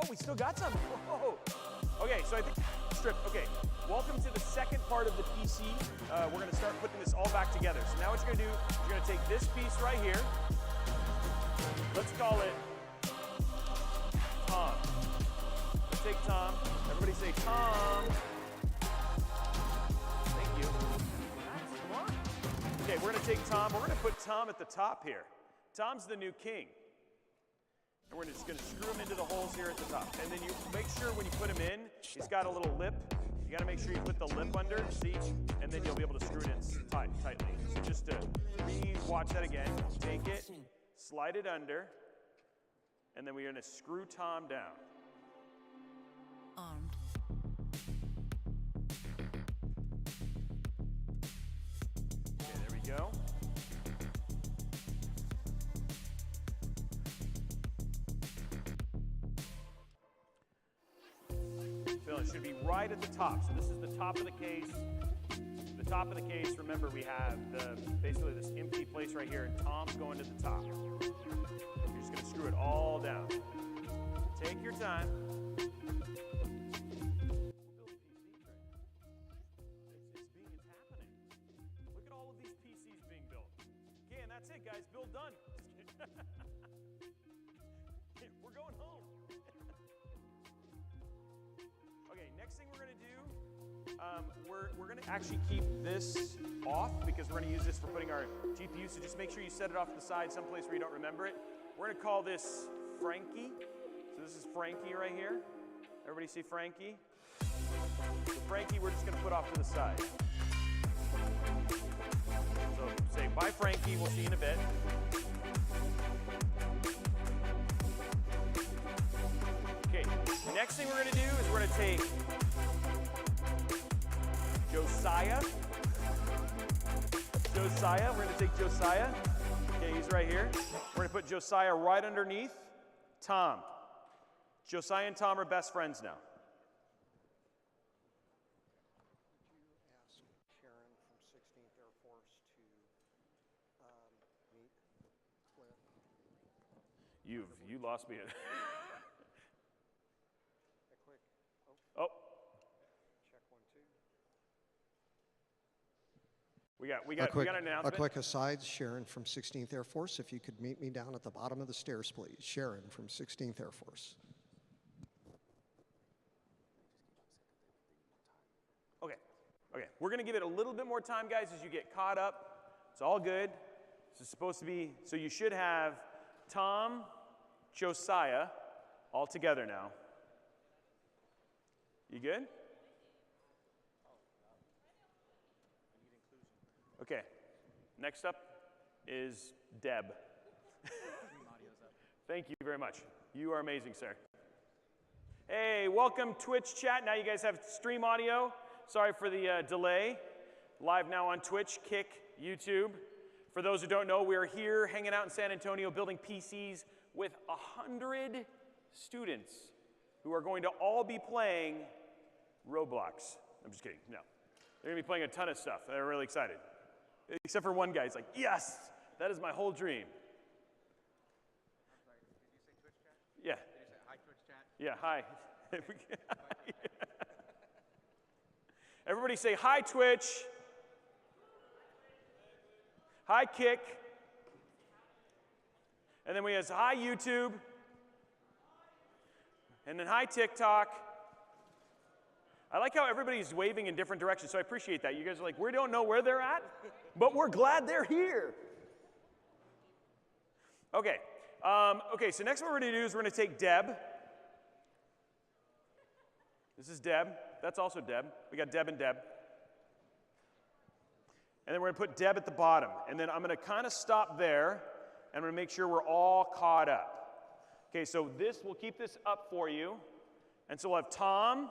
Oh, we still got some. Whoa. Okay, so I think strip. Okay, welcome to the second part of the PC. We're going to start putting this all back together. So now what you're going to do, you're going to take this piece right here. Let's call it Tom. Let's take Tom. Everybody say Tom. Thank you. Guys, come on. Okay, we're going to take Tom. We're going to put Tom at the top here. Tom's the new king. And we're just going to screw him into the holes here at the top. And then you make sure when you put him in, he's got a little lip. You got to make sure you put the lip under, see? And then you'll be able to screw it in tightly. So just to watch that again. Take it, slide it under, and then we're going to screw Tom down. Armed. Okay, there we go. It should be right at the top. So this is the top of the case. The top of the case, remember we have basically this empty place right here, and Tom's going to the top. You're just going to screw it all down. Take your time. We're building PCs right now. It's happening. Look at all of these PCs being built. Okay, and that's it, guys. Build done. We're going home. Okay, next thing we're going to do, we're going to actually keep this off because we're going to use this for putting our GPU, so just make sure you set it off to the side someplace where you don't remember it. We're going to call this Frankie. So this is Frankie right here. Everybody see Frankie? So Frankie we're just going to put off to the side. So say bye Frankie, we'll see you in a bit. Okay, next thing we're going to do is we're going to take Josiah. We're going to take Josiah. Okay, he's right here. We're going to put Josiah right underneath Tom. Josiah and Tom are best friends now. Could you ask Sharon from 16th Air Force to meet Clint? You lost me. Oh. Check 1, 2. We got an announcement. A quick aside, Sharon from 16th Air Force, if you could meet me down at the bottom of the stairs, please. Sharon from 16th Air Force. Okay. We're going to give it a little bit more time, guys, as you get caught up. It's all good. This is supposed to be, so you should have Tom, Josiah, all together now. You good? Okay. Next up is Deb. Thank you very much. You are amazing, sir. Hey, welcome Twitch chat. Now you guys have stream audio. Sorry for the delay. Live now on Twitch, Kick, YouTube. For those who don't know, we are here hanging out in San Antonio building PCs with 100 students who are going to all be playing Roblox. I'm just kidding. No. They're going to be playing a ton of stuff. They're really excited. Except for one guy. He's like, yes, that is my whole dream. I'm sorry, did you say Twitch chat? Yeah. Did you say hi, Twitch chat? Yeah, hi. Everybody say hi, Twitch. Hi, Kick. And then we have hi, YouTube. And then hi, TikTok. I like how everybody's waving in different directions, so I appreciate that. You guys are like, we don't know where they're at, but we're glad they're here. Okay. Okay, so next what we're going to do is we're going to take Deb. This is Deb. That's also Deb. We got Deb and Deb. And then we're going to put Deb at the bottom. And then I'm going to kind of stop there, and I'm going to make sure we're all caught up. Okay, so this, we'll keep this up for you. And so we'll have Tom,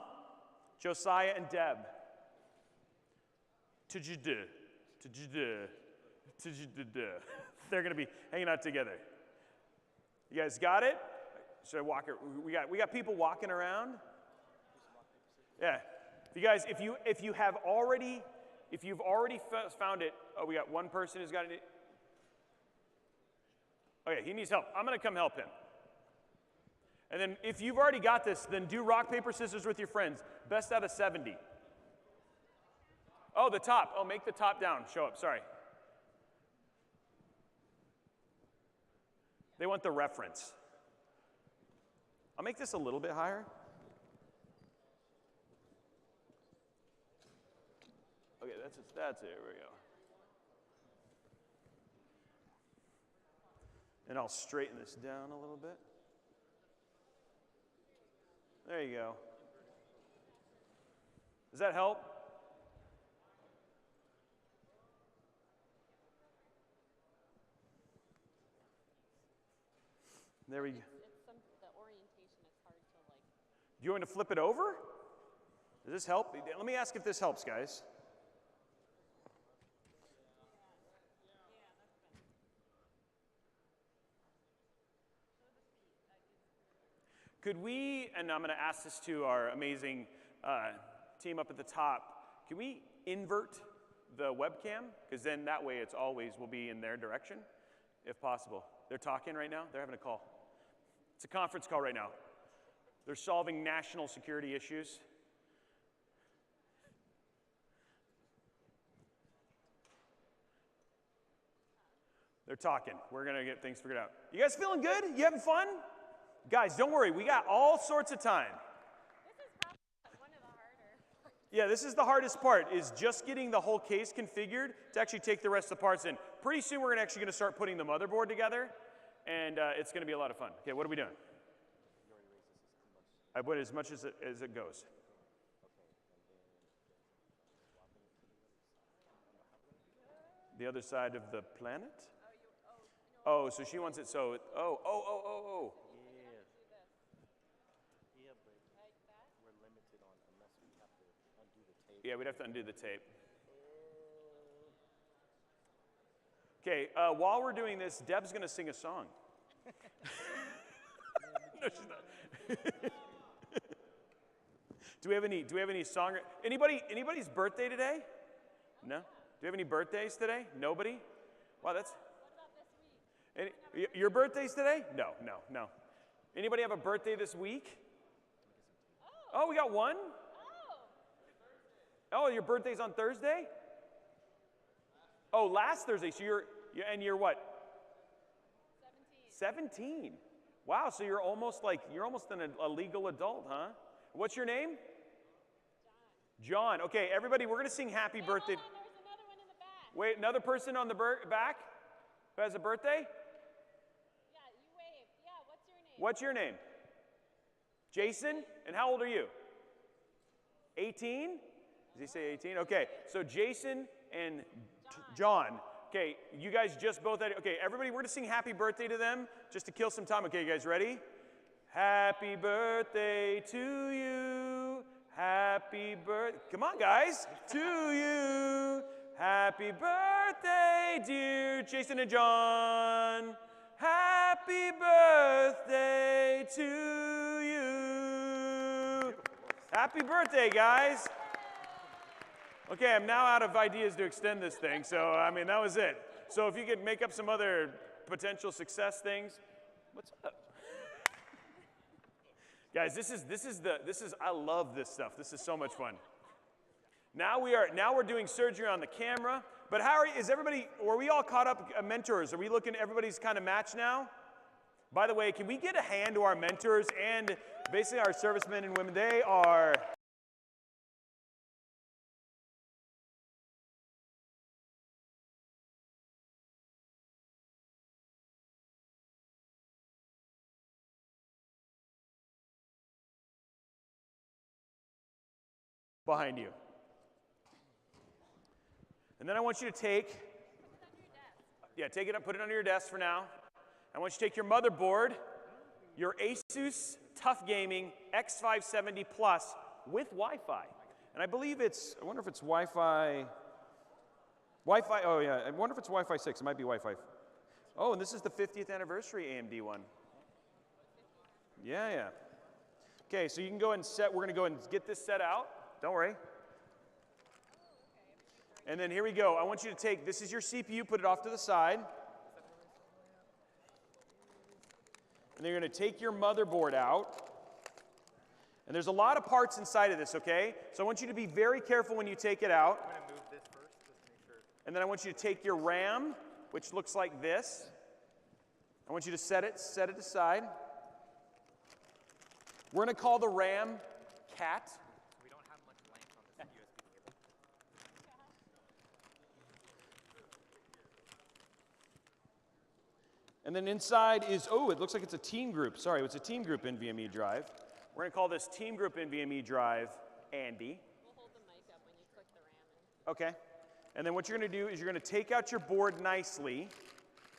Josiah, and Deb. They're going to be hanging out together. You guys got it? Should I walk it? We got people walking around. Yeah. You guys, if you've already found it, oh, we got one person who's got it. Okay, he needs help. I'm going to come help him. And then if you've already got this, then do rock, paper, scissors with your friends. Best out of 70. Oh, the top. Oh, make the top down. Show up. Sorry. They want the reference. I'll make this a little bit higher. Okay, that's it. Here we go. And I'll straighten this down a little bit. There you go. Does that help? There we go. The orientation is hard to like. Do you want me to flip it over? Does this help? Let me ask if this helps, guys. Could we, and I'm going to ask this to our amazing team up at the top, can we invert the webcam? Because then that way it's always will be in their direction, if possible. They're talking right now. They're having a call. It's a conference call right now. They're solving national security issues. They're talking. We're going to get things figured out. You guys feeling good? You having fun? Guys, don't worry. We got all sorts of time. This is probably one of the harder. Yeah, this is the hardest part, is just getting the whole case configured to actually take the rest of the parts in. Pretty soon we're actually going to start putting the motherboard together, and it's going to be a lot of fun. Okay, what are we doing? I put as much as it goes. The other side of the planet? Oh, so she wants it so, oh. Yeah, we'd have to undo the tape. Okay, while we're doing this, Deb's going to sing a song. No, she's not. Do we have any song? Anybody's birthday today? No? Do we have any birthdays today? Nobody? Wow, that's. What about this week? Your birthday's today? No. Anybody have a birthday this week? Oh, we got one? Oh, your birthday's on Thursday? Oh, last Thursday. So you're what? 17. 17. Wow, so you're almost a legal adult, huh? What's your name? John. Okay, everybody, we're going to sing happy birthday. Hold on, there's another one in the back. Wait, another person on the back who has a birthday? Yeah, you wave. Yeah, What's what's your name? your name? Jason? And how old are you? 18? Does he say 18? Okay, so Jason and John. Okay, you guys just both had, okay, everybody, we're going to sing happy birthday to them just to kill some time. Okay, you guys ready? Happy birthday to you. Happy birthday. Come on, guys. To you. Happy birthday, dear Jason and John. Happy birthday to you. Happy birthday, guys. Okay, I'm now out of ideas to extend this thing, so I mean, that was it. So if you could make up some other potential success things. What's up? Guys, I love this stuff. This is so much fun. Now we're doing surgery on the camera. But were we all caught up, mentors? Are we looking, everybody's kind of matched now? By the way, can we get a hand to our mentors and basically our servicemen and women? They are behind you. And then I want you to take, take it up, put it under your desk for now. I want you to take your motherboard, your Asus Tough Gaming X570 Plus with Wi-Fi. And I believe I wonder if it's Wi-Fi, oh yeah, I wonder if it's Wi-Fi 6, it might be Wi-Fi. Oh, and this is the 50th anniversary AMD one. Yeah. Okay, so you can go and we're gonna go and get this set out. Don't worry. And then here we go. I want you to take, this is your CPU, put it off to the side. And then you're going to take your motherboard out. And there's a lot of parts inside of this, okay? So I want you to be very careful when you take it out. I'm going to move this first just to make sure. And then I want you to take your RAM, which looks like this. I want you to set it aside. We're going to call the RAM cat. We don't have much length on this USB cable. And then inside is, oh, it looks like it's a team group. Sorry, it's a team group NVMe drive. We're going to call this team group NVMe drive Andy. We'll hold the mic up when you click the RAM in. Okay. And then what you're going to do is you're going to take out your board nicely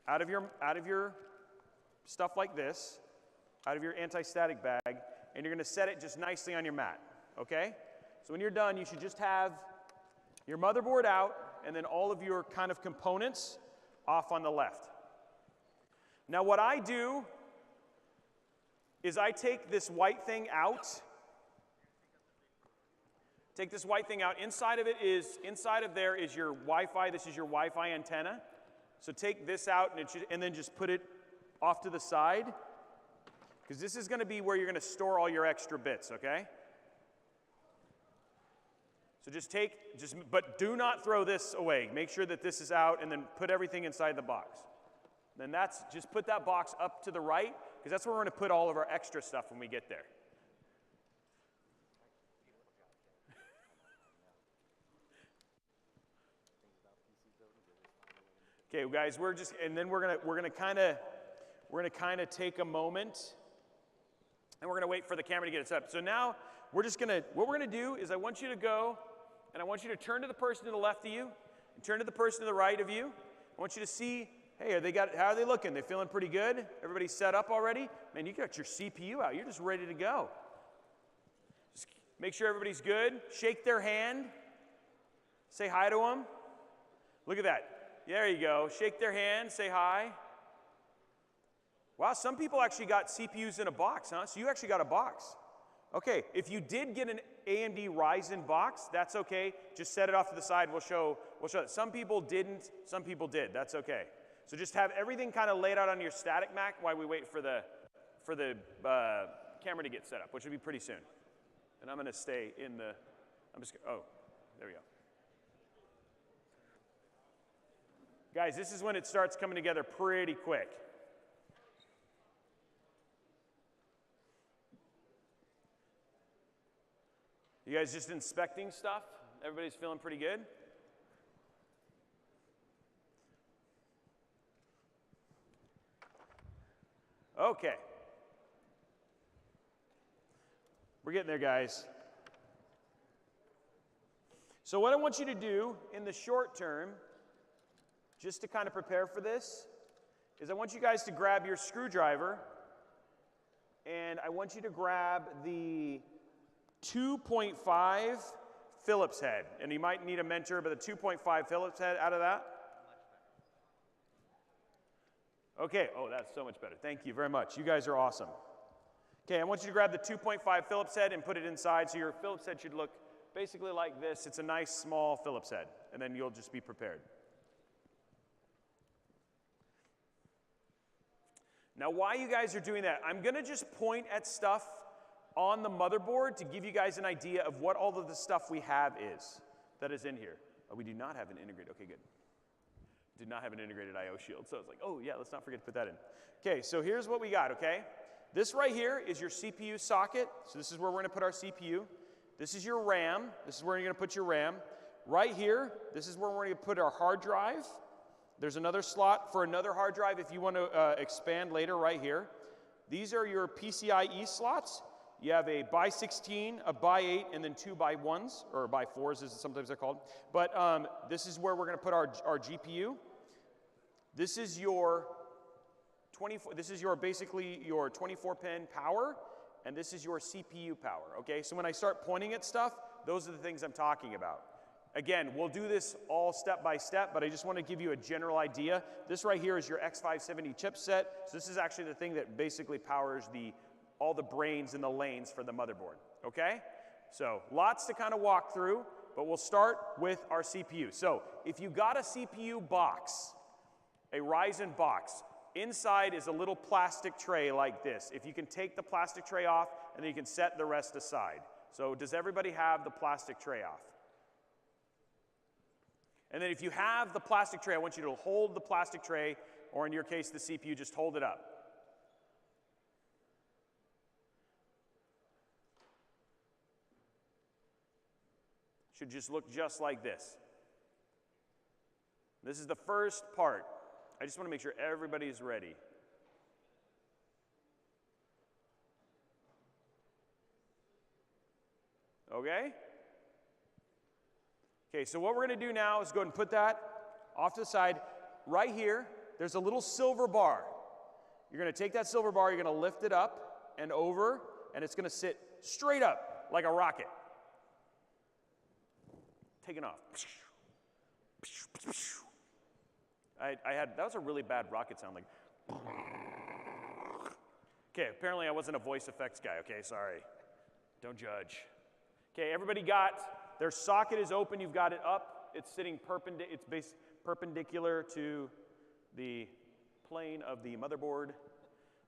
out of your stuff like this, out of your anti-static bag, and you're going to set it just nicely on your mat. Okay? So when you're done, you should just have your motherboard out and then all of your kind of components off on the left. Now what I do is I take this white thing out. Take this white thing out. Inside of there is your Wi-Fi. This is your Wi-Fi antenna. So take this out and then just put it off to the side, because this is going to be where you're going to store all your extra bits, okay? So but do not throw this away. Make sure that this is out and then put everything inside the box. Then just put that box up to the right, because that's where we're going to put all of our extra stuff when we get there. Okay, guys, we're gonna kind of take a moment, and we're gonna wait for the camera to get it set up. So now what we're gonna do is I want you to go, and I want you to turn to the person to the left of you, and turn to the person to the right of you. I want you to see, hey, how are they looking? They feeling pretty good? Everybody set up already? Man, you got your CPU out. You're just ready to go. Just make sure everybody's good. Shake their hand. Say hi to them. Look at that. There you go. Shake their hand. Say hi. Wow, some people actually got CPUs in a box, huh? So you actually got a box. Okay, if you did get an AMD Ryzen box, that's okay. Just set it off to the side. We'll show it. Some people didn't. Some people did. That's okay. So just have everything kind of laid out on your static Mac while we wait for the camera to get set up, which will be pretty soon. And I'm going to stay in the. Oh, there we go. Guys, this is when it starts coming together pretty quick. You guys just inspecting stuff? Everybody's feeling pretty good? Okay. We're getting there, guys. So what I want you to do in the short term, just to kind of prepare for this, is I want you guys to grab your screwdriver, and I want you to grab the 2.5 Phillips head. And you might need a mentor, but the 2.5 Phillips head out of that. Okay, oh, that's so much better. Thank you very much. You guys are awesome. Okay, I want you to grab the 2.5 Phillips head and put it inside. So your Phillips head should look basically like this. It's a nice small Phillips head, and then you'll just be prepared. Now, while you guys are doing that, I'm going to just point at stuff on the motherboard to give you guys an idea of what all of the stuff we have is that is in here. Oh, we do not have an integrated. Okay, good. Did not have an integrated I/O shield, so I was like, oh yeah, let's not forget to put that in. Okay, so here's what we got, okay? This right here is your CPU socket. So this is where we're going to put our CPU. This is your RAM. This is where you're going to put your RAM. Right here, this is where we're going to put our hard drive. There's another slot for another hard drive if you want to expand later right here. These are your PCIe slots. You have a by 16, a by 8, and then 2 by 1s, or by 4s as sometimes they're called. But this is where we're going to put our GPU. This is your 24. This is your basically your 24-pin power, and this is your CPU power. Okay, so when I start pointing at stuff, those are the things I'm talking about. Again, we'll do this all step by step, but I just want to give you a general idea. This right here is your X570 chipset. So this is actually the thing that basically powers all the brains and the lanes for the motherboard. Okay, so lots to kind of walk through, but we'll start with our CPU. So if you got a CPU box, a Ryzen box, inside is a little plastic tray like this. If you can take the plastic tray off, and then you can set the rest aside. So does everybody have the plastic tray off? And then if you have the plastic tray, I want you to hold the plastic tray, or in your case, the CPU, just hold it up. Should just look just like this. This is the first part. I just want to make sure everybody's ready. Okay? Okay, so what we're going to do now is go ahead and put that off to the side. Right here, there's a little silver bar. You're going to take that silver bar, you're going to lift it up and over, and it's going to sit straight up like a rocket. Taking off. That was a really bad rocket sound, like. Okay, apparently I wasn't a voice effects guy, okay, sorry. Don't judge. Okay, everybody got, their socket is open, you've got it up, it's sitting perpendicular to the plane of the motherboard.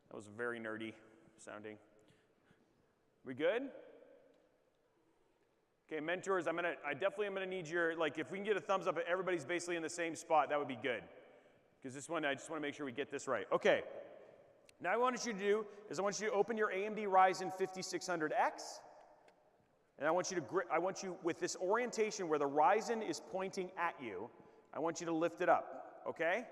That was very nerdy sounding. We good? Okay, mentors, I definitely am gonna need your, like, if we can get a thumbs up, everybody's basically in the same spot, that would be good. Because this one, I just wanna make sure we get this right. Okay, now what I want you to do is I want you to open your AMD Ryzen 5600X, and I want you, with this orientation where the Ryzen is pointing at you, I want you to lift it up, okay?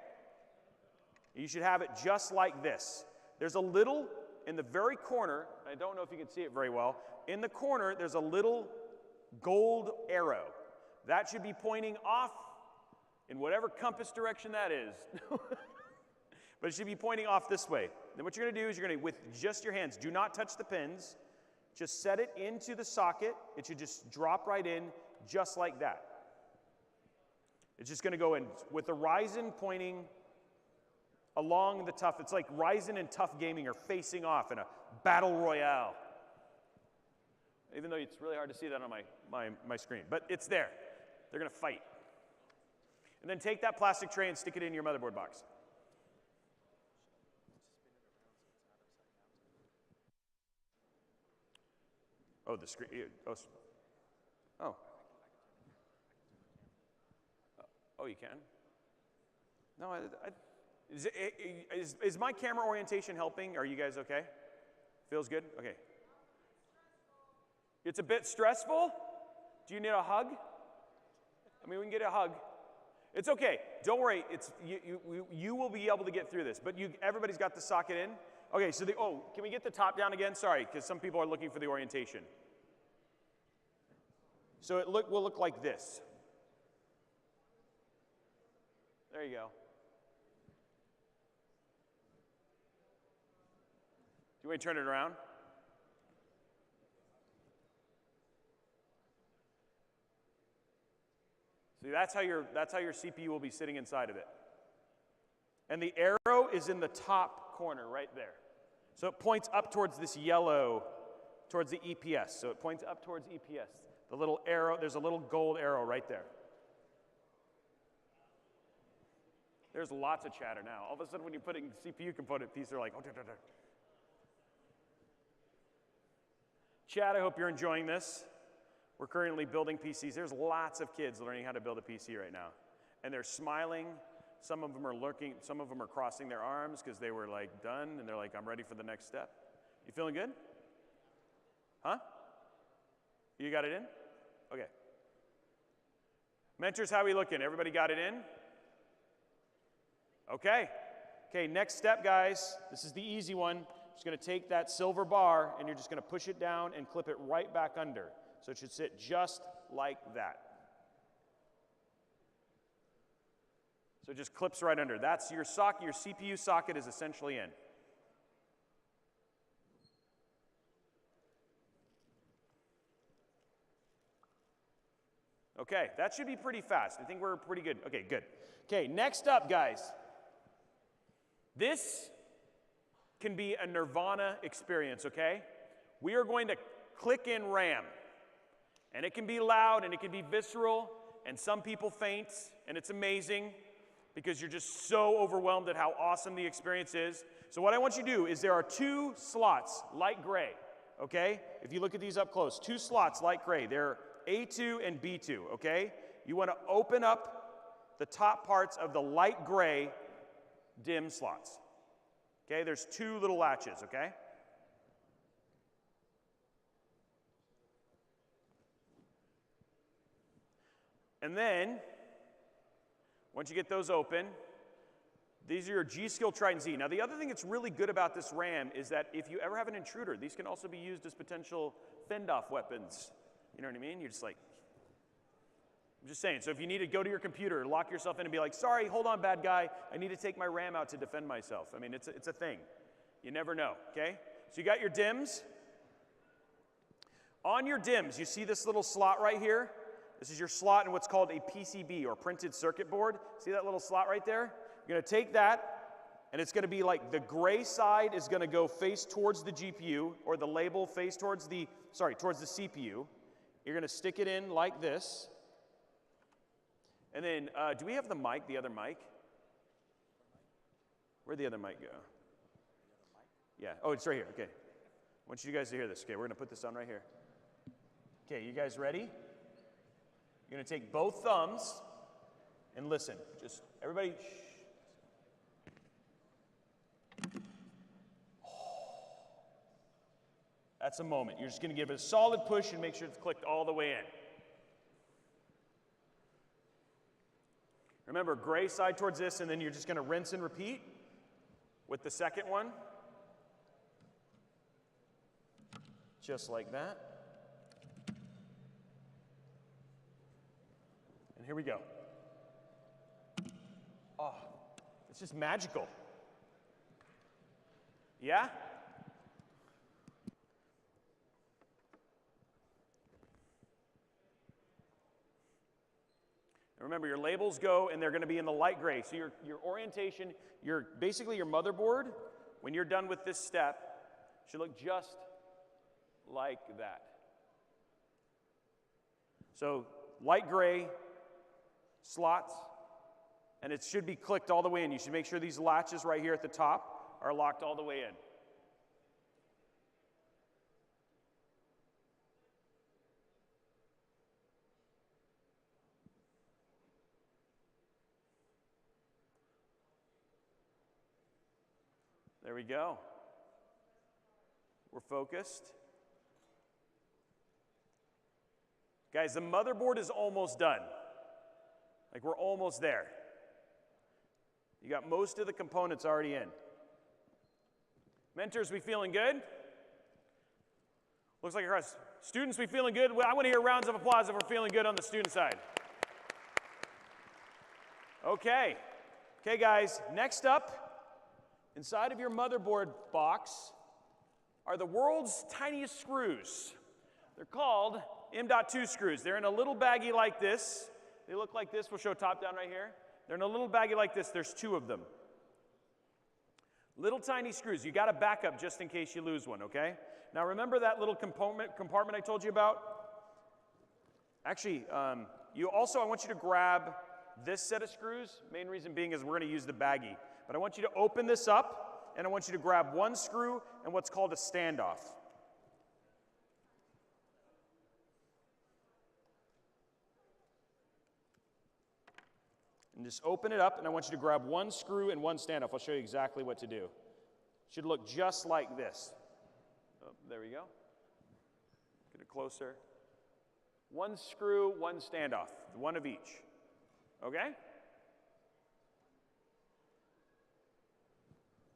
You should have it just like this. There's a little, in the very corner, I don't know if you can see it very well, in the corner, there's a little gold arrow. That should be pointing off in whatever compass direction that is. But it should be pointing off this way. Then what you're going to do is you're going to, with just your hands, do not touch the pins, just set it into the socket. It should just drop right in just like that. It's just going to go in with the Ryzen pointing along the tough. It's like Ryzen and Tough Gaming are facing off in a battle royale. Even though it's really hard to see that on my screen. But it's there. They're going to fight. And then take that plastic tray and stick it in your motherboard box. Oh, the screen. Oh. Oh, you can? No, is my camera orientation helping? Are you guys okay? Feels good? Okay. It's a bit stressful? Do you need a hug? I mean, we can get a hug. It's okay. Don't worry. You will be able to get through this. But everybody's got the socket in? Okay, so can we get the top down again? Sorry, because some people are looking for the orientation. So it will look like this. There you go. Do you want me to turn it around? See, that's how your CPU will be sitting inside of it. And the arrow is in the top corner right there. So it points up towards this yellow, towards the EPS. So it points up towards EPS. The little arrow, there's a little gold arrow right there. There's lots of chatter now. All of a sudden when you're putting CPU component piece, they're like, oh, Chat, I hope you're enjoying this. We're currently building PCs. There's lots of kids learning how to build a PC right now. And they're smiling. Some of them are lurking. Some of them are crossing their arms because they were like done and they're like, I'm ready for the next step. You feeling good? Huh? You got it in? Okay. Mentors, how are we looking? Everybody got it in? Okay. Okay, next step, guys. This is the easy one. Just going to take that silver bar and you're just going to push it down and clip it right back under. So it should sit just like that. So it just clips right under. That's your socket. Your CPU socket is essentially in. Okay, that should be pretty fast. I think we're pretty good. Okay, good. Okay, next up, guys. This can be a nirvana experience, okay? We are going to click in RAM. And it can be loud and it can be visceral, and some people faint, and it's amazing. because you're just so overwhelmed at how awesome the experience is. So what I want you to do is there are 2 slots, light gray, okay? If you look at these up close, 2 slots, light gray. They're A2 and B2, okay? You want to open up the top parts of the light gray dim slots. Okay, there's 2 little latches, okay? And then, once you get those open, these are your G-Skill Triton Z. Now, the other thing that's really good about this RAM is that if you ever have an intruder, these can also be used as potential fend-off weapons. You know what I mean? You're just like, I'm just saying. So if you need to go to your computer, lock yourself in and be like, sorry, hold on, bad guy. I need to take my RAM out to defend myself. I mean, it's a thing. You never know, okay? So you got your DIMMs. On your DIMMs, you see this little slot right here? This is your slot in what's called a PCB, or printed circuit board. See that little slot right there? You're going to take that, and it's going to be like the gray side is going to go face towards the GPU, or the label face towards the CPU. You're going to stick it in like this. And then, do we have the mic, the other mic? Where'd the other mic go? Yeah, oh, it's right here, okay. I want you guys to hear this. Okay, we're going to put this on right here. Okay, you guys ready? You're going to take both thumbs and listen. Just, everybody, shh. That's a moment. You're just going to give it a solid push and make sure it's clicked all the way in. Remember, gray side towards this, and then you're just going to rinse and repeat with the second one. Just like that. And here we go. Oh, it's just magical. Yeah? And remember, your labels go, and they're going to be in the light gray. So your orientation, basically your motherboard, when you're done with this step, should look just like that. So light gray slots, and it should be clicked all the way in. You should make sure these latches right here at the top are locked all the way in. There we go. We're focused. Guys, the motherboard is almost done. Like, we're almost there. You got most of the components already in. Mentors, we feeling good? Looks like you're us. Students, we feeling good? Well, I want to hear rounds of applause if we're feeling good on the student side. Okay. Okay, guys, next up, inside of your motherboard box are the world's tiniest screws. They're called M.2 screws. They're in a little baggie like this. They look like this. We'll show top down right here. They're in a little baggie like this. There's 2 of them. Little tiny screws. You got a backup just in case you lose one, okay? Now remember that little compartment I told you about? Actually, I want you to grab this set of screws. Main reason being is we're going to use the baggie. But I want you to open this up, and I want you to grab 1 screw and what's called a standoff. And just open it up, and I want you to grab 1 screw and 1 standoff. I'll show you exactly what to do. It should look just like this. Oh, there we go. Get it closer. 1 screw, 1 standoff, 1 of each. Okay?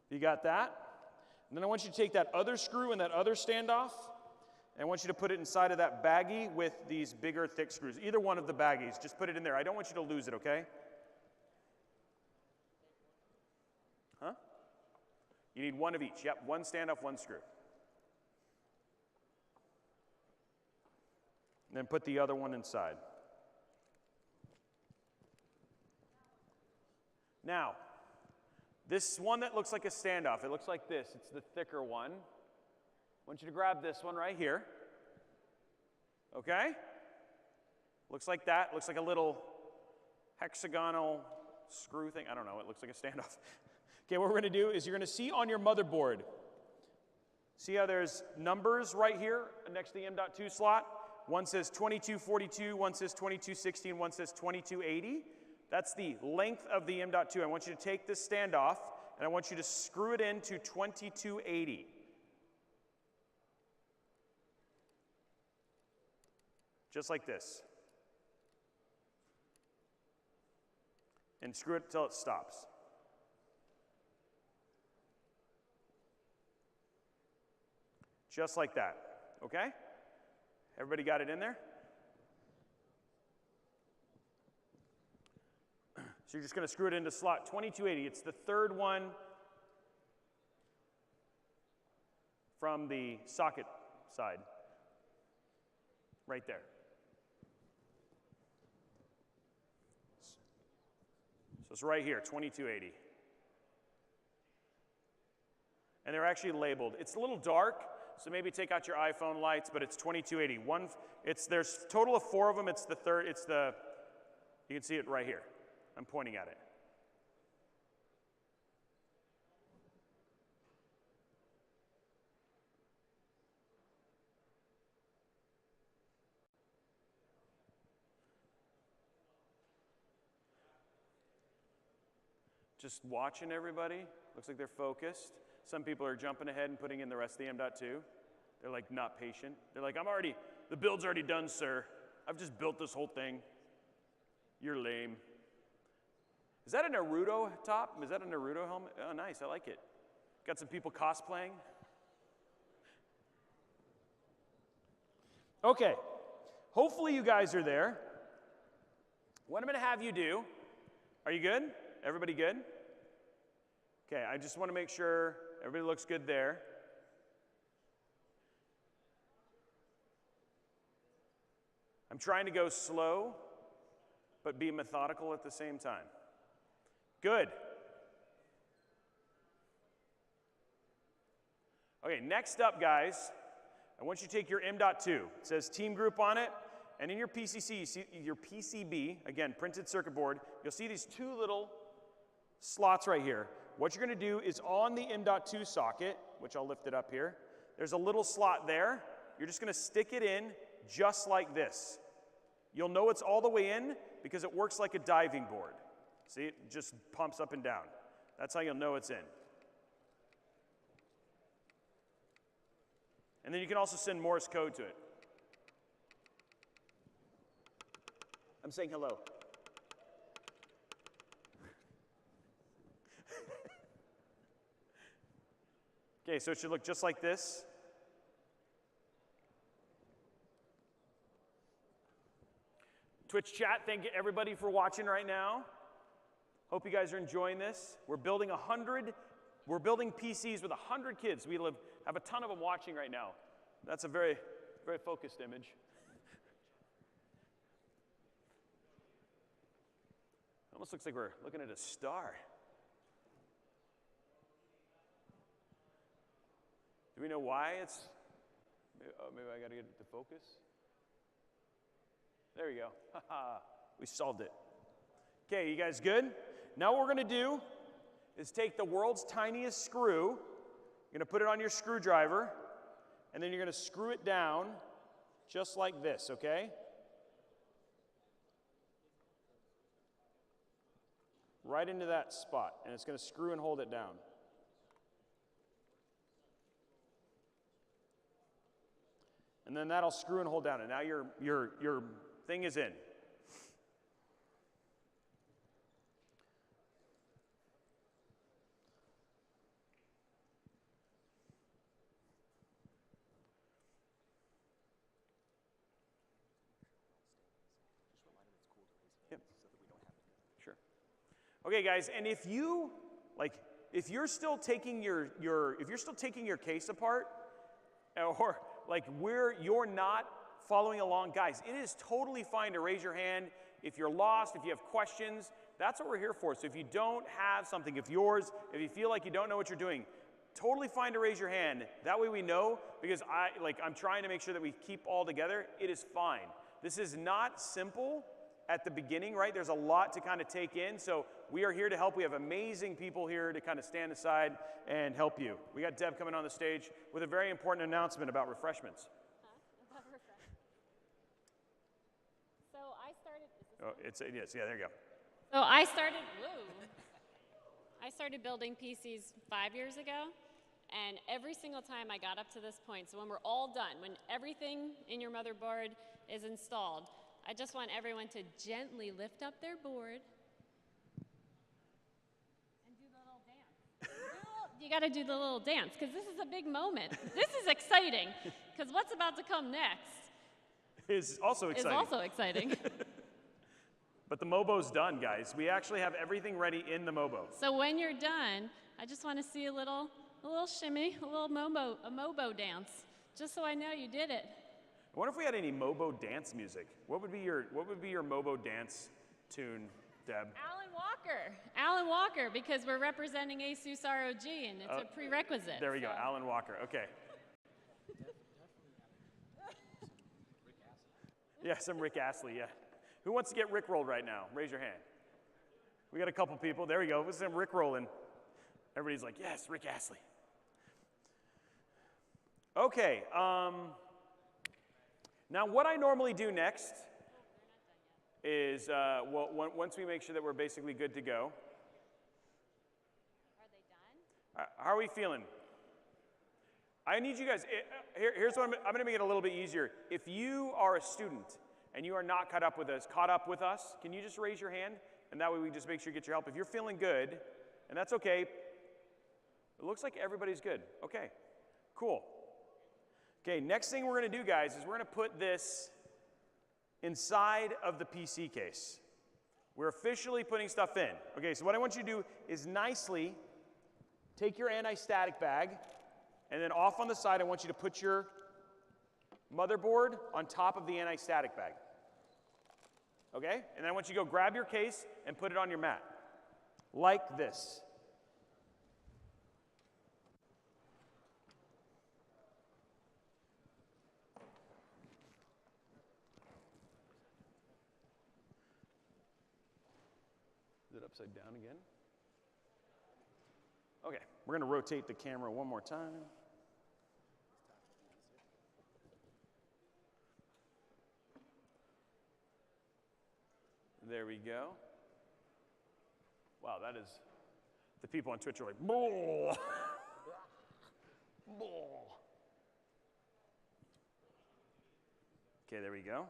You got that? And then I want you to take that other screw and that other standoff, and I want you to put it inside of that baggie with these bigger, thick screws. Either one of the baggies, just put it in there. I don't want you to lose it, okay? Huh? You need 1 of each. Yep, 1 standoff, 1 screw. And then put the other one inside. Now, this one that looks like a standoff, it looks like this. It's the thicker one. I want you to grab this one right here. Okay? Looks like that. Looks like a little hexagonal screw thing. I don't know. It looks like a standoff. Okay, what we're going to do is you're going to see on your motherboard, see how there's numbers right here next to the M.2 slot? One says 2242, one says 2260, and one says 2280. That's the length of the M.2. I want you to take this standoff, and I want you to screw it into 2280. Just like this. And screw it until it stops. Just like that, okay? Everybody got it in there? So you're just going to screw it into slot 2280. It's the third one from the socket side. Right there. So it's right here, 2280. And they're actually labeled. It's a little dark, so maybe take out your iPhone lights, but it's 2280. There's a total of 4 of them. It's the third, you can see it right here. I'm pointing at it. Just watching everybody. Looks like they're focused. Some people are jumping ahead and putting in the rest of the M.2. They're like not patient. They're like, the build's already done, sir. I've just built this whole thing. You're lame. Is that a Naruto top? Is that a Naruto helmet? Oh, nice, I like it. Got some people cosplaying. Okay, hopefully you guys are there. What I'm gonna have you do, are you good? Everybody good? Okay, I just wanna make sure everybody looks good there. I'm trying to go slow, but be methodical at the same time. Good. Okay, next up, guys, I want you to take your M.2. It says team group on it, and in your PCC, you see your PCB, again, printed circuit board, you'll see these 2 little slots right here. What you're gonna do is on the M.2 socket, which I'll lift it up here, there's a little slot there. You're just gonna stick it in just like this. You'll know it's all the way in because it works like a diving board. See, it just pumps up and down. That's how you'll know it's in. And then you can also send Morse code to it. I'm saying hello. Okay, so it should look just like this. Twitch chat, thank you everybody for watching right now. Hope you guys are enjoying this. We're building PCs with 100 kids. We have a ton of them watching right now. That's a very, very focused image. Almost looks like we're looking at a star. Do we know why it's, maybe I gotta get it to focus? There we go. We solved it. Okay, you guys good? Now what we're gonna do is take the world's tiniest screw, you're gonna put it on your screwdriver, and then you're gonna screw it down just like this, okay? Right into that spot, and it's gonna screw and hold it down. And then that'll screw and hold down, and now your thing is in. Yep. Sure. Okay, guys, and if you're still taking your case apart, or like you're not following along, guys, it is totally fine to raise your hand if you're lost, if you have questions. That's what we're here for. So if you don't have something, if you feel like you don't know what you're doing, totally fine to raise your hand. That way we know, because I'm trying to make sure that we keep all together. It is fine. This is not simple. at the beginning, right? There's a lot to kind of take in, so we are here to help. We have amazing people here to kind of stand aside and help you. We got Deb coming on the stage with a very important announcement about refreshments. About refreshments. So I started. Yes, yeah, there you go. So I started building PCs 5 years ago, and every single time I got up to this point, so when we're all done, when everything in your motherboard is installed, I just want everyone to gently lift up their board and do the little dance. You got to do the little dance, because this is a big moment. This is exciting, because what's about to come next Is also exciting. But the Mobo's done, guys. We actually have everything ready in the Mobo. So when you're done, I just want to see a little shimmy, a Mobo dance, just so I know you did it. I wonder if we had any Mobo dance music. What would be your Mobo dance tune, Deb? Alan Walker, because we're representing ASUS ROG, and it's a prerequisite. There we go, Alan Walker. Okay. Yeah, some Rick Astley. Yeah. Who wants to get Rickrolled right now? Raise your hand. We got a couple people. There we go. With some Rickrolling. Everybody's like, yes, Rick Astley. Okay. Now, what I normally do next is, once we make sure that we're basically good to go. Are they done? How are we feeling? I need you guys, here's what I'm going to make it a little bit easier. If you are a student and you are not caught up with us, can you just raise your hand? And that way we just make sure you get your help. If you're feeling good, and that's okay, it looks like everybody's good. Okay, cool. Okay, next thing we're going to do, guys, is we're going to put this inside of the PC case. We're officially putting stuff in. Okay, so what I want you to do is nicely take your anti-static bag, and then off on the side, I want you to put your motherboard on top of the anti-static bag. Okay? And then I want you to go grab your case and put it on your mat. Like this. Is it upside down again? Okay, we're going to rotate the camera one more time. There we go. Wow, that is, the people on Twitch are like, bull. Bull. Okay, there we go.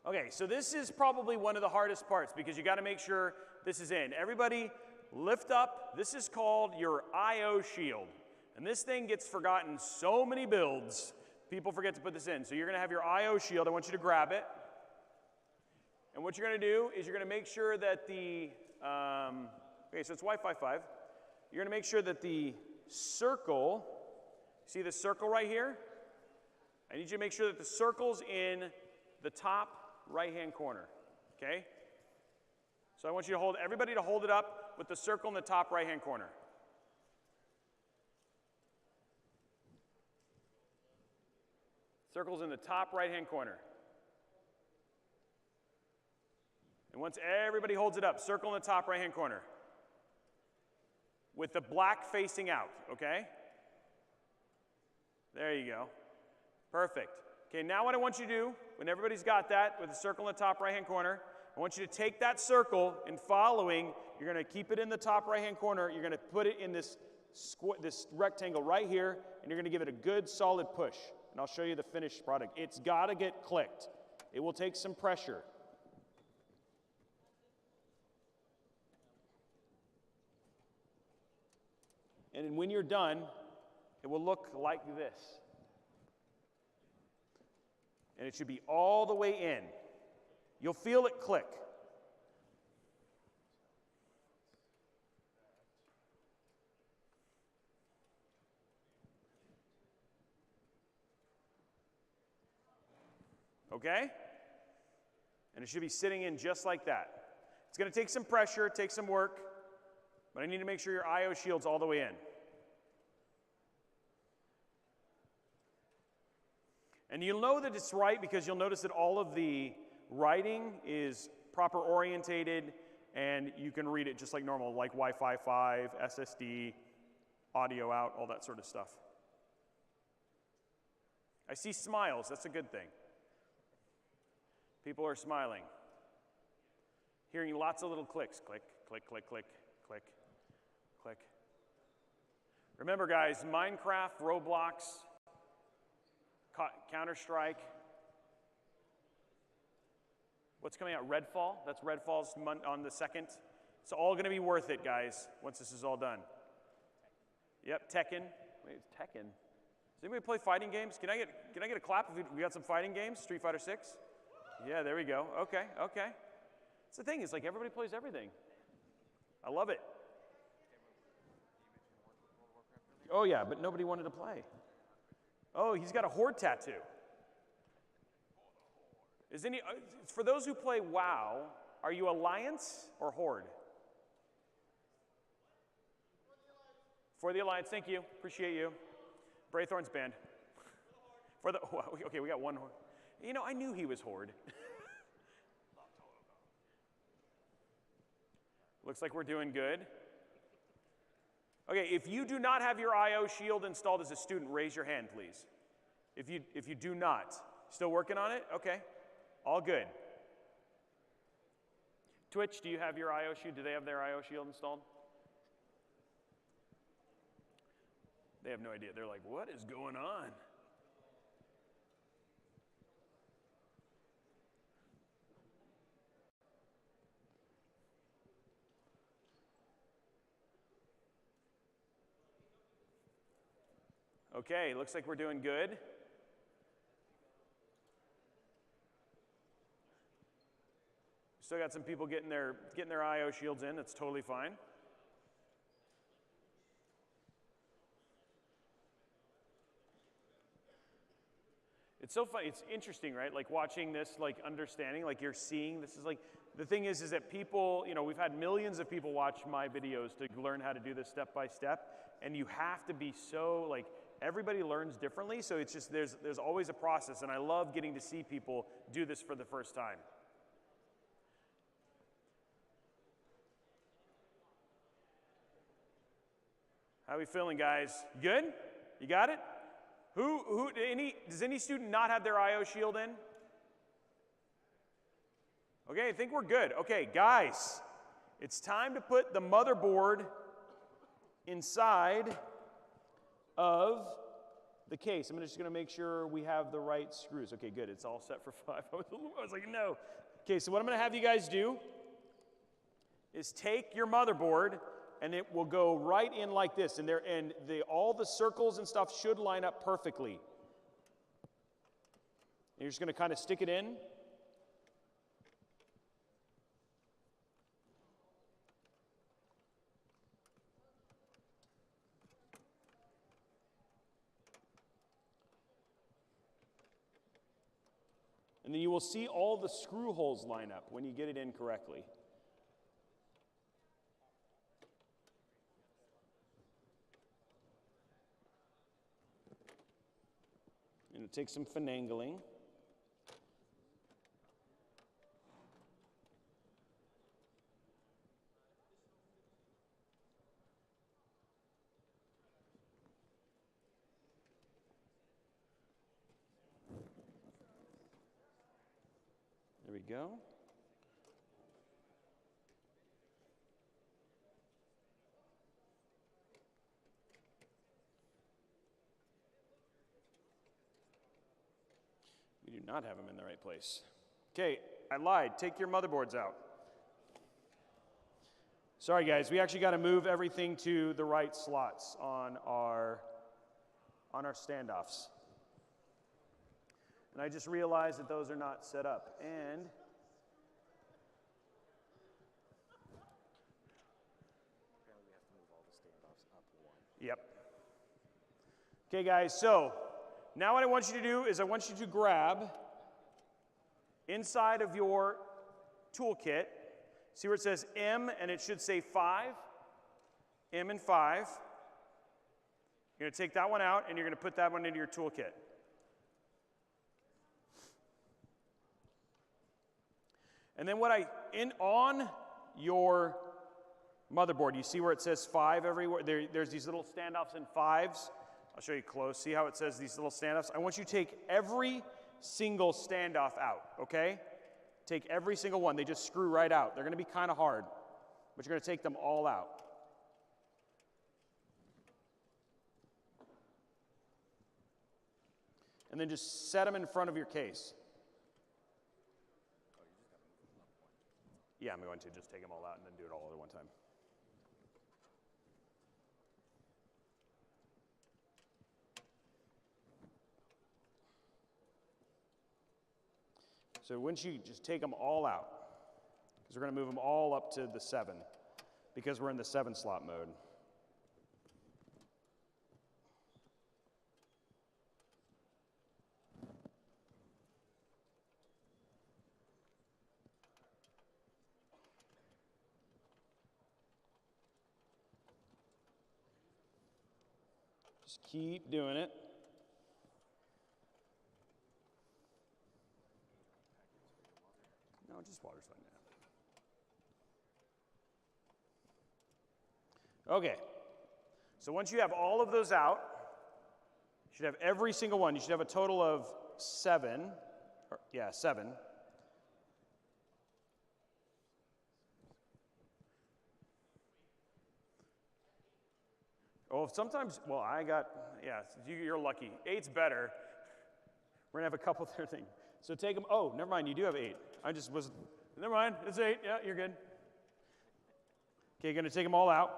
Okay, so this is probably one of the hardest parts because you got to make sure this is in. Everybody lift up. This is called your I/O shield. And this thing gets forgotten so many builds. People forget to put this in. So you're going to have your I/O shield. I want you to grab it. And what you're going to do is you're going to make sure that the, okay, so it's Wi-Fi 5. You're going to make sure that the circle, see the circle right here? I need you to make sure that the circle's in the top right-hand corner, okay? So I want you to hold, everybody to hold it up with the circle in the top right-hand corner. Circle's in the top right-hand corner. And once everybody holds it up, circle in the top right-hand corner. With the black facing out, okay? There you go. Perfect. Okay, now what I want you to do, when everybody's got that, with the circle in the top right-hand corner, I want you to take that circle and following, you're going to keep it in the top right-hand corner, you're going to put it in this rectangle right here, and you're going to give it a good solid push. And I'll show you the finished product. It's got to get clicked. It will take some pressure. And when you're done, it will look like this. And it should be all the way in. You'll feel it click. Okay? And it should be sitting in just like that. It's going to take some pressure, take some work, But I need to make sure your I/O shield's all the way in. And you'll know that it's right because you'll notice that all of the writing is proper orientated and you can read it just like normal, like Wi-Fi 5, SSD, audio out, all that sort of stuff. I see smiles, that's a good thing. People are smiling. Hearing lots of little clicks, click, click, click, click, click, click. Remember guys, Minecraft, Roblox, Counter-Strike. What's coming out? Redfall? That's Redfall's on the 2nd. It's all going to be worth it, guys, once this is all done. Yep, Tekken. Wait, it's Tekken. Does anybody play fighting games? Can I get a clap if we got some fighting games? Street Fighter 6? Yeah, there we go. Okay, okay. It's the thing, it's like everybody plays everything. I love it. Oh yeah, but nobody wanted to play. Oh, he's got a horde tattoo. For those who play WoW, are you Alliance or Horde? For the Alliance, thank you, appreciate you. Braythorn's banned. Okay, we got one Horde. You know, I knew he was Horde. Looks like we're doing good. Okay, if you do not have your I/O shield installed as a student, raise your hand, please. If you do not, still working on it? Okay, all good. Twitch, do you have your I/O shield? Do they have their I/O shield installed? They have no idea. They're like, what is going on? Okay, looks like we're doing good. Still got some people getting their I/O shields in. That's totally fine. It's so fun. It's interesting, right? Like watching this, like understanding, like you're seeing. This is like the thing is that people, you know, we've had millions of people watch my videos to learn how to do this step by step, and you have to be so like. Everybody learns differently, so it's just there's always a process, and I love getting to see people do this for the first time. How are we feeling, guys? Good? You got it? Does any student not have their I/O shield in? Okay, I think we're good. Okay, guys, it's time to put the motherboard inside of the case. I'm just going to make sure we have the right screws. Okay, good. It's all set for 5. I was like, no. Okay, so what I'm going to have you guys do is take your motherboard, and it will go right in like this, and all the circles and stuff should line up perfectly. And you're just going to kind of stick it in. And then you will see all the screw holes line up when you get it in correctly. And it takes some finagling. There we go. We do not have them in the right place. Okay, I lied. Take your motherboards out. Sorry, guys. We actually got to move everything to the right slots on our standoffs. And I just realized that those are not set up. And Apparently we have to move all the standoffs up one. yep. Okay, guys, so now what I want you to do is I want you to grab inside of your toolkit, see where it says M and it should say 5. M and 5. You're going to take that one out, and you're going to put that one into your toolkit. And then on your motherboard, you see where it says 5 everywhere? There's these little standoffs in 5s. I'll show you close. See how it says these little standoffs? I want you to take every single standoff out, okay? Take every single one. They just screw right out. They're going to be kind of hard, but you're going to take them all out. And then just set them in front of your case. Yeah, I'm going to just take them all out and then do it all at one time. So once you just take them all out, because we're going to move them all up to the 7, because we're in the 7 slot mode. Just keep doing it. No, just water's fine now. Okay. So once you have all of those out, you should have every single one. You should have a total of 7. 7. Oh, sometimes, well, you're lucky. 8's better. We're going to have a couple other things. So take them, oh, never mind, you do have 8. Never mind, it's 8. Yeah, you're good. Okay, you're going to take them all out.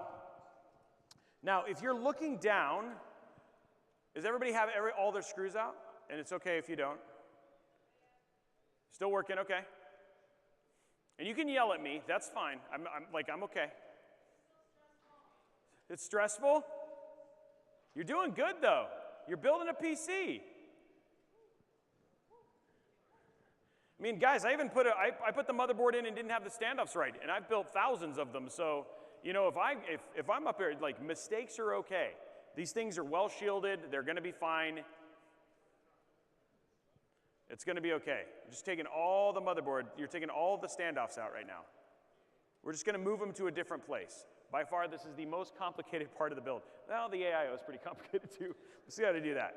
Now, if you're looking down, does everybody have all their screws out? And it's okay if you don't. Still working, okay. And you can yell at me, that's fine. I'm okay. It's stressful? You're doing good, though. You're building a PC. I mean, guys, I even put the motherboard in and didn't have the standoffs right, and I've built thousands of them. So, you know, if I'm up here, like, mistakes are okay. These things are well shielded. They're going to be fine. It's going to be okay. You're just taking all the motherboard. You're taking all the standoffs out right now. We're just going to move them to a different place. By far, this is the most complicated part of the build. Well, the AIO is pretty complicated too. We'll see how to do that.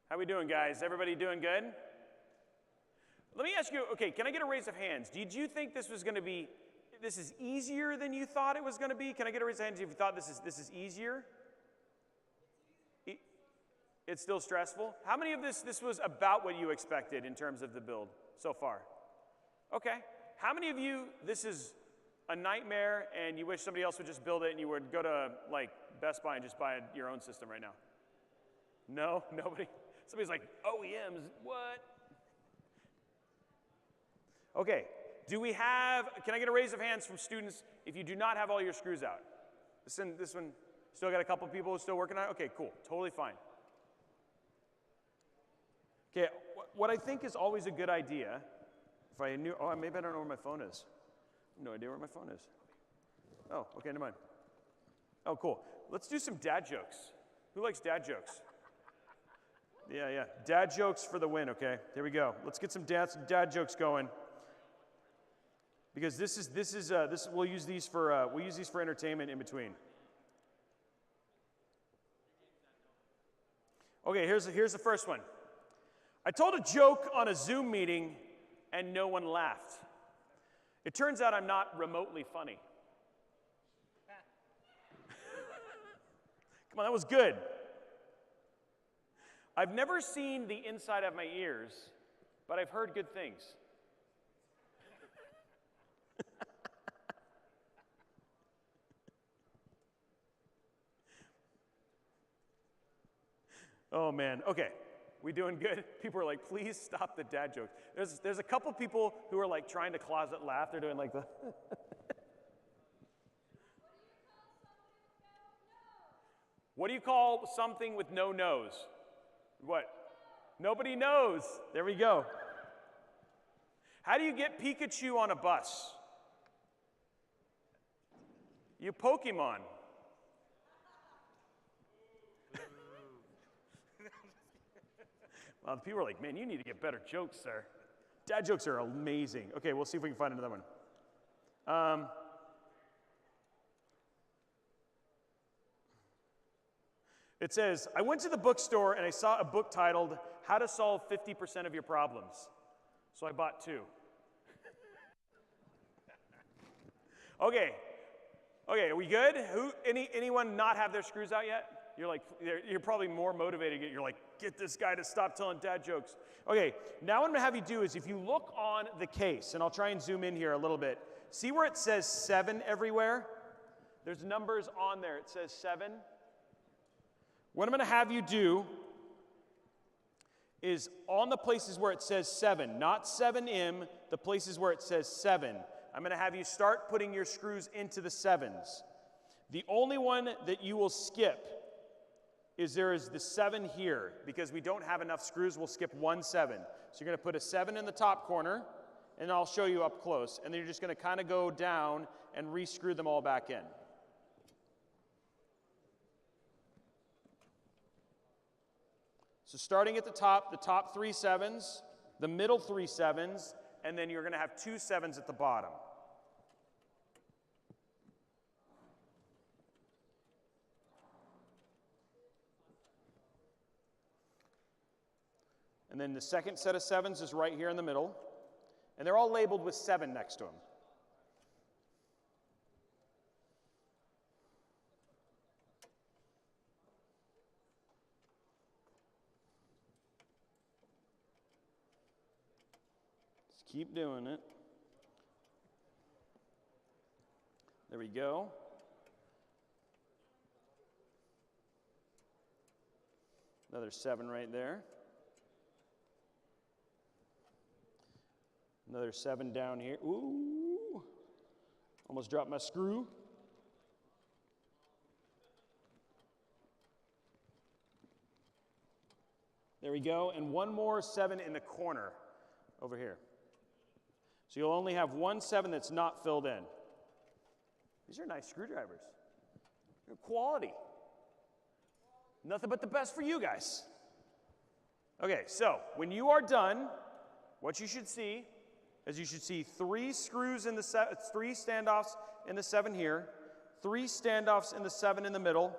How we doing, guys? Everybody doing good? Let me ask you, okay, can I get a raise of hands? Did you think this is easier than you thought it was going to be? Can I get a raise of hands if you thought this is easier? It's still stressful? How many of this was about what you expected in terms of the build so far? Okay. How many of you, this is a nightmare and you wish somebody else would just build it and you would go to like Best Buy and just buy your own system right now? No? Nobody? Somebody's like, OEMs, what? Okay. Can I get a raise of hands from students if you do not have all your screws out? This one, still got a couple people still working on it? Okay, cool, totally fine. Okay, what I think is always a good idea, if I knew, maybe I don't know where my phone is. I have no idea where my phone is. Oh, okay, never mind. Oh, cool. Let's do some dad jokes. Who likes dad jokes? Yeah. Dad jokes for the win, okay? There we go. Let's get some dad jokes going. Because we'll use these for entertainment in between. Okay, here's the first one. I told a joke on a Zoom meeting and no one laughed. It turns out I'm not remotely funny. Come on, that was good. I've never seen the inside of my ears, but I've heard good things. Oh man, okay, we doing good? People are like, please stop the dad jokes. There's a couple people who are like trying to closet laugh. They're doing like the. What do you call something with no nose? What? Nobody knows. There we go. How do you get Pikachu on a bus? You Pokemon. Well, people are like, man, you need to get better jokes, sir. Dad jokes are amazing. Okay, we'll see if we can find another one. It says, I went to the bookstore and I saw a book titled, How to Solve 50% of Your Problems. So I bought 2. Okay, are we good? Anyone not have their screws out yet? You're probably more motivated. You're like, get this guy to stop telling dad jokes. Okay, now what I'm gonna have you do is if you look on the case, and I'll try and zoom in here a little bit, see where it says 7 everywhere? There's numbers on there, it says 7. What I'm gonna have you do is on the places where it says 7, not 7M, the places where it says 7, I'm gonna have you start putting your screws into the 7s. The only one that you will skip is there is the 7 here. Because we don't have enough screws, we'll skip 1 7. So you're gonna put a 7 in the top corner, and I'll show you up close. And then you're just gonna kind of go down and re-screw them all back in. So starting at the top 3 7s, the middle 3 7s, and then you're gonna have 2 7s at the bottom. And then the second set of 7s is right here in the middle. And they're all labeled with 7 next to them. Just keep doing it. There we go. Another 7 right there. Another 7 down here. Ooh, almost dropped my screw. There we go, and one more 7 in the corner over here. So you'll only have 1 7 that's not filled in. These are nice screwdrivers. They're quality. Nothing but the best for you guys. Okay, so when you are done, what you should see is you should see 3 screws in the 3 standoffs in the 7 here, 3 standoffs in the 7 in the middle,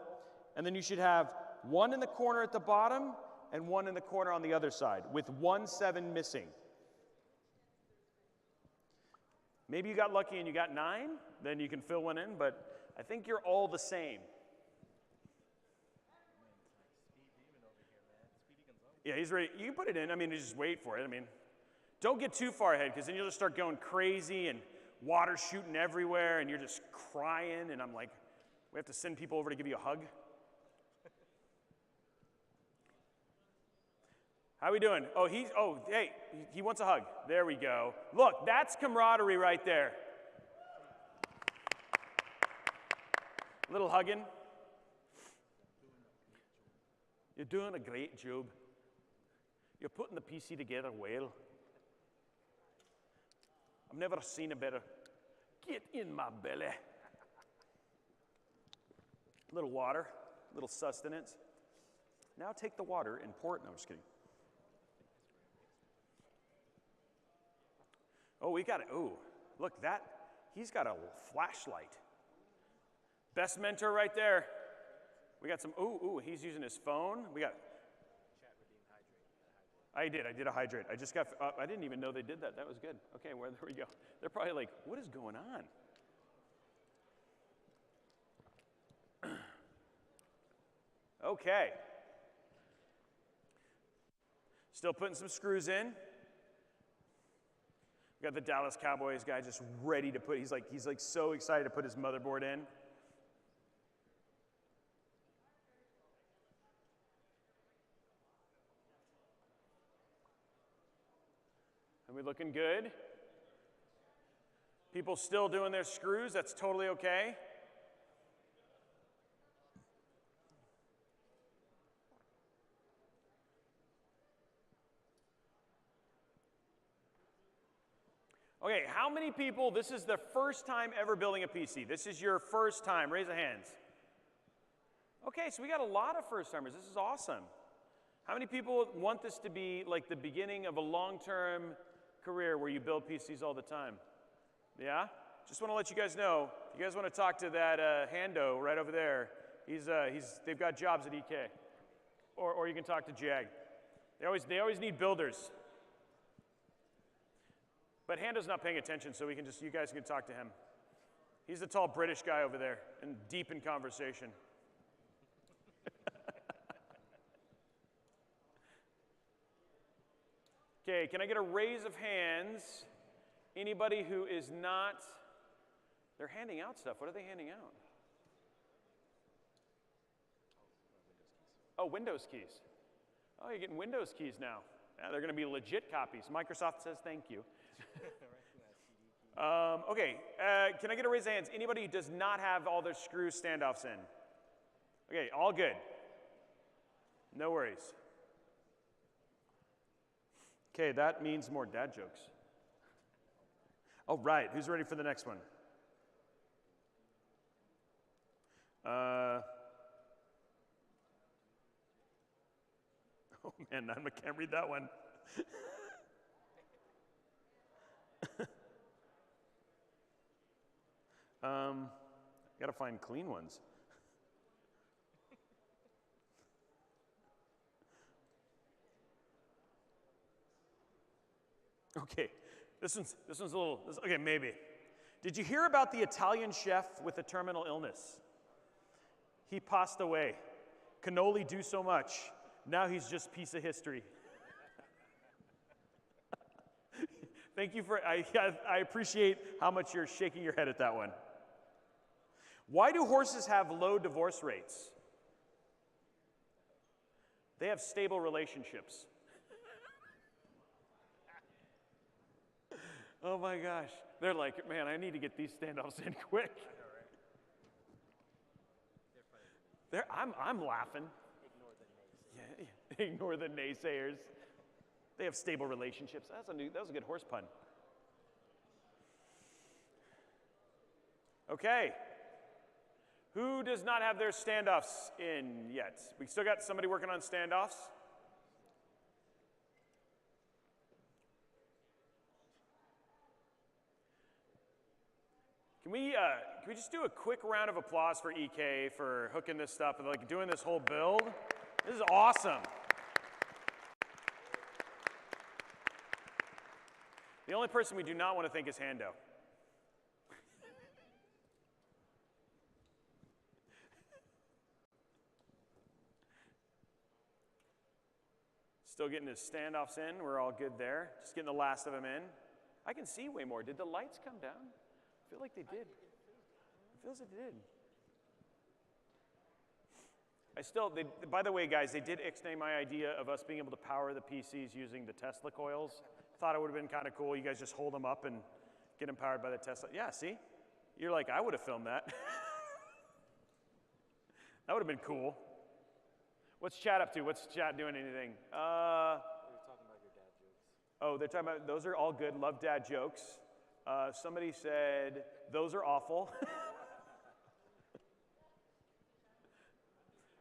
and then you should have 1 in the corner at the bottom and 1 in the corner on the other side with 1 7 missing. Maybe you got lucky and you got 9, then you can fill 1 in, but I think you're all the same. Yeah, he's ready. You can put it in. I mean, just wait for it. I mean, don't get too far ahead because then you'll just start going crazy and water shooting everywhere and you're just crying and I'm like, we have to send people over to give you a hug. How we doing? Hey, he wants a hug. There we go. Look, that's camaraderie right there. A little hugging. You're doing a great job. You're putting the PC together well. I've never seen a better. Get in my belly. A little water, a little sustenance. Now take the water and pour it. No, I'm just kidding. Oh, we got it. Oh, look, he's got a flashlight. Best mentor right there. We got some, he's using his phone. We got. I did a hydrate. I just got, I didn't even know they did that. That was good. Okay, there we go. They're probably like, what is going on? Okay. Still putting some screws in. We got the Dallas Cowboys guy just ready to put, he's like so excited to put his motherboard in. Are we looking good? People still doing their screws, that's totally okay. Okay, how many people, this is the first time ever building a PC? This is your first time. Raise your hands. Okay, so we got a lot of first-timers. This is awesome. How many people want this to be like the beginning of a long-term career where you build PCs all the time? Yeah? Just want to let you guys know, if you guys want to talk to that Hando right over there, they've got jobs at EK. Or you can talk to Jag. They always need builders. But Hando's not paying attention, so you guys can talk to him. He's the tall British guy over there and deep in conversation. Okay, can I get a raise of hands? Anybody who is not, they're handing out stuff. What are they handing out? Oh, Windows keys. Oh, you're getting Windows keys now. Yeah, they're going to be legit copies. Microsoft says thank you. Okay, can I get a raise of hands? Anybody who does not have all their screw standoffs in? Okay, all good. No worries. Okay, that means more dad jokes. All right, who's ready for the next one? Oh man, I can't read that one. Gotta find clean ones. Okay, this one's a little, okay, maybe. Did you hear about the Italian chef with a terminal illness? He passed away. Cannoli do so much. Now he's just piece of history. Thank you for, I appreciate how much you're shaking your head at that one. Why do horses have low divorce rates? They have stable relationships. Oh my gosh. They're like, man, I need to get these standoffs in quick. I'm laughing. Ignore the naysayers. They have stable relationships. That was a good horse pun. Okay. Who does not have their standoffs in yet? We still got somebody working on standoffs? Can we just do a quick round of applause for EK for hooking this stuff and like doing this whole build? This is awesome. The only person we do not want to thank is Hando. Still getting his standoffs in. We're all good there. Just getting the last of them in. I can see way more. Did the lights come down? I feel like they did. It feels like they did. By the way, guys, they did ixnay my idea of us being able to power the PCs using the Tesla coils. Thought it would have been kind of cool. You guys just hold them up and get them powered by the Tesla. Yeah, see? You're like, I would have filmed that. That would have been cool. What's chat up to? What's chat doing anything? We were talking about your dad jokes. Oh, they're talking about, those are all good. Love dad jokes. Somebody said, those are awful.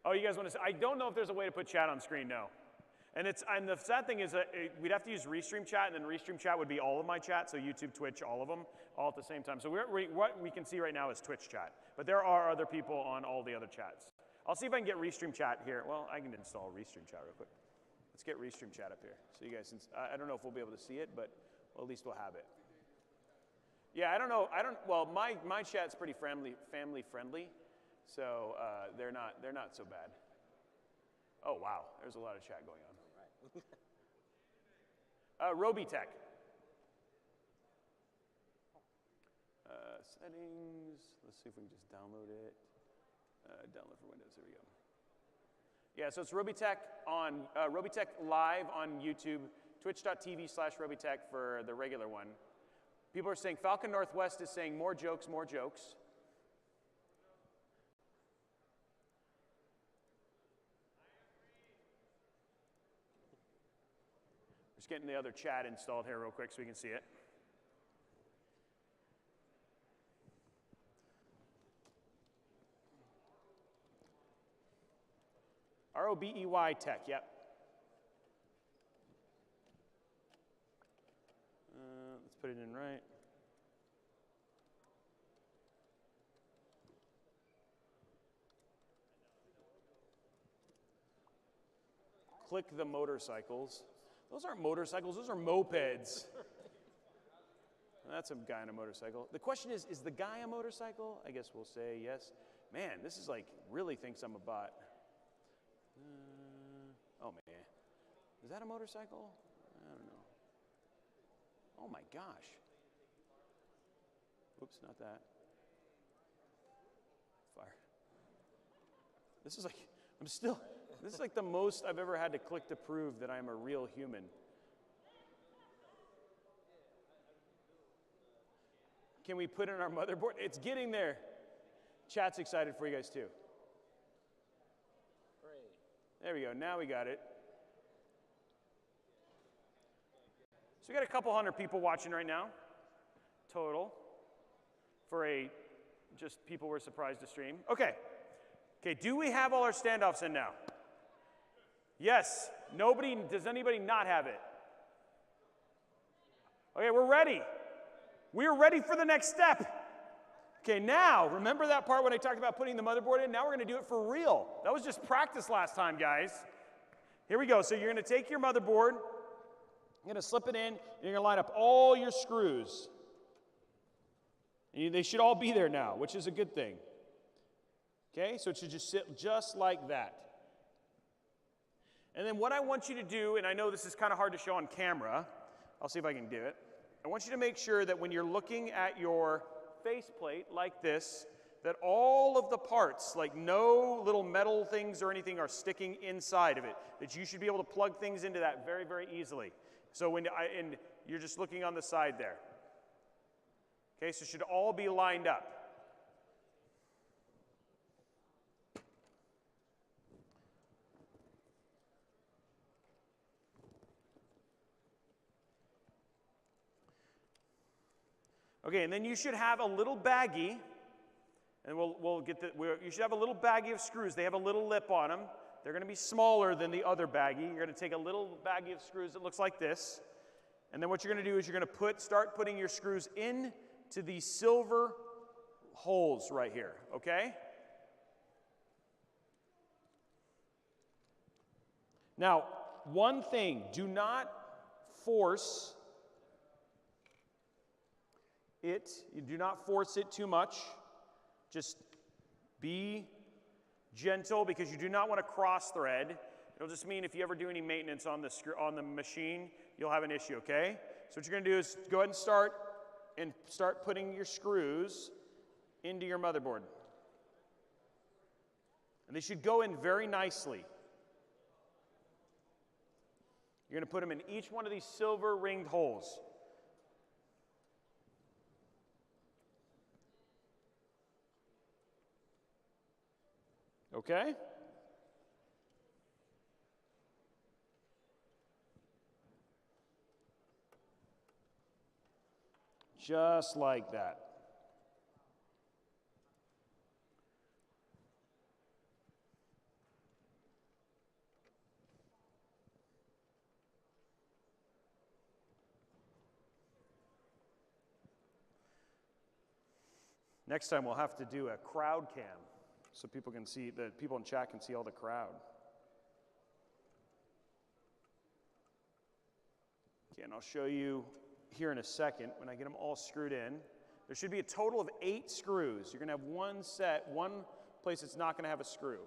Oh, you guys want to say, I don't know if there's a way to put chat on screen, no. And the sad thing is that we'd have to use Restream chat, and then Restream chat would be all of my chat, so YouTube, Twitch, all of them, all at the same time. So what we can see right now is Twitch chat. But there are other people on all the other chats. I'll see if I can get Restream chat here. Well, I can install Restream chat real quick. Let's get Restream chat up here. So you guys, I don't know if we'll be able to see it, but well, at least we'll have it. Yeah, I don't know. Well, my chat's pretty family friendly, so they're not so bad. Oh wow, there's a lot of chat going on. Robeytech. Settings. Let's see if we can just download it. Download for Windows. There we go. Yeah, so it's Robeytech on Robeytech live on YouTube. Twitch.tv/Robeytech for the regular one. People are saying Falcon Northwest is saying more jokes, more jokes. Just getting the other chat installed here real quick so we can see it. Robey Tech, yep. Let's put it in right. Click the motorcycles. Those aren't motorcycles, those are mopeds. That's a guy on a motorcycle. The question is the guy a motorcycle? I guess we'll say yes. Man, this is like, really thinks I'm a bot. Oh man, is that a motorcycle? I don't know. Oh my gosh. Oops, not that. Fire. This is like, this is like the most I've ever had to click to prove that I'm a real human. Can we put in our motherboard? It's getting there. Chat's excited for you guys too. There we go, now we got it. So we got a couple hundred people watching right now, total, for just people were surprised to stream. Okay, do we have all our standoffs in now? Yes, does anybody not have it? Okay, we're ready. We're ready for the next step. Okay, now, remember that part when I talked about putting the motherboard in? Now we're gonna do it for real. That was just practice last time, guys. Here we go. So you're gonna take your motherboard, you're gonna slip it in, and you're gonna line up all your screws. And they should all be there now, which is a good thing. Okay, so it should just sit just like that. And then what I want you to do, and I know this is kind of hard to show on camera, I'll see if I can do it. I want you to make sure that when you're looking at your faceplate like this, that all of the parts, like no little metal things or anything, are sticking inside of it, that you should be able to plug things into that very, very easily. So and you're just looking on the side there. Okay, so it should all be lined up. Okay, and then you should have a little baggie, and you should have a little baggie of screws. They have a little lip on them. They're going to be smaller than the other baggie. You're going to take a little baggie of screws that looks like this, and then what you're going to do is you're going to start putting your screws into these silver holes right here, okay? Now, one thing, do not force it. You do not force it too much. Just be gentle because you do not want to cross thread. It'll just mean if you ever do any maintenance on the machine, you'll have an issue, okay? So what you're going to do is go ahead and start putting your screws into your motherboard. And they should go in very nicely. You're going to put them in each one of these silver ringed holes. Okay? Just like that. Next time we'll have to do a crowd cam so people can see, the people in chat can see all the crowd. Okay, and I'll show you here in a second when I get them all screwed in. There should be a total of 8 screws. You're going to have one place that's not going to have a screw.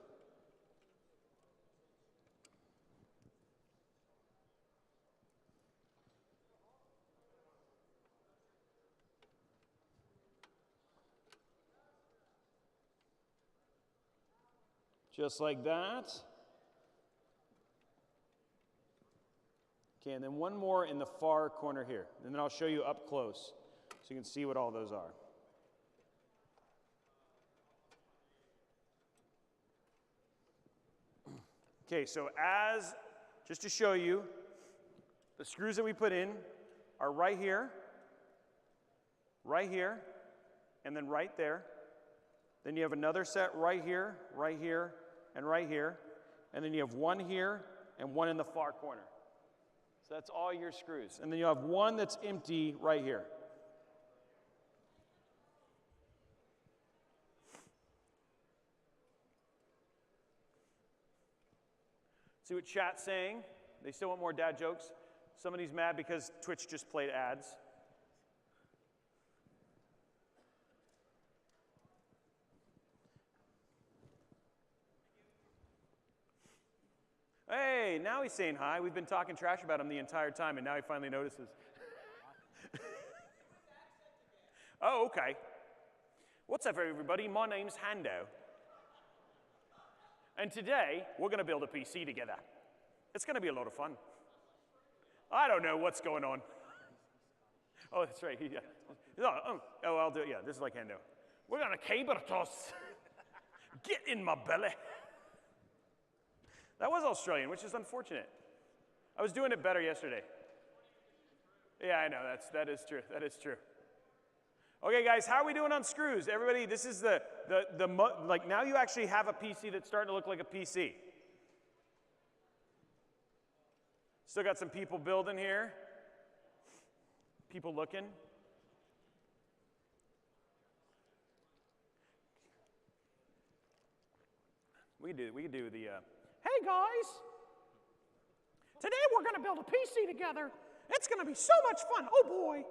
Just like that. Okay, and then one more in the far corner here. And then I'll show you up close so you can see what all those are. Okay, so just to show you, the screws that we put in are right here, and then right there. Then you have another set right here, and right here. and then you have one here and one in the far corner. So that's all your screws. And then you have one that's empty right here. See what chat's saying? They still want more dad jokes. Somebody's mad because Twitch just played ads. Hey, now he's saying hi. We've been talking trash about him the entire time, and now he finally notices. Oh, okay. What's up, everybody? My name's Hando. And today, we're going to build a PC together. It's going to be a lot of fun. I don't know what's going on. Oh, that's right. Yeah. Oh, I'll do it. Yeah, this is like Hando. We're going to caber toss. Get in my belly. That was Australian, which is unfortunate. I was doing it better yesterday. Yeah, I know. That is true. That is true. Okay, guys, how are we doing on screws? Everybody, this is like now you actually have a PC that's starting to look like a PC. Still got some people building here. People looking. We could do the, hey guys, today we're going to build a PC together. It's going to be so much fun. Oh boy.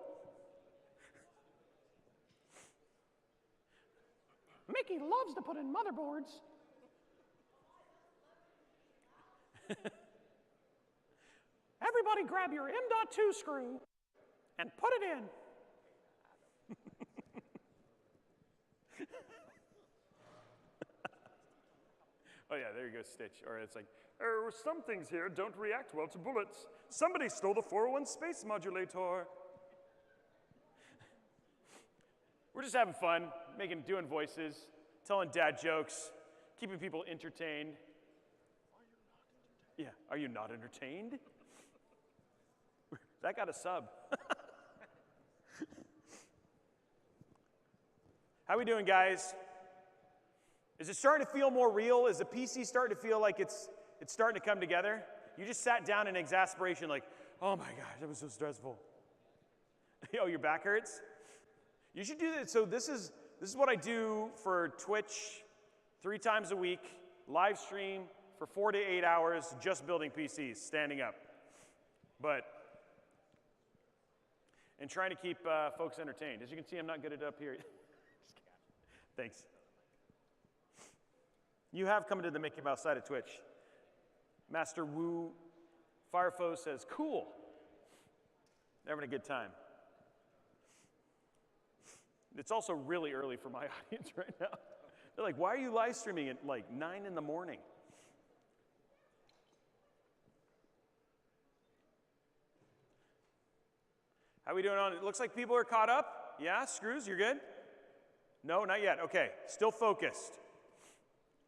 Mickey loves to put in motherboards. Everybody grab your M.2 screw and put it in. Oh yeah, there you go, Stitch. Or it's like, oh, some things here don't react well to bullets. Somebody stole the 401 space modulator. We're just having fun, doing voices, telling dad jokes, keeping people entertained. Yeah, are you not entertained? That got a sub. How we doing, guys? Is it starting to feel more real? Is the PC starting to feel like it's starting to come together? You just sat down in exasperation like, oh my gosh, that was so stressful. Oh, your back hurts? You should do this. So this is what I do for Twitch 3 times a week, live stream for 4 to 8 hours, just building PCs, standing up. And trying to keep folks entertained. As you can see, I'm not good at it up here. Thanks. You have come into the Mickey Mouse side of Twitch. Master Wu Firefoe says, cool. They're having a good time. It's also really early for my audience right now. They're like, why are you live streaming at like 9 in the morning? How we doing on it? Looks like people are caught up. Yeah, Screws, you're good? No, not yet. Okay, still focused.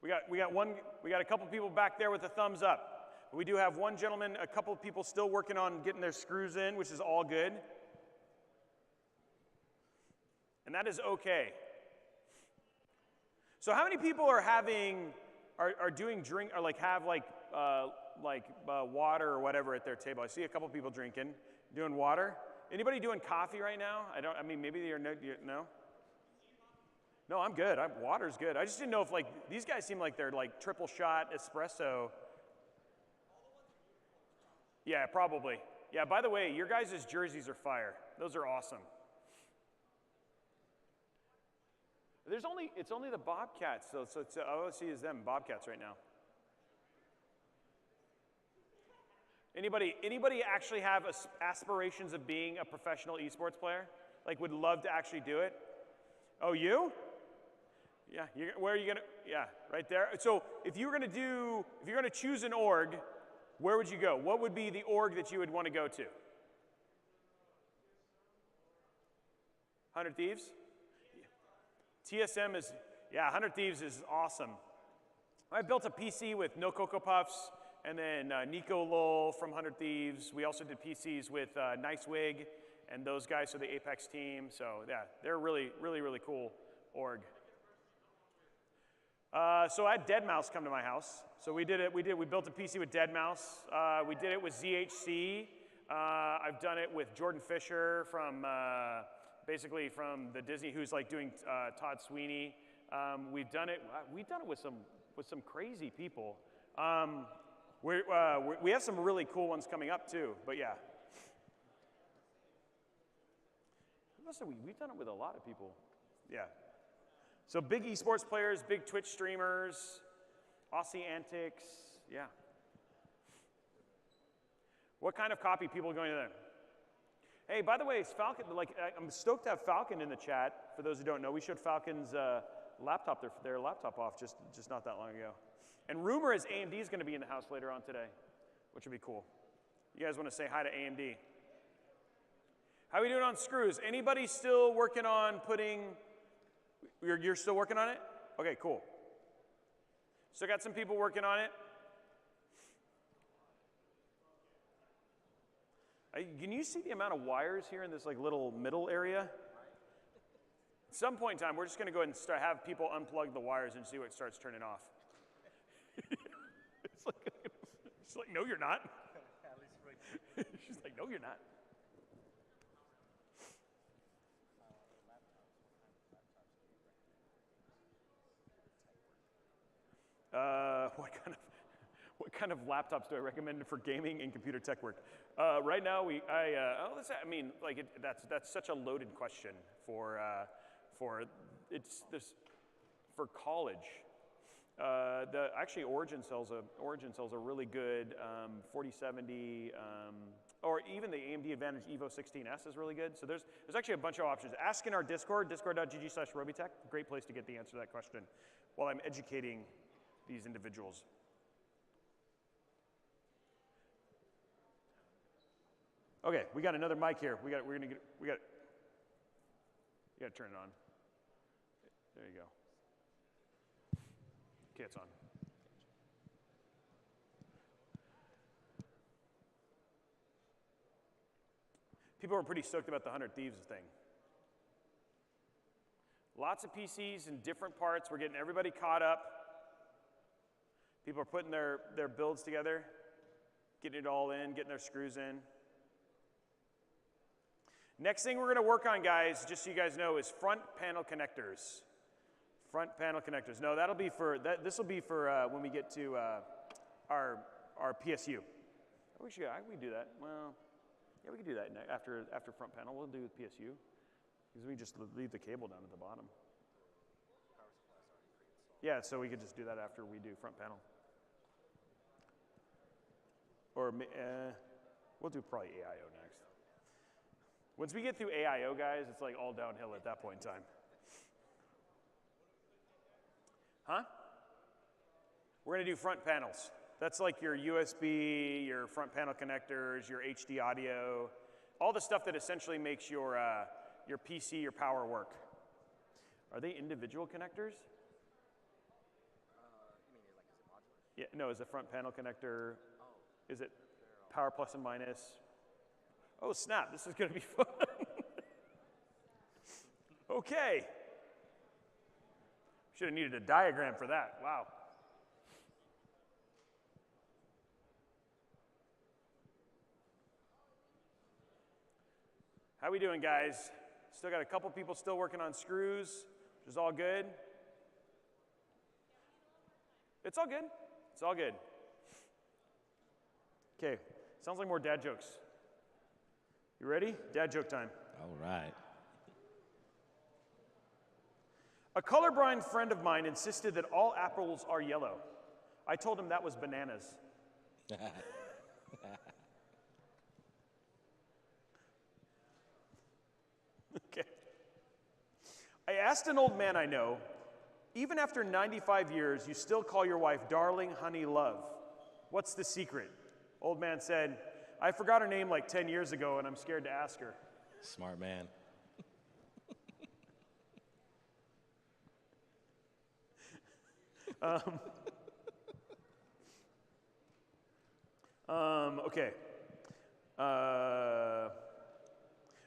We got a couple people back there with a thumbs up. We do have one gentleman, a couple people still working on getting their screws in, which is all good. And that is okay. So how many people are doing drink, or like have water or whatever at their table? I see a couple people drinking, doing water. Anybody doing coffee right now? Maybe they're no? No, I'm good. Water's good. I just didn't know if these guys seem like they're like triple shot espresso. Yeah, probably. Yeah, by the way, your guys' jerseys are fire. Those are awesome. It's only the Bobcats, so it's all I see is them, Bobcats right now. Anybody actually have aspirations of being a professional esports player? Like would love to actually do it? Oh, you? Yeah, where are you gonna, yeah, right there. So if you're gonna choose an org, where would you go? What would be the org that you would want to go to? 100 Thieves? TSM is, yeah, 100 Thieves is awesome. I built a PC with No Cocoa Puffs, and then Nico Lowell from 100 Thieves. We also did PCs with Newegg, and those guys are the Apex team. So yeah, they're really, really, really cool org. So I had deadmau5 come to my house. So we did it. We built a PC with deadmau5. We did it with ZHC. I've done it with Jordan Fisher from basically from the Disney, who's like doing Todd Sweeney. We've done it with some crazy people. We have some really cool ones coming up too. But yeah, we've done it with a lot of people. Yeah. So big esports players, big Twitch streamers, Aussie Antics, yeah. What kind of copy people are going to there? Hey, by the way, is Falcon, I'm stoked to have Falcon in the chat. For those who don't know, we showed Falcon's laptop, their laptop off just not that long ago. And rumor is AMD is going to be in the house later on today, which would be cool. You guys want to say hi to AMD? How are we doing on screws? Anybody still working on putting, you're still working on it? Okay, cool. Still got some people working on it. Can you see the amount of wires here in this like little middle area? At some point in time, we're just going to go ahead and have people unplug the wires and see what starts turning off. It's like, no, you're not. She's like, no, you're not. What kind of laptops do I recommend for gaming and computer tech work? Right now, that's such a loaded question for college. Actually, Origin sells a really good 4070, or even the AMD Advantage Evo 16S is really good. So there's actually a bunch of options. Ask in our Discord, discord.gg/Robeytech. Great place to get the answer to that question while I'm educating these individuals. Okay, we got another mic here. You got to turn it on. There you go. Okay, it's on. People were pretty stoked about the 100 Thieves thing. Lots of PCs in different parts. We're getting everybody caught up. People are putting their builds together, getting it all in, getting their screws in. Next thing we're going to work on, guys, just so you guys know, is front panel connectors. Front panel connectors. No, this will be for when we get to our PSU. We do that. Well, yeah, we can do that after front panel. We'll do the PSU because we just leave the cable down at the bottom. Yeah, so we could just do that after we do front panel. Or we'll do probably AIO next. Once we get through AIO, guys, it's like all downhill at that point in time. Huh? We're going to do front panels. That's like your USB, your front panel connectors, your HD audio, all the stuff that essentially makes your PC, your power work. Are they individual connectors? You mean like, is it modular? Yeah, no, is a front panel connector, is it power plus and minus? Oh, snap, this is going to be fun. Okay. Should have needed a diagram for that. Wow. How we doing, guys? Still got a couple people still working on screws, which is all good. It's all good. It's all good. Okay, sounds like more dad jokes. You ready? Dad joke time. All right. A colorblind friend of mine insisted that all apples are yellow. I told him that was bananas. Okay. I asked an old man I know, even after 95 years, you still call your wife darling, honey, love. What's the secret? Old man said, I forgot her name like 10 years ago and I'm scared to ask her. Smart man. Okay.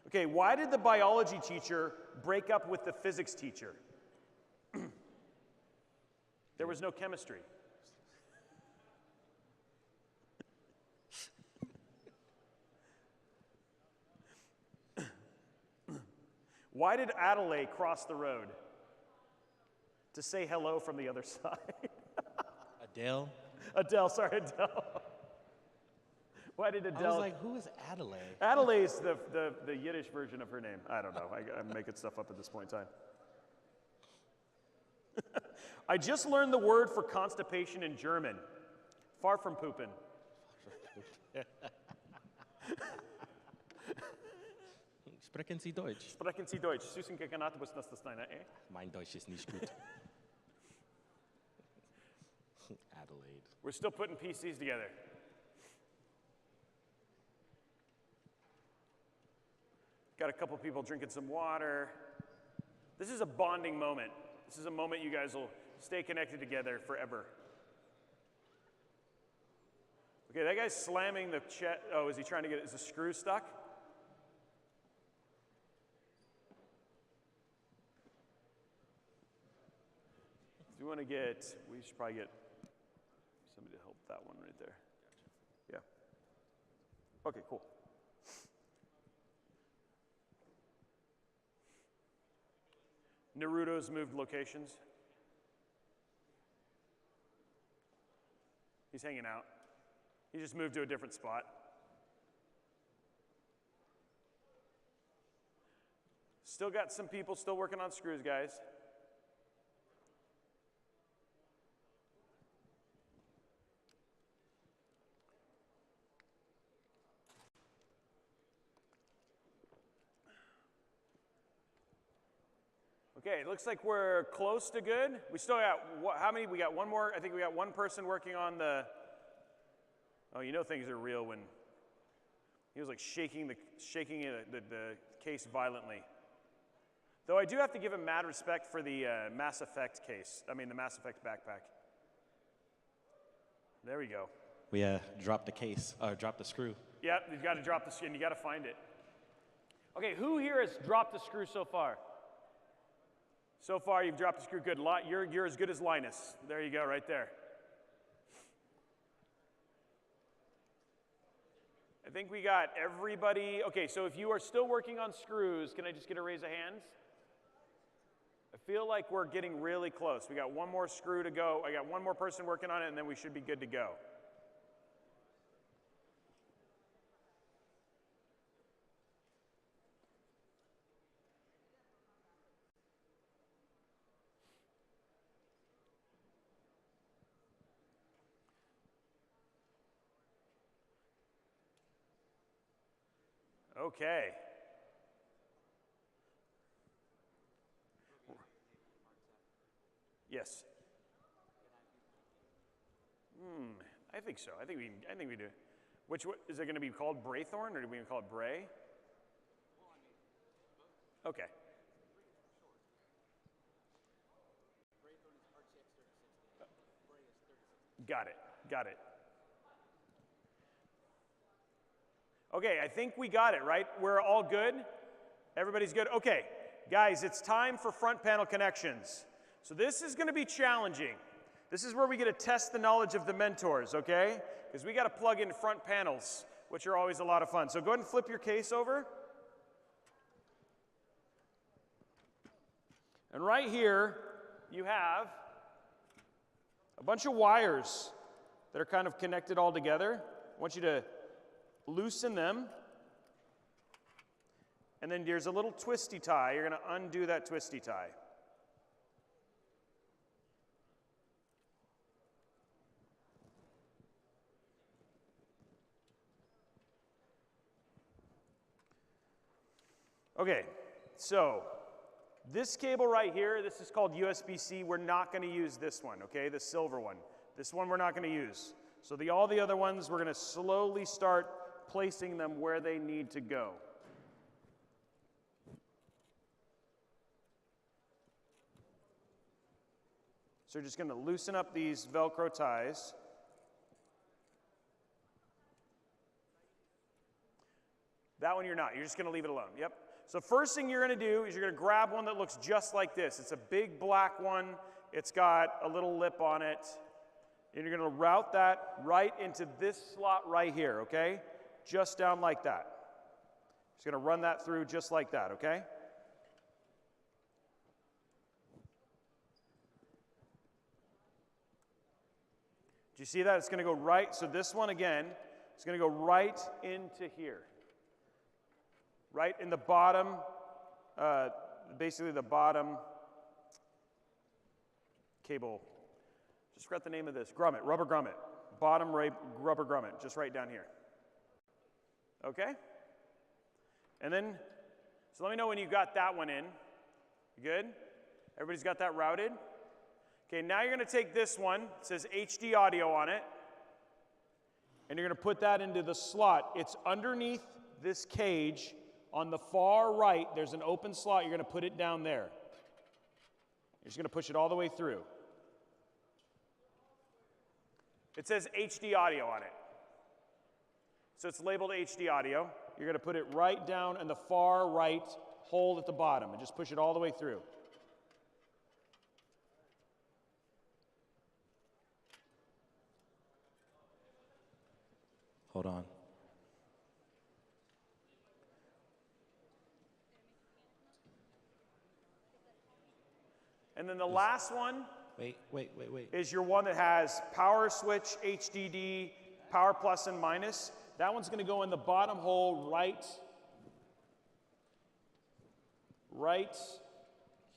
Okay, why did the biology teacher break up with the physics teacher? There was no chemistry. Why did Adelaide cross the road? To say hello from the other side. Adele? Adele, sorry, Adele. Why did Adele? I was like, who is Adelaide? Adelaide's the Yiddish version of her name. I don't know. I'm making stuff up at this point in time. I just learned the word for constipation in German. Far from pooping. Sprechen Sie Deutsch? Sprechen Sie Deutsch. Susan Kekanatibus Nastasnaina, eh? Mein Deutsch ist nicht gut. Adelaide. We're still putting PCs together. Got a couple people drinking some water. This is a bonding moment. This is a moment you guys will stay connected together forever. Okay, that guy's slamming the chat. Oh, is he trying to is the screw stuck? We want to we should probably get somebody to help that one right there. Yeah. Okay, cool. Naruto's moved locations. He's hanging out. He just moved to a different spot. Still got some people still working on screws, guys. Okay, it looks like we're close to good. We still got, how many? We got one more. I think we got one person working on the, oh, you know things are real when he was like shaking the case violently. Though I do have to give him mad respect for the Mass Effect case. I mean, the Mass Effect backpack. There we go. We dropped the case, dropped the screw. Yep, you've got to drop the screw, and you got to find it. Okay, who here has dropped the screw so far? So far, you've dropped the screw. Good. You're as good as Linus. There you go, right there. I think we got everybody. Okay, so if you are still working on screws, can I just get a raise of hands? I feel like we're getting really close. We got one more screw to go. I got one more person working on it, and then we should be good to go. Okay. Yes. I think so. I think we do. Which is it going to be called Braythorn, or do we call it Bray? Okay. Got it. Got it. Okay, I think we got it, right? We're all good? Everybody's good? Okay, guys, it's time for front panel connections. So this is going to be challenging. This is where we get to test the knowledge of the mentors, okay? Because we got to plug in front panels, which are always a lot of fun. So go ahead and flip your case over. And right here, you have a bunch of wires that are kind of connected all together. I want you to loosen them. And then there's a little twisty tie. You're going to undo that twisty tie. Okay, so this cable right here, this is called USB-C. We're not going to use this one, okay, the silver one. This one we're not going to use. So all the other ones, we're going to slowly start placing them where they need to go. So we're just going to loosen up these Velcro ties. That one you're not. You're just going to leave it alone. Yep. So first thing you're going to do is you're going to grab one that looks just like this. It's a big black one. it's got a little lip on it. And you're going to route that right into this slot right here, okay? Just down like that. Just going to run that through just like that, okay? Do you see that? It's going to go right. So this one again, it's going to go right into here. Right in the bottom, basically the bottom cable. Just forgot the name of this. Grommet, rubber grommet. Bottom rubber grommet, just right down here. Okay? And then, so let me know when you got that one in. You good? Everybody's got that routed? Okay, now you're going to take this one. It says HD audio on it. And you're going to put that into the slot. It's underneath this cage. On the far right, there's an open slot. You're going to put it down there. You're just going to push it all the way through. It says HD audio on it. So it's labeled HD audio. You're going to put it right down in the far right hole at the bottom and just push it all the way through. Hold on. And then the last one Wait. is your one that has power switch, HDD, power plus and minus. That one's going to go in the bottom hole right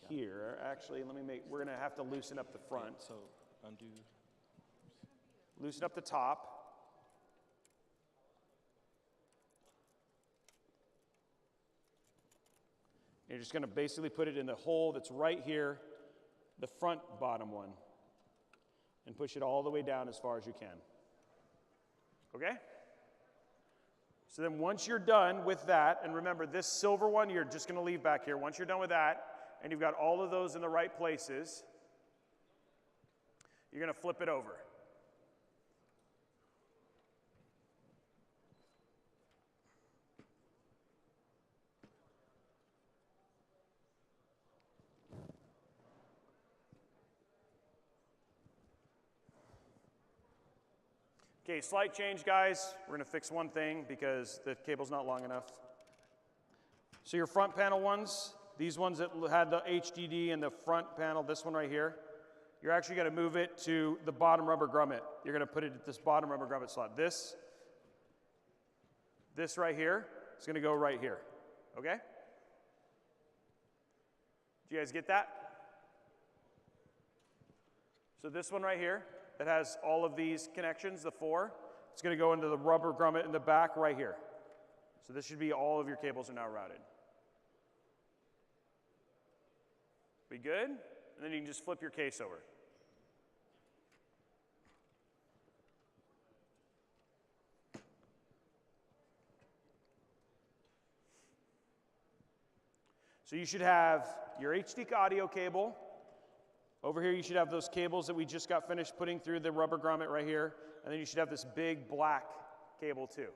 here. Actually, we're going to have to loosen up the front. So undo. Loosen up the top. You're just going to basically put it in the hole that's right here, the front bottom one, and push it all the way down as far as you can. Okay? So then once you're done with that, and remember this silver one you're just going to leave back here. Once you're done with that, and you've got all of those in the right places, you're going to flip it over. Okay, slight change, guys. We're going to fix one thing because the cable's not long enough. So your front panel ones, these ones that had the HDD in the front panel, this one right here, you're actually going to move it to the bottom rubber grommet. You're going to put it at this bottom rubber grommet slot. This right here is going to go right here. Okay? Do you guys get that? So this one right here, that has all of these connections, the 4. It's going to go into the rubber grommet in the back right here. So this should be all of your cables are now routed. We good? And then you can just flip your case over. So you should have your HD audio cable. Over here, you should have those cables that we just got finished putting through the rubber grommet right here. And then you should have this big black cable too.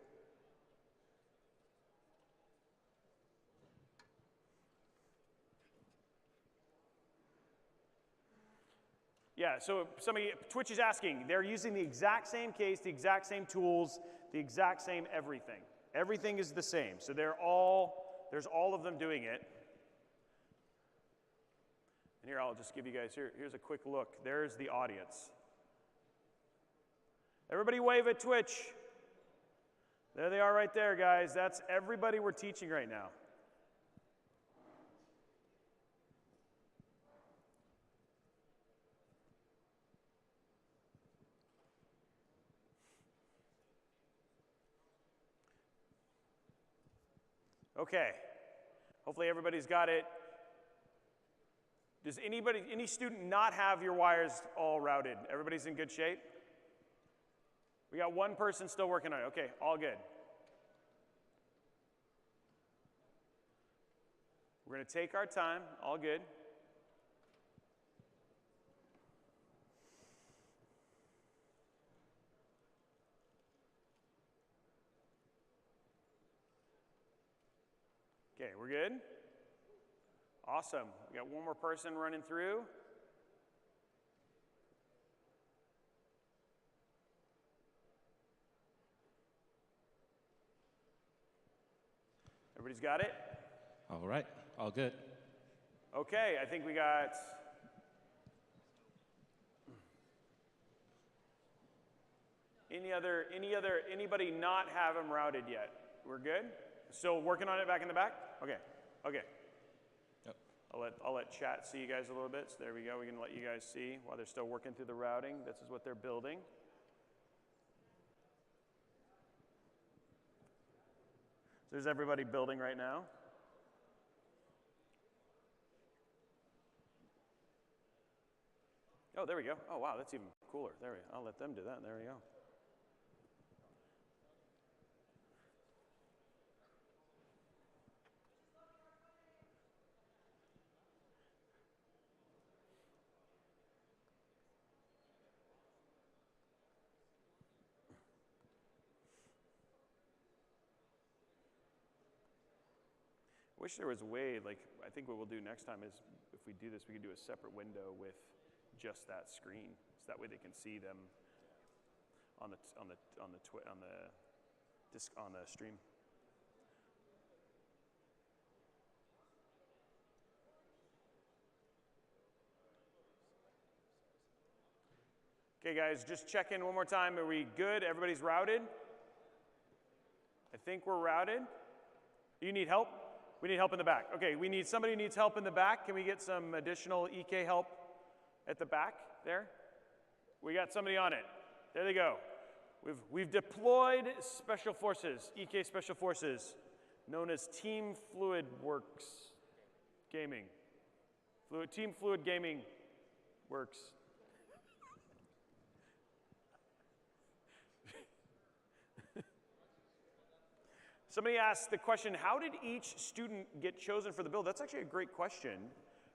Yeah, so Twitch is asking, they're using the exact same case, the exact same tools, the exact same everything. Everything is the same. So there's all of them doing it. And here, I'll just give you guys, here's a quick look. There's the audience. Everybody wave at Twitch. There they are right there, guys. That's everybody we're teaching right now. Okay. Hopefully everybody's got it. Does any student not have your wires all routed? Everybody's in good shape? We got one person still working on it. Okay, all good. We're going to take our time. All good. Okay, we're good? Awesome. We got one more person running through. Everybody's got it? All right, all good. Okay, I think we got. Anybody not have them routed yet? We're good? Still working on it back in the back? Okay, okay. Yep. I'll let chat see you guys a little bit. So there we go. We can let you guys see while they're still working through the routing. This is what they're building. So there's everybody building right now. Oh, there we go. Oh, wow, that's even cooler. There we go. I'll let them do that. There we go. I wish there was a way, like, I think what we'll do next time is, if we do this, we could do a separate window with just that screen, so that way they can see them on the stream. Okay, guys, just check in one more time. Are we good? Everybody's routed? I think we're routed. You need help? We need help in the back. Okay, somebody who needs help in the back. Can we get some additional EK help at the back there? We got somebody on it. There they go. We've deployed special forces, EK special forces, known as Team Fluid Works Gaming. Team Fluid Gaming Works. Somebody asked the question, how did each student get chosen for the build? That's actually a great question.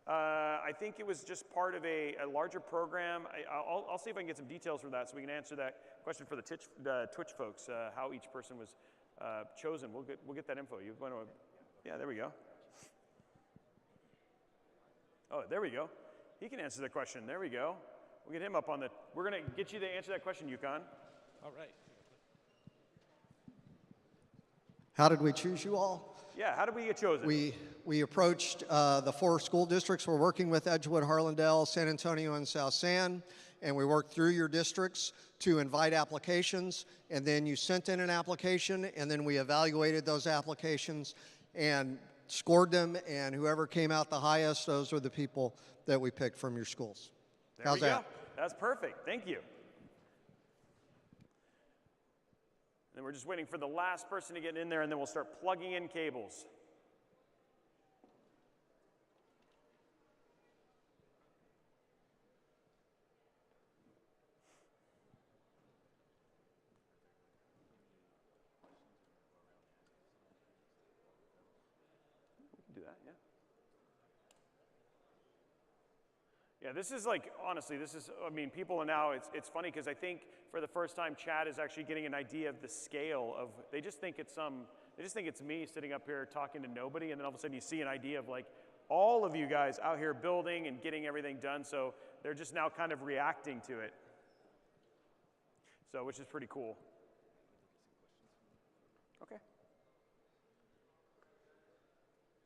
I think it was just part of a larger program. I'll see if I can get some details from that so we can answer that question for the Twitch folks, how each person was chosen. We'll get that info. Yeah, there we go. Oh, there we go. He can answer the question. There we go. We'll get him up on we're going to get you to answer that question, Yukon. All right. How did we choose you all? Yeah, how did we get chosen? We approached the 4 school districts we're working with, Edgewood, Harlandale, San Antonio, and South San, and we worked through your districts to invite applications, and then you sent in an application, and then we evaluated those applications and scored them, and whoever came out the highest, those were the people that we picked from your schools. How's that? That's perfect. Thank you. And we're just waiting for the last person to get in there, and then we'll start plugging in cables. We can do that, yeah. Yeah, this is like, honestly, people are now, it's funny because I think for the first time, Chad is actually getting an idea of the scale of, they just think it's me sitting up here talking to nobody, and then all of a sudden you see an idea of like all of you guys out here building and getting everything done, so they're just now kind of reacting to it. So, which is pretty cool. Okay.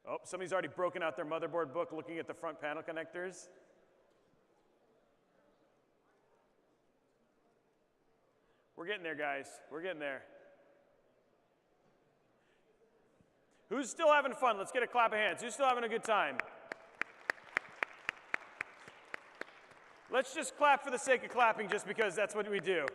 Oh, somebody's already broken out their motherboard book looking at the front panel connectors. We're getting there, guys. We're getting there. Who's still having fun? Let's get a clap of hands. Who's still having a good time? Let's just clap for the sake of clapping, just because that's what we do.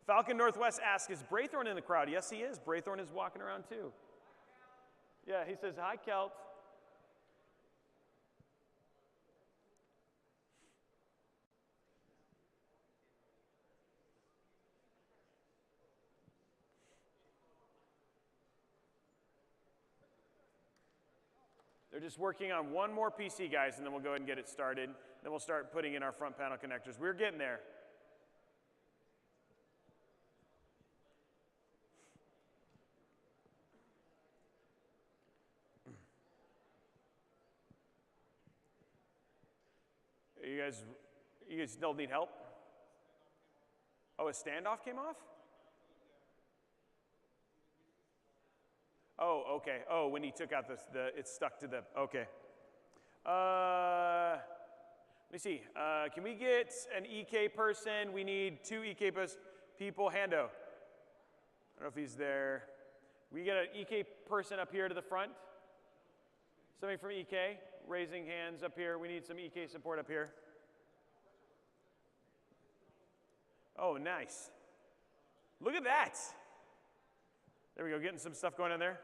Falcon Northwest asks, is Braythorn in the crowd? Yes, he is. Braythorn is walking around too. Yeah, he says, hi, Kelt. They're just working on one more PC, guys, and then we'll go ahead and get it started. Then we'll start putting in our front panel connectors. We're getting there. You guys still need help? Oh, a standoff came off? Oh, okay. Oh, when he took out it's stuck to the, okay. Let me see. Can we get an EK person? We need 2 EK people. Hando. I don't know if he's there. We get an EK person up here to the front. Somebody from EK raising hands up here. We need some EK support up here. Oh, nice. Look at that. There we go, getting some stuff going on there.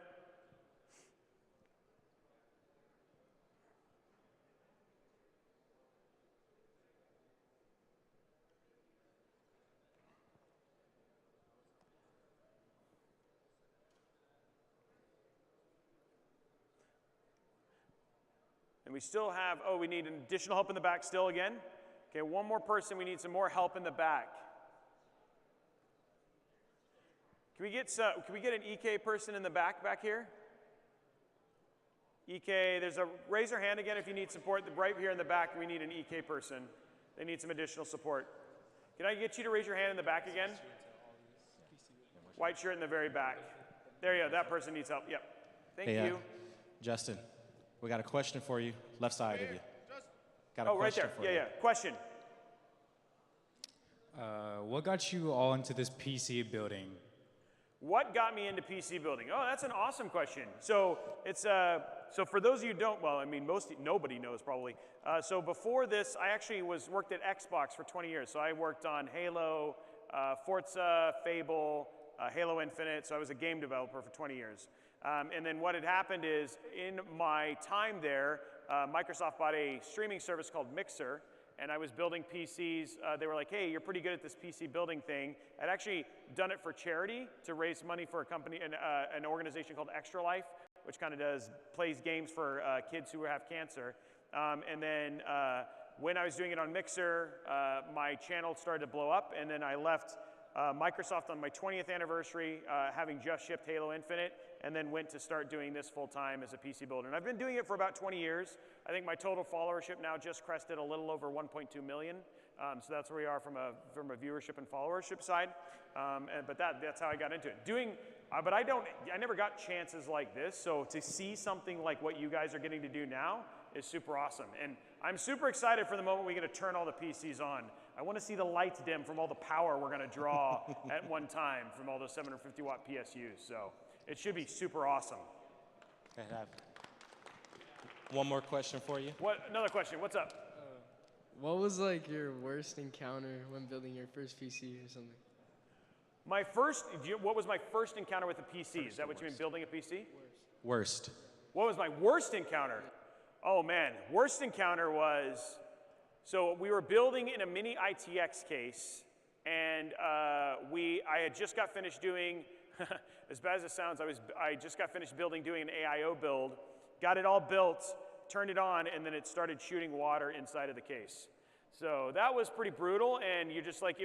And we still have, oh, we need additional help in the back still again. Okay, one more person, we need some more help in the back. Can we get an EK person in the back here? EK, raise your hand again if you need support. Right here in the back, we need an EK person. They need some additional support. Can I get you to raise your hand in the back again? White shirt in the very back. There you go, that person needs help, yep. Thank you. Justin, we got a question for you, left side of you. Got a right question there, for you. yeah. Question. What got you all into this PC building? What got me into PC building? Oh, that's an awesome question. So it's so for those of you who don't, well, I mean, nobody knows probably. So before this, I actually worked at Xbox for 20 years. So I worked on Halo, Forza, Fable, Halo Infinite. So I was a game developer for 20 years. And then what had happened is, in my time there, Microsoft bought a streaming service called Mixer. And I was building PCs. They were like, hey, you're pretty good at this PC building thing. I'd actually done it for charity to raise money for a company, an organization called Extra Life, which kind of plays games for kids who have cancer. And then when I was doing it on Mixer, my channel started to blow up. And then I left Microsoft on my 20th anniversary, having just shipped Halo Infinite, and then went to start doing this full time as a PC builder. And I've been doing it for about 20 years. I think my total followership now just crested a little over 1.2 million. So that's where we are from a viewership and followership side. But that's how I got into it. But I never got chances like this. So to see something like what you guys are getting to do now is super awesome. And I'm super excited for the moment we get to turn all the PCs on. I want to see the lights dim from all the power we're going to draw at one time from all those 750 watt PSUs. So it should be super awesome. I have one more question for you. Another question, what's up? What was like your worst encounter when building your first PC or something? What was my first encounter with a PC? Is that what you mean, building a PC? Worst. What was my worst encounter? Oh man, worst encounter was, so we were building in a mini ITX case, and I had just got finished doing, as bad as it sounds, I just got finished doing an AIO build, got it all built, turned it on, and then it started shooting water inside of the case. So that was pretty brutal, and it was like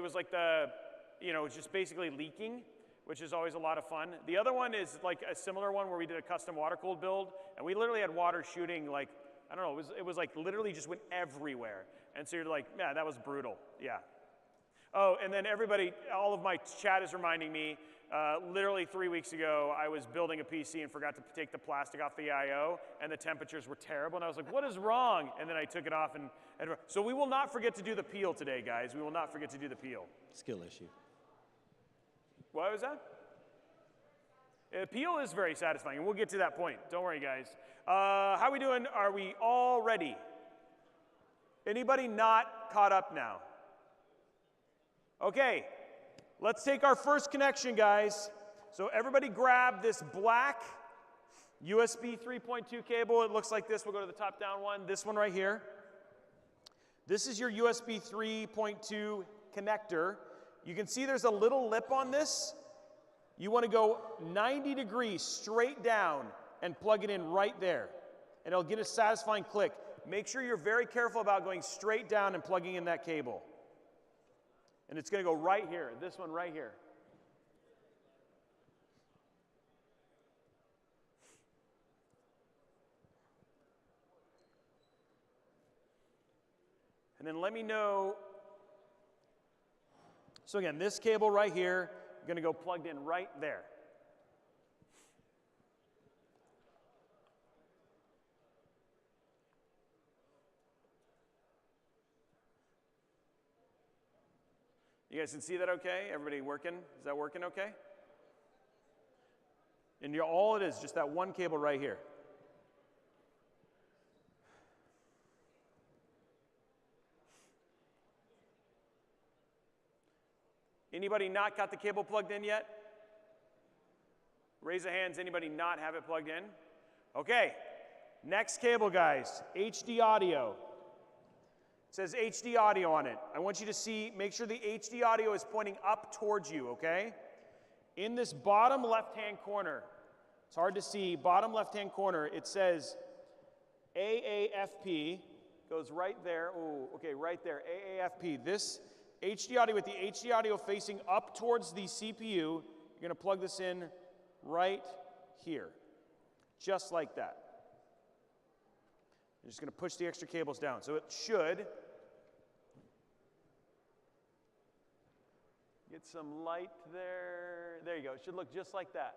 it's just basically leaking, which is always a lot of fun. The other one is like a similar one where we did a custom water-cooled build, and we literally had water shooting like, I don't know, it was like literally just went everywhere. And so you're like, yeah, that was brutal, yeah. Oh, and then all of my chat is reminding me, literally 3 weeks ago, I was building a PC and forgot to take the plastic off the I/O, and the temperatures were terrible, and I was like, what is wrong? And then I took it off, and so we will not forget to do the peel today, guys. We will not forget to do the peel. Skill issue. What was that? Peel is very satisfying, and we'll get to that point. Don't worry, guys. How we doing? Are we all ready? Anybody not caught up now? Okay, let's take our first connection, guys. So everybody grab this black USB 3.2 cable. It looks like this. We'll go to the top-down one. This one right here. This is your USB 3.2 connector. You can see there's a little lip on this. You want to go 90 degrees straight down and plug it in right there. And it'll get a satisfying click. Make sure you're very careful about going straight down and plugging in that cable. And it's going to go right here, this one right here. And then let me know. So again, this cable right here, going to go plugged in right there. You guys can see that okay? Everybody working? Is that working okay? And all it is, just that one cable right here. Anybody not got the cable plugged in yet? Raise the hands, anybody not have it plugged in? Okay, next cable, guys, HD audio. It says HD audio on it. I want you to see, make sure the HD audio is pointing up towards you, okay? In this bottom left-hand corner, it's hard to see, bottom left-hand corner, it says AAFP, goes right there, oh, okay, right there, AAFP. This HD audio, with the HD audio facing up towards the CPU, you're gonna plug this in right here, just like that. You're just gonna push the extra cables down. So it should get some light there. There you go, it should look just like that.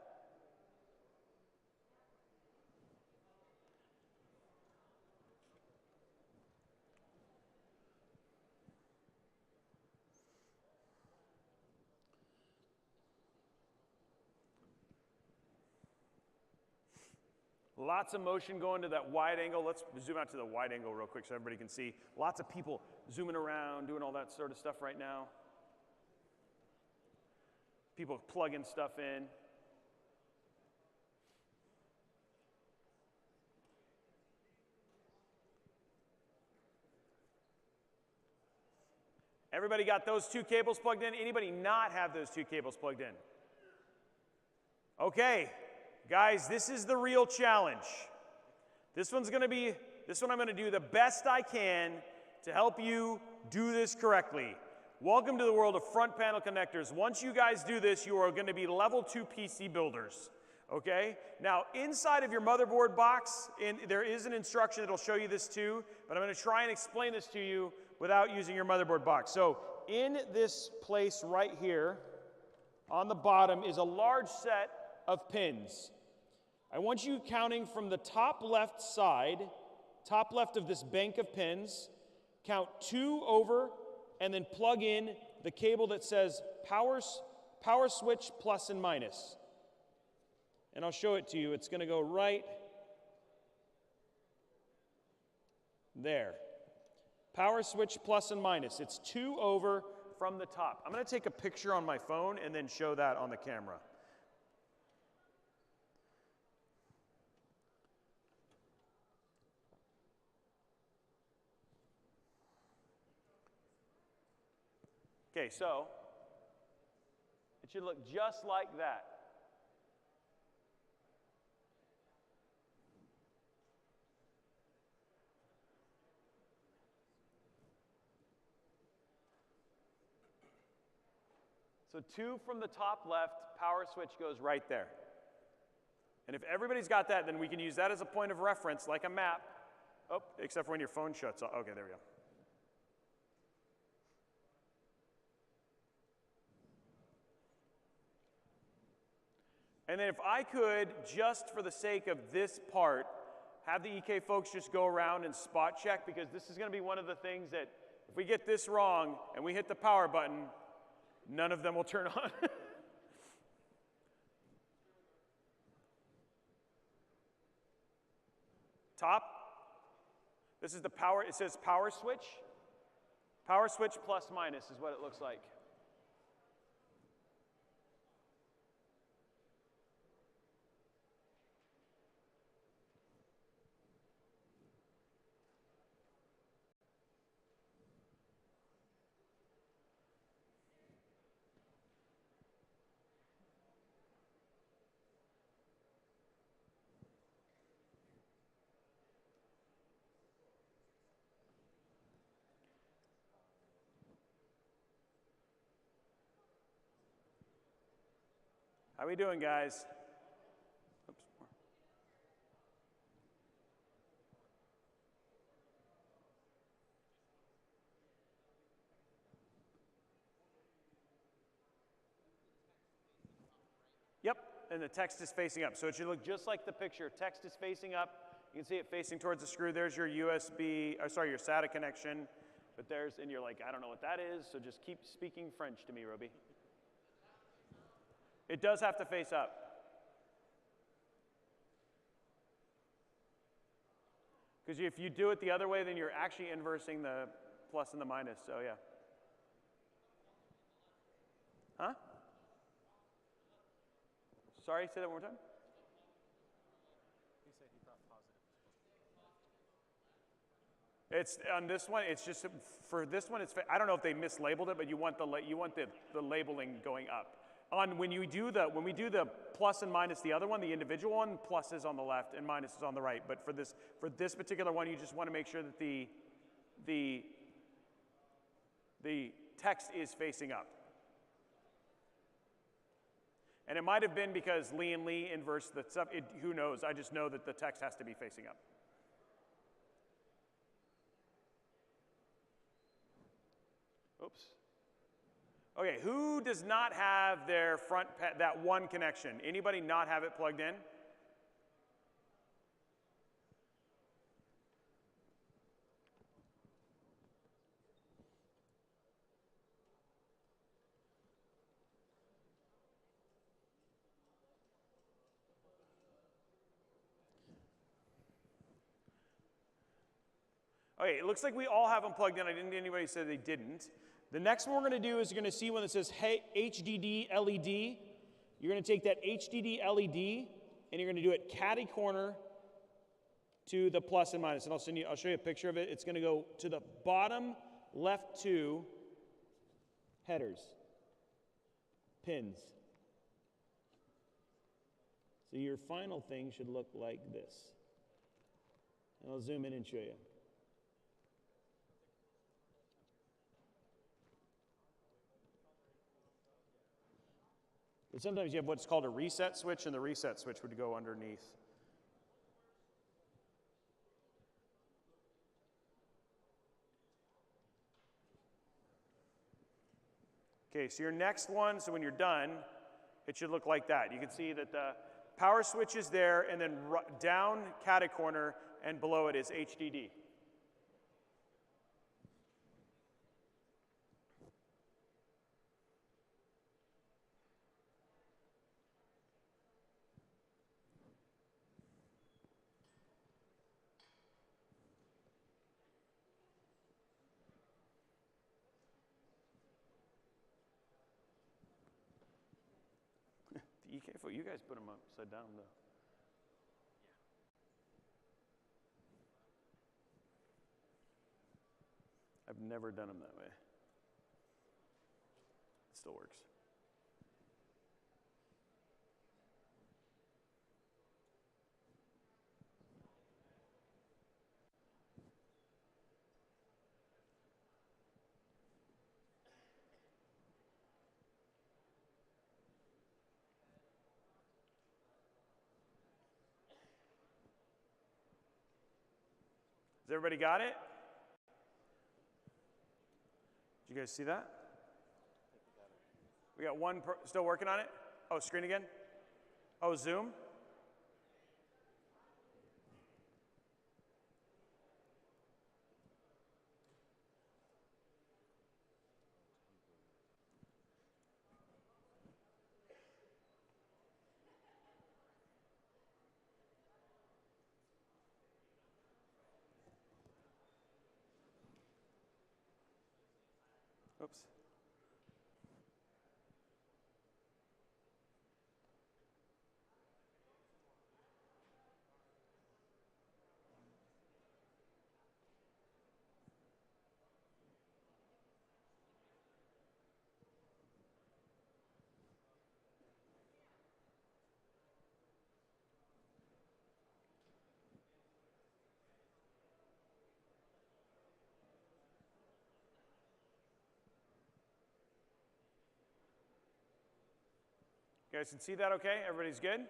Lots of motion going to that wide angle. Let's zoom out to the wide angle real quick so everybody can see. Lots of people zooming around, doing all that sort of stuff right now. People plugging stuff in. Everybody got those two cables plugged in? Anybody not have those two cables plugged in? Okay. Guys, this is the real challenge. This one I'm going to do the best I can to help you do this correctly. Welcome to the world of front panel connectors. Once you guys do this, you are going to be level 2 PC builders. Okay? Now, inside of your motherboard box, there is an instruction that will show you this too, but I'm going to try and explain this to you without using your motherboard box. So, in this place right here, on the bottom, is a large set of pins. I want you counting from the top left side, top left of this bank of pins, count 2 over, and then plug in the cable that says power switch plus and minus. And I'll show it to you. It's going to go right there. Power switch plus and minus. It's 2 over from the top. I'm going to take a picture on my phone and then show that on the camera. Okay, so it should look just like that. So 2 from the top left, power switch goes right there. And if everybody's got that, then we can use that as a point of reference, like a map. Oh, except for when your phone shuts off. Okay, there we go. And then if I could, just for the sake of this part, have the EK folks just go around and spot check, because this is going to be one of the things that if we get this wrong and we hit the power button, none of them will turn on. Top, this is the power, it says power switch. Power switch plus minus is what it looks like. How we doing, guys? Oops. Yep, and the text is facing up. So it should look just like the picture. Text is facing up. You can see it facing towards the screw. There's your your SATA connection. But there's, and you're like, I don't know what that is, so just keep speaking French to me, Robey. It does have to face up. Because if you do it the other way, then you're actually inversing the plus and the minus, so yeah. Huh? Sorry, say that one more time. He said he thought positive. It's on this one. It's just for this one. It's I don't know if they mislabeled it, but you want the labeling going up. On when we do the plus and minus, the other one, the individual one, plus is on the left and minus is on the right. But for this particular one, you just want to make sure that the text is facing up. And it might have been because Lee and Lee inverse the stuff. Who knows? I just know that the text has to be facing up. Oops. Okay, who does not have their front, that one connection? Anybody not have it plugged in? Okay, it looks like we all have them plugged in. I didn't. Anybody say they didn't. The next one we're going to do is you're going to see one that says hey, HDD LED. You're going to take that HDD LED and you're going to do it catty corner to the plus and minus. And I'll show you a picture of it. It's going to go to the bottom left two headers, pins. So your final thing should look like this. And I'll zoom in and show you. But sometimes you have what's called a reset switch, and the reset switch would go underneath. Okay, so your next one, so when you're done, it should look like that. You can see that the power switch is there, and then down catty corner, and below it is HDD. You guys put them upside down, though. I've never done them that way. It still works. Has everybody got it? Did you guys see that? We got one still working on it? Oh, screen again? Oh, Zoom? Oops. You guys can see that okay? Everybody's good?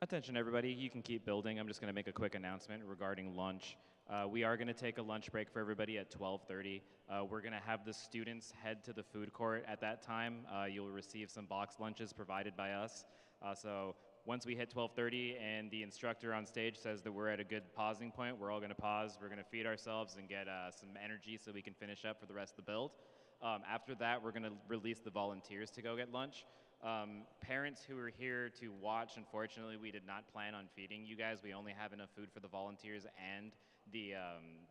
Attention everybody, you can keep building. I'm just going to make a quick announcement regarding lunch. We are going to take a lunch break for everybody at 12:30. We're going to have the students head to the food court at that time. You'll receive some box lunches provided by us. So once we hit 12:30 and the instructor on stage says that we're at a good pausing point, we're all going to pause. We're going to feed ourselves and get some energy so we can finish up for the rest of the build. After that, we're going to release the volunteers to go get lunch. Parents who are here to watch, unfortunately, we did not plan on feeding you guys. We only have enough food for the volunteers and the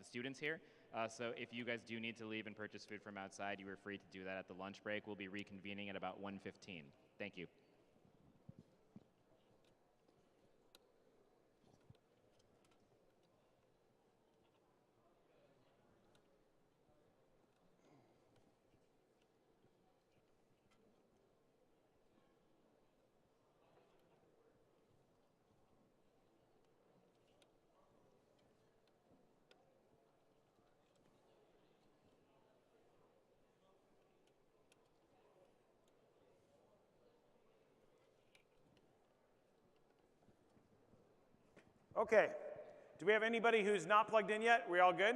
students here. So if you guys do need to leave and purchase food from outside, you are free to do that at the lunch break. We'll be reconvening at about 1:15. Thank you. Okay, do we have anybody who's not plugged in yet? We all good?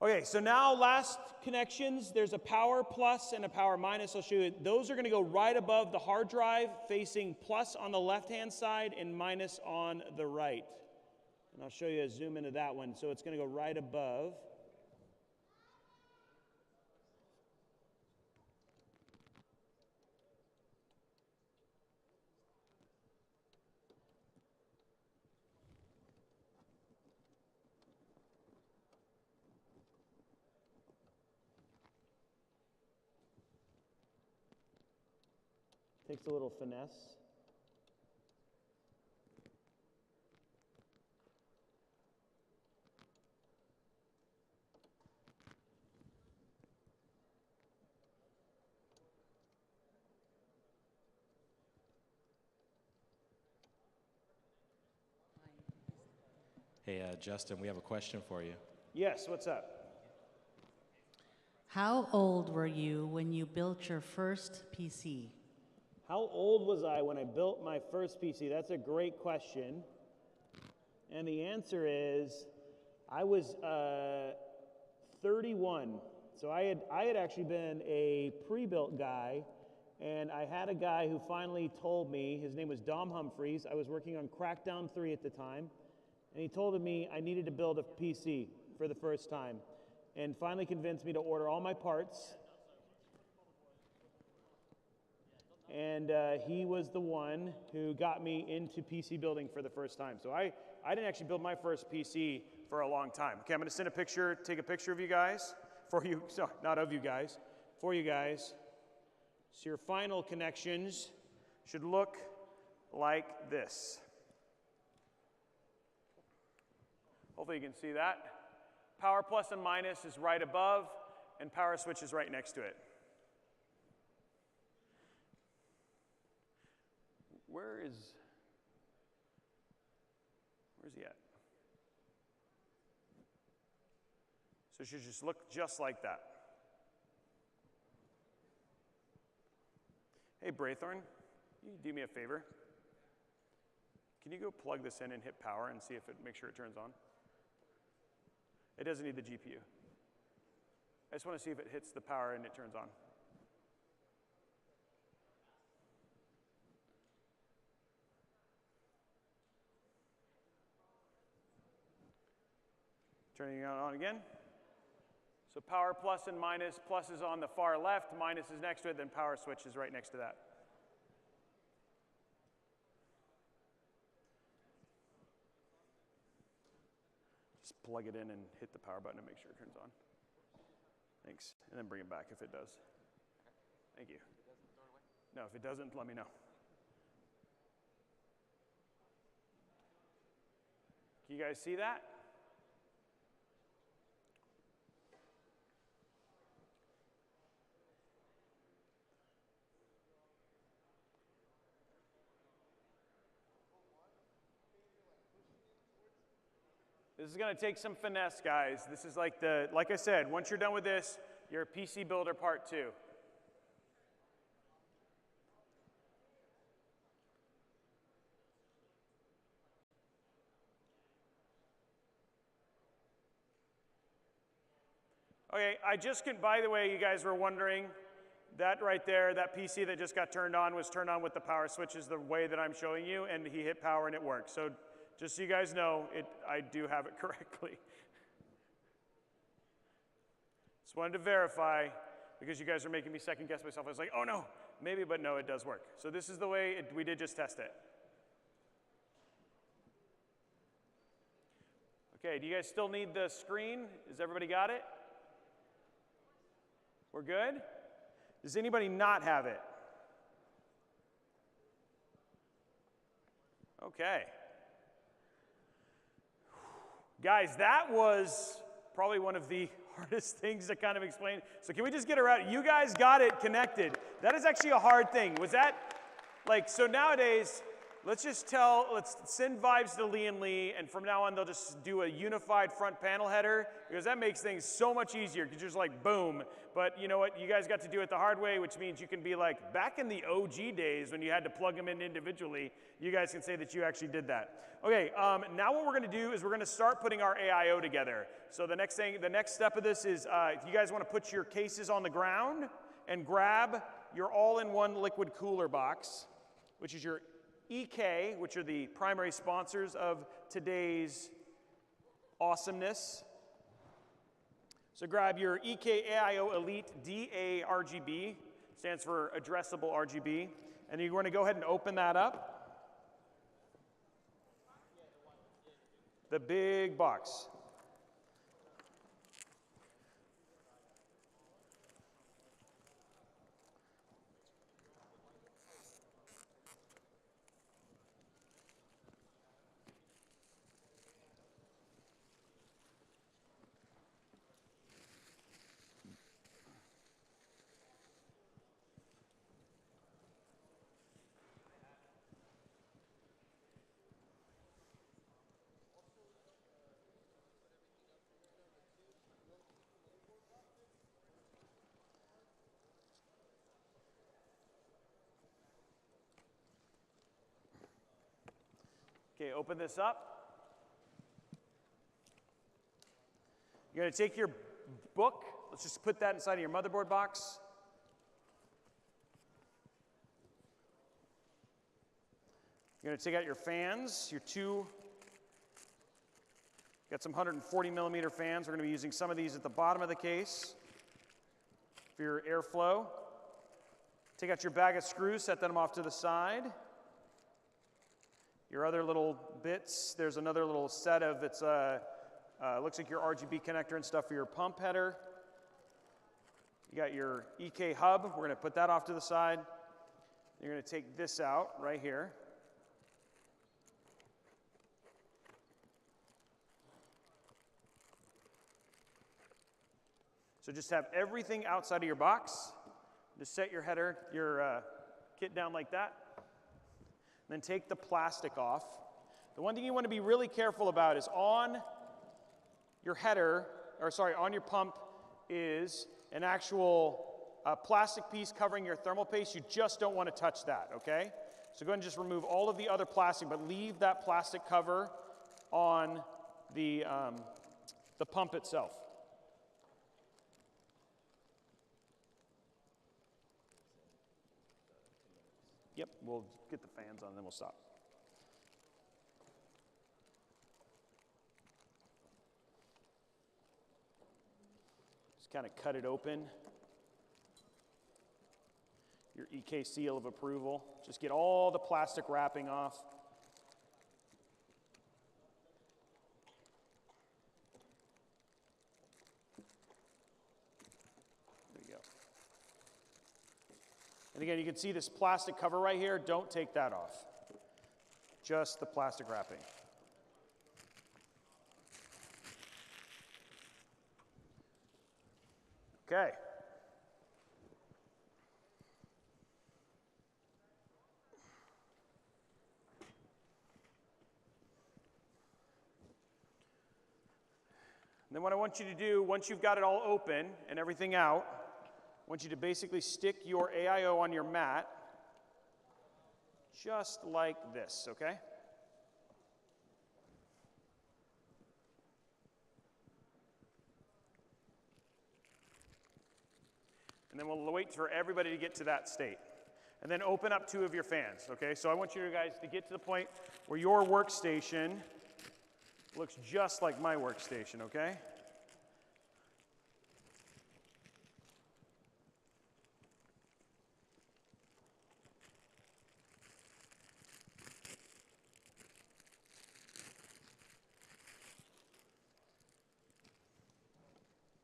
Okay, so now last connections, there's a power plus and a power minus. I'll show you. Those are going to go right above the hard drive, facing plus on the left-hand side and minus on the right. And I'll show you a zoom into that one. So it's going to go right above. Takes a little finesse. Hey, Justin, we have a question for you. Yes, what's up? How old were you when you built your first PC? How old was I when I built my first PC? That's a great question. And the answer is, I was 31. So I had actually been a pre-built guy, and I had a guy who finally told me, his name was Dom Humphreys. I was working on Crackdown 3 at the time, and he told me I needed to build a PC for the first time, and finally convinced me to order all my parts. And he was the one who got me into PC building for the first time. So I didn't actually build my first PC for a long time. Okay, I'm going to send a picture, take a picture of you guys, for you, sorry, not of you guys, for you guys. So your final connections should look like this. Hopefully you can see that. Power plus and minus is right above, and power switch is right next to it. Where's he at? So it should just look just like that. Hey, Braythorn, you do me a favor? Can you go plug this in and hit power and see if make sure it turns on? It doesn't need the GPU. I just want to see if it hits the power and it turns on. Turning it on again. So power plus and minus. Plus is on the far left, minus is next to it, then power switch is right next to that. Just plug it in and hit the power button to make sure it turns on. Thanks. And then bring it back if it does. Thank you. No, if it doesn't, let me know. Can you guys see that? This is going to take some finesse, guys. This is like I said, once you're done with this, you're a PC builder part 2. Okay, by the way, you guys were wondering, that right there, that PC that just got turned on was turned on with the power switches the way that I'm showing you, and he hit power and it worked. So just so you guys know, I do have it correctly. Just wanted to verify, because you guys are making me second guess myself. I was like, oh no, maybe, but no, it does work. So this is the way we did just test it. Okay, do you guys still need the screen? Has everybody got it? We're good? Does anybody not have it? Okay. Guys, that was probably one of the hardest things to kind of explain. So can we just get around? You guys got it connected. That is actually a hard thing. Was that, like, so nowadays, let's send vibes to Lee and Lee, and from now on they'll just do a unified front panel header, because that makes things so much easier, because you're just like, boom. But you know what, you guys got to do it the hard way, which means you can be like, back in the OG days when you had to plug them in individually, you guys can say that you actually did that. Okay, now what we're gonna do is we're gonna start putting our AIO together. So the next step of this is, if you guys wanna put your cases on the ground and grab your all-in-one liquid cooler box, which is your EK, which are the primary sponsors of today's awesomeness. So grab your EK AIO Elite DA RGB, stands for addressable RGB, and you're going to go ahead and open that up. The big box. Okay, open this up. You're going to take your book. Let's just put that inside of your motherboard box. You're going to take out your fans, got some 140 millimeter fans. We're going to be using some of these at the bottom of the case for your airflow. Take out your bag of screws, set them off to the side. Your other little bits, there's another little set of, looks like your RGB connector and stuff for your pump header. You got your EK hub, we're going to put that off to the side. You're going to take this out right here. So just have everything outside of your box. Just set your header, your kit down like that. Then take the plastic off. The one thing you want to be really careful about is on your header, on your pump is an actual plastic piece covering your thermal paste. You just don't want to touch that, okay? So go ahead and just remove all of the other plastic, but leave that plastic cover on the pump itself. Yep, we'll get the fans on and then we'll stop. Just kind of cut it open. Your EK seal of approval. Just get all the plastic wrapping off. And again, you can see this plastic cover right here. Don't take that off. Just the plastic wrapping. Okay. And then what I want you to do, once you've got it all open and everything out, I want you to basically stick your AIO on your mat, just like this, okay? And then we'll wait for everybody to get to that state. And then open up 2 of your fans, okay? So I want you guys to get to the point where your workstation looks just like my workstation, okay?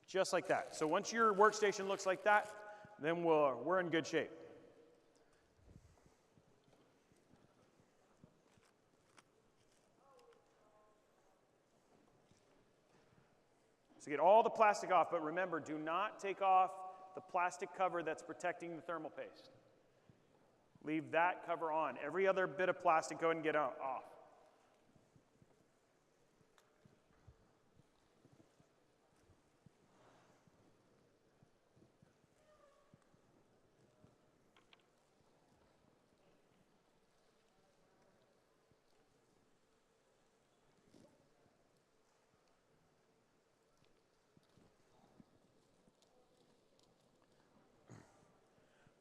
Just like that. So once your workstation looks like that, then we're in good shape. So get all the plastic off, but remember, do not take off the plastic cover that's protecting the thermal paste. Leave that cover on. Every other bit of plastic, go ahead and get off.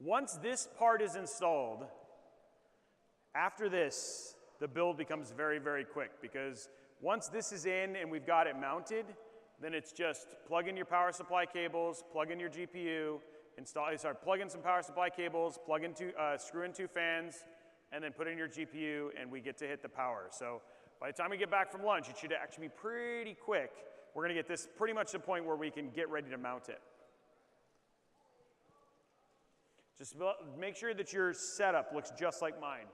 Once this part is installed, after this, the build becomes very, very quick, because once this is in and we've got it mounted, then it's just plug in your power supply cables, plug in your GPU, plug in some power supply cables, screw in 2 fans, and then put in your GPU, and we get to hit the power. So by the time we get back from lunch, it should actually be pretty quick. We're gonna get this pretty much to the point where we can get ready to mount it. Just make sure that your setup looks just like mine.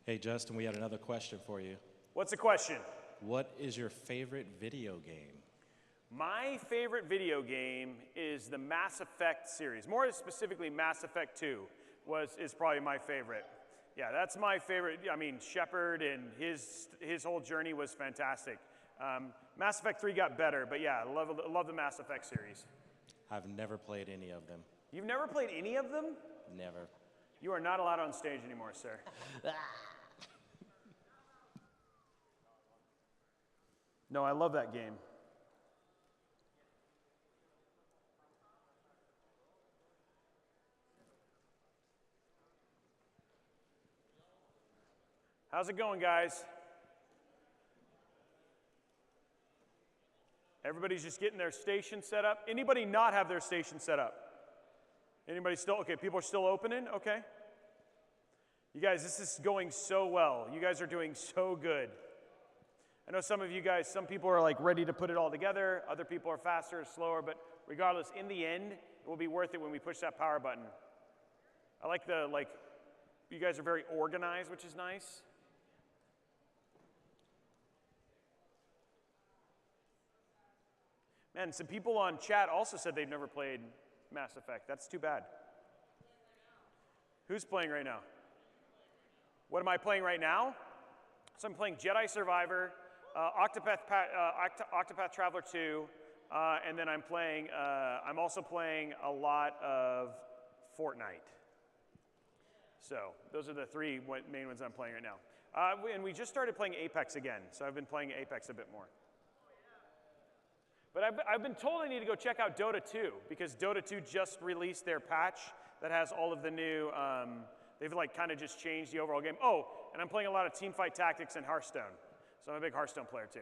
Hey, Justin, we had another question for you. What's the question? What is your favorite video game? My favorite video game is the Mass Effect series. More specifically, Mass Effect 2 is probably my favorite. Yeah, that's my favorite. I mean, Shepard and his whole journey was fantastic. Mass Effect 3 got better, but yeah, I love the Mass Effect series. I've never played any of them. You've never played any of them? Never. You are not allowed on stage anymore, sir. No, I love that game. How's it going, guys? Everybody's just getting their station set up. Anybody not have their station set up? Anybody still? Okay, people are still opening? Okay. You guys, this is going so well. You guys are doing so good. I know some of you guys, some people are like ready to put it all together. Other people are faster, slower, but regardless, in the end, it will be worth it when we push that power button. I like you guys are very organized, which is nice. Man, some people on chat also said they've never played Mass Effect. That's too bad. Who's playing right now? What am I playing right now? So I'm playing Jedi Survivor, Octopath Traveler 2, and then I'm also playing a lot of Fortnite. So those are the 3 main ones I'm playing right now. And we just started playing Apex again, so I've been playing Apex a bit more. But I've been told I need to go check out Dota 2, because Dota 2 just released their patch that has all of the new, they've like kind of just changed the overall game. Oh, and I'm playing a lot of Teamfight Tactics and Hearthstone. So I'm a big Hearthstone player too.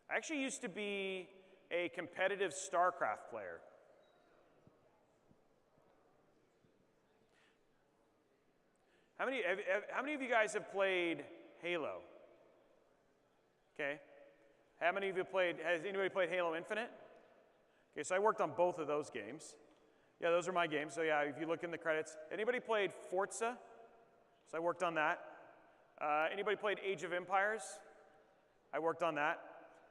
I actually used to be a competitive StarCraft player. How many of you guys have played Halo? Okay. How many of you has anybody played Halo Infinite? Okay, so I worked on both of those games. Yeah, those are my games. So yeah, if you look in the credits. Anybody played Forza? So I worked on that. Anybody played Age of Empires? I worked on that.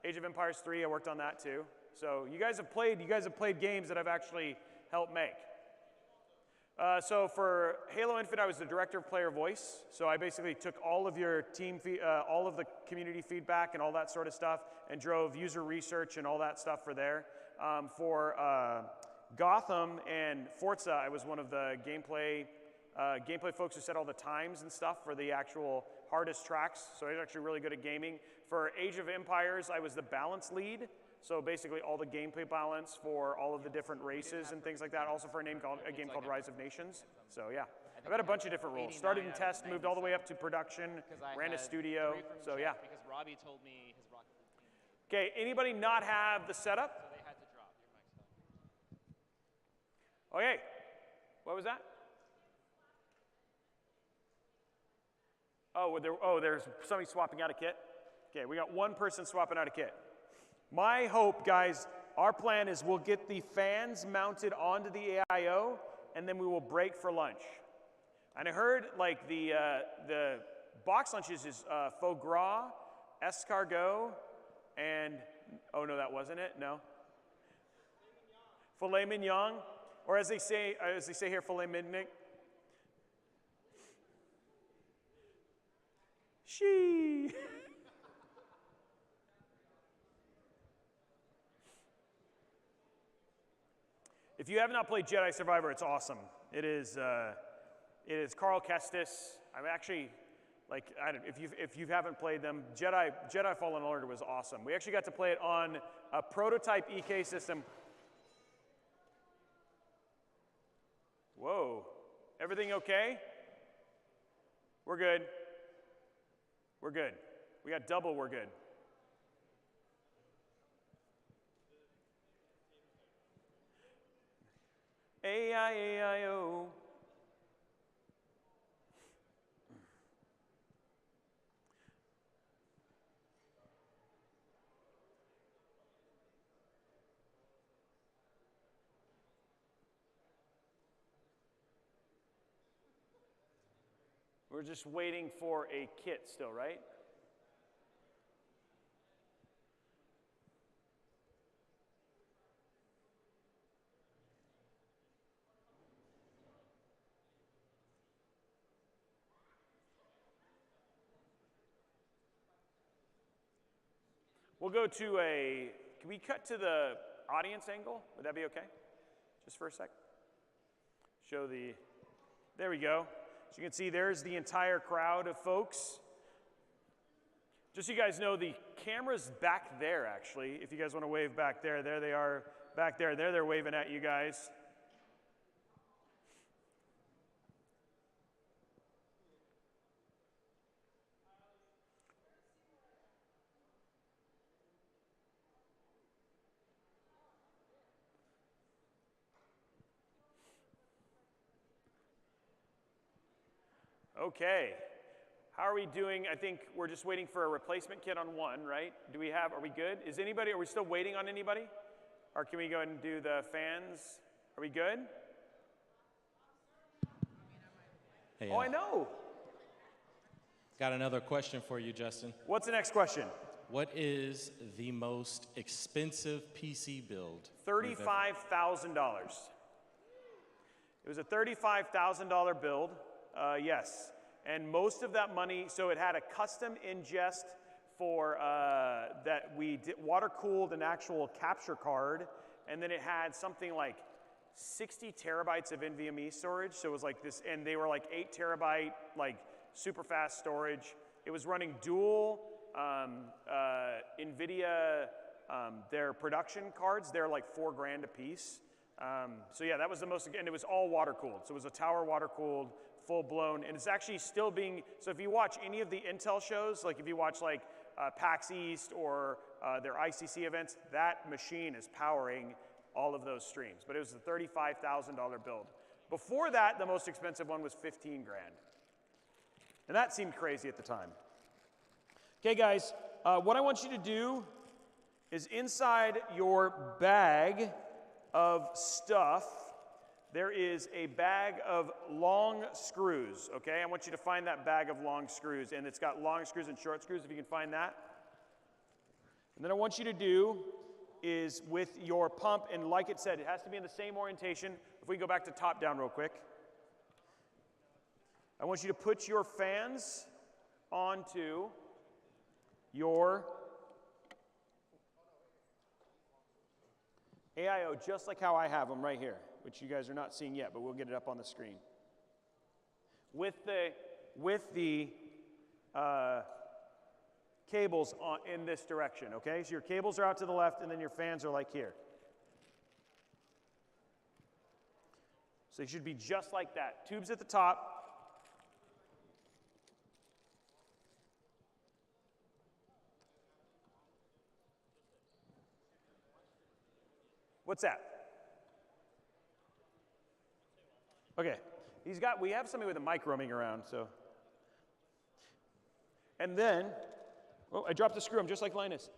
Age of Empires 3, I worked on that too. So you guys have played games that I've actually helped make. So for Halo Infinite, I was the director of player voice. So I basically took all of your all of the community feedback and all that sort of stuff, and drove user research and all that stuff for there. For Gotham and Forza, I was one of the gameplay folks who set all the times and stuff for the actual hardest tracks. So I was actually really good at gaming. For Age of Empires, I was the balance lead. So basically all the gameplay balance for all of the different races and things like that. Also for a game called Rise of Nations. So yeah, I've had a bunch of different roles. Started in test, moved all the way up to production, ran a studio. So yeah. Because Robey told me his rocket. Okay, anybody not have the setup? So they had to drop. Your mic's on. Okay, what was that? There's somebody swapping out a kit. Okay, we got one person swapping out a kit. My hope, guys, our plan is we'll get the fans mounted onto the AIO, and then we will break for lunch. And I heard like the box lunches is foie gras, escargot, and oh no, that wasn't it. No. Filet mignon, or as they say here, filet mignon. She. If you have not played Jedi Survivor, it's awesome. It is Carl Kestis. I'm actually, like, if you haven't played them, Jedi Fallen Order was awesome. We actually got to play it on a prototype EK system. Whoa, everything okay? We're good. We're good. We got double, we're good. A-I-A-I-O. We're just waiting for a kit still, right? We'll go to can we cut to the audience angle? Would that be okay? Just for a sec. There we go. So you can see there's the entire crowd of folks. Just so you guys know, the camera's back there, actually. If you guys want to wave back there, there they are back there. There they're waving at you guys. Okay, how are we doing? I think we're just waiting for a replacement kit on one, right? Are we good? Are we still waiting on anybody? Or can we go ahead and do the fans? Are we good? Hey, I know. Got another question for you, Justin. What's the next question? What is the most expensive PC build? $35,000. It was a $35,000 build, yes. And most of that money, so it had a custom ingest for that we water-cooled an actual capture card, and then it had something like 60 terabytes of NVMe storage. So it was like this, and they were like 8 terabyte, like super fast storage. It was running dual NVIDIA, their production cards. They're like $4,000 a piece. So yeah, that was the most, and it was all water-cooled. So it was a tower water-cooled, full-blown, and it's actually still being, so if you watch any of the Intel shows, like if you watch like PAX East or their ICC events, that machine is powering all of those streams. But it was a $35,000 build. Before that, the most expensive one was $15,000. And that seemed crazy at the time. Okay, guys, what I want you to do is inside your bag of stuff, there is a bag of long screws, okay? I want you to find that bag of long screws, and it's got long screws and short screws, if you can find that. And then I want you to do is with your pump, and like it said, it has to be in the same orientation. If we go back to top down real quick. I want you to put your fans onto your AIO just like how I have them right here, which you guys are not seeing yet, but we'll get it up on the screen. With the cables in this direction, okay? So your cables are out to the left, and then your fans are like here. So they should be just like that. Tubes at the top. What's that? Okay, we have somebody with a mic roaming around, so. And then, oh, I dropped the screw, I'm just like Linus.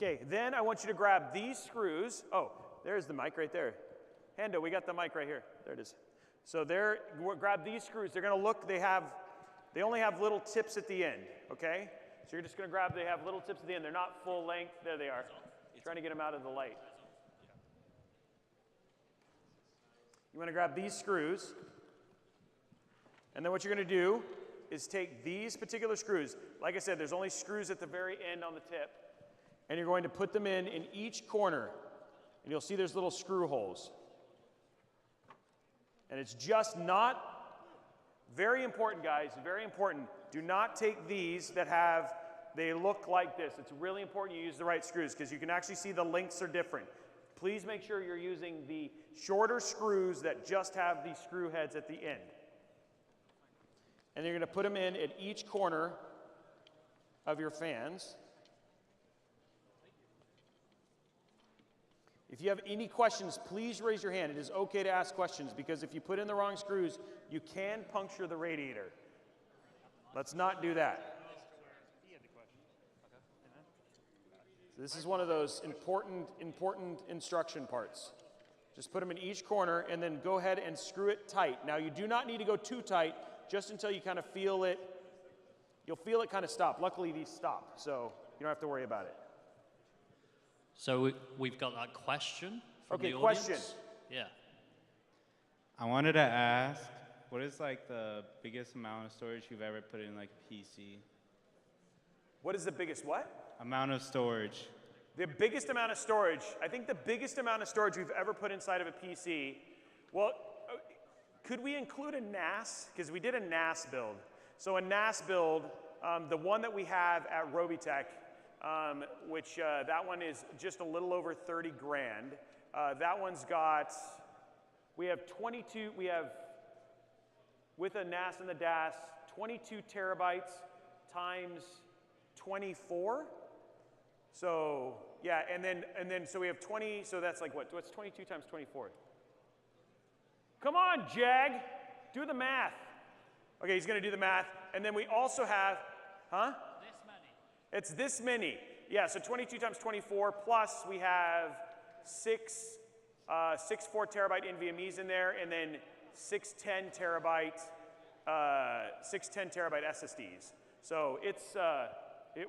Okay, then I want you to grab these screws. Oh, there's the mic right there. Hando, we got the mic right here. There it is. So grab these screws. They're gonna look, they only have little tips at the end, okay? So you're just gonna grab, they have little tips at the end. They're not full length. There they are. Trying to get them out of the light. You want to grab these screws, and then what you're going to do is take these particular screws. Like I said, there's only screws at the very end on the tip, and you're going to put them in each corner, and you'll see there's little screw holes. And it's just not, very important guys, very important, do not take these that they look like this. It's really important you use the right screws because you can actually see the lengths are different. Please make sure you're using the shorter screws that just have these screw heads at the end. And you're going to put them in at each corner of your fans. If you have any questions, please raise your hand. It is okay to ask questions because if you put in the wrong screws, you can puncture the radiator. Let's not do that. So this is one of those important instruction parts. Just put them in each corner and then go ahead and screw it tight. Now you do not need to go too tight, just until you kind of feel it. You'll feel it kind of stop. Luckily these stop, so you don't have to worry about it. So we've got that question from the audience. Question. Yeah. I wanted to ask, what is like the biggest amount of storage you've ever put in like a PC? What is the biggest what? Amount of storage. The biggest amount of storage, I think the biggest amount of storage we've ever put inside of a PC, well, could we include a NAS? Because we did a NAS build. So a NAS build, the one that we have at Robeytech, which that one is just a little over 30 grand. That one's got, we have with a NAS and the DAS, 22 terabytes times 24. So yeah, and then so we have 20, so that's like what's 22 times 24? Come on, Jag, do the math. Okay, he's gonna do the math. And then we also have, This many. It's this many. Yeah, so 22 times 24 plus we have six 4 terabyte NVMEs in there, and then 6 10 terabyte SSDs. So it's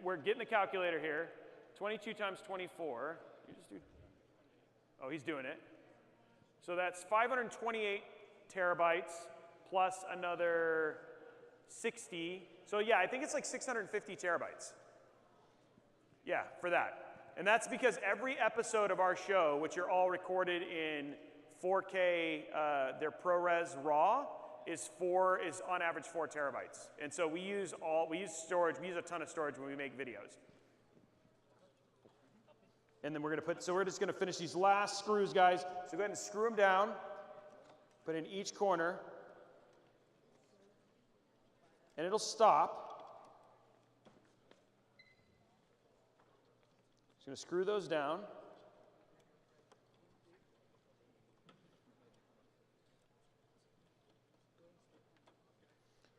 we're getting the calculator here. 22 times 24. You just do. Oh, he's doing it. So that's 528 terabytes plus another 60. So yeah, I think it's like 650 terabytes. Yeah, for that. And that's because every episode of our show, which are all recorded in 4K, their ProRes RAW, is on average 4 terabytes. And so we use storage, we use a ton of storage when we make videos. And then we're just gonna finish these last screws, guys. So go ahead and screw them down, put in each corner, and it'll stop. Just gonna screw those down.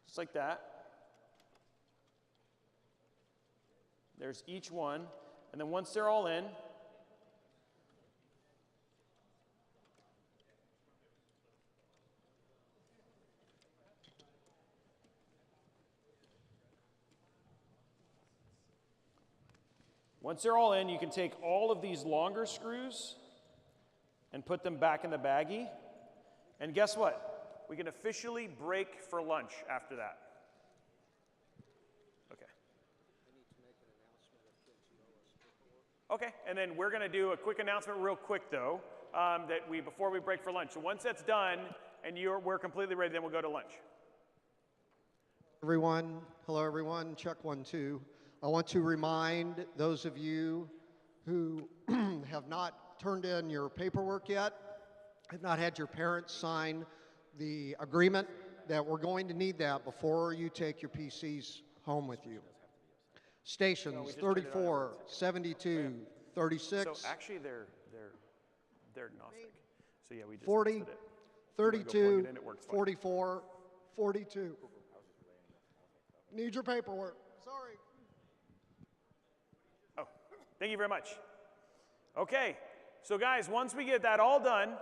Just like that. There's each one. And then once they're all in, you can take all of these longer screws and put them back in the baggie. And guess what? We can officially break for lunch after that. Okay. Okay, and then we're going to do a quick announcement real quick, though, before we break for lunch. So once that's done and we're completely ready, then we'll go to lunch. Everyone, hello everyone, check 1, 2. I want to remind those of you who have not turned in your paperwork yet, have not had your parents sign the agreement, that we're going to need that before you take your PCs home with you. Stations 34, 72, 36. So actually they're agnostic. So yeah, we just 40, tested it. 32, 44, 42. Need your paperwork. Sorry. Oh, thank you very much. Okay, so guys, once we get that all done,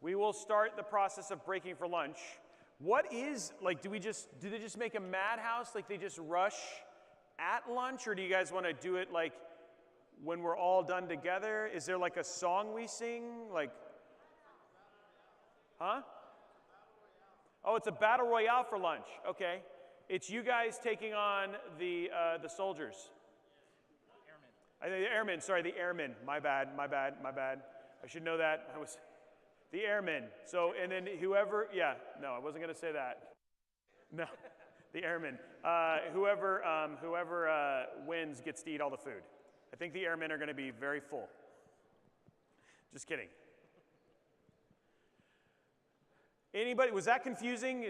we will start the process of breaking for lunch. What is, like, do they just make a madhouse, like they just rush at lunch, or do you guys want to do it like when we're all done together? Is there like a song we sing, like, huh? Oh, it's a battle royale for lunch. Okay, it's you guys taking on the soldiers. The airmen. Sorry, the airmen. My bad. I should know that. I was the airmen. So, and then whoever. Yeah. No, I wasn't going to say that. No, the airmen. Whoever wins gets to eat all the food. I think the airmen are going to be very full. Just kidding. Anybody, was that confusing?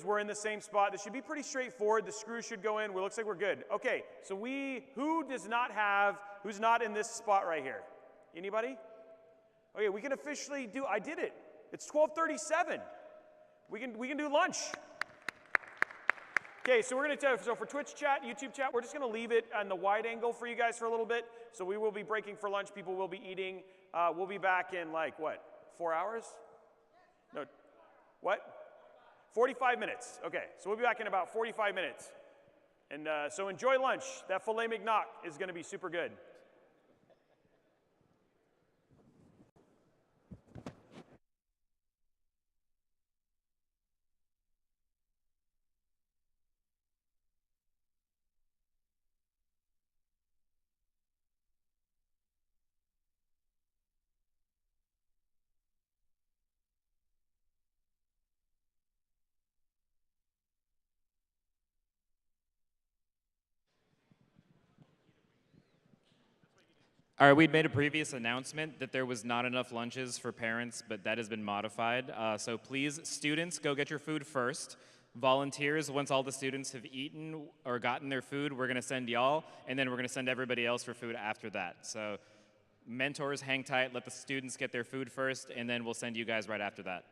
We're in the same spot. This should be pretty straightforward. The screws should go in. Well, looks like we're good. Okay, so who's not in this spot right here? Anybody? Okay, we can officially I did it. It's 12:37. We can do lunch. Okay, so so for Twitch chat, YouTube chat, we're just gonna leave it on the wide angle for you guys for a little bit. So we will be breaking for lunch. People will be eating. We'll be back in like, what, 4 hours? No. What? 45 minutes. Okay, so we'll be back in about 45 minutes. And so enjoy lunch. That filet mignon is going to be super good. All right, we'd made a previous announcement that there was not enough lunches for parents, but that has been modified. So please, students, go get your food first. Volunteers, once all the students have eaten or gotten their food, we're gonna send y'all, and then we're gonna send everybody else for food after that. So mentors, hang tight, let the students get their food first, and then we'll send you guys right after that.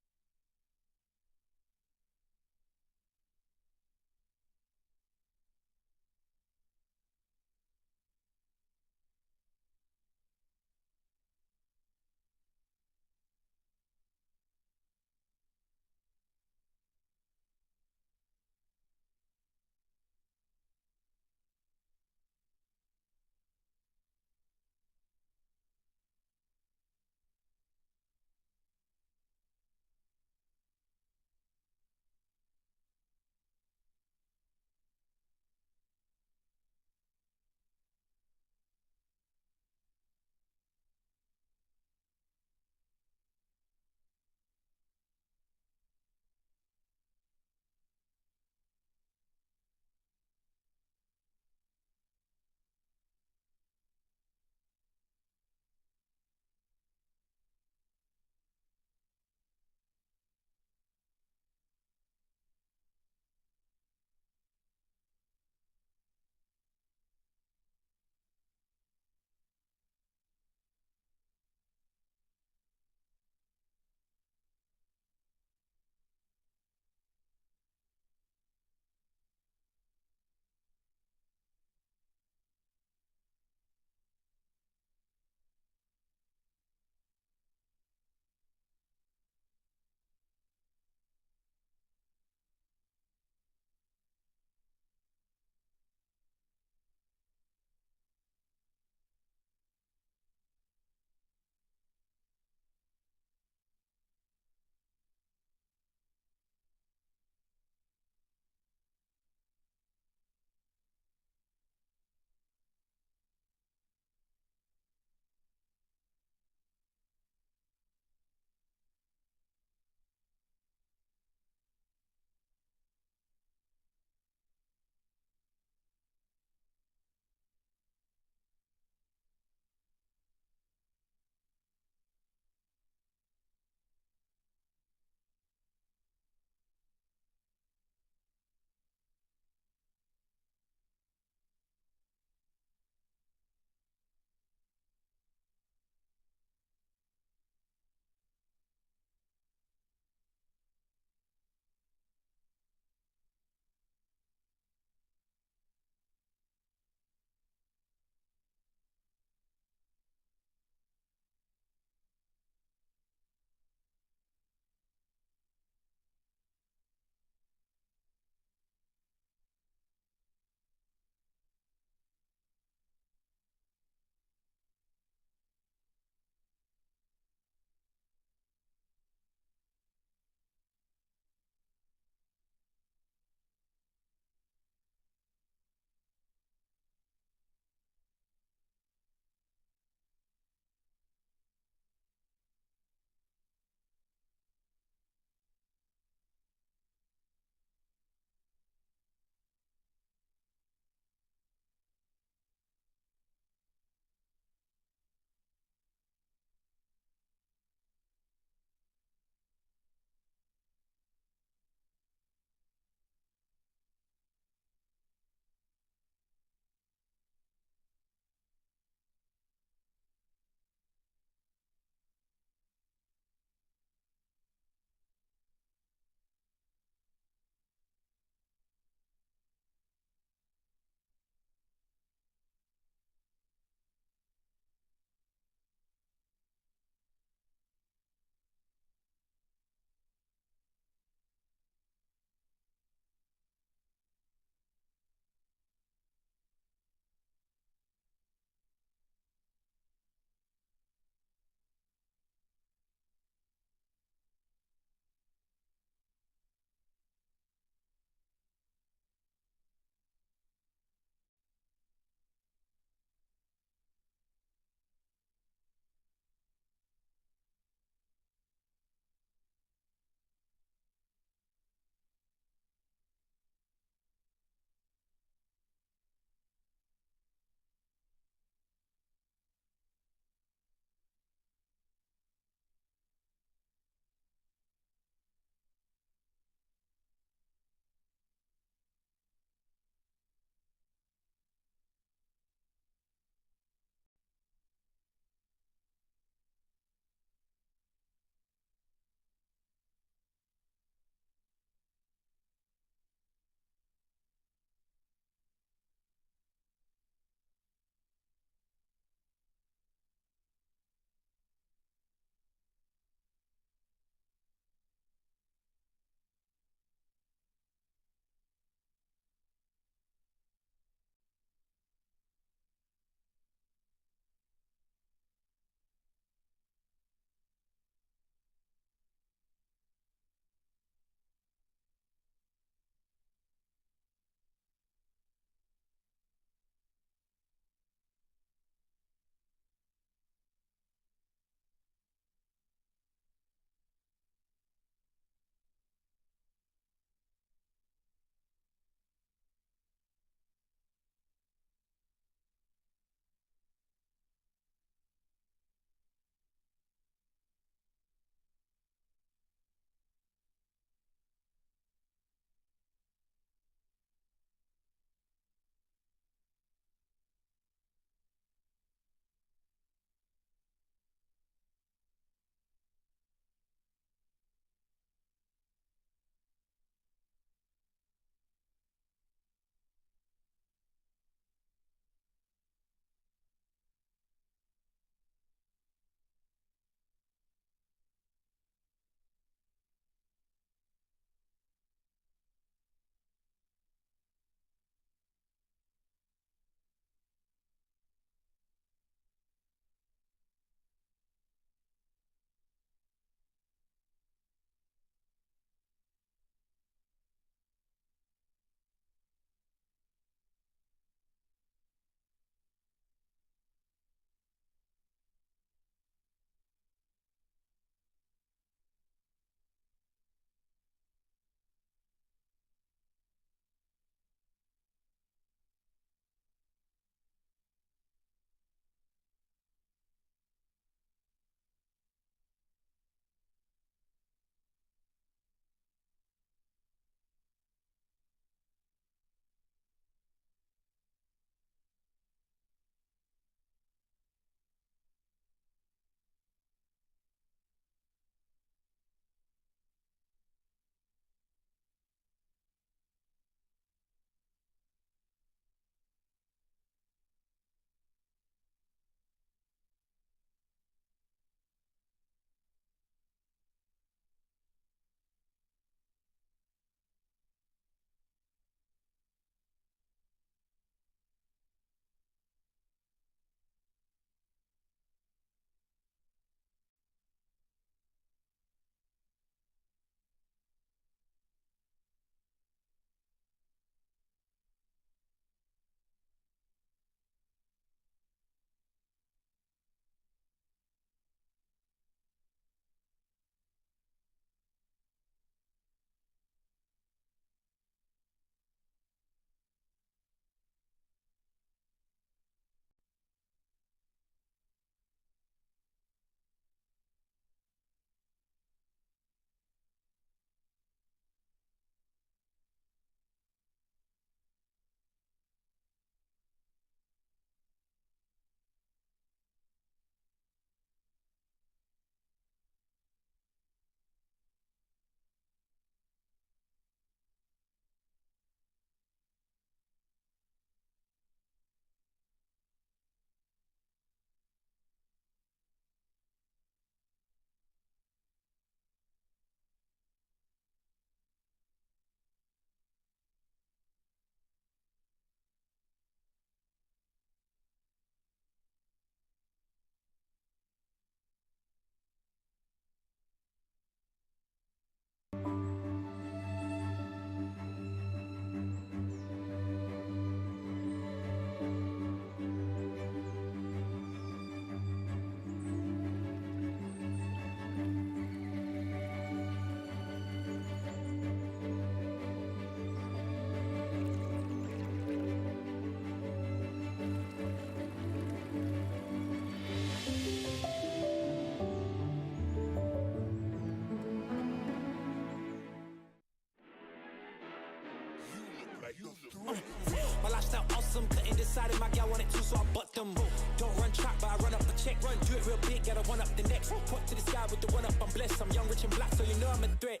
My lifestyle awesome, couldn't decide if my gal wanted to, so I bought them. Don't run track, but I run up a check. Do it real big, gotta one up the next. Point to the sky with the one up, I'm blessed. I'm young, rich and black, so you know I'm a threat.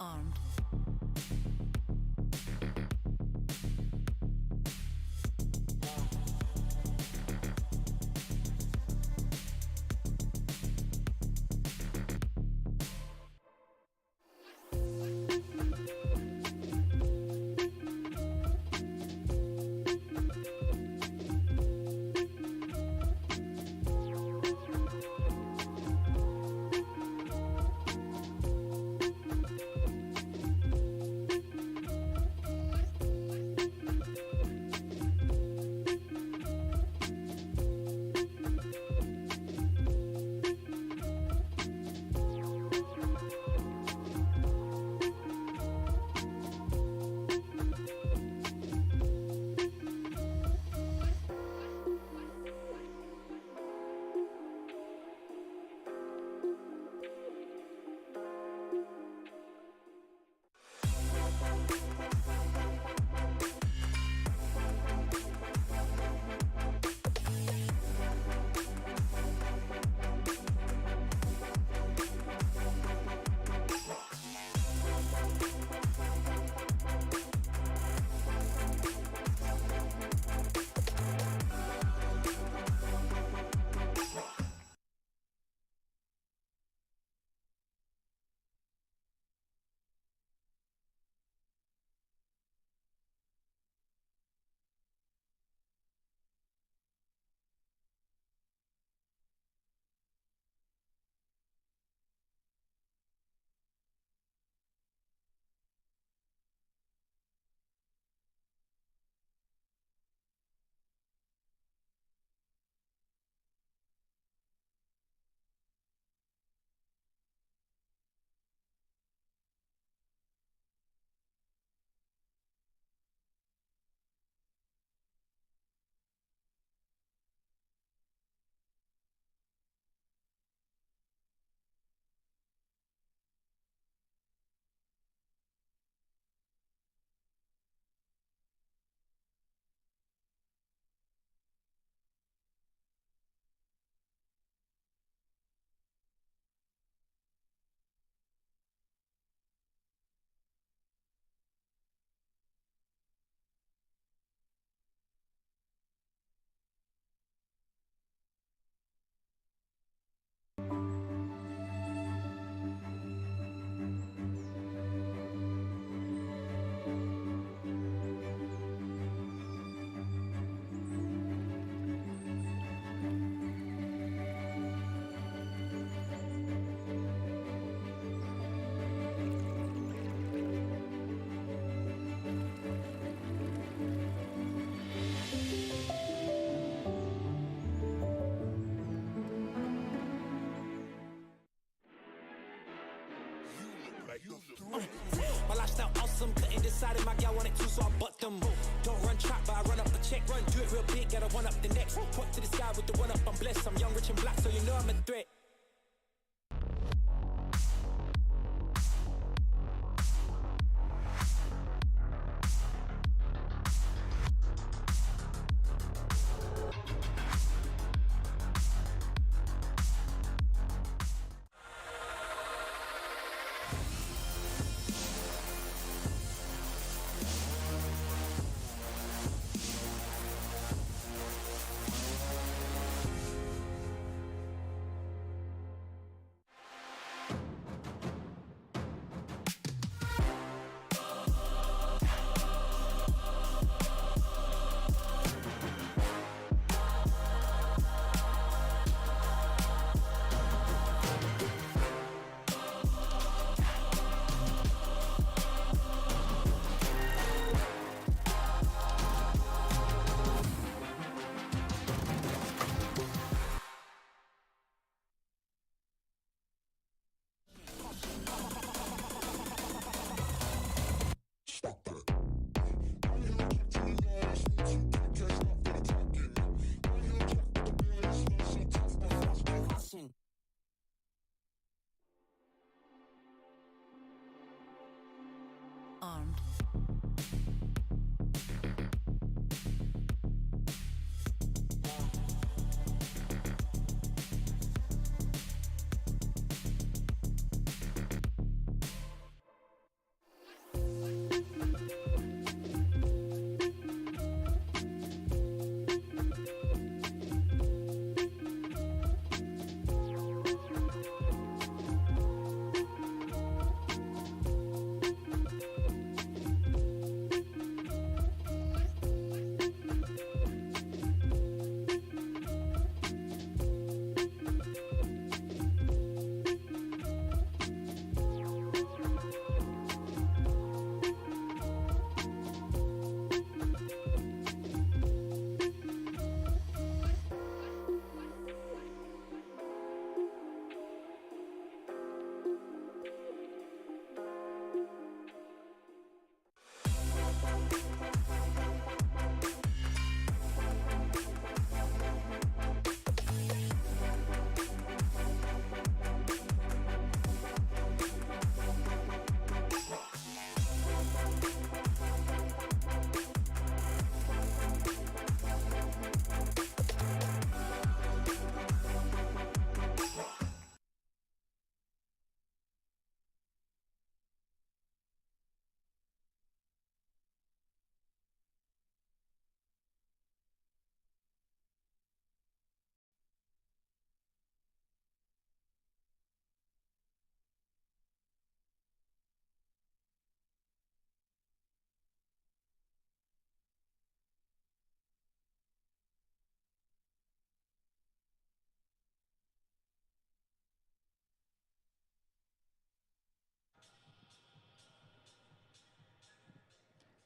Armed. My lifestyle awesome, couldn't decide if my gal wanted to, so I bought them. Don't run track, but I run up a check. Do it real big, gotta one up the next. Point to the sky with the one up, I'm blessed. I'm young, rich and black, so you know I'm a threat.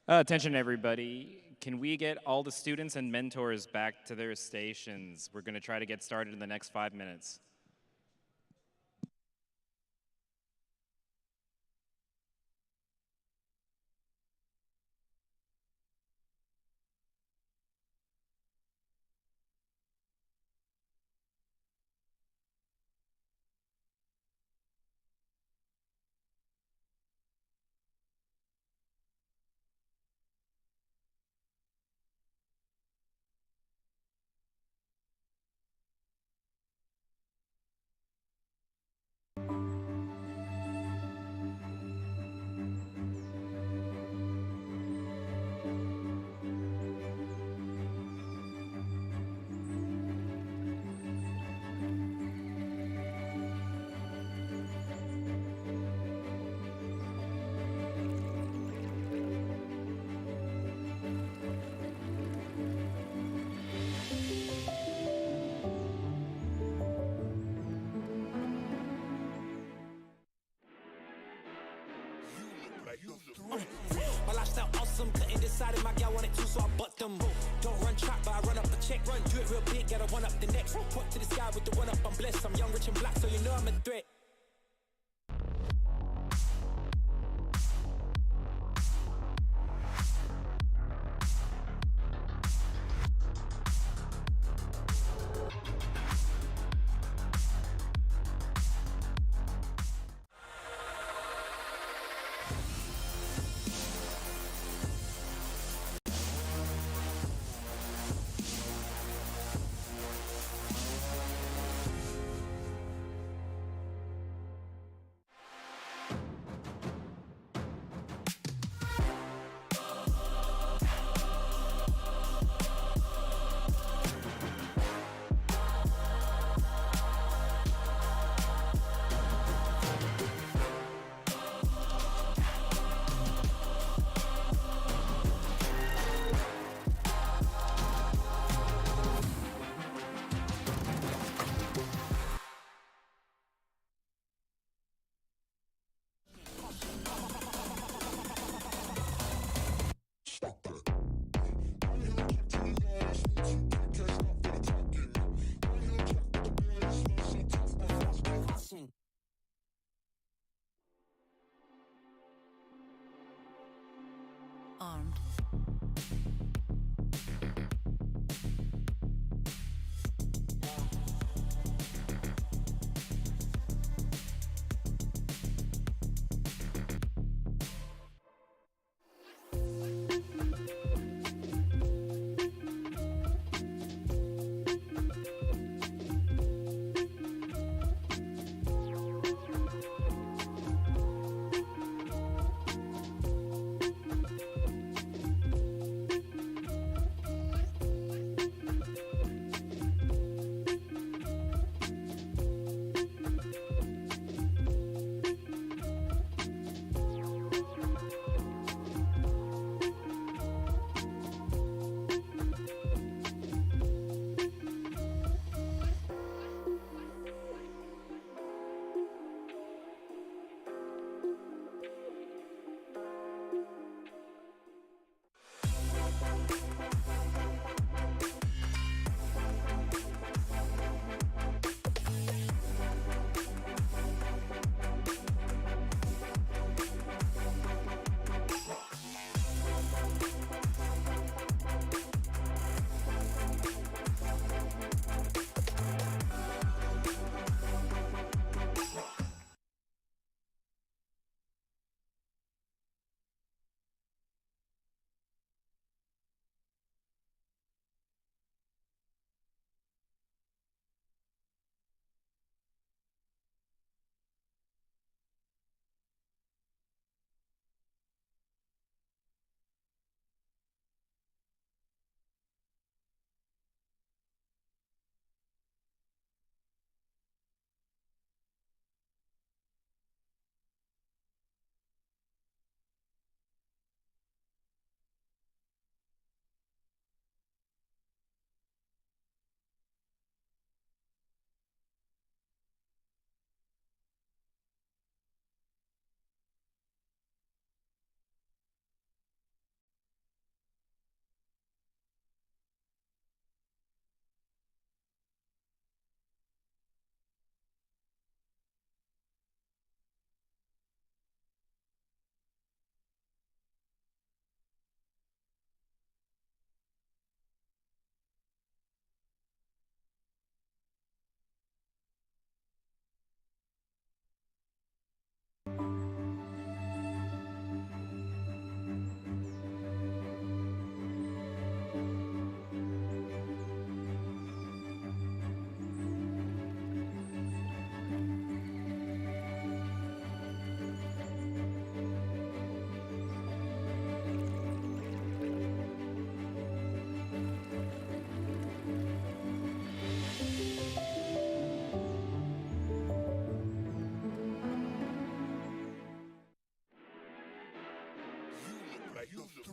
Attention, everybody. Can we get all the students and mentors back to their stations? We're going to try to get started in the next 5 minutes. My lifestyle awesome, couldn't decide if my gal wanted to, so I bought them. Don't run trap, but I run up a check. Do it real big, gotta one up the next. Point to the sky with the one up, I'm blessed. I'm young, rich, and black, so you know I'm a threat.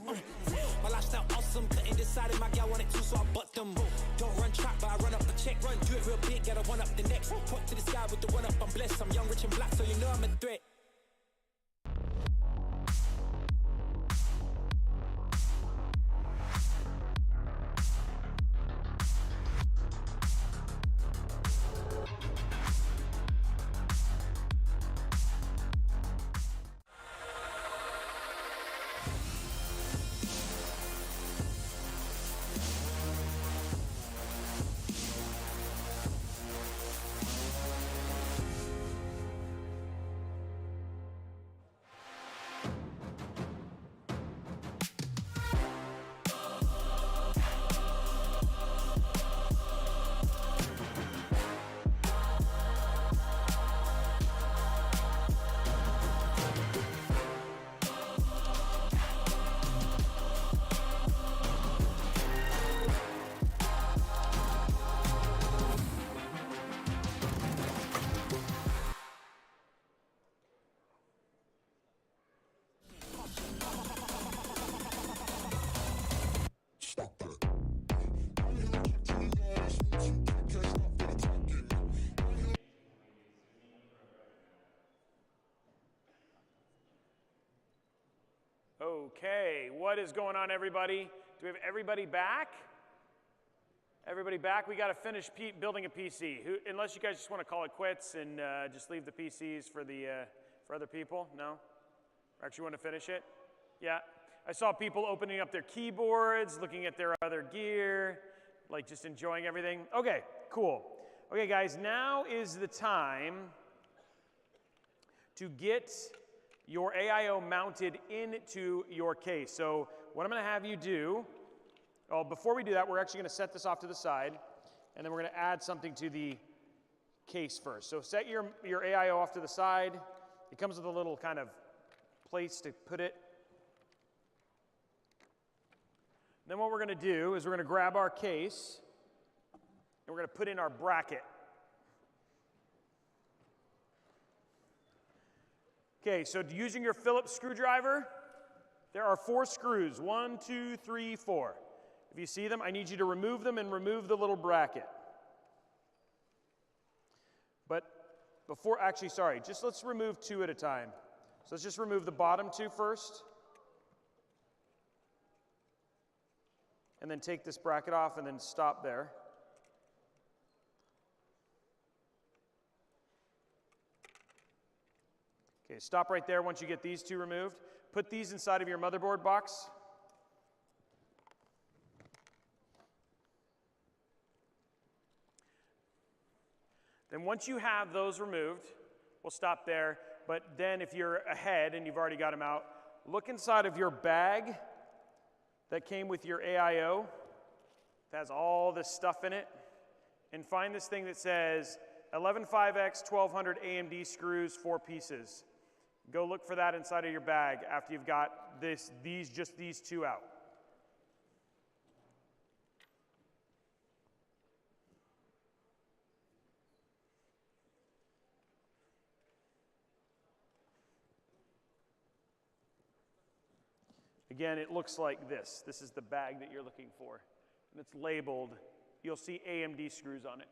My lifestyle awesome, couldn't decide if my gal wanted to, so I butt them. Don't run track, but I run up a check. Do it real big, gotta one up the next. Point to the sky with the one up, I'm blessed. I'm young, rich, and black, so you know I'm a threat. Okay, what is going on, everybody? Do we have everybody back? Everybody back? We got to finish building a PC. Unless you guys just want to call it quits and just leave the PCs for other people? No? Or actually want to finish it? Yeah. I saw people opening up their keyboards, looking at their other gear, like just enjoying everything. Okay, cool. Okay, guys, now is the time to get your AIO mounted into your case. So what I'm going to have you do, well, before we do that, we're actually going to set this off to the side, and then we're going to add something to the case first. So set your AIO off to the side. It comes with a little kind of place to put it. Then what we're going to do is we're going to grab our case, and we're going to put in our bracket. Okay, so using your Phillips screwdriver, there are 4 screws. 1, 2, 3, 4. If you see them, I need you to remove them and remove the little bracket. But before, actually, sorry, just let's remove 2 at a time. So let's just remove the bottom 2 first. And then take this bracket off and then stop there. Okay, stop right there once you get these 2 removed. Put these inside of your motherboard box. Then once you have those removed, we'll stop there. But then if you're ahead and you've already got them out, look inside of your bag that came with your AIO. It has all this stuff in it. And find this thing that says 11.5x 1200 AMD screws, 4 pieces. Go look for that inside of your bag after you've got just these 2 out. Again, it looks like this. This is the bag that you're looking for. And it's labeled. You'll see AMD screws on it.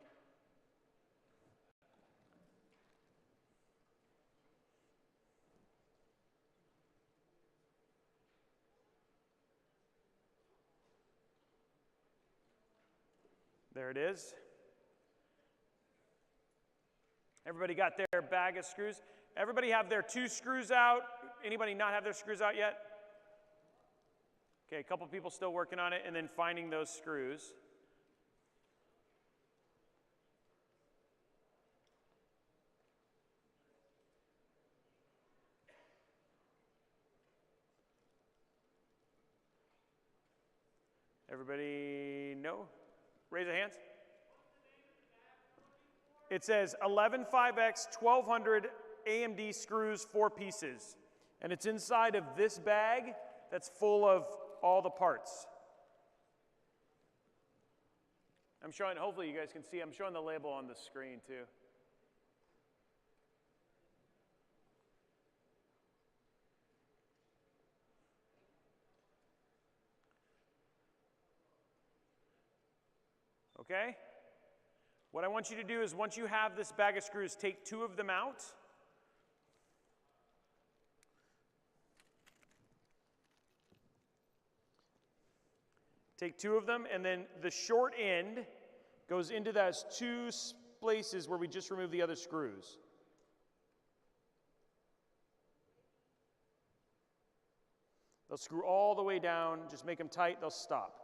There it is. Everybody got their bag of screws? Everybody have their 2 screws out? Anybody not have their screws out yet? Okay, a couple people still working on it and then finding those screws. Everybody know? Raise your hands. It says 11.5x 1200 AMD screws, 4 pieces. And it's inside of this bag that's full of all the parts. I'm showing, hopefully you guys can see, I'm showing the label on the screen too. Okay? What I want you to do is once you have this bag of screws, take 2 of them out. Take 2 of them, and then the short end goes into those 2 places where we just removed the other screws. They'll screw all the way down, just make them tight, they'll stop.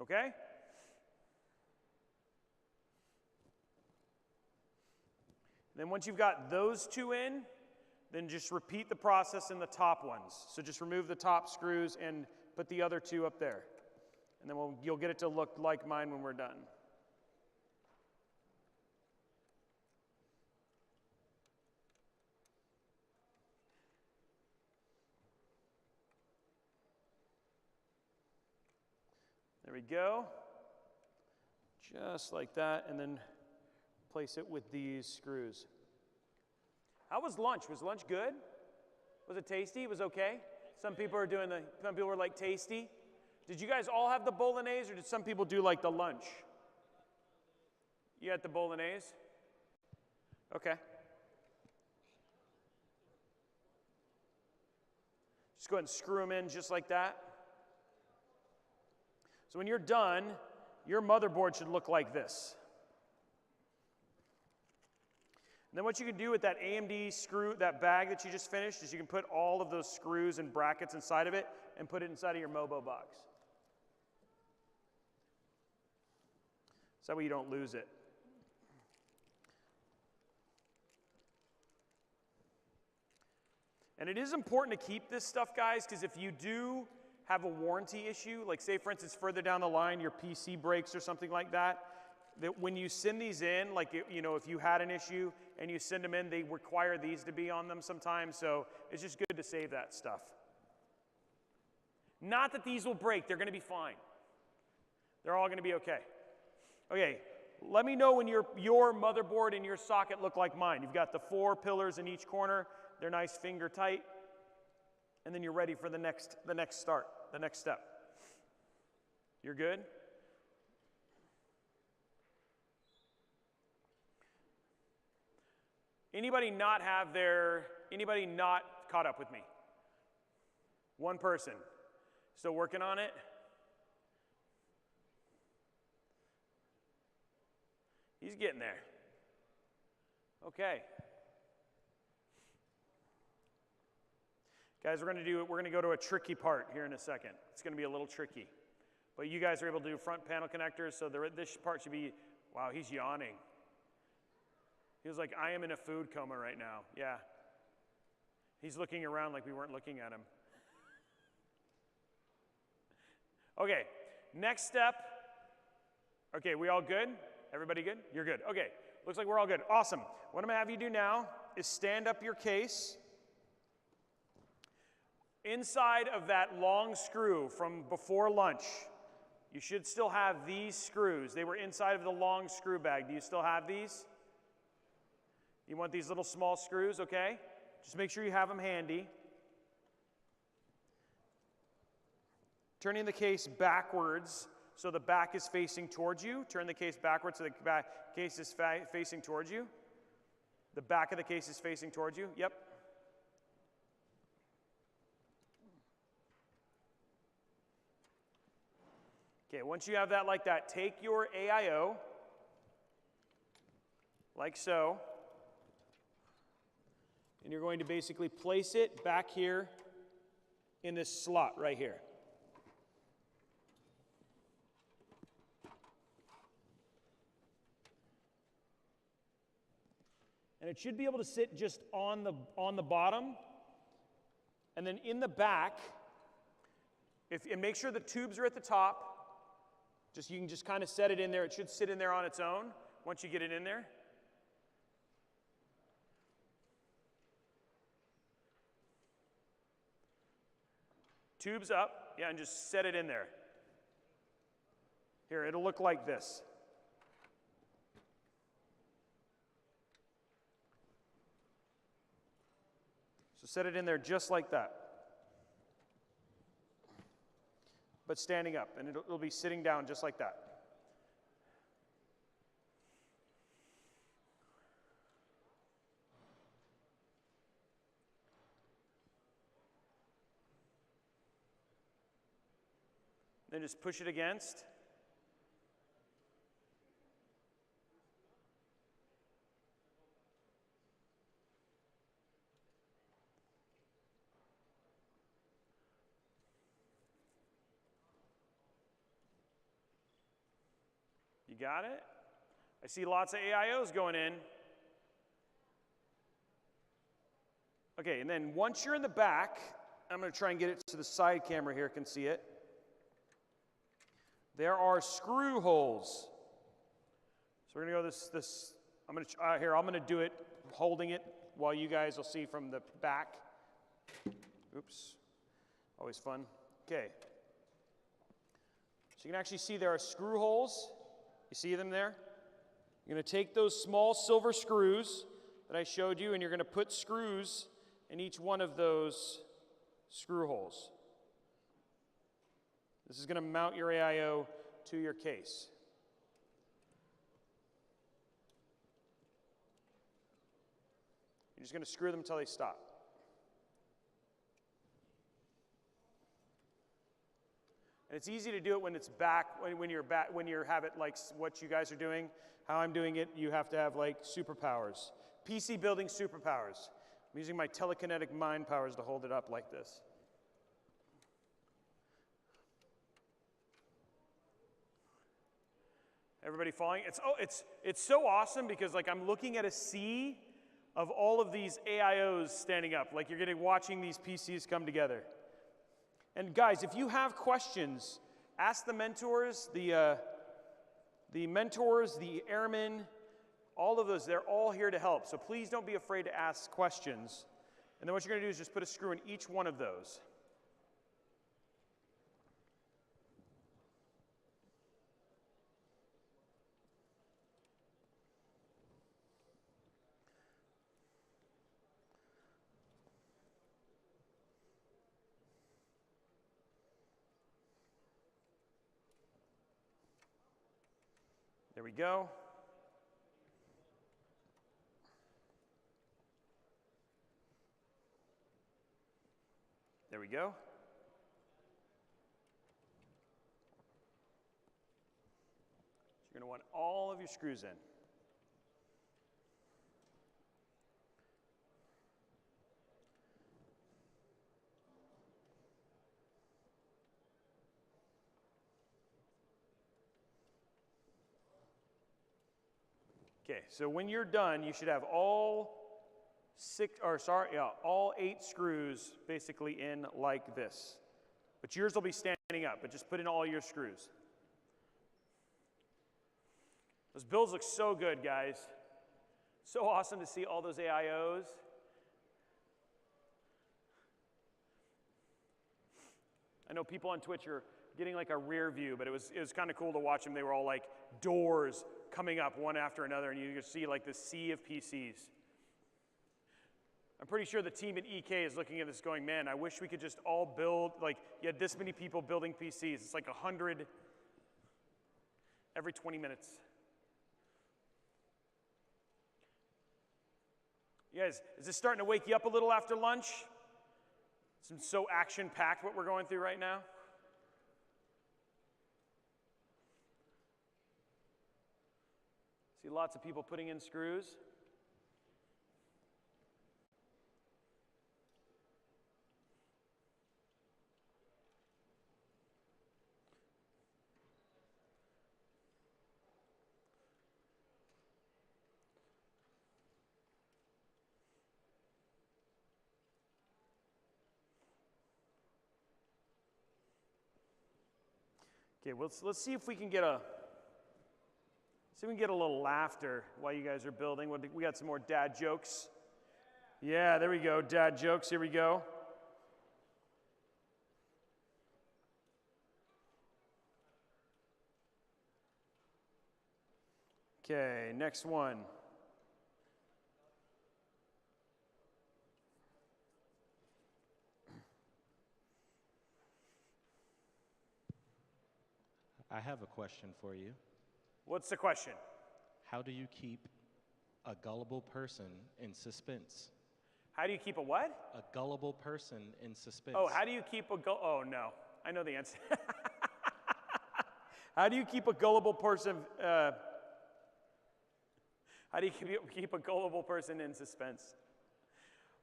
Okay? Then once you've got those 2 in, then just repeat the process in the top ones. So just remove the top screws and put the other 2 up there. And then you'll get it to look like mine when we're done. There we go. Just like that, and then place it with these screws. How was lunch? Was lunch good? Was it tasty? It was okay? Some people were like tasty. Did you guys all have the bolognese, or did some people do like the lunch? You had the bolognese? Okay. Just go ahead and screw them in just like that. So when you're done, your motherboard should look like this. And then what you can do with that AMD screw, that bag that you just finished, is you can put all of those screws and brackets inside of it and put it inside of your Mobo box. So that way you don't lose it. And it is important to keep this stuff, guys, because if you do have a warranty issue, like say for instance further down the line your PC breaks or something like that, that when you send these in, like if you had an issue and you send them in, they require these to be on them sometimes, so it's just good to save that stuff. Not that these will break, they're going to be fine. They're all going to be okay. Okay, let me know when your motherboard and your socket look like mine. You've got the 4 pillars in each corner, they're nice finger tight, and then you're ready for the next step. You're good? Anybody not caught up with me? One person. Still working on it? He's getting there. Okay. Guys, we're going to go to a tricky part here in a second. It's going to be a little tricky. But you guys are able to do front panel connectors, so this part should be, wow, he's yawning. He was like, I am in a food coma right now. Yeah. He's looking around like we weren't looking at him. Okay, next step. Okay, we all good? Everybody good? You're good. Okay, looks like we're all good. Awesome. What I'm going to have you do now is stand up your case. Inside of that long screw from before lunch, you should still have these screws. They were inside of the long screw bag. Do you still have these? You want these little small screws, okay? Just make sure you have them handy. Turning the case backwards so the back is facing towards you. Turn the case backwards so the case is facing towards you. The back of the case is facing towards you. Yep. Okay, once you have that like that, take your AIO, like so, and you're going to basically place it back here in this slot right here. And it should be able to sit just on the bottom. And then in the back, and make sure the tubes are at the top. You can just kind of set it in there. It should sit in there on its own once you get it in there. Tubes up, yeah, and just set it in there. Here, it'll look like this. Set it in there just like that. But standing up, and it'll be sitting down just like that. Then just push it against. You got it? I see lots of AIOs going in. Okay, and then once you're in the back, I'm going to try and get it so the side camera here can see it. There are screw holes. So we're going to go I'm going to do it holding it while you guys will see from the back. Oops. Always fun. Okay. So you can actually see there are screw holes. You see them there? You're going to take those small silver screws that I showed you, and you're going to put screws in each one of those screw holes. This is going to mount your AIO to your case. You're just going to screw them until they stop. And it's easy to do it when it's back, when you have it like what you guys are doing. How I'm doing it, you have to have like superpowers. PC building superpowers. I'm using my telekinetic mind powers to hold it up like this. Everybody following? It's so awesome because like I'm looking at a sea of all of these AIOs standing up. Like you're watching these PCs come together. And guys, if you have questions, ask the mentors, the airmen, all of those. They're all here to help. So please don't be afraid to ask questions. And then what you're going to do is just put a screw in each one of those. There we go. There we go. So you're going to want all of your screws in. Okay, so when you're done, you should have all 8 screws basically in like this. But yours will be standing up, but just put in all your screws. Those builds look so good, guys. So awesome to see all those AIOs. I know people on Twitch are getting like a rear view, but it was kind of cool to watch them. They were all like doors coming up one after another, and you can see like this sea of PCs. I'm pretty sure the team at EK is looking at this going, man, I wish we could just all build, like you had this many people building PCs. It's like 100 every 20 minutes. You guys, is this starting to wake you up a little after lunch? It's so action-packed what we're going through right now. See lots of people putting in screws. Okay, let's see if we can get a little laughter while you guys are building. We got some more dad jokes. Yeah, there we go, dad jokes. Here we go. Okay, next one. I have a question for you. What's the question? How do you keep a gullible person in suspense? How do you keep a what? A gullible person in suspense. Oh, how do you keep a oh no, I know the answer. How do you keep a gullible person? How do you keep a gullible person in suspense?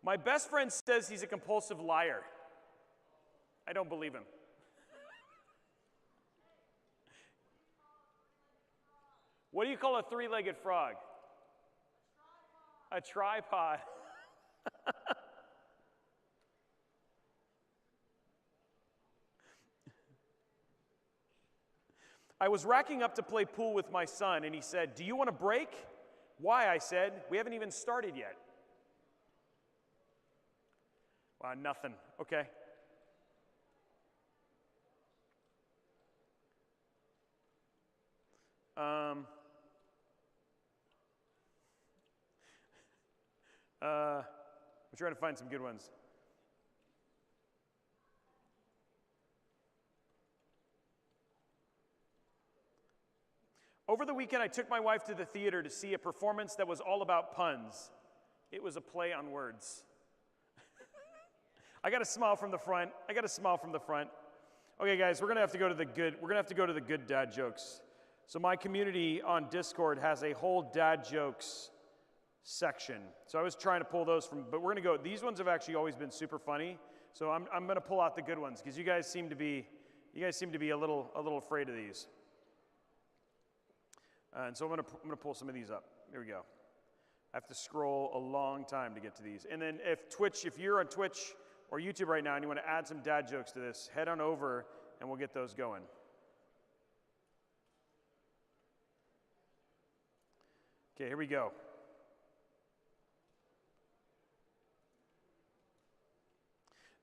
My best friend says he's a compulsive liar. I don't believe him. What do you call a three-legged frog? A tripod. I was racking up to play pool with my son, and he said, "Do you want a break?" Why? I said, "We haven't even started yet." Wow, nothing. Okay. I'm trying to find some good ones. Over the weekend, I took my wife to the theater to see a performance that was all about puns. It was a play on words. I got a smile from the front. Okay, guys, we're gonna have to go to the good dad jokes. So my community on Discord has a whole dad jokes section. So I was trying to pull those from, but we're gonna go. These ones have actually always been super funny. So I'm gonna pull out the good ones because you guys seem to be a little afraid of these. And so I'm gonna pull some of these up. Here we go. I have to scroll a long time to get to these. And then if you're on Twitch or YouTube right now and you want to add some dad jokes to this, head on over and we'll get those going. Okay, here we go.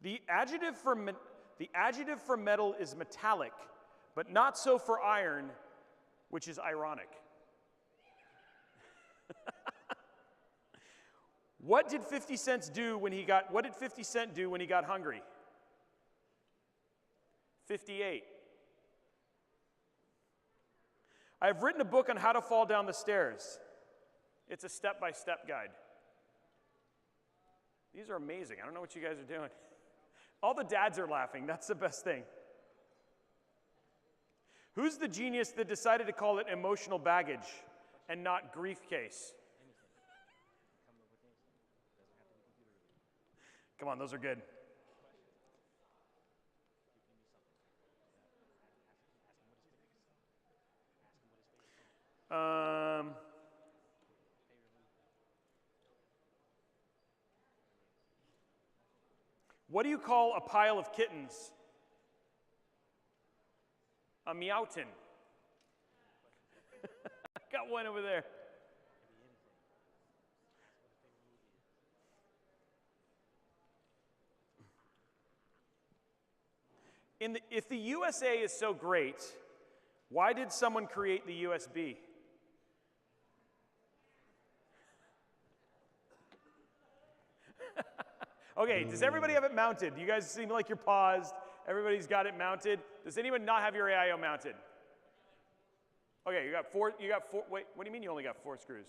The adjective for metal is metallic, but not so for iron, which is ironic. What did 50 Cent do when he got hungry? 58. I've written a book on how to fall down the stairs. It's a step-by-step guide. These are amazing. I don't know what you guys are doing. All the dads are laughing. That's the best thing. Who's the genius that decided to call it emotional baggage and not grief case? Come on, those are good. What do you call a pile of kittens? A meowton. Got one over there. If the USA is so great, why did someone create the USB? Okay, does everybody have it mounted? You guys seem like you're paused. Everybody's got it mounted. Does anyone not have your AIO mounted? Okay, you got four, wait, what do you mean you only got 4 screws?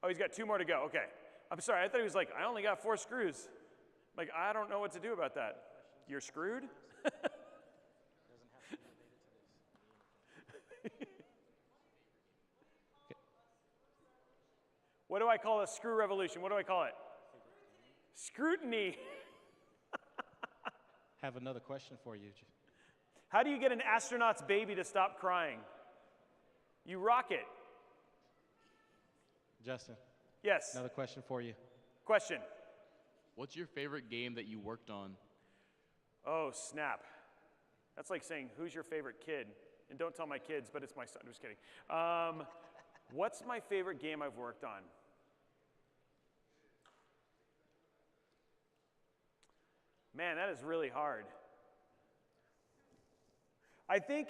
Oh, he's got 2 more to go, okay. I'm sorry, I thought he was like, I only got 4 screws. Like, I don't know what to do about that. You're screwed? What do I call a screw revolution? What do I call it? Scrutiny. Have another question for you. How do you get an astronaut's baby to stop crying? You rock it. Justin. Yes. Another question for you. Question. What's your favorite game that you worked on? Oh, snap. That's like saying, who's your favorite kid? And don't tell my kids, but it's my son. I'm just kidding. What's my favorite game I've worked on? Man, that is really hard. I think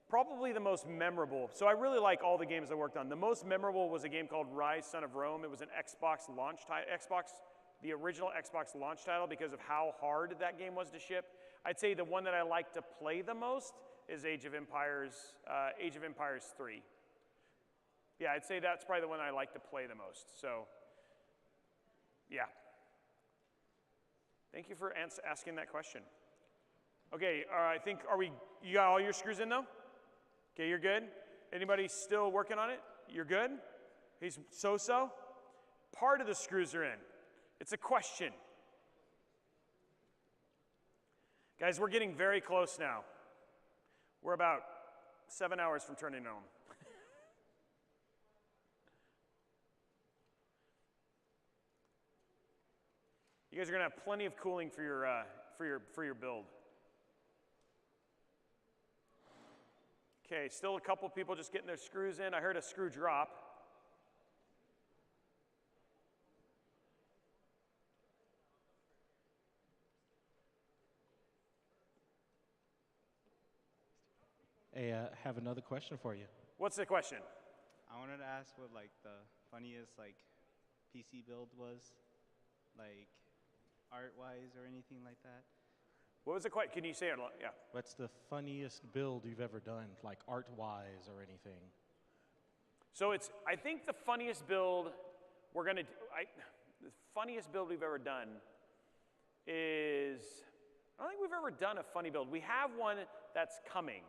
probably the most memorable, so I really like all the games I worked on. The most memorable was a game called Rise, Son of Rome. It was an Xbox launch title, Xbox the original Xbox launch title because of how hard that game was to ship. I'd say the one that I like to play the most is Age of Empires 3. Yeah, I'd say that's probably the one I like to play the most. So, yeah. Thank you for asking that question. Okay, I think, you got all your screws in though? Okay, you're good? Anybody still working on it? You're good? He's so-so? Part of the screws are in. It's a question. Guys, we're getting very close now. We're about 7 hours from turning home. You guys are gonna have plenty of cooling for your build. Okay, still a couple people just getting their screws in. I heard a screw drop. Hey, I have another question for you. What's the question? I wanted to ask what like the funniest like PC build was, like art-wise or anything like that. What was the question? Can you say it? Yeah. What's the funniest build you've ever done, like art-wise or anything? So I think the funniest build we're gonna do, the funniest build we've ever done is, I don't think we've ever done a funny build. We have one that's coming.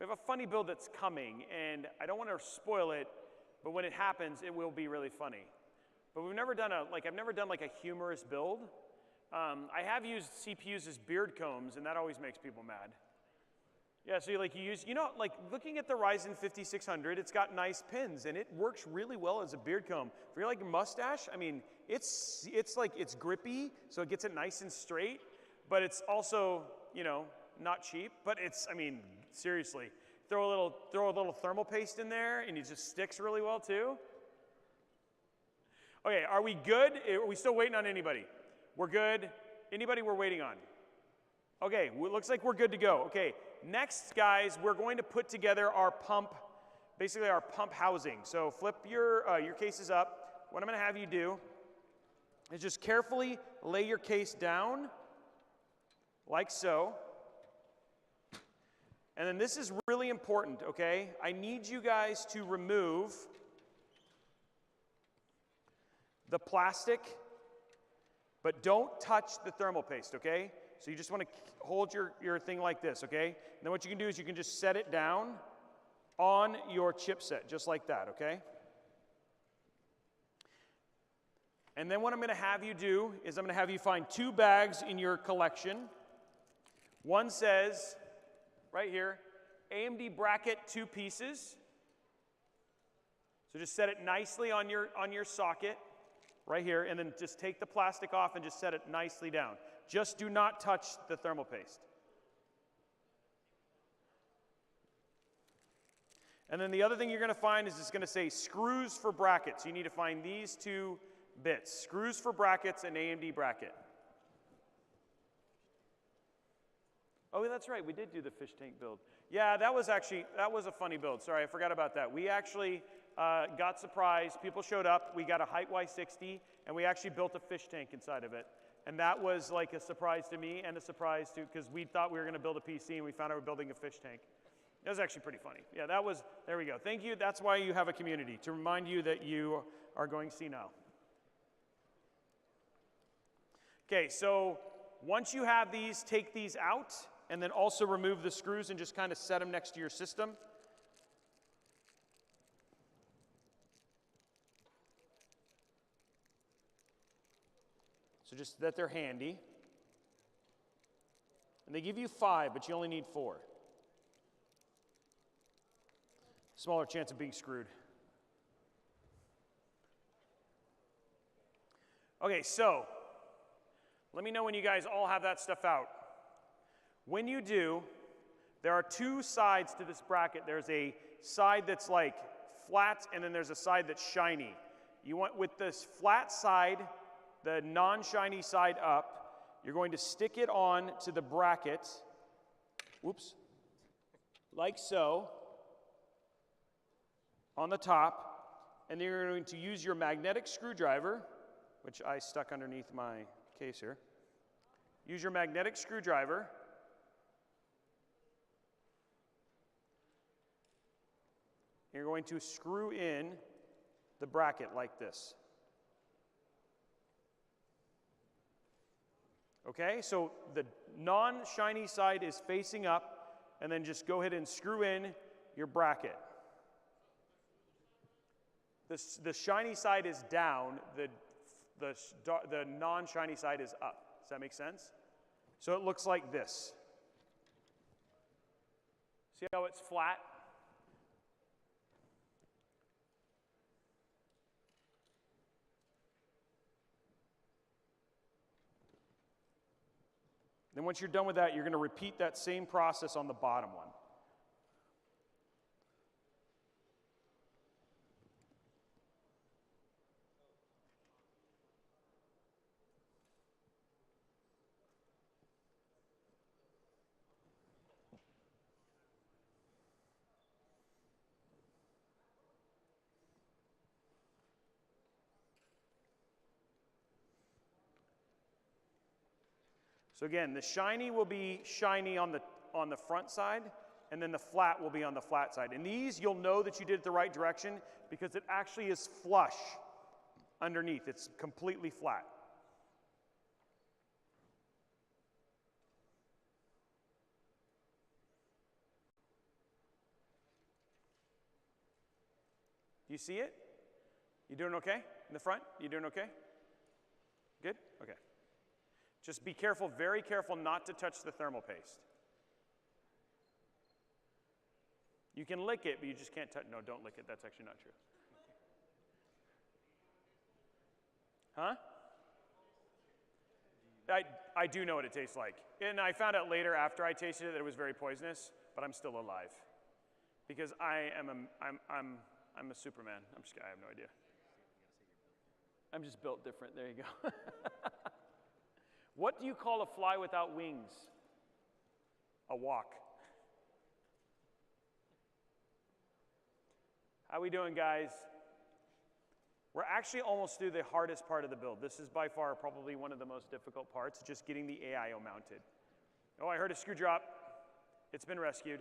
We have a funny build that's coming, and I don't want to spoil it, but when it happens, it will be really funny. But we've never done I've never done like a humorous build. I have used CPUs as beard combs, and that always makes people mad. Yeah, so you use, looking at the Ryzen 5600, it's got nice pins, and it works really well as a beard comb. For your mustache, I mean, it's grippy, so it gets it nice and straight, but it's also, not cheap, but it's, seriously, throw a little thermal paste in there, and it just sticks really well too. Okay, are we good? Are we still waiting on anybody? We're good. Anybody we're waiting on? Okay, looks like we're good to go. Okay, next, guys, we're going to put together our pump, basically our pump housing. So flip your cases up. What I'm going to have you do is just carefully lay your case down, like so. And then this is really important, okay? I need you guys to remove the plastic, but don't touch the thermal paste, okay? So you just want to hold your thing like this, okay? And then what you can do is you can just set it down on your chipset, just like that, okay? And then what I'm going to have you do is I'm going to have you find 2 bags in your collection. One says, right here, AMD bracket 2 pieces. So just set it nicely on your socket, right here, and then just take the plastic off and just set it nicely down. Just do not touch the thermal paste. And then the other thing you're going to find is it's going to say screws for brackets. You need to find these 2 bits, screws for brackets and AMD bracket. Oh, that's right, we did do the fish tank build. Yeah, that was a funny build. Sorry, I forgot about that. We actually got surprised. People showed up. We got a height Y60, and we actually built a fish tank inside of it. And that was like a surprise to me and a surprise to, because we thought we were going to build a PC, and we found out we were building a fish tank. That was actually pretty funny. Yeah, there we go. Thank you. That's why you have a community, to remind you that you are going senile. Okay, so once you have these, take these out, and then also remove the screws and just kind of set them next to your system. So just that they're handy. And they give you 5, but you only need 4. Smaller chance of being screwed. Okay, so let me know when you guys all have that stuff out. When you do, there are 2 sides to this bracket. There's a side that's like flat, and then there's a side that's shiny. You want, with this flat side, the non-shiny side up, you're going to stick it on to the bracket, whoops, like so, on the top, and then you're going to use your magnetic screwdriver which I stuck underneath my case here. Use your magnetic screwdriver. You're going to screw in the bracket like this. Okay, so the non-shiny side is facing up, and then just go ahead and screw in your bracket. The shiny side is down, the non-shiny side is up. Does that make sense? So it looks like this. See how it's flat? Then once you're done with that, you're going to repeat that same process on the bottom one. So again, the shiny will be shiny on the front side, and then the flat will be on the flat side. And these, you'll know that you did it the right direction because it actually is flush underneath. It's completely flat. Do you see it? You doing okay? In the front? You doing okay? Good? Okay. Just be careful, very careful not to touch the thermal paste. You can lick it, but you just can't touch. No, don't lick it. That's actually not true. Huh? I do know what it tastes like. And I found out later after I tasted it that it was very poisonous, but I'm still alive. Because I'm a Superman. I have no idea. I'm just built different. There you go. What do you call a fly without wings? A walk. How we doing, guys? We're actually almost through the hardest part of the build. This is by far probably one of the most difficult parts, just getting the AIO mounted. Oh, I heard a screw drop. It's been rescued.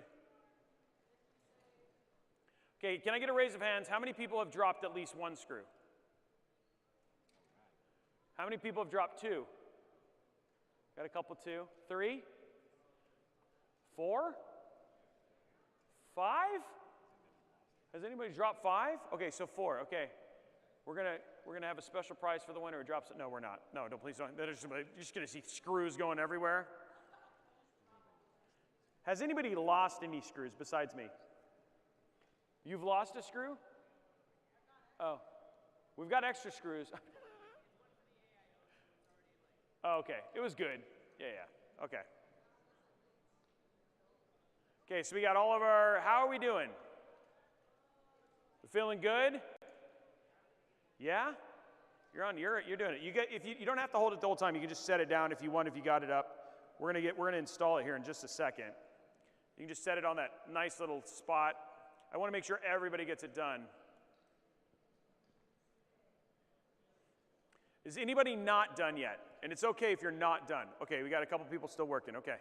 Okay, can I get a raise of hands? How many people have dropped at least one screw? How many people have dropped two? Got a couple, 2, 3, 4, 5? Has anybody dropped 5? Okay, so 4. Okay, we're gonna have a special prize for the winner who drops it. No, we're not. No, please don't. You're just gonna see screws going everywhere. Has anybody lost any screws besides me? You've lost a screw? Oh, we've got extra screws. Oh, okay, it was good. Yeah, okay. Okay, so we got all of our, how are we doing? We feeling good? Yeah? You're doing it. You don't have to hold it the whole time. You can just set it down if you want, if you got it up. We're gonna install it here in just a second. You can just set it on that nice little spot. I want to make sure everybody gets it done. Is anybody not done yet? And it's okay if you're not done. Okay, we got a couple people still working. Okay.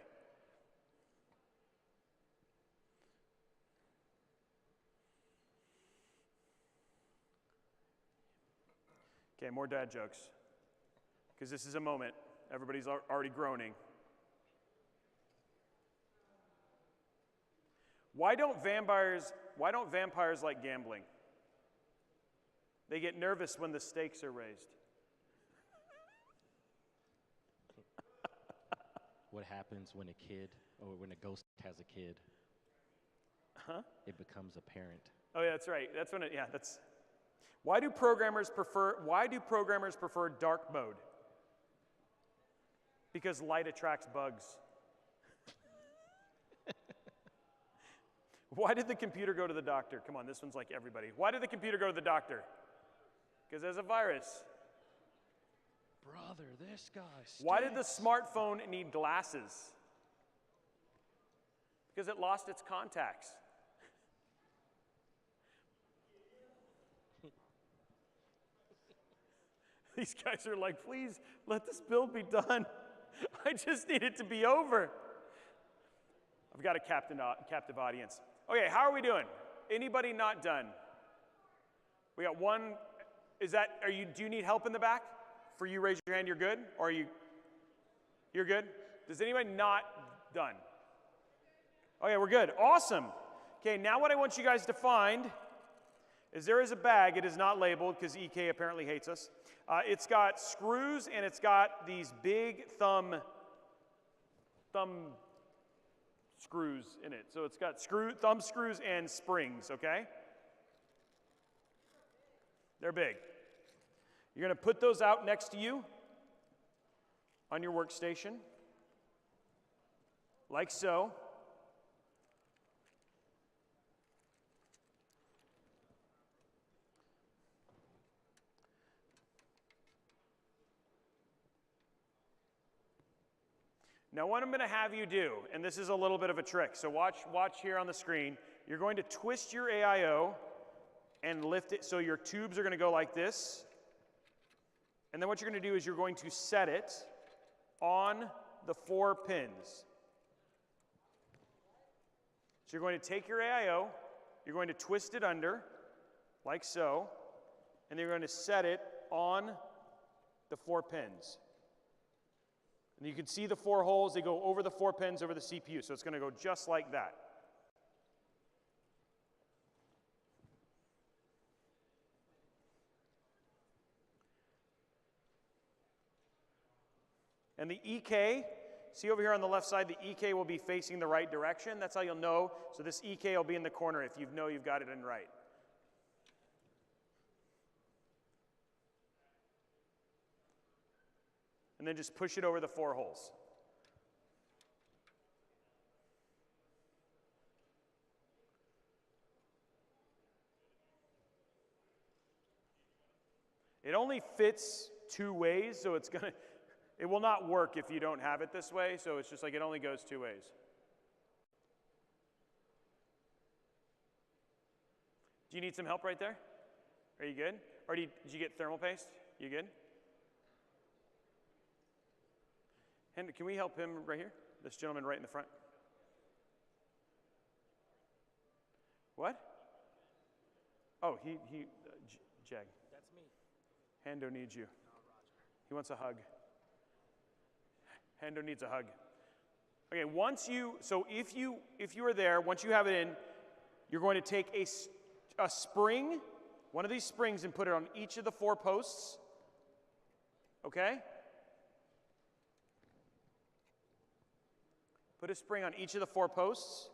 Okay, more dad jokes. Because this is a moment. Everybody's already groaning. Why don't vampires like gambling? They get nervous when the stakes are raised. What happens when a kid, or when a ghost has a kid? Huh? It becomes a parent. Oh yeah, that's right. That's when it, yeah, that's. Why do programmers prefer dark mode? Because light attracts bugs. Why did the computer go to the doctor? Come on, this one's like everybody. Why did the computer go to the doctor? Because there's a virus. Brother, this guy stinks. Why did the smartphone need glasses? Because it lost its contacts. These guys are like, please let this build be done. I just need it to be over. I've got a captive audience. Okay, how are we doing? Anybody not done? We got one. Do you need help in the back? For you, raise your hand, you're good? Or you're good? Does anybody not done? Okay, we're good. Awesome. Okay, now what I want you guys to find is there is a bag. It is not labeled because EK apparently hates us. It's got screws and it's got these big thumb screws in it. So it's got thumb screws and springs, okay? They're big. You're going to put those out next to you on your workstation, like so. Now what I'm going to have you do, and this is a little bit of a trick, so watch here on the screen. You're going to twist your AIO and lift it so your tubes are going to go like this. And then what you're going to do is you're going to set it on the 4 pins. So you're going to take your AIO, you're going to twist it under, like so, and then you're going to set it on the 4 pins. And you can see the 4 holes, they go over the 4 pins over the CPU, so it's going to go just like that. And the EK, see over here on the left side, the EK will be facing the right direction. That's how you'll know. So this EK will be in the corner if you know you've got it in right. And then just push it over the 4 holes. It only fits 2 ways, so it will not work if you don't have it this way, so it's just like it only goes 2 ways. Do you need some help right there? Are you good? Or did you get thermal paste? You good? And can we help him right here? This gentleman right in the front. What? Oh, Jag. That's me. Hando needs you. He wants a hug. Hando needs a hug. Okay, if you are there, once you have it in, you're going to take a spring, one of these springs, and put it on each of the 4 posts. Okay? Put a spring on each of the 4 posts.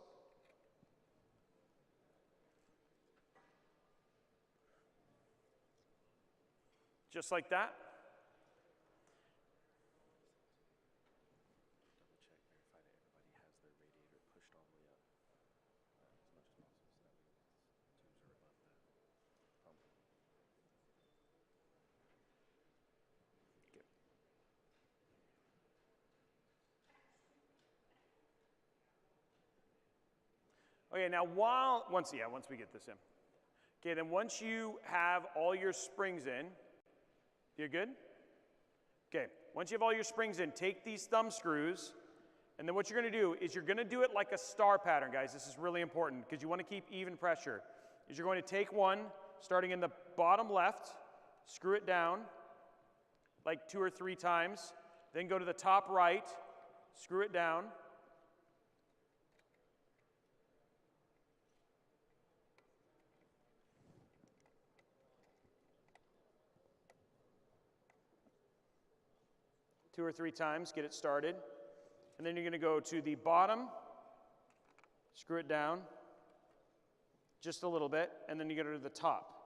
Just like that. Okay, now once we get this in. Okay, then once you have all your springs in, you're good? Okay, once you have all your springs in, take these thumb screws, and then what you're going to do is you're going to do it like a star pattern, guys. This is really important because you want to keep even pressure. Is you're going to take one, starting in the bottom left, screw it down like 2 or 3 times, then go to the top right, screw it down. Two or 3 times, get it started. And then you're going to go to the bottom, screw it down just a little bit, and then you go to the top.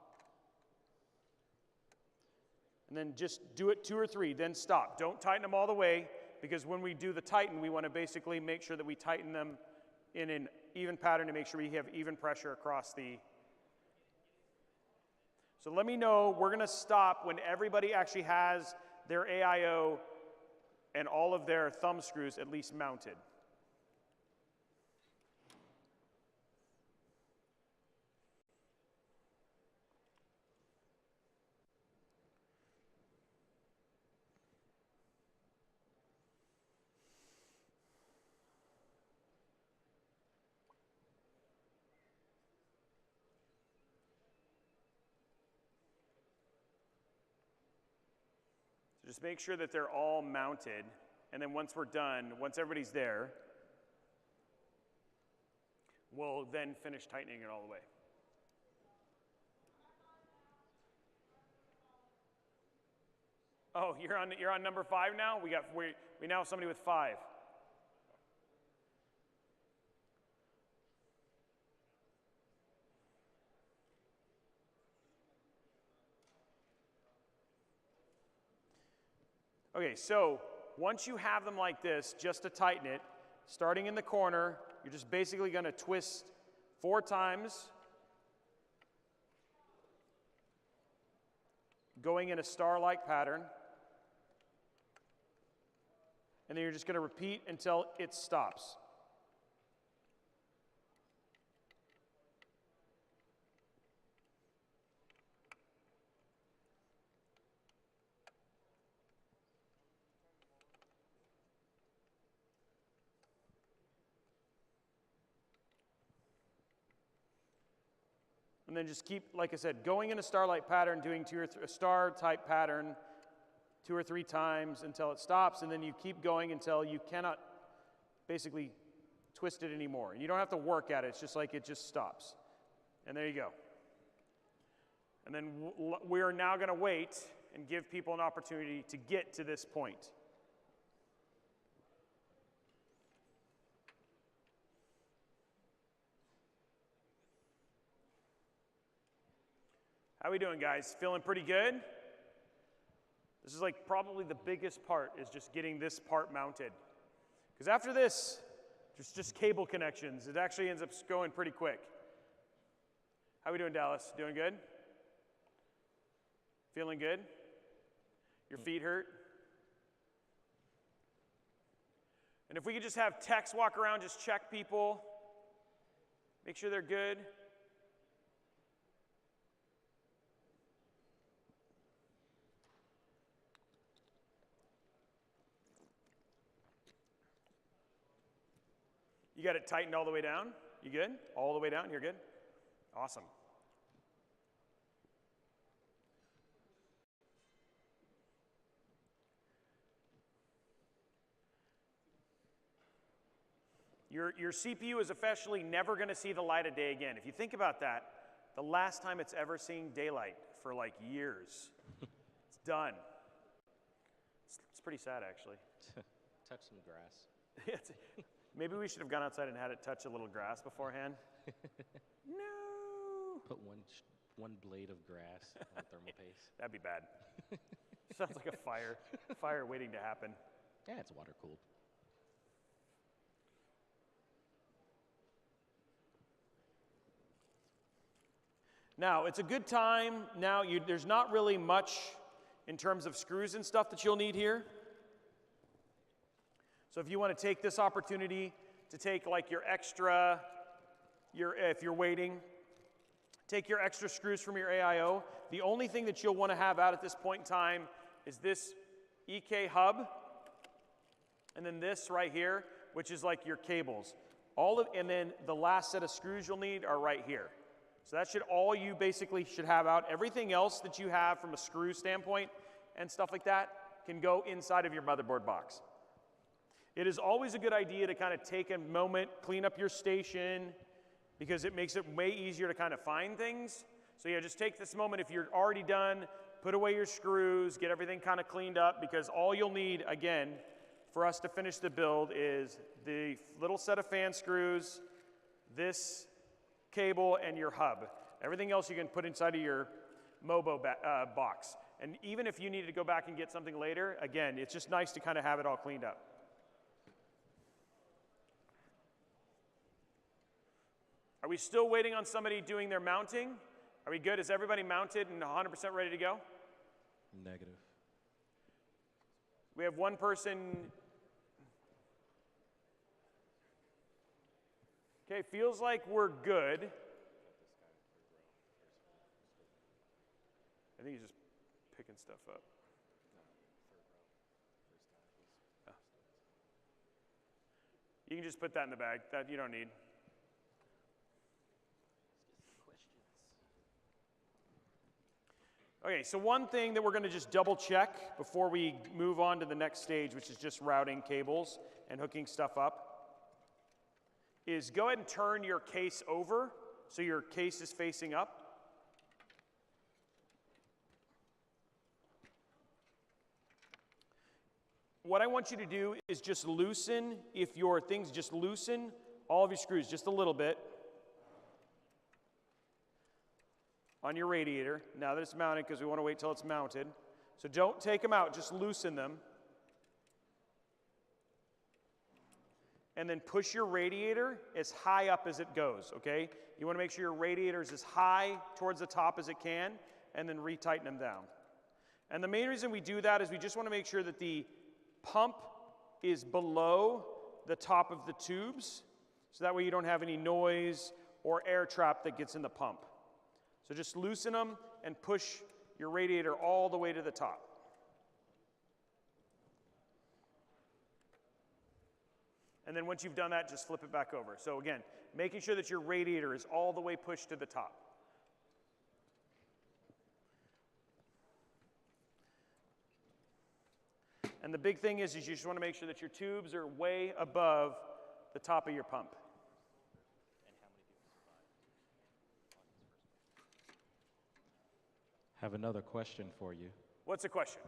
And then just do it 2 or 3, then stop. Don't tighten them all the way, because when we do the tighten, we want to basically make sure that we tighten them in an even pattern to make sure we have even pressure across the... So let me know, we're going to stop when everybody actually has their AIO and all of their thumb screws at least mounted. just make sure that they're all mounted. And then once we're done, once everybody's there, we'll then finish tightening it all the way. Oh, you're on number 5 now? We now have somebody with 5. Okay, so once you have them like this, just to tighten it, starting in the corner, you're just basically going to twist 4 times, going in a star-like pattern. And then you're just going to repeat until it stops. And then just keep, like I said, going in a star-like pattern, doing a star-type pattern 2 or 3 times until it stops, and then you keep going until you cannot basically twist it anymore. And you don't have to work at it, it's just like it just stops. And there you go. And then we are now going to wait and give people an opportunity to get to this point. How we doing, guys? Feeling pretty good? This is like probably the biggest part, is just getting this part mounted. Because after this, there's just cable connections. It actually ends up going pretty quick. How we doing, Dallas? Doing good? Feeling good? Your feet hurt? And if we could just have techs walk around, just check people, make sure they're good. You got it tightened all the way down? You good? All the way down? You're good? Awesome. Your CPU is officially never going to see the light of day again. If you think about that, the last time it's ever seen daylight for like years. It's done. It's pretty sad, actually. Touch some grass. Maybe we should have gone outside and had it touch a little grass beforehand. No! Put one blade of grass on thermal paste. That'd be bad. Sounds like a fire waiting to happen. Yeah, it's water cooled. Now, it's a good time. Now, there's not really much in terms of screws and stuff that you'll need here. So if you want to take this opportunity to take like your extra, if you're waiting, take your extra screws from your AIO. The only thing that you'll want to have out at this point in time is this EK hub, and then this right here, which is like your cables. And then the last set of screws you'll need are right here. So that should all you basically should have out. Everything else that you have from a screw standpoint and stuff like that can go inside of your motherboard box. It is always a good idea to kind of take a moment, clean up your station, because it makes it way easier to kind of find things. So yeah, just take this moment if you're already done, put away your screws, get everything kind of cleaned up, because all you'll need, again, for us to finish the build is the little set of fan screws, this cable, and your hub. Everything else you can put inside of your Mobo box. And even if you needed to go back and get something later, again, it's just nice to kind of have it all cleaned up. Are we still waiting on somebody doing their mounting? Are we good? Is everybody mounted and 100% ready to go? Negative. We have one person. Okay, feels like we're good. I think he's just picking stuff up. Oh. You can just put that in the bag. That you don't need. Okay, so one thing that we're going to just double check before we move on to the next stage, which is just routing cables and hooking stuff up, is go ahead and turn your case over so your case is facing up. What I want you to do is just loosen, if your things just loosen all of your screws just a little bit on your radiator, now that it's mounted, because we want to wait till it's mounted. So don't take them out, just loosen them. And then push your radiator as high up as it goes, okay? You want to make sure your radiator is as high towards the top as it can, and then retighten them down. And the main reason we do that is we just want to make sure that the pump is below the top of the tubes, so that way you don't have any noise or air trap that gets in the pump. So just loosen them and push your radiator all the way to the top. And then once you've done that, just flip it back over. So again, making sure that your radiator is all the way pushed to the top. And the big thing is you just want to make sure that your tubes are way above the top of your pump. Have another question for you. What's the question?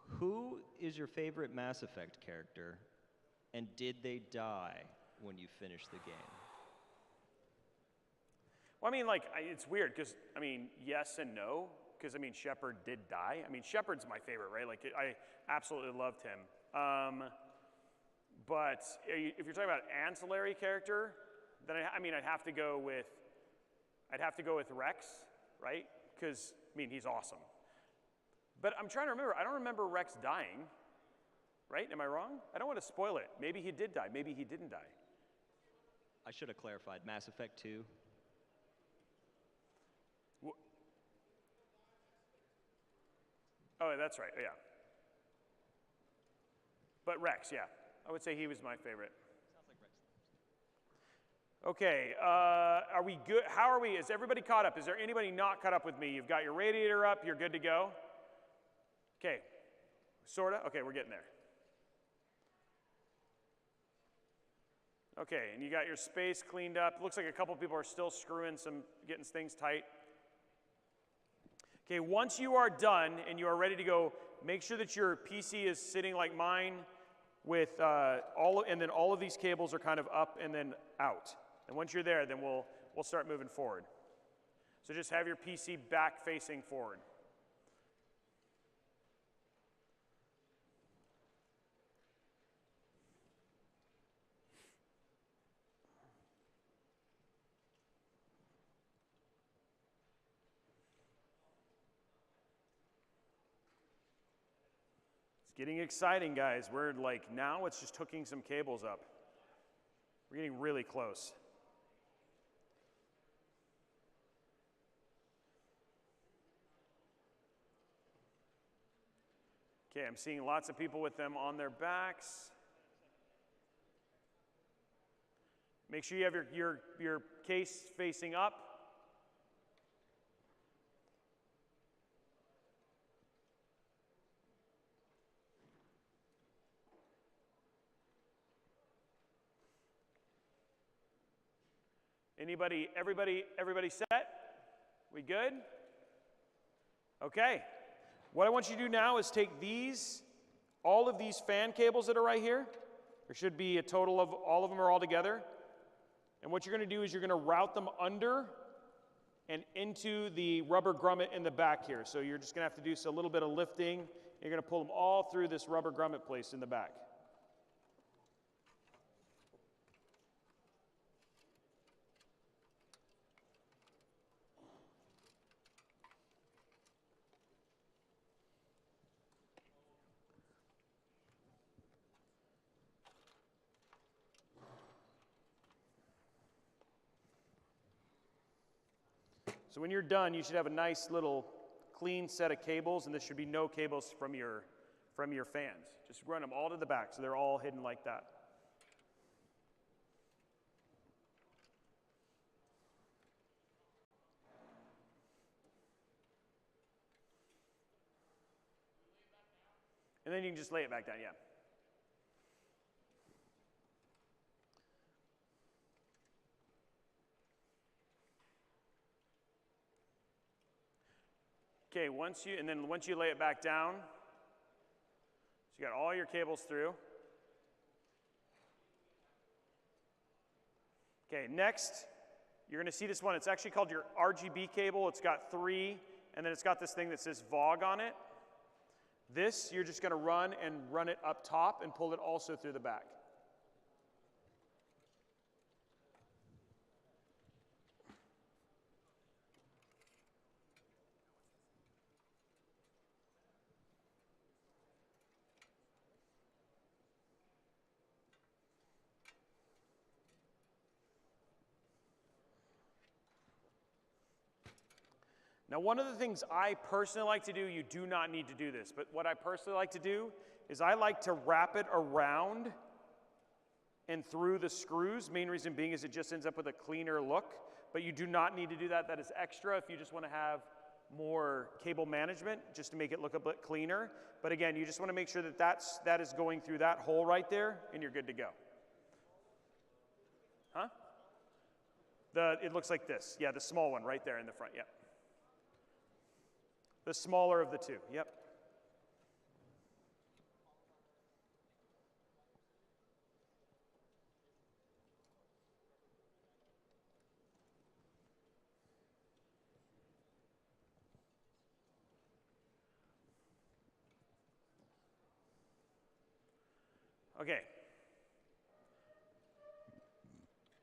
Who is your favorite Mass Effect character, and did they die when you finished the game? Well, I mean, like, it's weird because, I mean, yes and no, because, I mean, Shepard did die. I mean, Shepard's my favorite, right? Like, I absolutely loved him. But if you're talking about ancillary character, then I'd have to go with Rex, right? Because, I mean, he's awesome. But I'm trying to remember. I don't remember Rex dying, right? Am I wrong? I don't want to spoil it. Maybe he did die. Maybe he didn't die. I should have clarified. Mass Effect 2. Oh, that's right. Yeah. But Rex, yeah. I would say he was my favorite. Sounds like Rex. Okay, are we good? How are we? Is everybody caught up? Is there anybody not caught up with me? You've got your radiator up. You're good to go? Okay, sorta? Okay, we're getting there. Okay, and you got your space cleaned up. Looks like a couple people are still getting things tight. Okay, once you are done and you are ready to go, make sure that your PC is sitting like mine with and then all of these cables are kind of up and then out. And once you're there, then we'll start moving forward. So just have your PC back facing forward. Getting exciting, guys. We're like, now it's just hooking some cables up. We're getting really close. Okay, I'm seeing lots of people with them on their backs. Make sure you have your case facing up. Everybody set? We good? Okay. What I want you to do now is take all of these fan cables that are right here. There should be a total of, all of them are all together. And what you're going to do is you're going to route them under and into the rubber grommet in the back here. So you're just going to have to do a little bit of lifting. You're going to pull them all through this rubber grommet place in the back. So when you're done, you should have a nice little clean set of cables, and there should be no cables from your fans. Just run them all to the back so they're all hidden like that. And then you can just lay it back down, yeah. Okay, once you lay it back down, so you got all your cables through. Okay, next, you're gonna see this one. It's actually called your RGB cable. It's got 3, and then it's got this thing that says VOG on it. This, you're just gonna run it up top and pull it also through the back. Now, one of the things I personally like to do, you do not need to do this, but what I personally like to do is I like to wrap it around and through the screws. Main reason being is it just ends up with a cleaner look, but you do not need to do that. That is extra if you just want to have more cable management, just to make it look a bit cleaner. But again, you just want to make sure that that is going through that hole right there, and you're good to go. Huh? It looks like this. Yeah, the small one right there in the front, yeah. The smaller of the two, yep. Okay.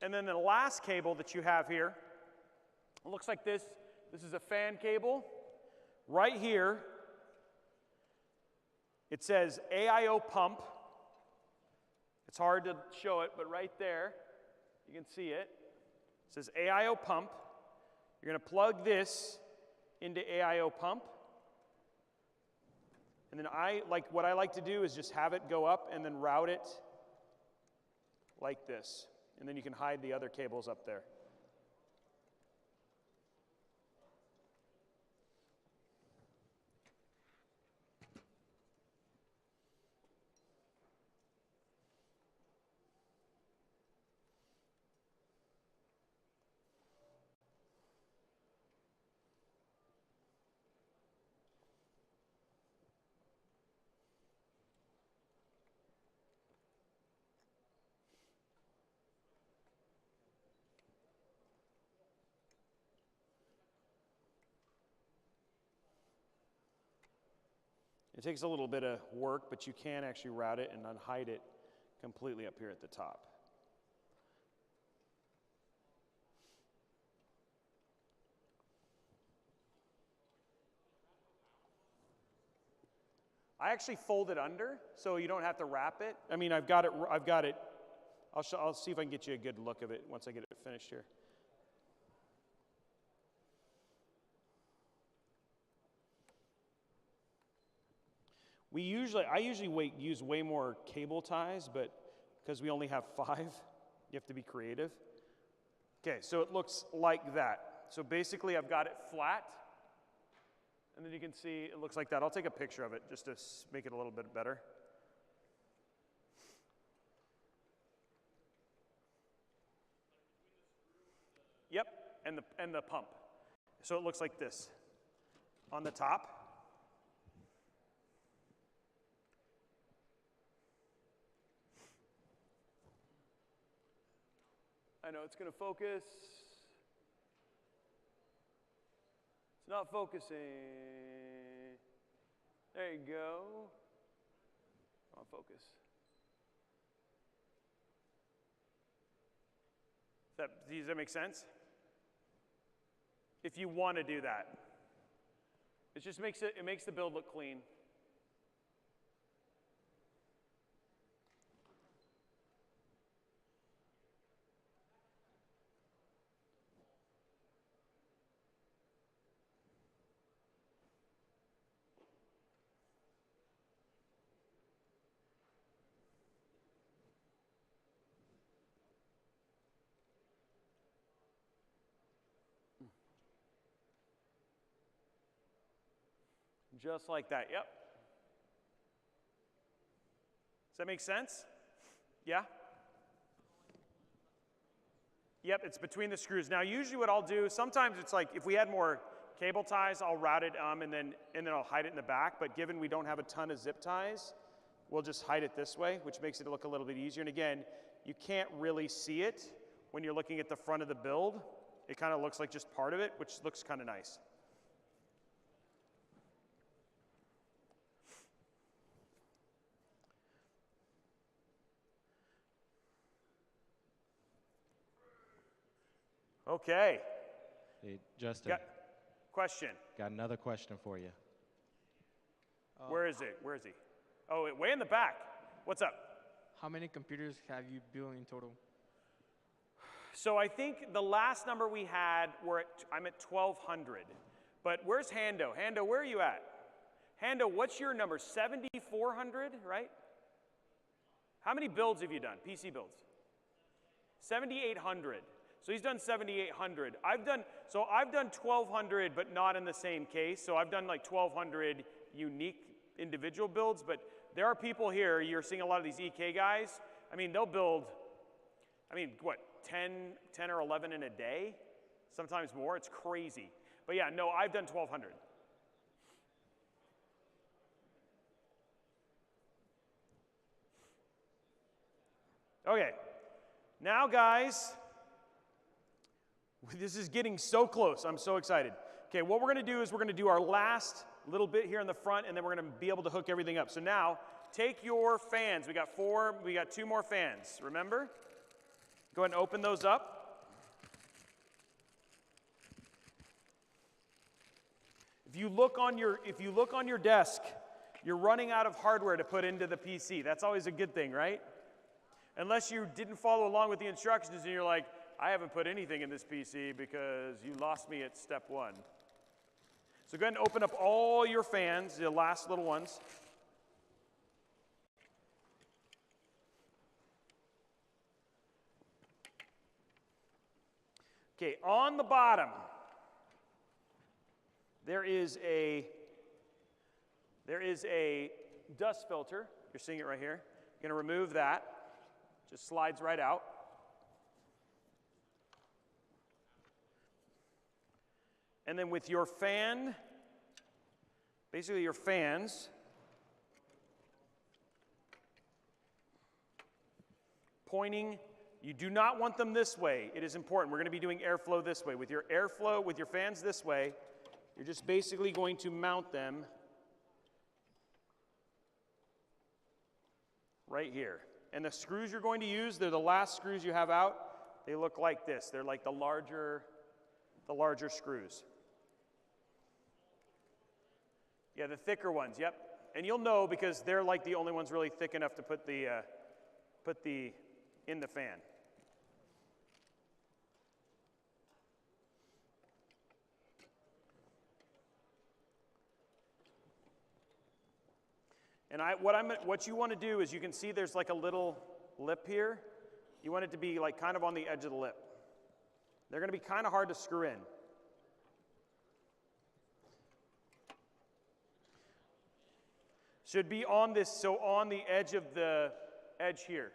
And then the last cable that you have here, it looks like this. This is a fan cable. Right here, it says AIO pump. It's hard to show it, but right there, you can see it. It says AIO pump. You're going to plug this into AIO pump. And then what I like to do is just have it go up and then route it like this. And then you can hide the other cables up there. It takes a little bit of work, but you can actually route it and unhide it completely up here at the top. I actually fold it under so you don't have to wrap it. I mean, I've got it. I'll see if I can get you a good look of it once I get it finished here. I usually use way more cable ties, but because we only have 5, you have to be creative. Okay, so it looks like that. So basically I've got it flat, and then you can see it looks like that. I'll take a picture of it just to make it a little bit better. Yep, and the pump. So it looks like this. On the top. I know it's going to focus. It's not focusing. There you go. On focus. Does that make sense? If you want to do that. It just makes the build look clean. Just like that, yep. Does that make sense? Yeah? Yep, it's between the screws. Now, usually what I'll do, sometimes it's like if we had more cable ties, I'll route it and then I'll hide it in the back. But given we don't have a ton of zip ties, we'll just hide it this way, which makes it look a little bit easier. And again, you can't really see it when you're looking at the front of the build. It kind of looks like just part of it, which looks kind of nice. Okay. Hey, Justin. Question. Got another question for you. Where is it? Where is he? Oh, way in the back. What's up? How many computers have you built in total? So I think the last number we had, I'm at 1,200. But where's Hando? Hando, where are you at? Hando, what's your number? 7,400, right? How many builds have you done? PC builds? 7,800. So he's done 7,800. I've done 1,200, but not in the same case. So I've done like 1,200 unique individual builds, but there are people here, you're seeing a lot of these EK guys. I mean, they'll build, what, 10 or 11 in a day? Sometimes more, it's crazy. But yeah, no, I've done 1,200. Okay, now guys, this is getting so close. I'm so excited. Okay, what we're going to do is we're going to do our last little bit here in the front, and then we're going to be able to hook everything up. So now, take your fans. We got 2 more fans, remember? Go ahead and open those up. If you look on your desk, you're running out of hardware to put into the PC. That's always a good thing, right? Unless you didn't follow along with the instructions and you're like, I haven't put anything in this PC because you lost me at step 1. So go ahead and open up all your fans, the last little ones. Okay, on the bottom, there is a dust filter. You're seeing it right here. You're going to remove that. Just slides right out. And then with your fan, basically your fans, pointing, you do not want them this way. It is important. We're going to be doing airflow this way. With your airflow, with your fans this way, you're just basically going to mount them right here. And the screws you're going to use, they're the last screws you have out. They look like this. They're like the larger screws. Yeah, the thicker ones, yep. And you'll know because they're like the only ones really thick enough to put in the fan. And what you want to do is you can see there's like a little lip here. You want it to be like kind of on the edge of the lip. They're going to be kind of hard to screw in. Should be on this, so on the edge of the edge here.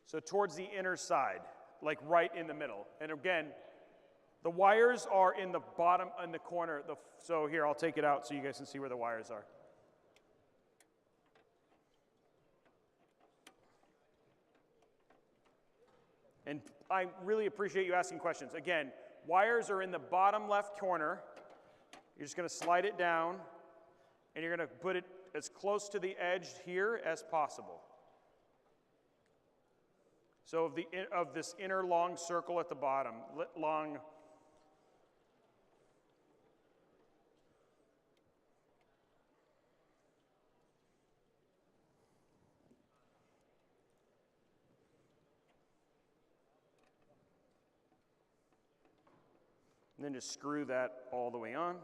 So towards the inner side, like right in the middle. And again, the wires are in the bottom, in the corner. So here, I'll take it out so you guys can see where the wires are. And I really appreciate you asking questions. Again, wires are in the bottom left corner. You're just going to slide it down, and you're going to put it as close to the edge here as possible. So of this inner long circle at the bottom, long. And then just screw that all the way on.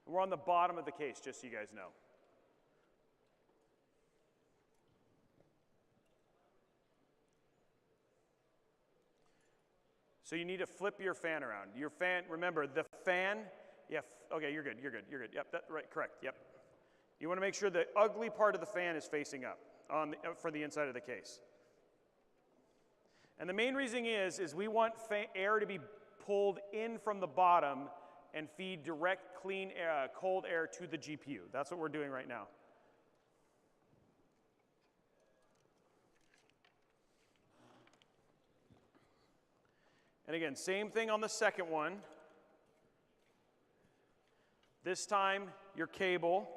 We're on the bottom of the case, just so you guys know. So you need to flip your fan around. Your fan, remember, the fan, yeah, okay, you're good. Yep, that's right, correct, yep. You want to make sure the ugly part of the fan is facing up for the inside of the case. And the main reason is we want air to be pulled in from the bottom and feed direct, clean air, cold air to the GPU. That's what we're doing right now. And again, same thing on the second one. This time, your cable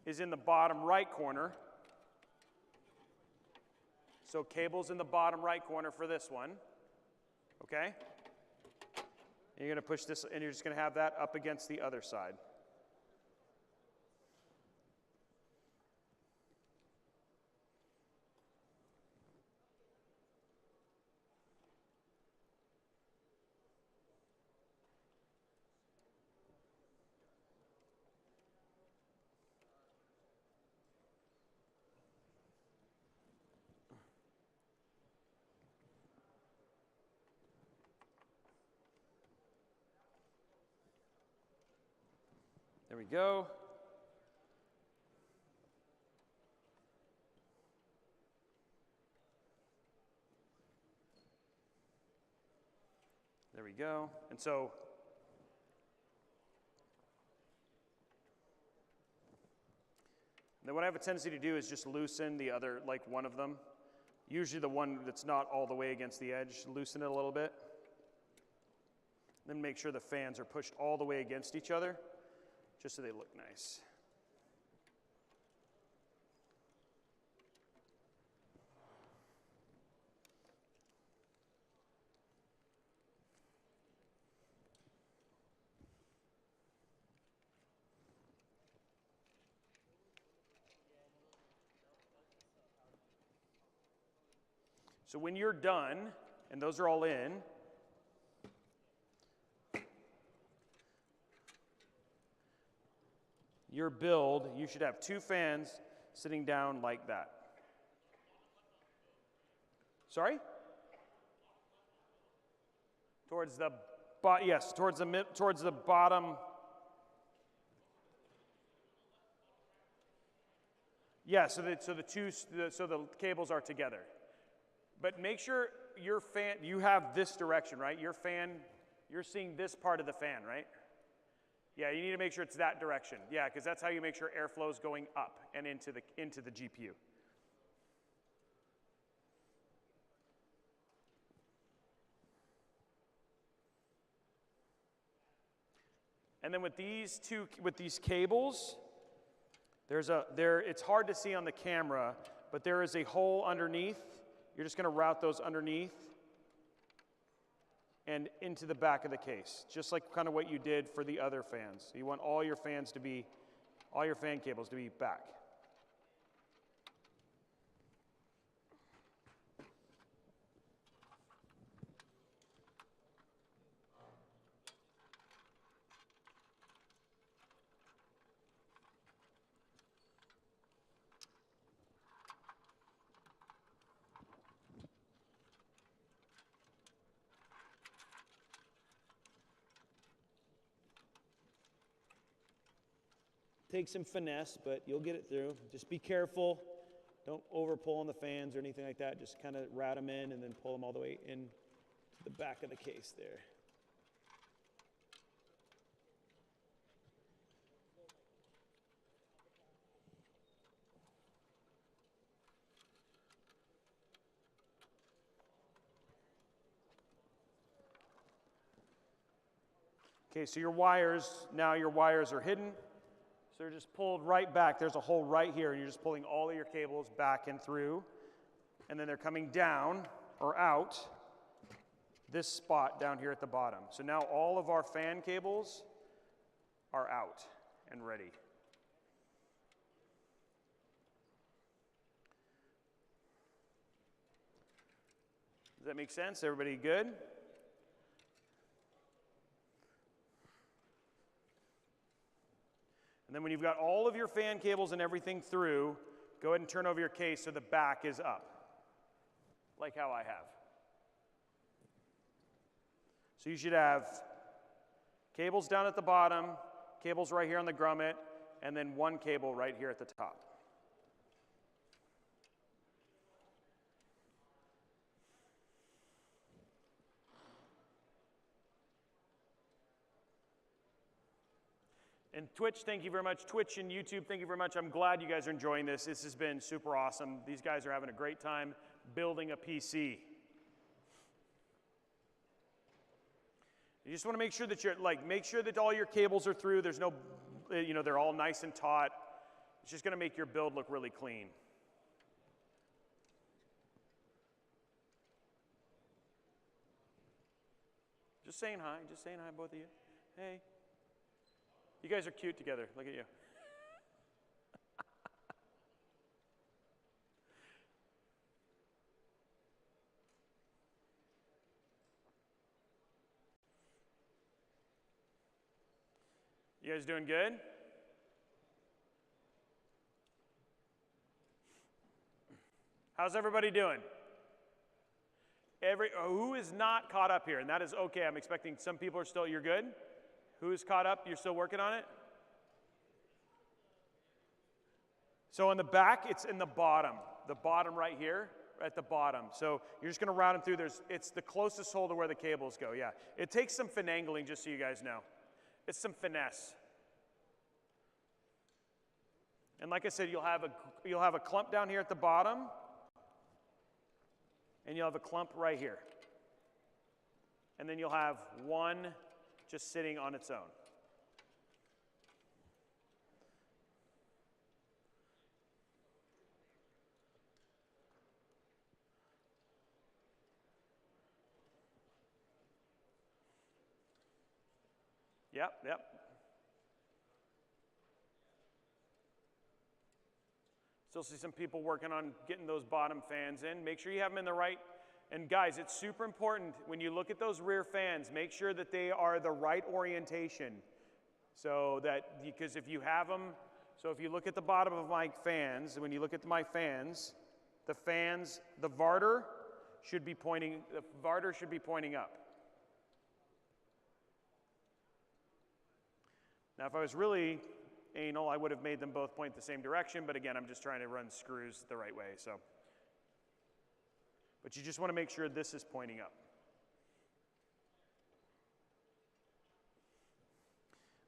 is in the bottom right corner. So cable's in the bottom right corner for this one, okay? And you're gonna push this, and you're just gonna have that up against the other side. There we go. There we go. And so then what I have a tendency to do is just loosen the other, like one of them. Usually the one that's not all the way against the edge, loosen it a little bit. Then make sure the fans are pushed all the way against each other, just so they look nice. So when you're done, and those are all in, your build, you should have 2 fans sitting down like that. Sorry? Towards the yes, towards the bottom. Yeah, so the cables are together. But make sure your fan, you have this direction, right? Your fan, you're seeing this part of the fan, right? Yeah, you need to make sure it's that direction. Yeah, because that's how you make sure airflow is going up and into the GPU. And then with these cables, it's hard to see on the camera, but there is a hole underneath. You're just going to route those underneath and into the back of the case, just like kind of what you did for the other fans. So you want all your fan cables to be back. Take some finesse, but you'll get it through. Just be careful. Don't over pull on the fans or anything like that. Just kind of route them in and then pull them all the way in to the back of the case there. Okay, so your wires are hidden. So they're just pulled right back. There's a hole right here, and you're just pulling all of your cables back and through. And then they're coming down or out this spot down here at the bottom. So now all of our fan cables are out and ready. Does that make sense? Everybody good? And then when you've got all of your fan cables and everything through, go ahead and turn over your case so the back is up, like how I have. So you should have cables down at the bottom, cables right here on the grommet, and then one cable right here at the top. And Twitch, thank you very much. Twitch and YouTube, thank you very much. I'm glad you guys are enjoying this. This has been super awesome. These guys are having a great time building a PC. You just want to make sure that make sure that all your cables are through. There's no, they're all nice and taut. It's just going to make your build look really clean. Just saying hi, both of you. Hey. You guys are cute together. Look at you. You guys doing good? How's everybody doing? Who is not caught up here? And that is okay. I'm expecting some people are still, you're good? Who's caught up? You're still working on it? So in the back, it's in the bottom right here, at the bottom. So you're just going to route them through. It's the closest hole to where the cables go, yeah. It takes some finagling, just so you guys know. It's some finesse. And like I said, you'll have a clump down here at the bottom, and you'll have a clump right here. And then you'll have one just sitting on its own. Yep. Still see some people working on getting those bottom fans in. Make sure you have them in the right. And guys, it's super important when you look at those rear fans, make sure that they are the right orientation. So that, because if you have them, so if you look at the bottom of my fans, when you look at my fans, the varder should be pointing up. Now, if I was really anal, I would have made them both point the same direction, but again, I'm just trying to run screws the right way, so. But you just want to make sure this is pointing up.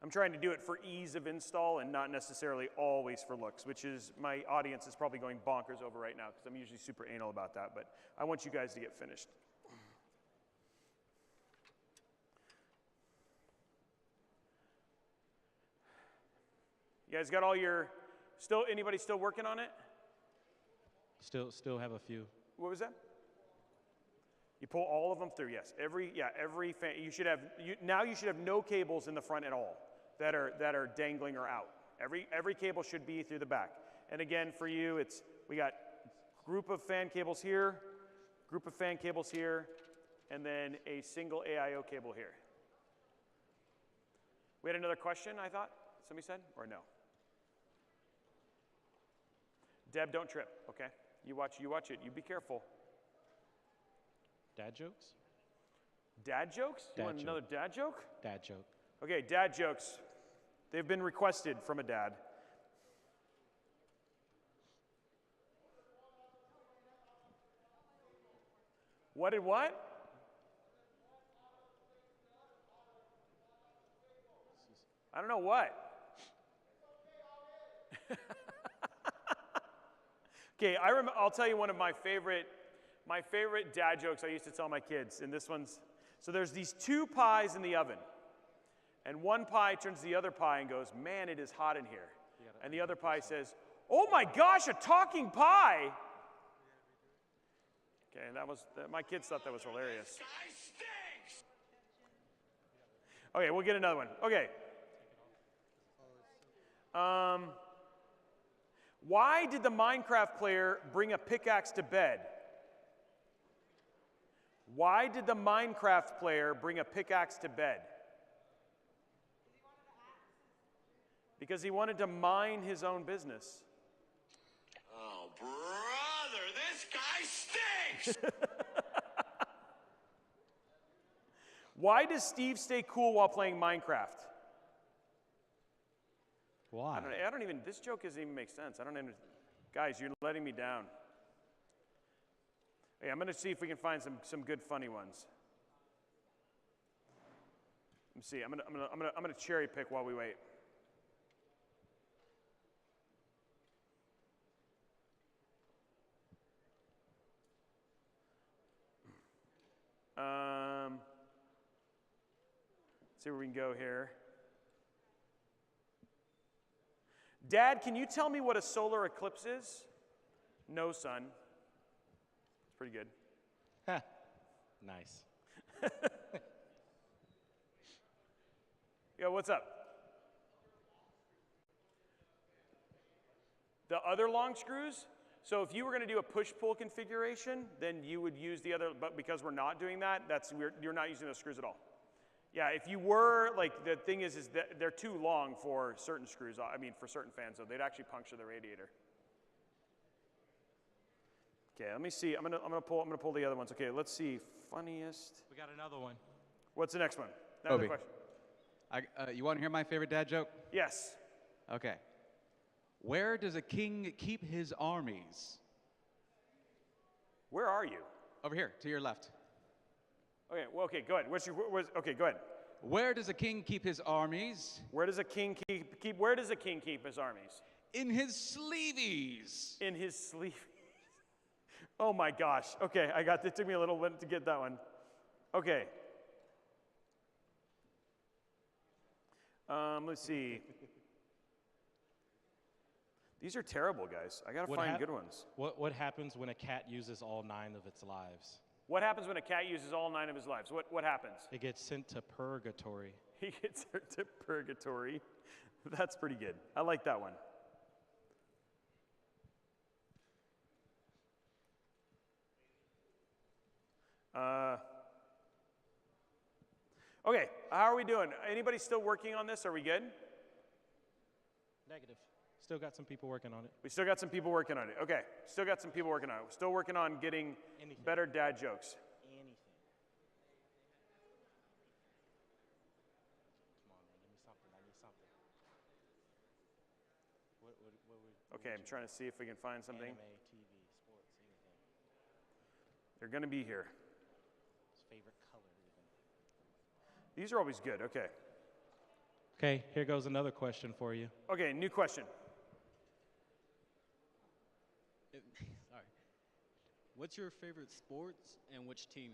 I'm trying to do it for ease of install and not necessarily always for looks, which is, my audience is probably going bonkers over right now because I'm usually super anal about that, but I want you guys to get finished. You guys got all your, anybody still working on it? Still have a few. What was that? You pull all of them through, yes. Every fan, you should have no cables in the front at all that are dangling or out. Every cable should be through the back. And again, for you, we got group of fan cables here, group of fan cables here, and then a single AIO cable here. We had another question, I thought, somebody said, or no? Deb, don't trip, okay? You watch it, you be careful. Dad jokes? Dad jokes? You want another dad joke? Dad joke. Okay, dad jokes. They've been requested from a dad. What did what? I don't know what. Okay, I'll tell you one of my favorite dad jokes I used to tell my kids, and this one's, so there's these two pies in the oven, and one pie turns to the other pie and goes, man, it is hot in here. And the other pie says, oh my gosh, a talking pie. Okay, and my kids thought that was hilarious. Okay, we'll get another one. Okay. Why did the Minecraft player bring a pickaxe to bed? Why did the Minecraft player bring a pickaxe to bed? Because he wanted to mine his own business. Oh, brother, this guy stinks! Why does Steve stay cool while playing Minecraft? Why? I don't even, this joke doesn't even make sense. I don't understand. Guys, you're letting me down. Hey, I'm going to see if we can find some good funny ones. Let me see. I'm going to cherry pick while we wait. Let's see where we can go here. Dad, can you tell me what a solar eclipse is? No, son. It's pretty good. Nice. Yo, what's up? The other long screws? So if you were going to do a push-pull configuration, then you would use the other, but because we're not doing that, you're not using those screws at all. Yeah, if you were, like, the thing is that they're too long for certain screws, I mean, for certain fans, so they'd actually puncture the radiator. Okay, let me see. I'm gonna pull the other ones. Okay, let's see. Funniest. We got another one. What's the next one? Another question. You want to hear my favorite dad joke? Yes. Okay. Where does a king keep his armies? Where are you? Over here, to your left. Okay, well, okay, go ahead. Okay, go ahead. Where does a king keep his armies? Where does a king where does a king keep his armies? In his sleeveys. In his sleeveys. Oh my gosh. Okay, it took me a little bit to get that one. Okay. Let's see. These are terrible, guys. I gotta find good ones. What happens when a cat uses all 9 of its lives? What happens when a cat uses all 9 of his lives? What happens? It gets sent to purgatory. He gets sent to purgatory. That's pretty good. I like that one. Okay, how are we doing? Anybody still working on this? Are we good? Negative. Still got some people working on it. We still got some people working on it. Okay, still got some people working on it. We're still working on getting better dad jokes. Anything. Come on, man. Give me something. I need something. Okay, I'm trying to see if we can find something. Anime, TV, sports, anything. They're going to be here. His favorite color, even. These are always good. Okay. Okay, here goes another question for you. Okay, new question. Sorry. What's your favorite sports and which team?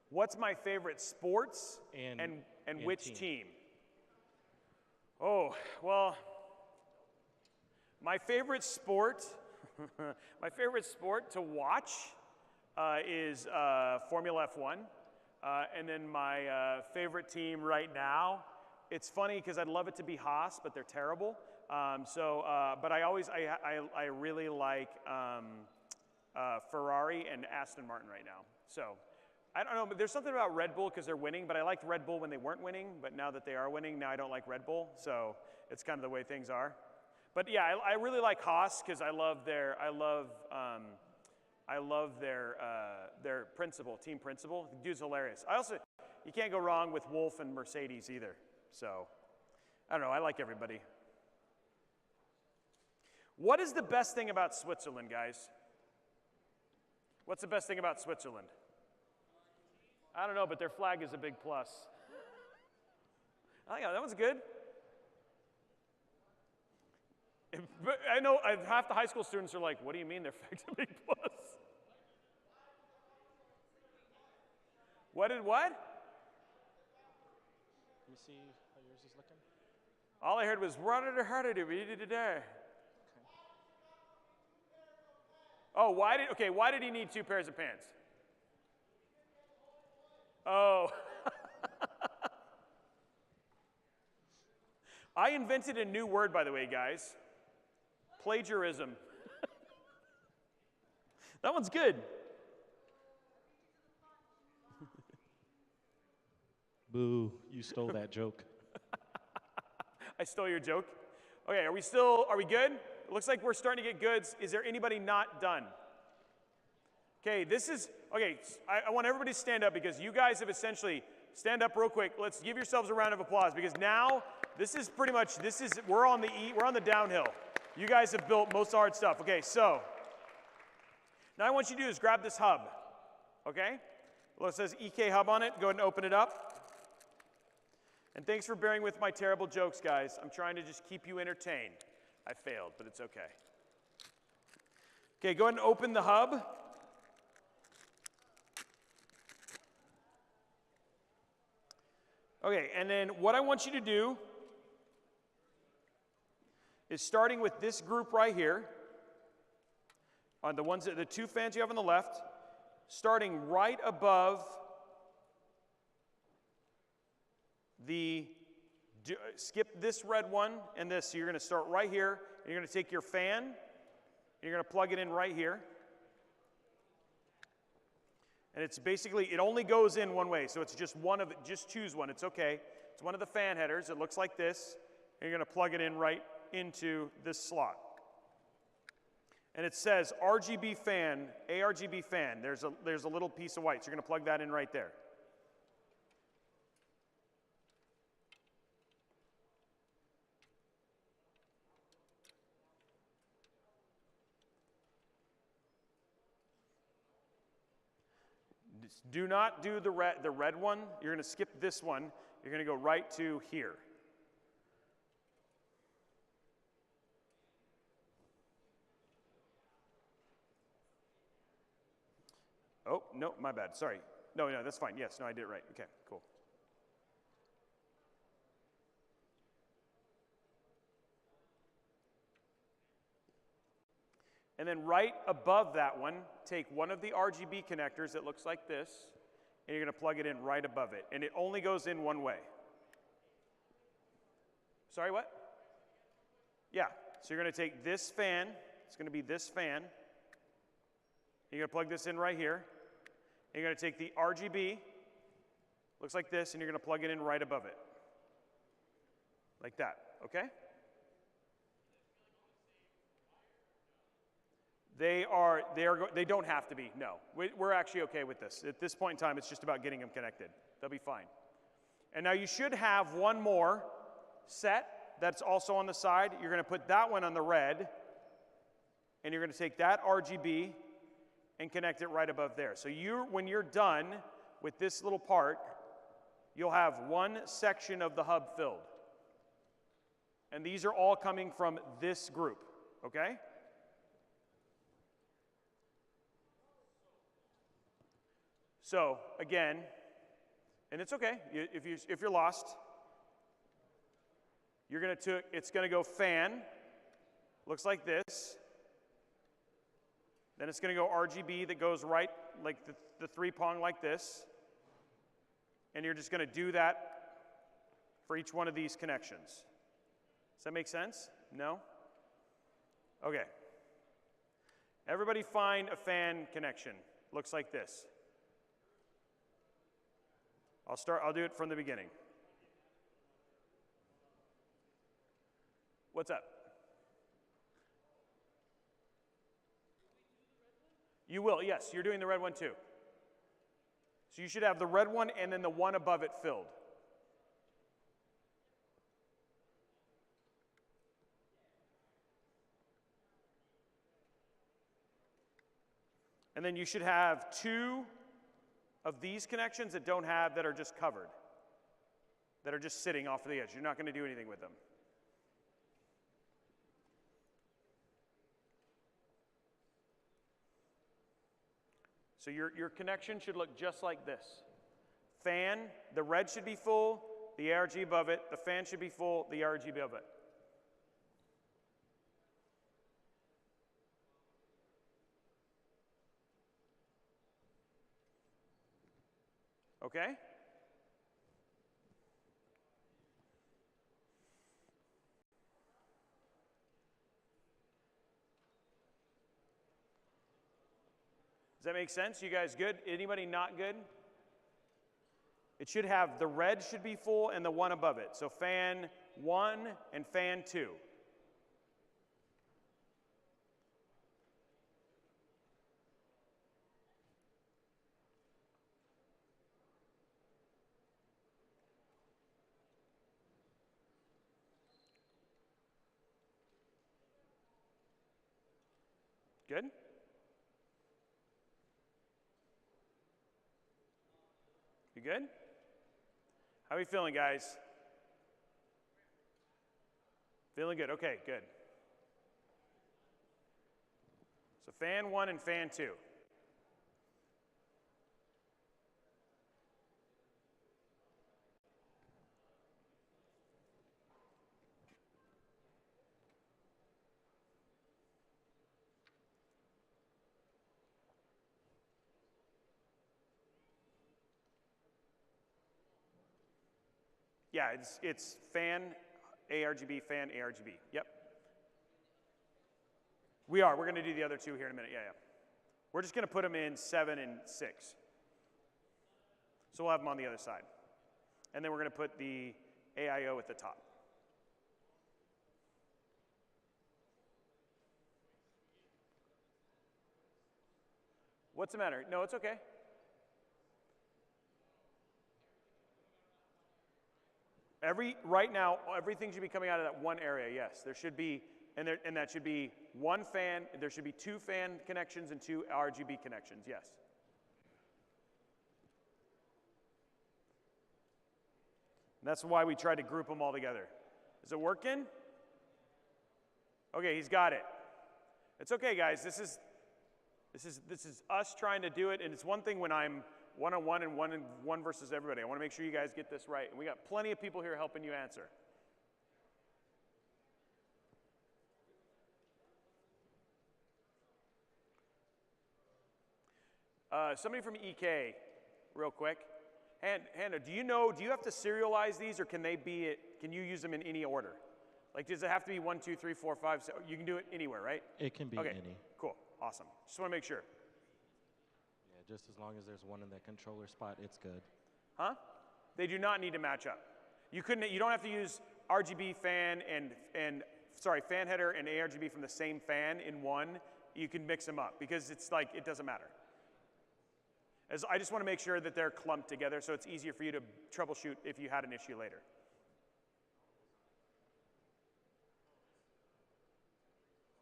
What's my favorite sports and which team? Oh, well, my favorite sport, to watch is Formula F1. And then my favorite team right now, it's funny because I'd love it to be Haas, but they're terrible. But I really like Ferrari and Aston Martin right now. So I don't know, but there's something about Red Bull because they're winning, but I liked Red Bull when they weren't winning, but now that they are winning, now I don't like Red Bull. So it's kind of the way things are. But yeah, I really like Haas because I love their principal, team principal. The dude's hilarious. You can't go wrong with Wolf and Mercedes either. So, I don't know, I like everybody. What is the best thing about Switzerland, guys? What's the best thing about Switzerland? I don't know, but their flag is a big plus. I think that one's good. But I know half the high school students are like, what do you mean their flag's a big plus? What? Can you see how yours is looking? All I heard was, what did it hurt to be today? Oh, why did he need 2 pairs of pants? Oh. I invented a new word, by the way, guys. Plagiarism. That one's good. Boo, you stole that joke. I stole your joke. Okay, are we good? It looks like we're starting to get good. Is there anybody not done? Okay, I want everybody to stand up because you guys have essentially, stand up real quick. Let's give yourselves a round of applause because now we're on the downhill. You guys have built most hard stuff. Okay, so now I want you to do is grab this hub, okay? Well, it says EK Hub on it. Go ahead and open it up. And thanks for bearing with my terrible jokes, guys. I'm trying to just keep you entertained. I failed, but it's okay. Okay, go ahead and open the hub. Okay, and then what I want you to do is starting with this group right here, on the two fans you have on the left, starting right above skip this red one and this. So you're going to start right here, and you're going to take your fan, and you're going to plug it in right here. And it's basically, it only goes in one way, so it's just just choose one, it's okay. It's one of the fan headers, it looks like this, and you're gonna plug it in right into this slot. And it says RGB fan, ARGB fan, there's a little piece of white, so you're gonna plug that in right there. Do not do the red one. You're going to skip this one. You're going to go right to here. Oh, no, my bad. Sorry. No, that's fine. Yes, no, I did it right. Okay, cool. And then right above that one, take one of the RGB connectors that looks like this, and you're going to plug it in right above it. And it only goes in one way. Sorry, what? Yeah, so you're going to take this fan, it's going to be this fan, you're going to plug this in right here, and you're going to take the RGB, looks like this, and you're going to plug it in right above it. Like that, okay? They don't have to be, no. We're actually okay with this. At this point in time, it's just about getting them connected. They'll be fine. And now you should have one more set that's also on the side. You're going to put that one on the red, and you're going to take that RGB and connect it right above there. So when you're done with this little part, you'll have one section of the hub filled. And these are all coming from this group, okay? So again, and it's okay if you're lost. It's going to go fan, looks like this. Then it's going to go RGB that goes right like the three-prong like this. And you're just going to do that for each one of these connections. Does that make sense? No? Okay. Everybody find a fan connection. Looks like this. I'll do it from the beginning. What's up? You will, yes. You're doing the red one too. So you should have the red one and then the one above it filled. And then you should have two of these connections that are just covered, that are just sitting off of the edge. You're not going to do anything with them. So your connection should look just like this. Fan, the red should be full, the ARG above it. The fan should be full, the ARG above it. Okay? Does that make sense? You guys good? Anybody not good? It should have, the red should be full and the one above it. So fan 1 and fan 2. Good? You good? How are you feeling, guys? Feeling good? Okay, good. So fan 1 and fan 2. Yeah, it's fan, ARGB, fan, ARGB. Yep. We're going to do the other two here in a minute. Yeah. We're just going to put them in 7 and 6. So we'll have them on the other side. And then we're going to put the AIO at the top. What's the matter? No, it's okay. Right now, everything should be coming out of that one area, yes. There should be, and that should be one fan, there should be 2 fan connections and 2 RGB connections, yes. And that's why we tried to group them all together. Is it working? Okay, he's got it. It's okay, guys. This is us trying to do it, and it's one thing when I'm one-on-one and one versus everybody. I want to make sure you guys get this right. And we got plenty of people here helping you answer. Somebody from EK, real quick. Hannah, do you have to serialize these, or can you use them in any order? Like, does it have to be 1, 2, 3, 4, 5? So you can do it anywhere, right? It can be any. Cool, awesome. Just want to make sure. Yeah, just as long as there's one in the controller spot, it's good. Huh? They do not need to match up. You don't have to use RGB fan fan header and ARGB from the same fan in one. You can mix them up because it's like it doesn't matter. I just want to make sure that they're clumped together so it's easier for you to troubleshoot if you had an issue later.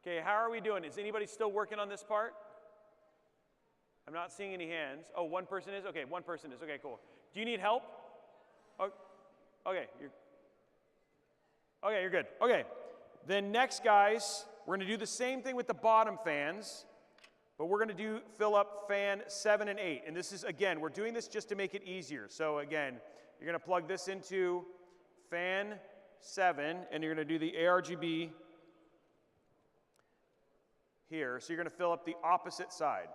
Okay, how are we doing? Is anybody still working on this part? I'm not seeing any hands. Oh, one person is? Okay, one person is. Okay, cool. Do you need help? Oh, okay, you're good. Okay, then next, guys, we're going to do the same thing with the bottom fans, but we're going to fill up fan 7 and 8. And this is, again, we're doing this just to make it easier. So again, you're going to plug this into fan 7, and you're going to do the ARGB here. So you're going to fill up the opposite side.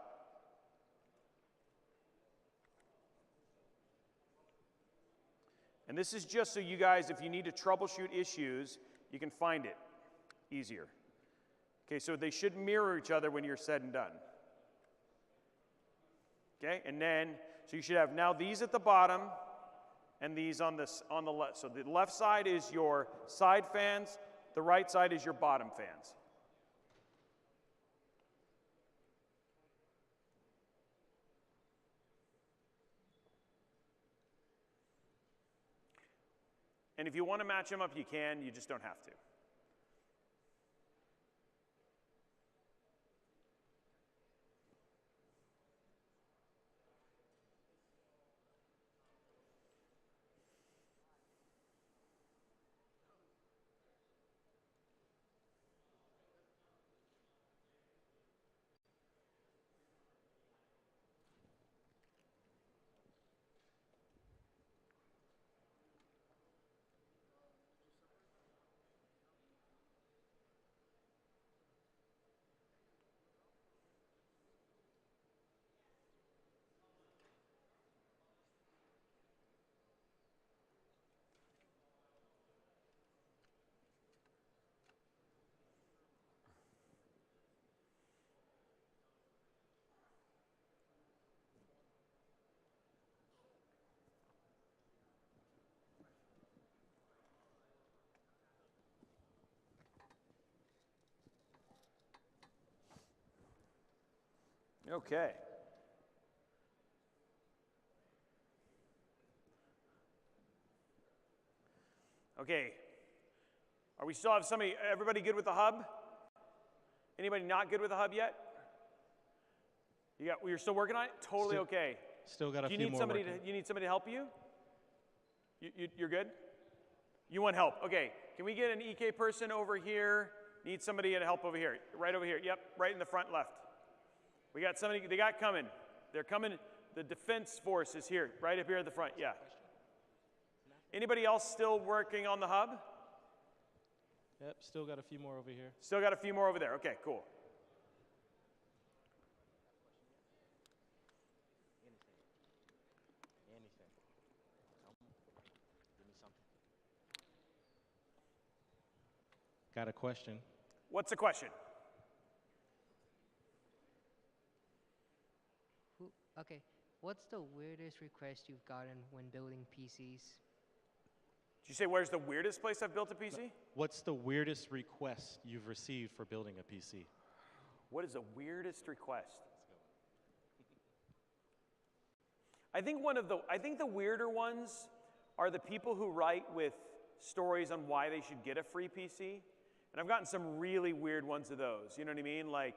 And this is just so you guys, if you need to troubleshoot issues, you can find it easier. Okay, so they should mirror each other when you're said and done. Okay, and then, so you should have now these at the bottom and these on the left. So the left side is your side fans, the right side is your bottom fans. And if you want to match them up, you can, you just don't have to. Okay. Okay. Are we still have everybody good with the hub? Anybody not good with the hub yet? You're still working on it? Totally okay. Still got a Do you few need more somebody working. you need somebody to help you? You're good? You want help? Okay. Can we get an EK person over here? Need somebody to help over here. Right over here. Yep, right in the front left. We got somebody, they got coming. They're coming. The defense force is here, right up here at the front. Yeah. Anybody else still working on the hub? Yep, still got a few more over here. Still got a few more over there. Okay, cool. Got a question. What's the question? Okay, what's the weirdest request you've gotten when building PCs? Did you say where's the weirdest place I've built a PC? What's the weirdest request you've received for building a PC? What is the weirdest request? I think the weirder ones are the people who write with stories on why they should get a free PC. And I've gotten some really weird ones of those. You know what I mean? Like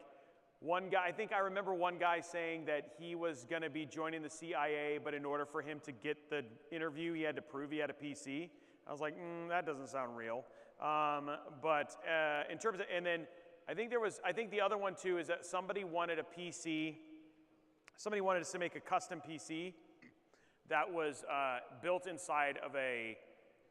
one guy, I think I remember one guy saying that he was going to be joining the CIA, but in order for him to get the interview, he had to prove he had a PC. I was like, that doesn't sound real. But in terms of, and then I think the other one too is that somebody wanted a PC. Somebody wanted us to make a custom PC that was built inside of a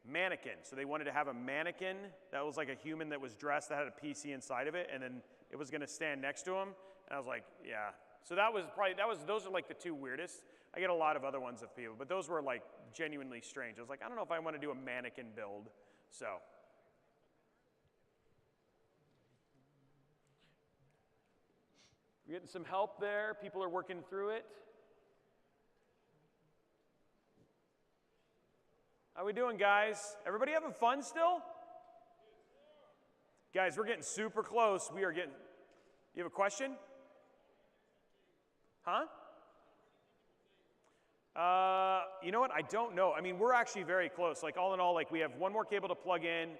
mannequin. So they wanted to have a mannequin that was like a human that was dressed that had a PC inside of it, and then it was going to stand next to him. And I was like, yeah. So those are like the two weirdest. I get a lot of other ones of people, but those were like genuinely strange. I was like, I don't know if I want to do a mannequin build. So. We're getting some help there. People are working through it. How we doing, guys? Everybody having fun still? Guys, we're getting super close. You have a question? Huh? You know what? I don't know. I mean, we're actually very close. Like all in all, like we have one more cable to plug in,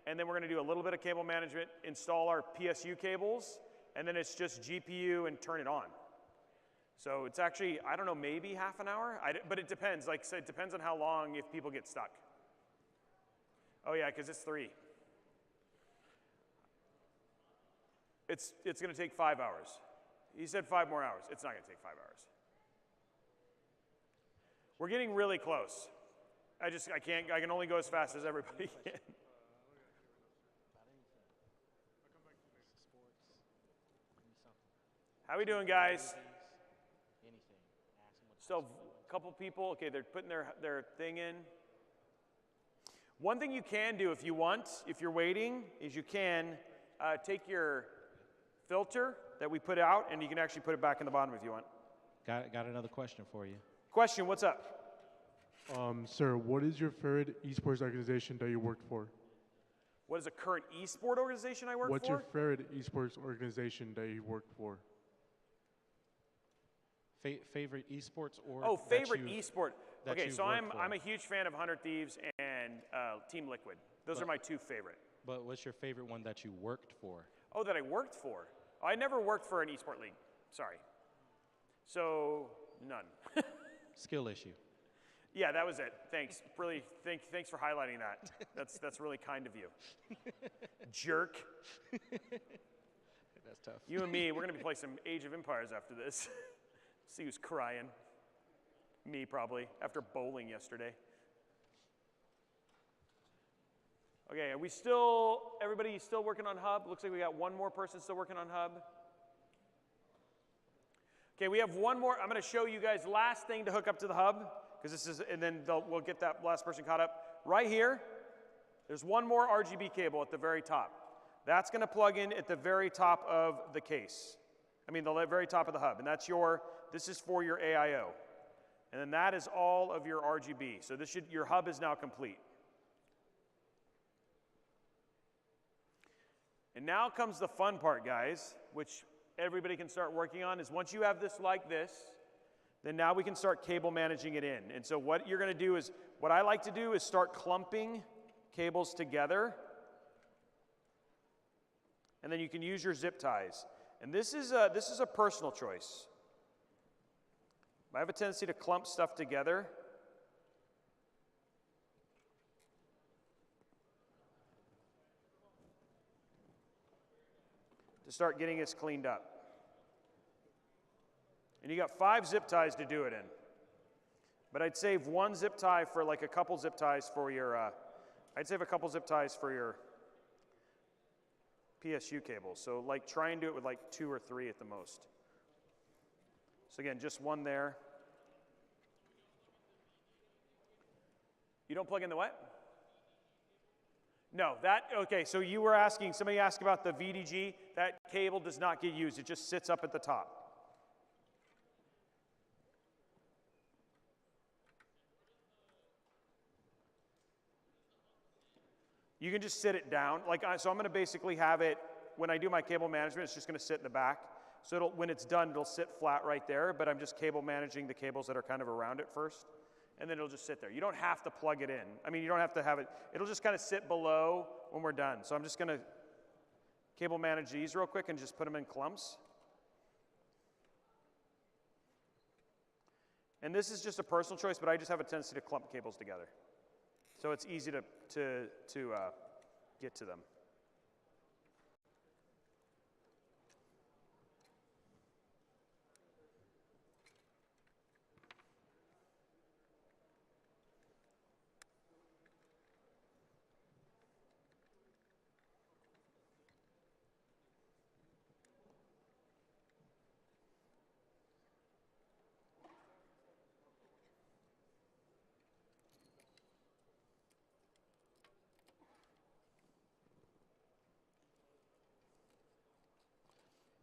and then we're going to do a little bit of cable management, install our PSU cables, and then it's just GPU and turn it on. So it's actually, I don't know, maybe half an hour, but it depends. Like I said, it depends on how long if people get stuck. Oh yeah, because it's 3. It's going to take 5 hours. He said 5 more hours. It's not going to take 5 hours. We're getting really close. I can only go as fast as everybody can. How we doing, guys? Still a couple people. Okay, they're putting their thing in. One thing you can do if you want, if you're waiting, is you can take your filter that we put out, and you can actually put it back in the bottom if you want. Got another question for you. Question, what's up? Sir, what is your favorite esports organization that you worked for? What is a current esport organization I work What's for? your favorite esports organization that you worked for? Favorite esports or favorite esport. Okay, so I'm a huge fan of 100 Thieves and Team Liquid. Those are my 2 favorite. But what's your favorite one that you worked for? Oh, that I worked for? Oh, I never worked for an esport league. Sorry. So none. Skill issue. Yeah, that was it. Thanks. Really, thanks for highlighting that. That's really kind of you. Jerk. That's tough. You and me, we're gonna be playing some Age of Empires after this. See who's crying. Me, probably, after bowling yesterday. Okay, everybody still working on Hub? Looks like we got one more person still working on Hub. Okay, we have one more. I'm gonna show you guys last thing to hook up to the Hub, and then we'll get that last person caught up. Right here, there's one more RGB cable at the very top. That's gonna plug in at the very top of the case. The very top of the Hub, and this is for your AIO. And then that is all of your RGB. So your Hub is now complete. And now comes the fun part, guys, which everybody can start working on, is once you have this like this, then now we can start cable managing it in. And so what you're going to do is, what I like to do is start clumping cables together. And then you can use your zip ties. And this is a personal choice. I have a tendency to clump stuff together. To start getting this cleaned up. And you got 5 zip ties to do it in. But I'd save 1 zip tie for like a couple zip ties for your, I'd save a couple zip ties for your PSU cables. So like try and do it with like 2 or 3 at the most. So again, just 1 there. You don't plug in the what? No, okay, so you were asking, somebody asked about the VDG. That cable does not get used. It just sits up at the top. You can just sit it down. So I'm going to basically have it, when I do my cable management, it's just going to sit in the back. So when it's done, it'll sit flat right there, but I'm just cable managing the cables that are kind of around it first. And then it'll just sit there. You don't have to plug it in. I mean, you don't have to have it. It'll just kind of sit below when we're done. So I'm just going to cable manage these real quick and just put them in clumps. And this is just a personal choice, but I just have a tendency to clump cables together. So it's easy to get to them.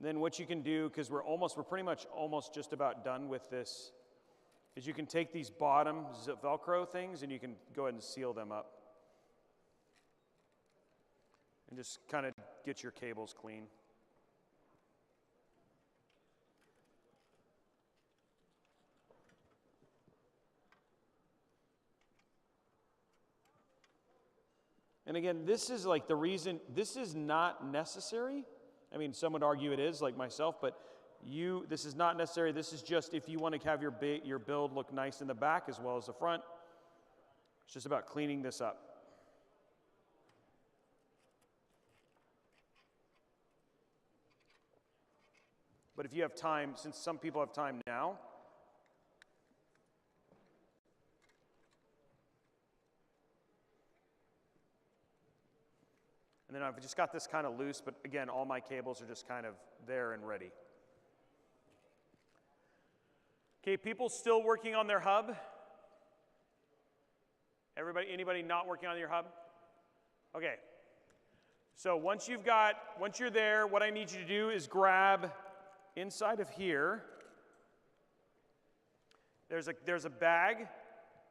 Then what you can do, because we're pretty much almost just about done with this, is you can take these bottom Velcro things and you can go ahead and seal them up. And just kind of get your cables clean. And again, this is like the reason, this is not necessary. I mean, some would argue it is, like myself, but this is not necessary. This is just if you want to have your build look nice in the back as well as the front. It's just about cleaning this up. But if you have time, since some people have time now, and then I've just got this kind of loose, but again, all my cables are just kind of there and ready. Okay, people still working on their hub? Anybody not working on your hub? Okay. So once you're there, what I need you to do is grab inside of here. There's a bag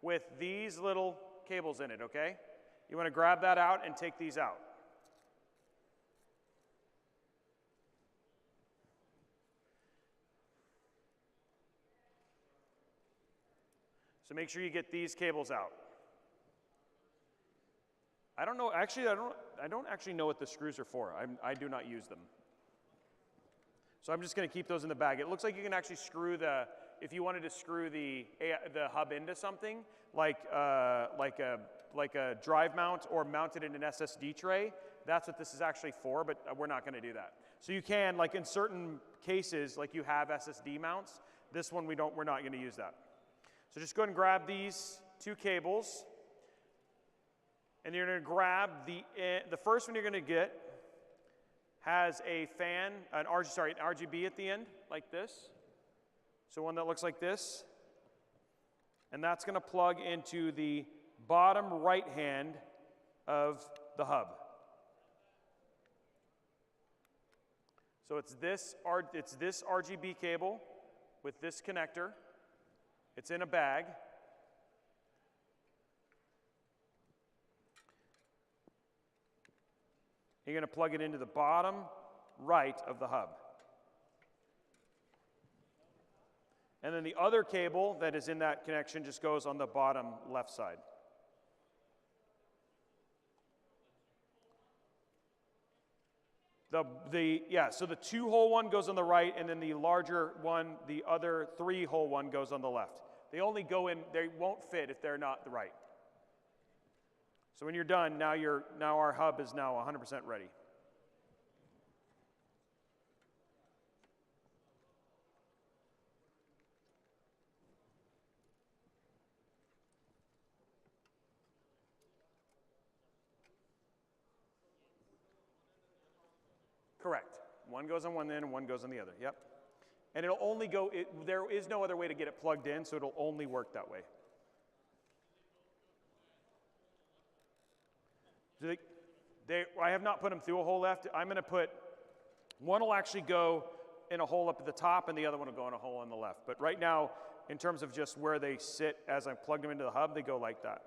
with these little cables in it, okay? You want to grab that out and take these out. So make sure you get these cables out. I don't know, actually, I don't actually know what the screws are for. I do not use them. So I'm just going to keep those in the bag. It looks like you can actually screw if you wanted to screw the hub into something, like a drive mount or mount it in an SSD tray, that's what this is actually for, but we're not going to do that. So you can, like in certain cases, like you have SSD mounts, this one we're not going to use that. So just go ahead and grab these 2 cables, and you're going to grab the first one you're going to get has a fan, an RGB at the end, like this. So one that looks like this, and that's going to plug into the bottom right hand of the hub. So it's this RGB cable with this connector. It's in a bag. You're going to plug it into the bottom right of the hub. And then the other cable that is in that connection just goes on the bottom left side. So the 2-hole one goes on the right, and then the larger one, the other 3-hole one goes on the left. They only go in, they won't fit if they're not the right. So when you're done, now our hub is now 100% ready. Correct. One goes on one end and one goes on the other. Yep. And it'll only go, there is no other way to get it plugged in, so it'll only work that way. I have not put them through a hole left. I'm going to put, one will actually go in a hole up at the top and the other one will go in a hole on the left. But right now, in terms of just where they sit as I plug them into the hub, they go like that.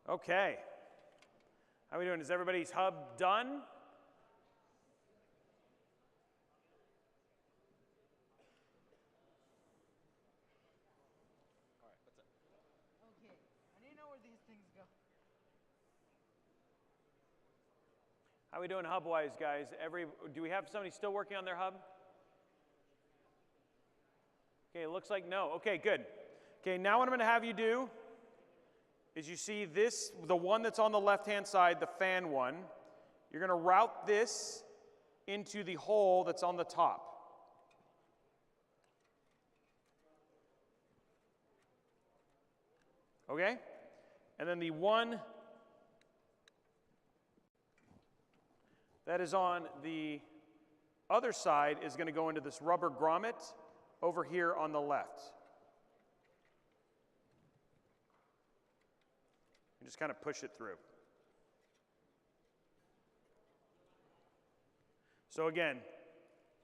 Okay. How are we doing? Is everybody's hub done? Okay, I need to know where these things go. How are we doing hub-wise, guys? Do we have somebody still working on their hub? Okay, it looks like no. Okay, good. Okay, now what I'm going to have you do is you see this, the one that's on the left-hand side, the fan one, you're going to route this into the hole that's on the top. Okay? And then the one that is on the other side is going to go into this rubber grommet over here on the left. And just kind of push it through. So again,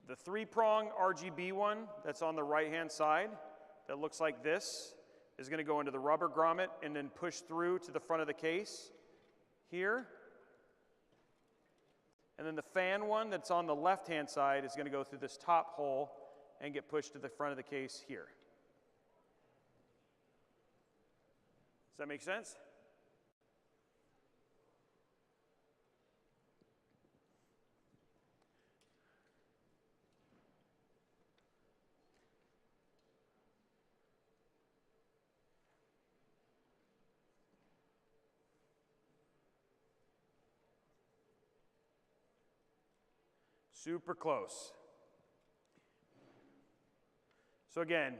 the 3-prong RGB one that's on the right-hand side that looks like this is going to go into the rubber grommet and then push through to the front of the case here. And then the fan one that's on the left-hand side is going to go through this top hole and get pushed to the front of the case here. Does that make sense? Super close. So again,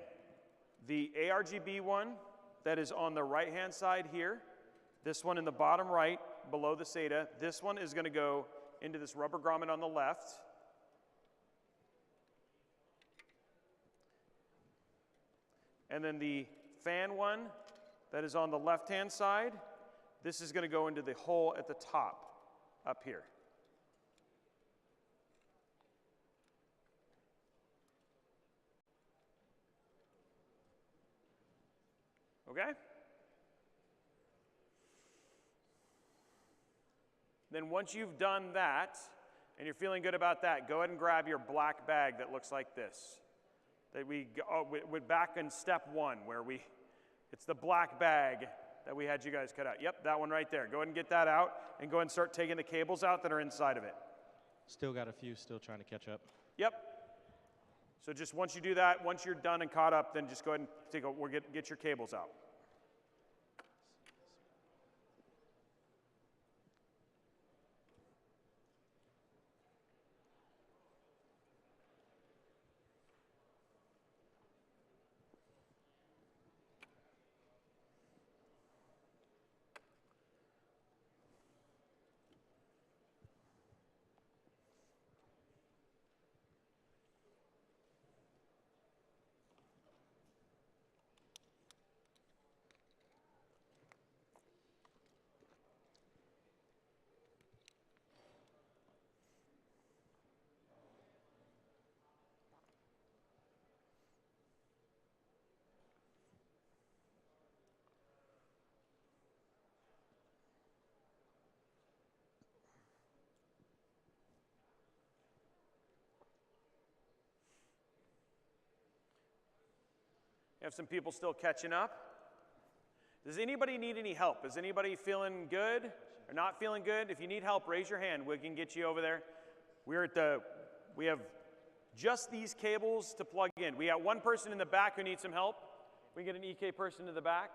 the ARGB one that is on the right-hand side here, this one in the bottom right below the SATA, this one is going to go into this rubber grommet on the left. And then the fan one that is on the left-hand side, this is going to go into the hole at the top up here. Okay? Then once you've done that, and you're feeling good about that, go ahead and grab your black bag that looks like this. That we're back in step 1 where it's the black bag that we had you guys cut out. Yep, that one right there. Go ahead and get that out, and go ahead and start taking the cables out that are inside of it. Still got a few, still trying to catch up. Yep. So just once you do that, once you're done and caught up, then just go ahead and get your cables out. We have some people still catching up. Does anybody need any help? Is anybody feeling good or not feeling good? If you need help, raise your hand. We can get you over there. We have just these cables to plug in. We got one person in the back who needs some help. We can get an EK person in the back.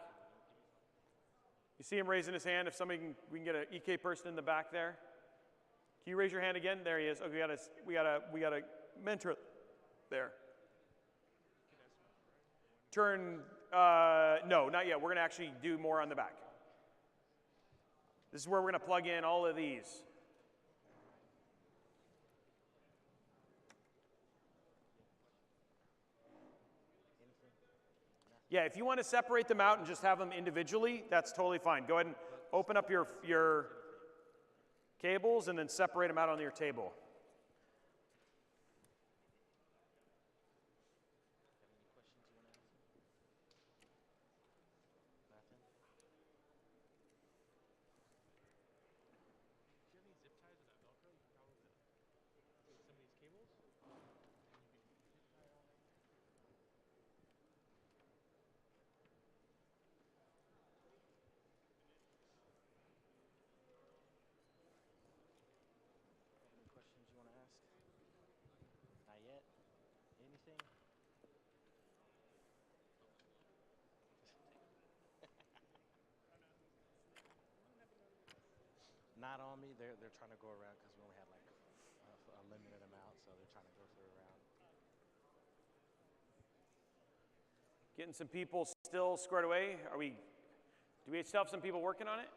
You see him raising his hand. If we can get an EK person in the back there. Can you raise your hand again? There he is. Okay, we got a mentor there. Turn, no, not yet. We're going to actually do more on the back. This is where we're going to plug in all of these. Yeah, if you want to separate them out and just have them individually, that's totally fine. Go ahead and open up your cables and then separate them out on your table. Not on me. They're trying to go around because we only had like a limited amount, so they're trying to go through around. Getting some people still squared away. Do we still have some people working on it?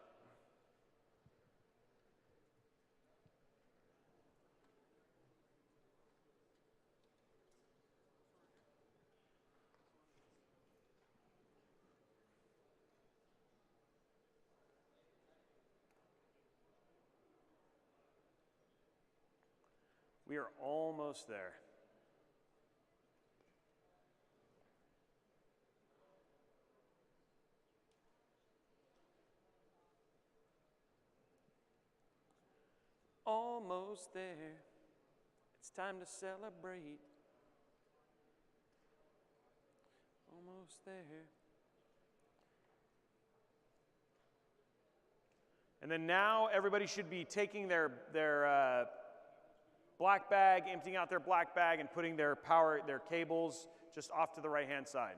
We are almost there. Almost there. It's time to celebrate. Almost there. And then now everybody should be taking their black bag, emptying out their black bag, and putting their cables just off to the right-hand side.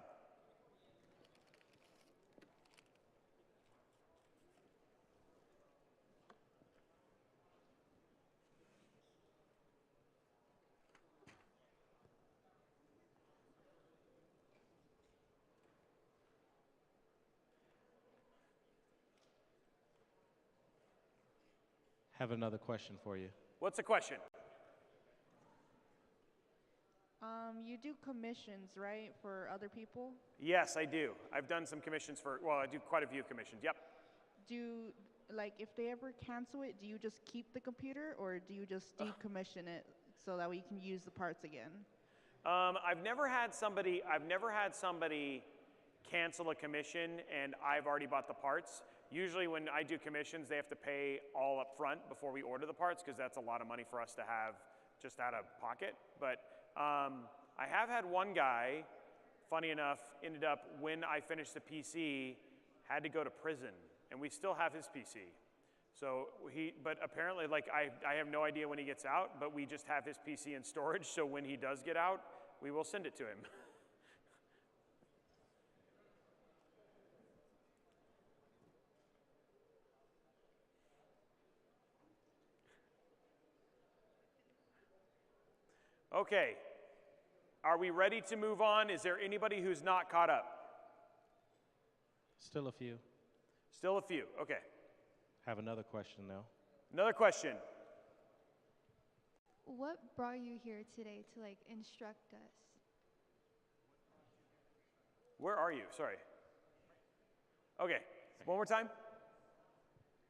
Have another question for you. What's the question? You do commissions, right, for other people? Yes, I do. I've done some commissions I do quite a few commissions, yep. If they ever cancel it, do you just keep the computer or do you just decommission it so that we can use the parts again? I've never had somebody cancel a commission and I've already bought the parts. Usually when I do commissions, they have to pay all up front before we order the parts because that's a lot of money for us to have just out of pocket. But I have had one guy, funny enough, ended up, when I finished the PC, had to go to prison, and we still have his PC. So but apparently, I have no idea when he gets out, but we just have his PC in storage, so when he does get out, we will send it to him. Okay, are we ready to move on? Is there anybody who's not caught up? Still a few. Still a few, okay. Have another question though. Another question. What brought you here today to like instruct us? Where are you? Sorry. Okay, one more time.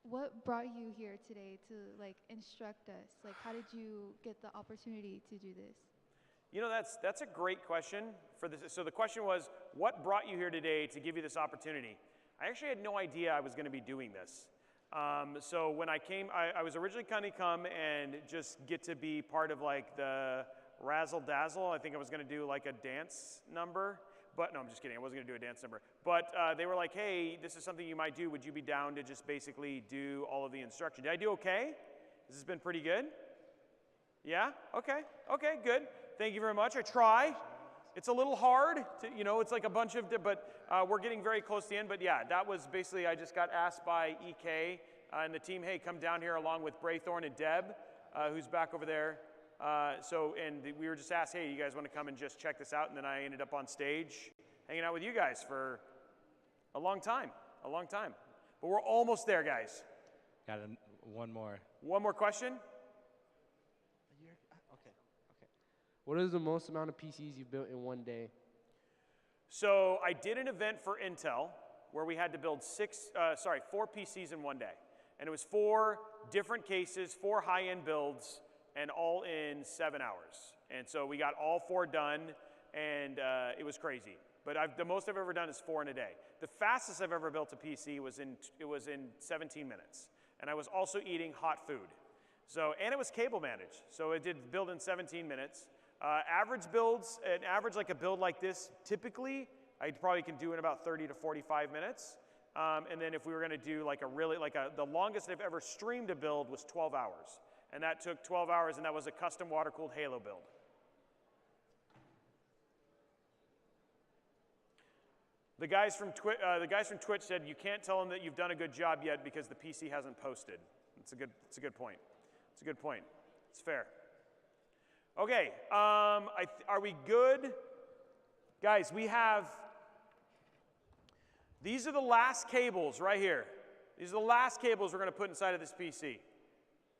What brought you here today to like instruct us? Like how did you get the opportunity to do this? You know, that's a great question. So the question was, what brought you here today to give you this opportunity? I actually had no idea I was going to be doing this. So when I came, I was originally going to come and just get to be part of like the razzle dazzle. I think I was going to do like a dance number. But no, I'm just kidding. I wasn't going to do a dance number. But they were like, hey, this is something you might do. Would you be down to just basically do all of the instruction? Did I do okay? This has been pretty good? Yeah? Okay. Okay, good. Thank you very much. I try. It's a little hard. It's like a bunch of, but we're getting very close to the end. But yeah, that was basically, I just got asked by EK and the team, hey, come down here along with Braythorn and Deb, who's back over there. We were just asked, hey, you guys want to come and just check this out? And then I ended up on stage hanging out with you guys for a long time. But we're almost there, guys. Got one more. One more question? Okay. What is the most amount of PCs you've built in one day? So I did an event for Intel where we had to build 4 PCs in one day. And it was 4 different cases, 4 high-end builds, and all in 7 hours. And so we got all 4 done, and it was crazy. But the most I've ever done is 4 in a day. The fastest I've ever built a PC was in 17 minutes. And I was also eating hot food. And it was cable managed. So it did build in 17 minutes. Average builds, like a build like this, typically, I probably can do in about 30 to 45 minutes. And then if we were gonna do the longest I've ever streamed a build was 12 hours. And that took 12 hours, and that was a custom water-cooled Halo build. The guys from Twitch said you can't tell them that you've done a good job yet because the PC hasn't posted. It's a good point. It's a good point. It's fair. Okay, are we good? Guys, these are the last cables right here. These are the last cables we're going to put inside of this PC.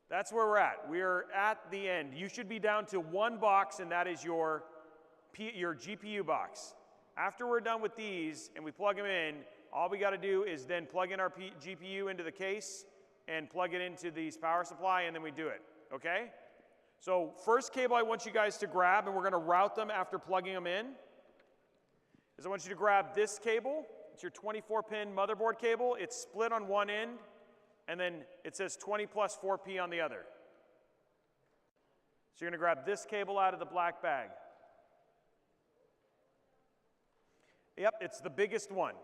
That's where we're at. We're at the end. You should be down to 1 box, and that is your GPU box. After we're done with these and we plug them in, all we got to do is then plug in our GPU into the case and plug it into the power supply, and then we do it, okay? So first cable I want you guys to grab, and we're going to route them after plugging them in, is I want you to grab this cable. It's your 24-pin motherboard cable. It's split on one end, and then it says 20 plus 4P on the other. So you're going to grab this cable out of the black bag. Yep, it's the biggest one.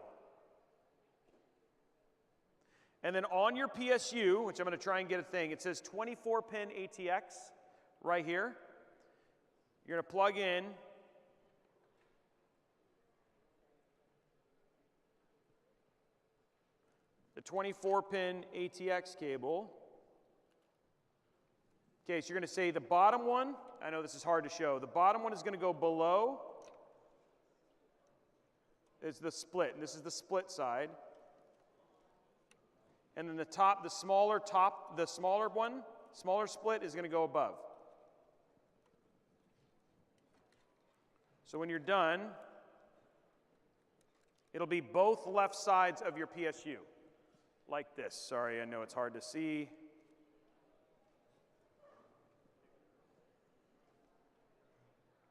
And then on your PSU, which I'm going to try and get a thing, it says 24-pin ATX right here. You're going to plug in the 24-pin ATX cable. Okay, so you're going to say the bottom one, I know this is hard to show, the bottom one is going to go below. Is the split, and this is the split side. And then the smaller one, smaller split is going to go above. So when you're done, it'll be both left sides of your PSU, like this. Sorry, I know it's hard to see.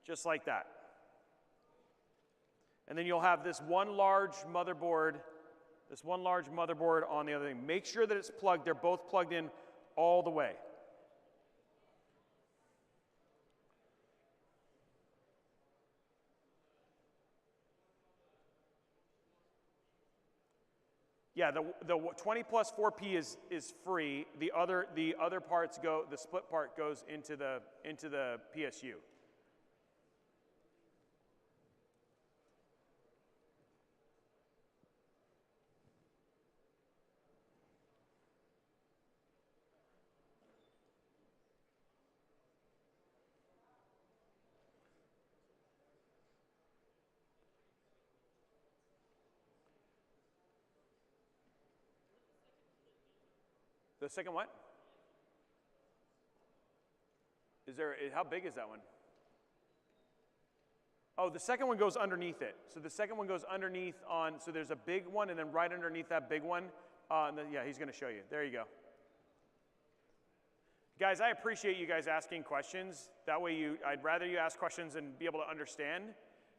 Just like that. And then you'll have this one large motherboard on the other thing. Make sure that it's plugged. They're both plugged in all the way. Yeah, the 20 plus 4P is free. The other parts go. The split part goes into the PSU. The second what? Is there, how big is that one? Oh, the second one goes underneath it. So the second one goes underneath on, so there's a big one, and then right underneath that big one, and then, yeah, he's going to show you. There you go. Guys, I appreciate you guys asking questions. That way I'd rather you ask questions and be able to understand,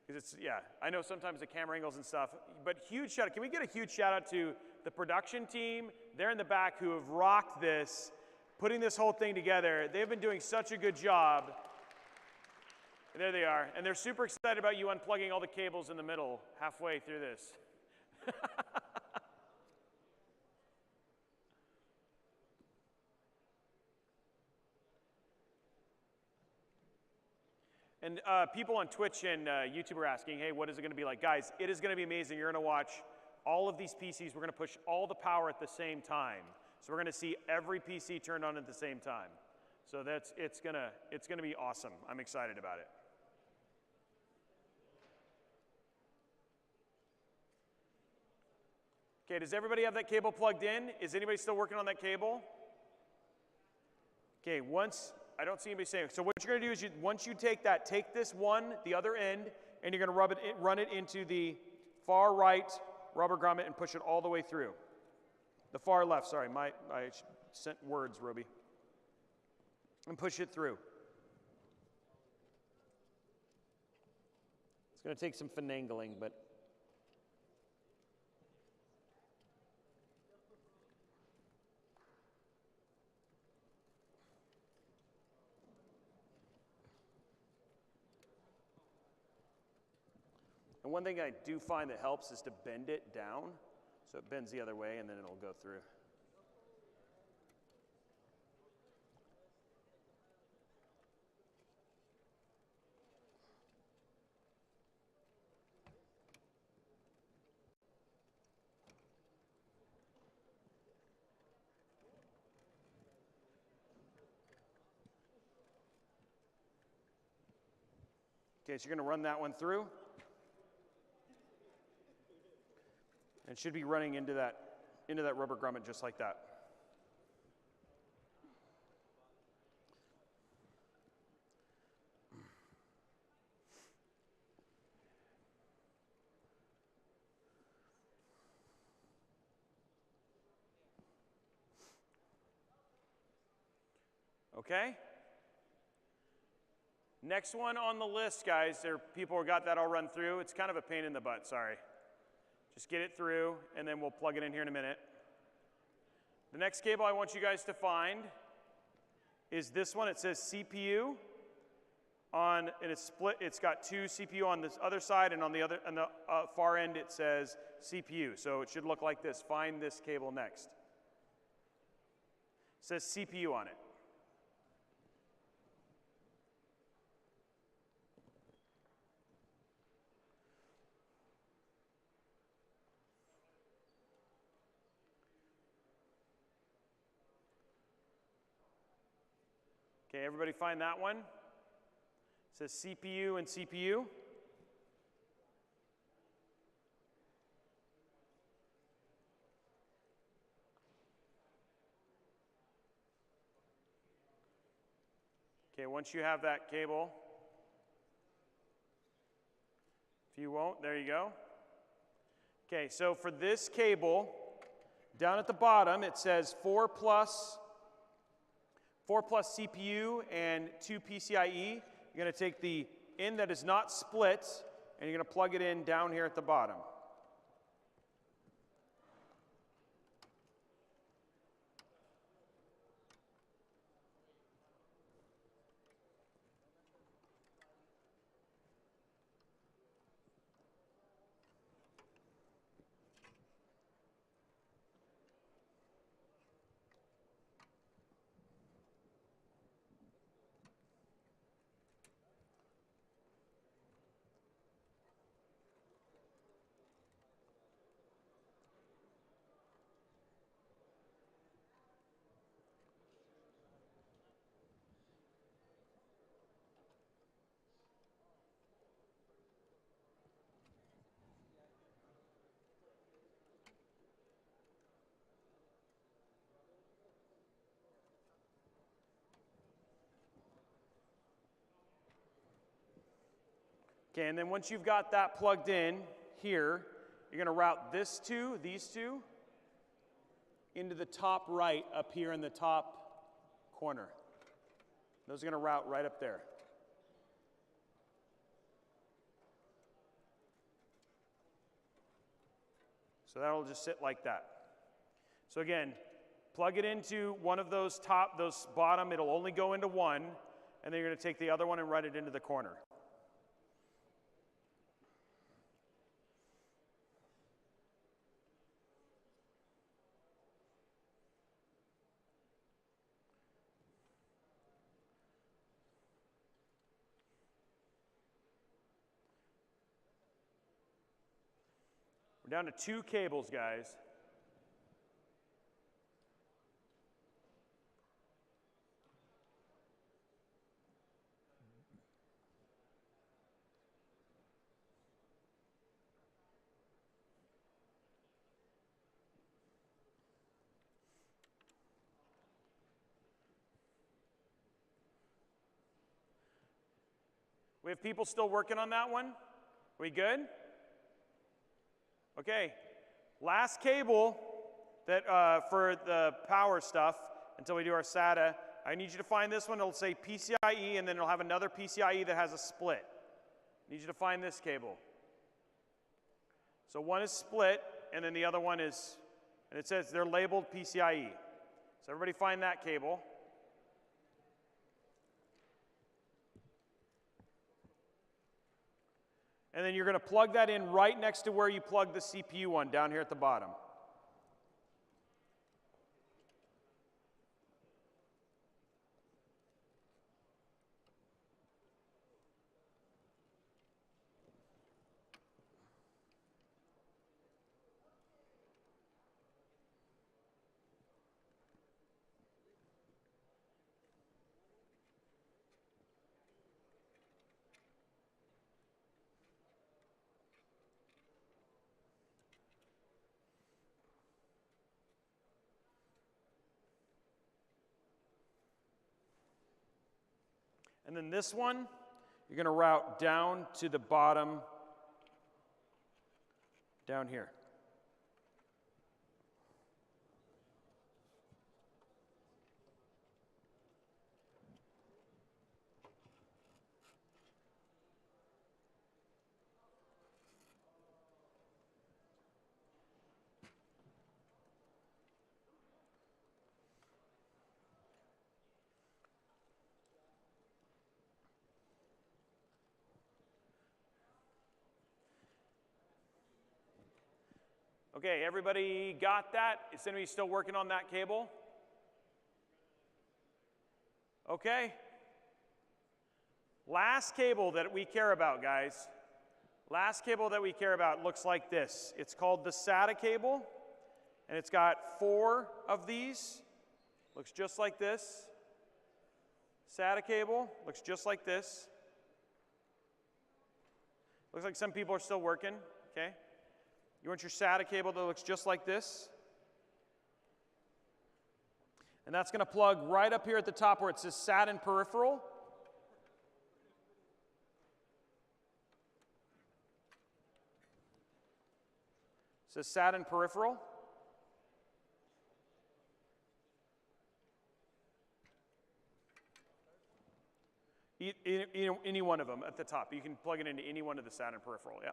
because it's, yeah, I know sometimes the camera angles and stuff, but huge shout out. Can we get a huge shout out to the production team? They're in the back who have rocked this, putting this whole thing together. They've been doing such a good job. There they are. And they're super excited about you unplugging all the cables in the middle halfway through this. And people on Twitch and YouTube are asking, hey, what is it going to be like? Guys, it is going to be amazing. You're going to watch all of these PCs. We're going to push all the power at the same time. So we're going to see every PC turned on at the same time. So it's going to be awesome. I'm excited about it. Okay, does everybody have that cable plugged in? Is anybody still working on that cable? Okay, I don't see anybody saying. So what you're going to do is once you take this one, the other end, and you're going to run it into the far right rubber grommet and push it all the way through. The far left, sorry, I sent words, Robey. And push it through. It's going to take some finagling, but. And one thing I do find that helps is to bend it down, so it bends the other way, and then it'll go through. Okay, so you're going to run that one through. And it should be running into that rubber grommet just like that. Okay? Next one on the list, guys, people who got that all run through. It's kind of a pain in the butt, sorry. Just get it through, and then we'll plug it in here in a minute. The next cable I want you guys to find is this one. It says CPU and it's split. It's got two CPU on this other side, and on the far end it says CPU. So it should look like this. Find this cable next. It says CPU on it. Okay, everybody find that one? It says CPU and CPU. Okay, once you have that cable, if you won't, there you go. Okay, so for this cable, down at the bottom, it says 4 plus CPU and 2 PCIe. You're going to take the in that is not split, and you're going to plug it in down here at the bottom. Okay, and then once you've got that plugged in here, you're going to route these two, into the top right up here in the top corner. Those are going to route right up there. So that'll just sit like that. So again, plug it into one of those bottom, it'll only go into one, and then you're going to take the other one and run it into the corner. We're down to 2 cables, guys. We have people still working on that one? We good? Okay. Last cable that for the power stuff until we do our SATA. I need you to find this one. It'll say PCIe, and then it'll have another PCIe that has a split. I need you to find this cable. So one is split, and then the other one is, and it says they're labeled PCIe. So everybody find that cable. And then you're going to plug that in right next to where you plug the CPU one down here at the bottom. And then this one, you're going to route down to the bottom, down here. Okay, everybody got that? Is anybody still working on that cable? Okay. Last cable that we care about, guys. Last cable that we care about looks like this. It's called the SATA cable, and it's got 4 of these. Looks just like this. SATA cable looks just like this. Looks like some people are still working, okay? You want your SATA cable that looks just like this. And that's going to plug right up here at the top where it says SAT and peripheral. It says SAT and peripheral. Any one of them at the top. You can plug it into any one of the SAT and peripheral, yeah.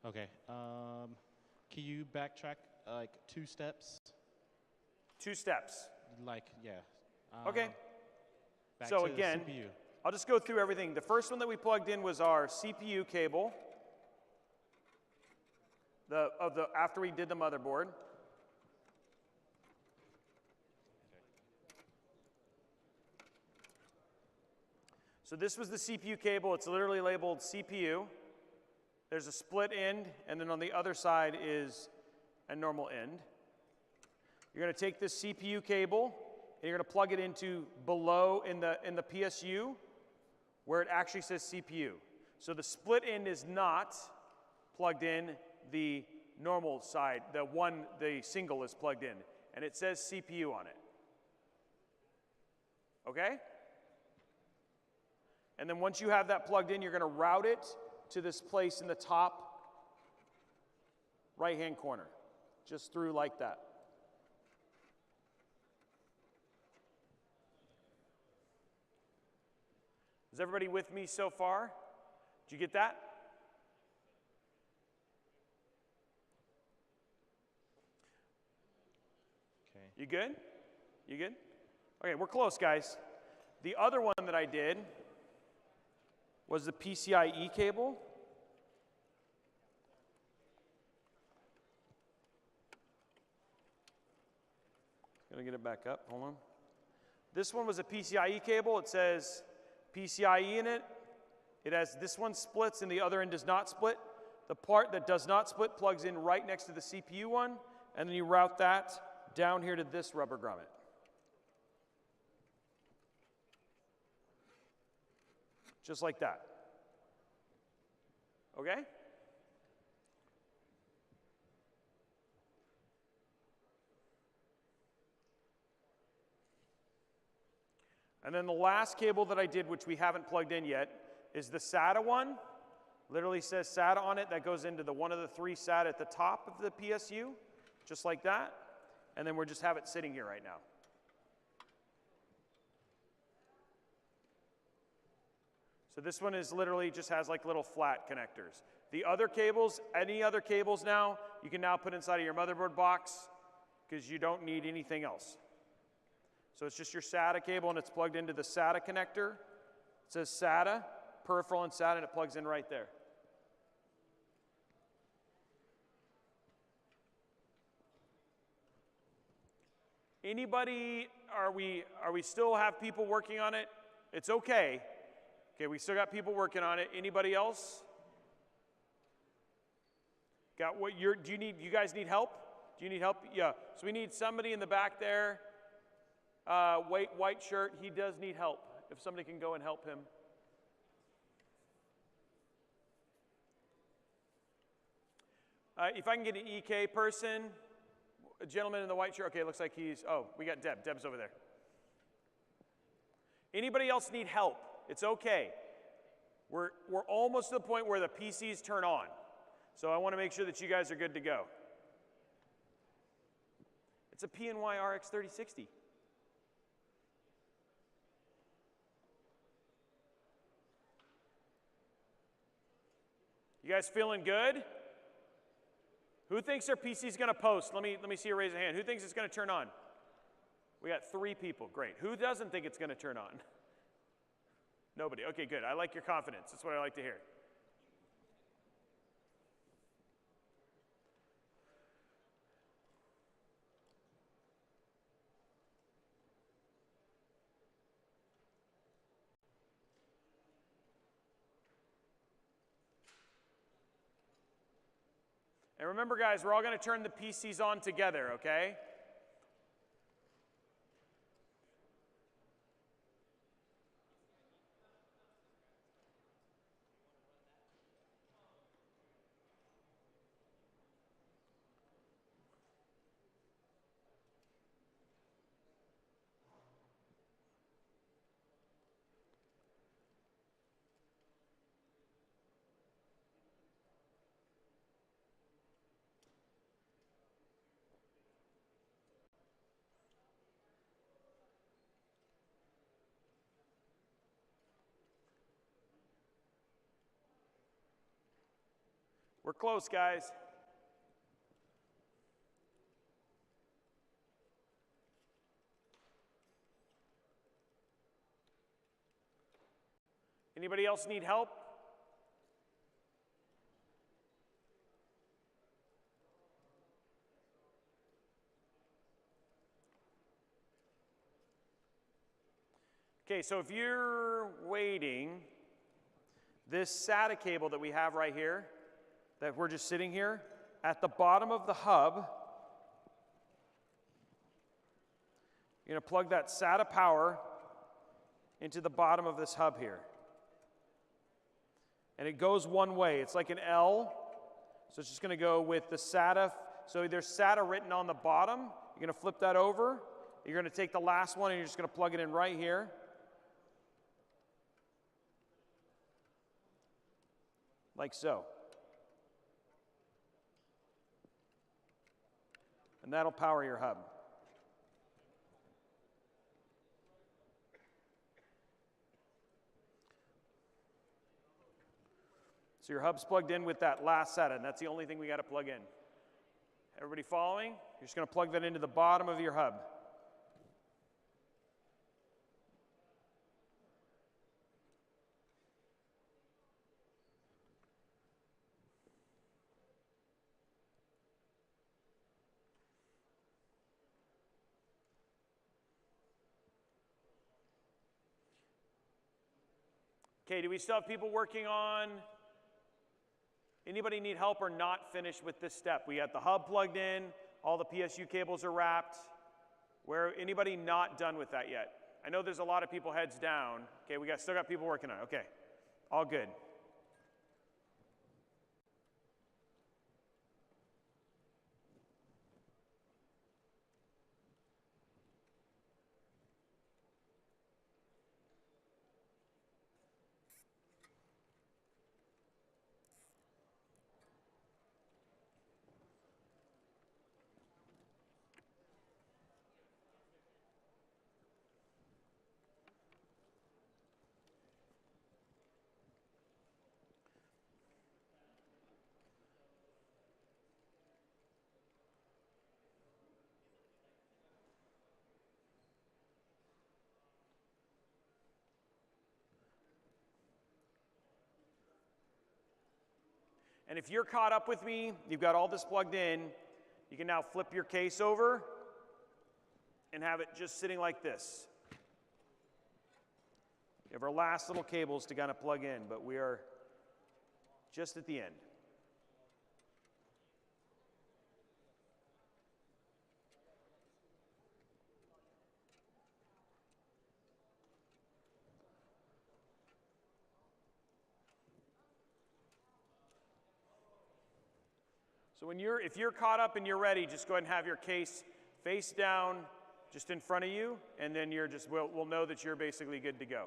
Okay. Can you backtrack like 2 steps? 2 steps. Like, yeah. Okay. Back So to again, CPU. I'll just go through everything. The first one that we plugged in was our CPU cable. After we did the motherboard. So this was the CPU cable. It's literally labeled CPU. There's a split end, and then on the other side is a normal end. You're going to take this CPU cable, and you're going to plug it into below in the PSU, where it actually says CPU. So the split end is not plugged in. The normal side, the single is plugged in, and it says CPU on it. Okay? And then once you have that plugged in, you're going to route it to this place in the top right-hand corner, just through like that. Is everybody with me so far? Did you get that? Okay. You good? You good? Okay, we're close, guys. The other one that I did was the PCIe cable. Gonna get it back up, hold on. This one was a PCIe cable. It says PCIe in it. It has, this one splits and the other end does not split. The part that does not split plugs in right next to the CPU one, and then you route that down here to this rubber grommet. Just like that. Okay? And then the last cable that I did, which we haven't plugged in yet, is the SATA one. Literally says SATA on it. That goes into the one of the three SATA at the top of the PSU, just like that. And then we'll just have it sitting here right now. So this one is literally just has like little flat connectors. The other cables, any other cables now, you can now put inside of your motherboard box because you don't need anything else. So it's just your SATA cable and it's plugged into the SATA connector. It says SATA, peripheral and SATA, and it plugs in right there. Anybody, are we still have people working on it? It's okay. Okay, we still got people working on it. Anybody else? Got what you guys need help? Do you need help? Yeah. So we need somebody in the back there. White shirt, he does need help. If somebody can go and help him. If I can get an EK person, a gentleman in the white shirt. Okay, looks like we got Deb. Deb's over there. Anybody else need help? It's okay. We're almost to the point where the PCs turn on. So I want to make sure that you guys are good to go. It's a PNY RX 3060. You guys feeling good? Who thinks their PC is going to post? Let me see you raise a hand. Who thinks it's going to turn on? We got 3 people. Great. Who doesn't think it's going to turn on? Nobody. Okay, good. I like your confidence. That's what I like to hear. And remember, guys, we're all going to turn the PCs on together, okay? We're close, guys. Anybody else need help? Okay, so if you're waiting, this SATA cable that we have right here, that we're just sitting here, at the bottom of the hub, you're going to plug that SATA power into the bottom of this hub here. And it goes one way. It's like an L. So it's just going to go with the SATA. So there's SATA written on the bottom. You're going to flip that over. You're going to take the last one and you're just going to plug it in right here. Like so. And that'll power your hub. So your hub's plugged in with that last SATA, and that's the only thing we got to plug in. Everybody following? You're just going to plug that into the bottom of your hub. Okay, do we still have people working on? Anybody need help or not finished with this step? We got the hub plugged in, all the PSU cables are wrapped. Anybody not done with that yet? I know there's a lot of people heads down. Okay, we still got people working on it. Okay, all good. And if you're caught up with me, you've got all this plugged in, you can now flip your case over and have it just sitting like this. We have our last little cables to kind of plug in, but we are just at the end. So if you're caught up and you're ready, just go ahead and have your case face down just in front of you, and then we'll know that you're basically good to go.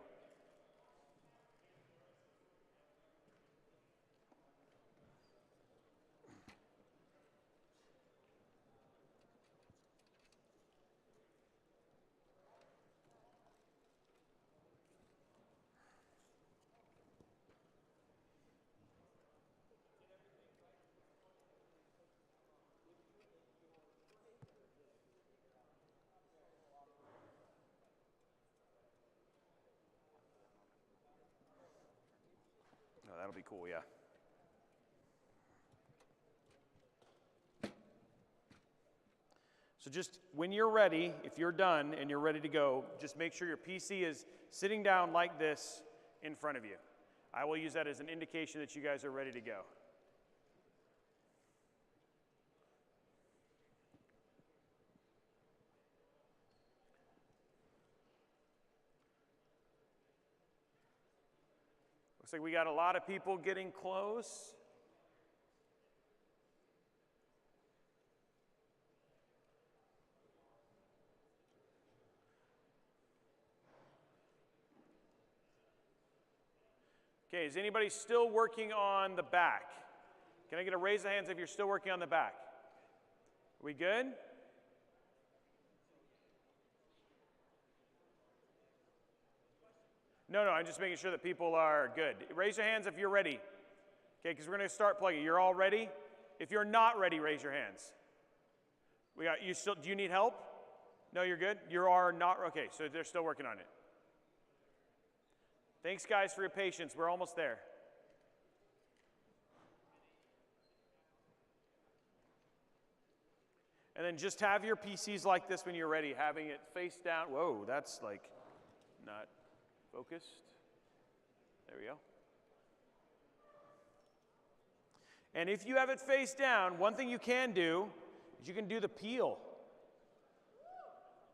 Oh, that'll be cool, yeah. So just when you're ready, if you're done and you're ready to go, just make sure your PC is sitting down like this in front of you. I will use that as an indication that you guys are ready to go. Looks like we got a lot of people getting close. Okay, is anybody still working on the back? Can I get a raise of hands if you're still working on the back? Are we good? No, I'm just making sure that people are good. Raise your hands if you're ready. Okay, because we're going to start plugging. You're all ready? If you're not ready, raise your hands. Do you need help? No, you're good? You are not, okay, so they're still working on it. Thanks, guys, for your patience. We're almost there. And then just have your PCs like this when you're ready, having it face down. Whoa, that's like not focused. There we go. And if you have it face down, one thing you can do is you can do the peel.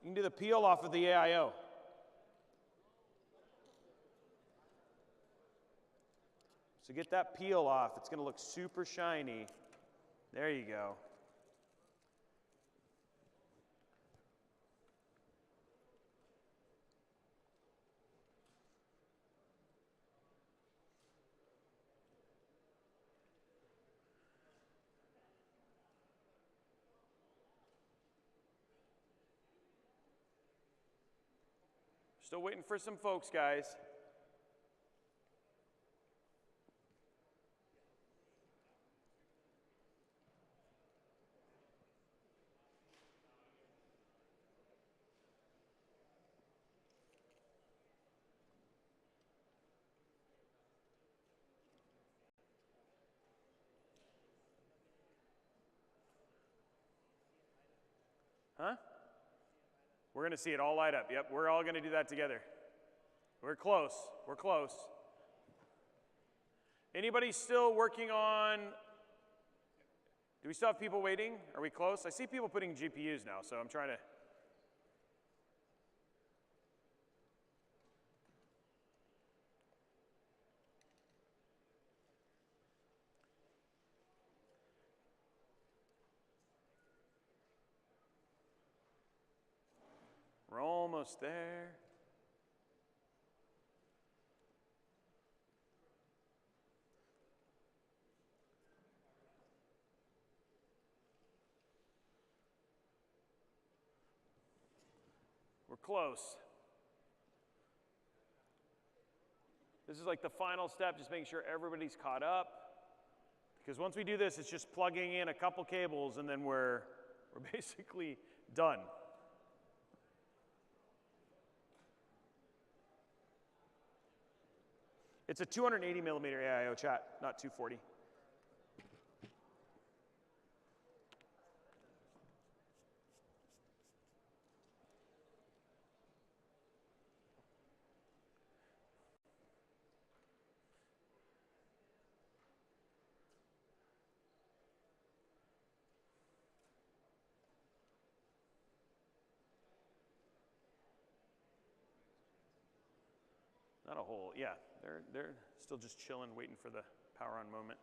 You can do the peel off of the AIO. So get that peel off. It's going to look super shiny. There you go. Still waiting for some folks, guys. Huh? We're going to see it all light up. Yep, we're all going to do that together. We're close. We're close. Anybody still working on... Do we still have people waiting? Are we close? I see people putting GPUs now, so I'm trying to... We're almost there. We're close. This is like the final step, just making sure everybody's caught up. Because once we do this, it's just plugging in a couple cables and then we're basically done. It's a 280 millimeter AIO chat, not 240. Not a whole, yeah, they're still just chilling, waiting for the power on moment.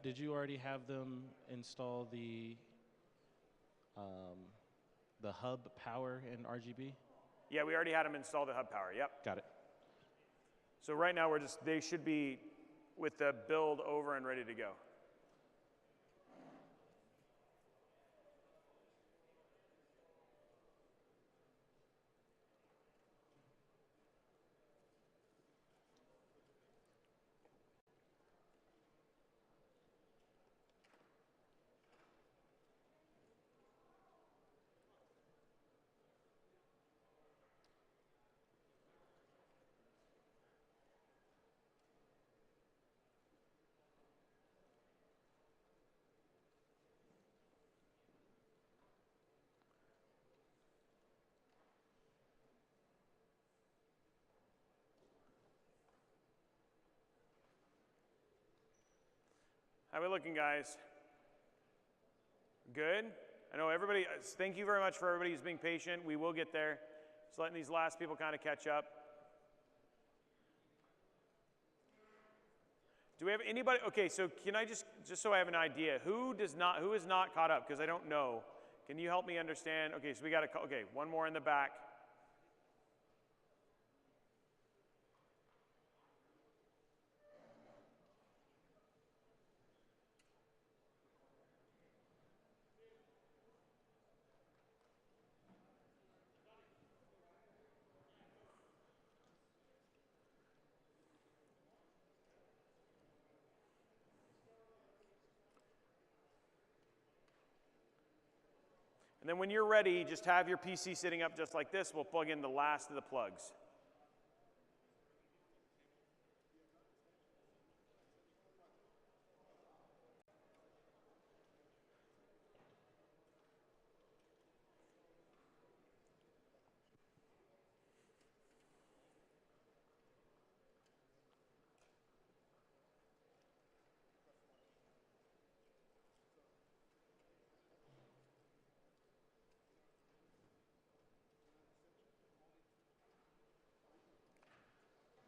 Did you already have them install the hub power in RGB? Yeah, we already had them install the hub power, yep. Got it. So right now they should be with the build over and ready to go. How are we looking, guys? Good? I know everybody, thank you very much for everybody who's being patient. We will get there. Just letting these last people kind of catch up. Do we have anybody, okay, so can I just so I have an idea, who is not caught up? Because I don't know. Can you help me understand? Okay, so we got okay, one more in the back. And then when you're ready, just have your PC sitting up just like this. We'll plug in the last of the plugs.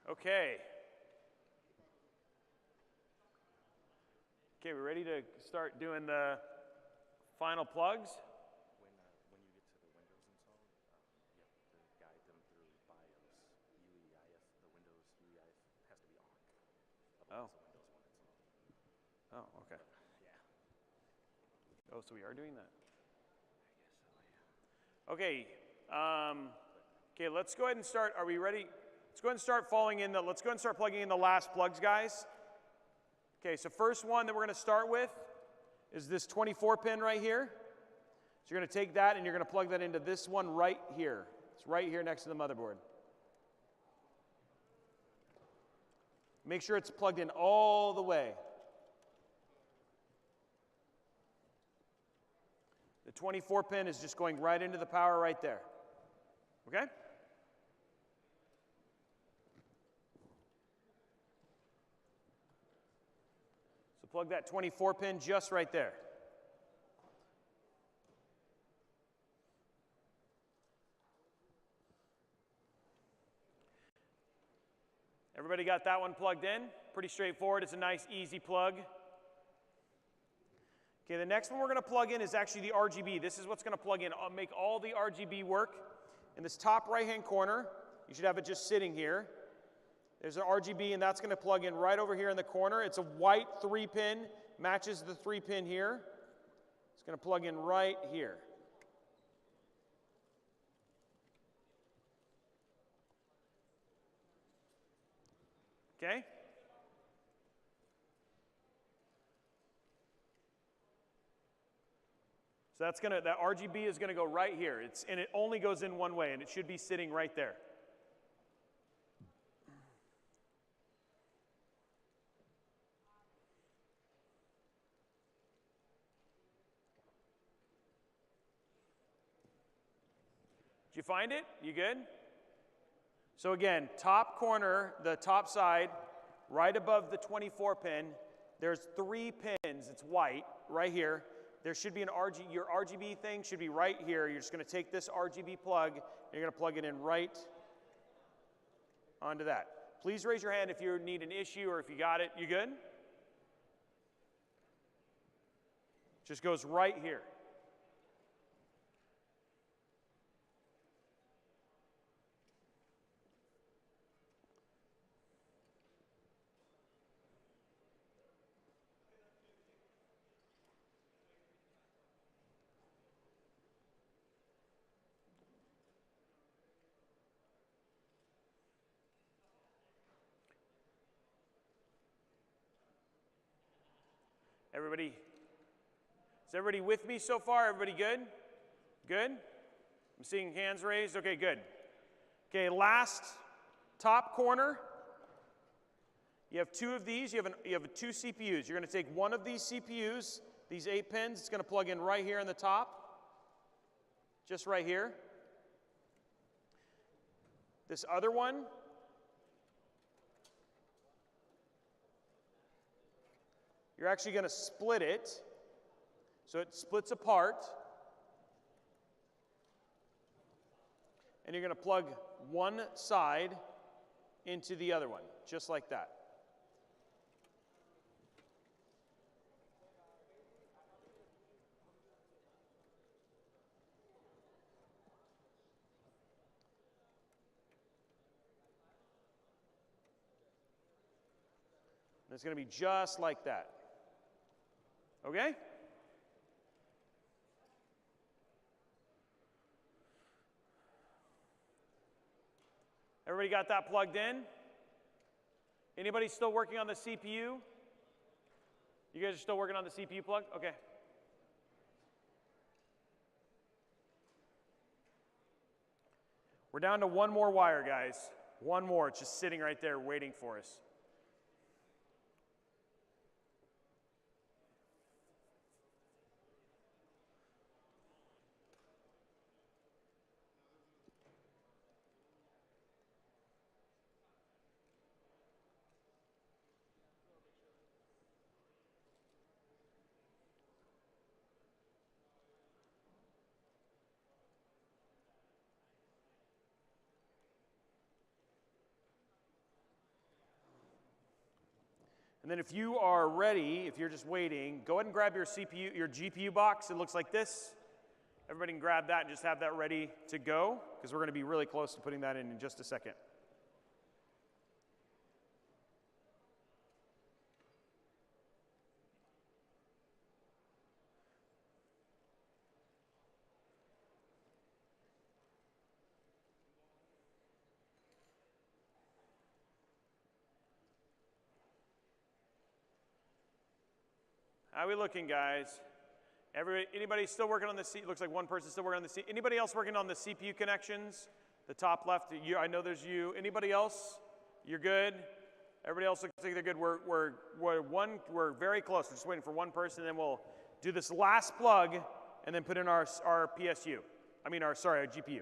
Okay. Okay, we ready to start doing the final plugs? When you get to the Windows install, you have to guide them through BIOS, UEIF. The Windows UEIF has to be on. Oh. Otherwise the Windows won't install. Oh, okay. Yeah. Oh, so we are doing that? I guess so, yeah. Okay. Okay, let's go ahead and start. Are we ready? Let's go ahead and start let's go ahead and start plugging in the last plugs, guys. Okay, so first one that we're going to start with is this 24 pin right here. So you're going to take that and you're going to plug that into this one right here. It's right here next to the motherboard. Make sure it's plugged in all the way. The 24 pin is just going right into the power right there. Okay? So plug that 24 pin just right there. Everybody got that one plugged in? Pretty straightforward. It's a nice, easy plug. Okay, the next one we're going to plug in is actually the RGB. This is what's going to plug in, make all the RGB work. In this top right-hand corner, you should have it just sitting here. There's an RGB, and that's going to plug in right over here in the corner. It's a white 3-pin, matches the 3-pin here. It's going to plug in right here. Okay? So that RGB is going to go right here. And it only goes in one way, and it should be sitting right there. Did you find it? You good? So again, top corner, the top side, right above the 24 pin, there's 3 pins. It's white right here. There should be your RGB thing should be right here. You're just going to take this RGB plug, and you're going to plug it in right onto that. Please raise your hand if you need an issue or if you got it. You good? Just goes right here. Everybody, is everybody with me so far? Everybody good? Good? I'm seeing hands raised. Okay, good. Okay, last top corner. You have 2 of these. You have 2 CPUs. You're going to take one of these CPUs, these 8 pins. It's going to plug in right here in the top, just right here. This other one, you're actually going to split it, so it splits apart. And you're going to plug one side into the other one, just like that. And it's going to be just like that. Okay? Everybody got that plugged in? Anybody still working on the CPU? You guys are still working on the CPU plug? Okay. We're down to one more wire, guys. One more. It's just sitting right there waiting for us. And then if you are ready, if you're just waiting, go ahead and grab your GPU box. It looks like this. Everybody can grab that and just have that ready to go, because we're going to be really close to putting that in just a second. How are we looking, guys? Anybody still working on the CPU? Looks like one person still working on the CPU. Anybody else working on the CPU connections? The top left, I know there's you. Anybody else? You're good? Everybody else looks like they're good. We're very close. We're just waiting for one person, and then we'll do this last plug and then put in our PSU. Our GPU.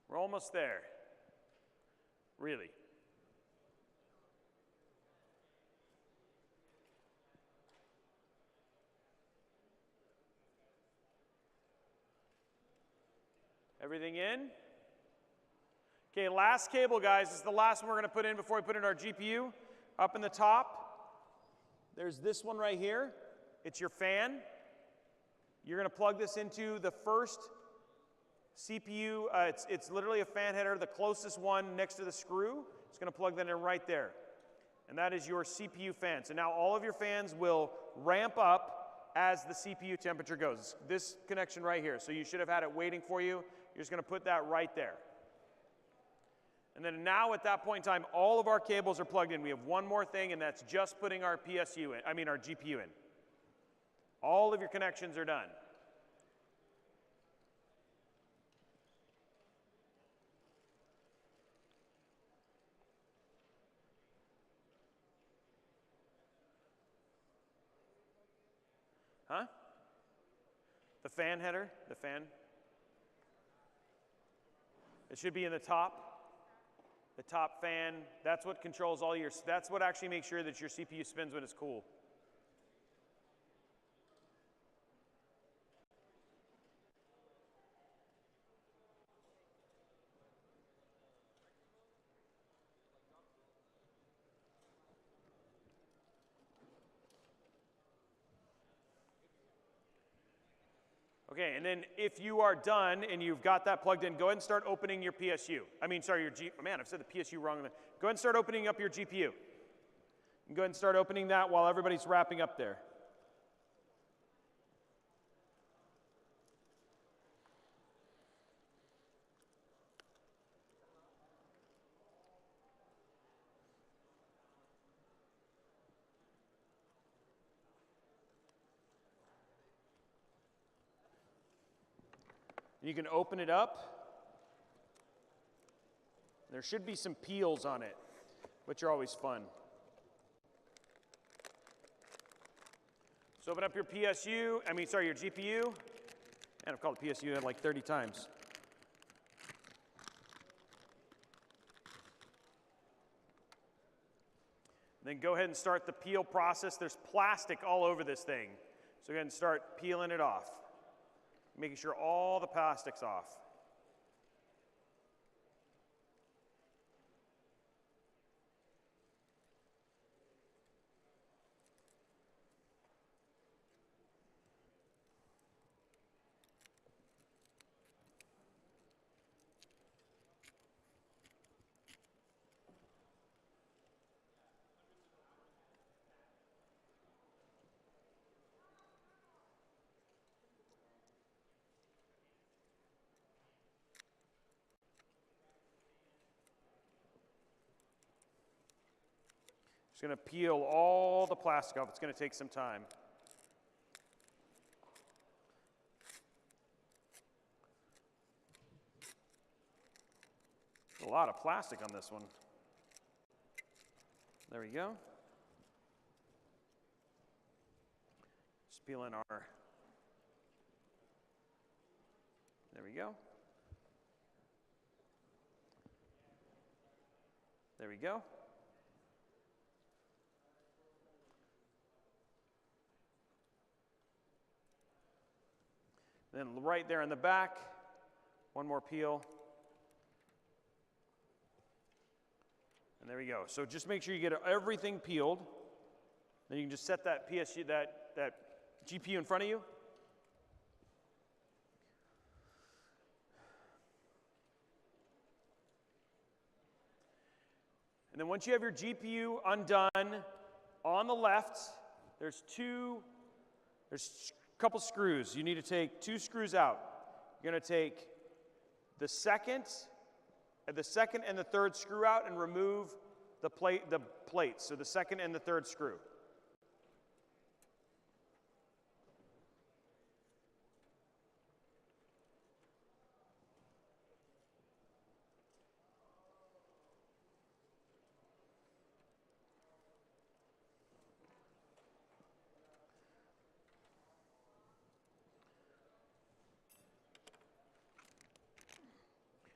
We're almost there. Really. Everything in? Okay, last cable, guys. This is the last one we're going to put in before we put in our GPU. Up in the top, there's this one right here. It's your fan. You're going to plug this into the first CPU. It's literally a fan header, the closest one next to the screw. It's going to plug that in right there. And that is your CPU fan. So now all of your fans will ramp up as the CPU temperature goes. This connection right here. So you should have had it waiting for you. You're just going to put that right there. And then now at that point in time, all of our cables are plugged in. We have one more thing, and that's just putting our our GPU in. All of your connections are done. Huh? The fan header, the fan. It should be in the top. The top fan, that's what controls all your, that's what actually makes sure that your CPU spins when it's cool. Okay, and then if you are done and you've got that plugged in, go ahead and start opening your PSU. Man, I've said the PSU wrong. Go ahead and start opening up your GPU. And go ahead and start opening that while everybody's wrapping up there. You can open it up. There should be some peels on it, which are always fun. So open up your your GPU. Man, I've called it PSU like 30 times. Then go ahead and start the peel process. There's plastic all over this thing. So go ahead and start peeling it off. Making sure all the plastic's off. Just going to peel all the plastic off. It's going to take some time. a lot of plastic on this one. There we go. Just peeling our, there we go. There we go. Then right there in the back, one more peel. And there we go. So just make sure you get everything peeled. Then you can just set that PSU, that GPU in front of you. And then once you have your GPU undone, on the left, there's a couple screws. You need to take 2 screws out. You're going to take the second and the third screw out and remove the plates. So the second and the third screw.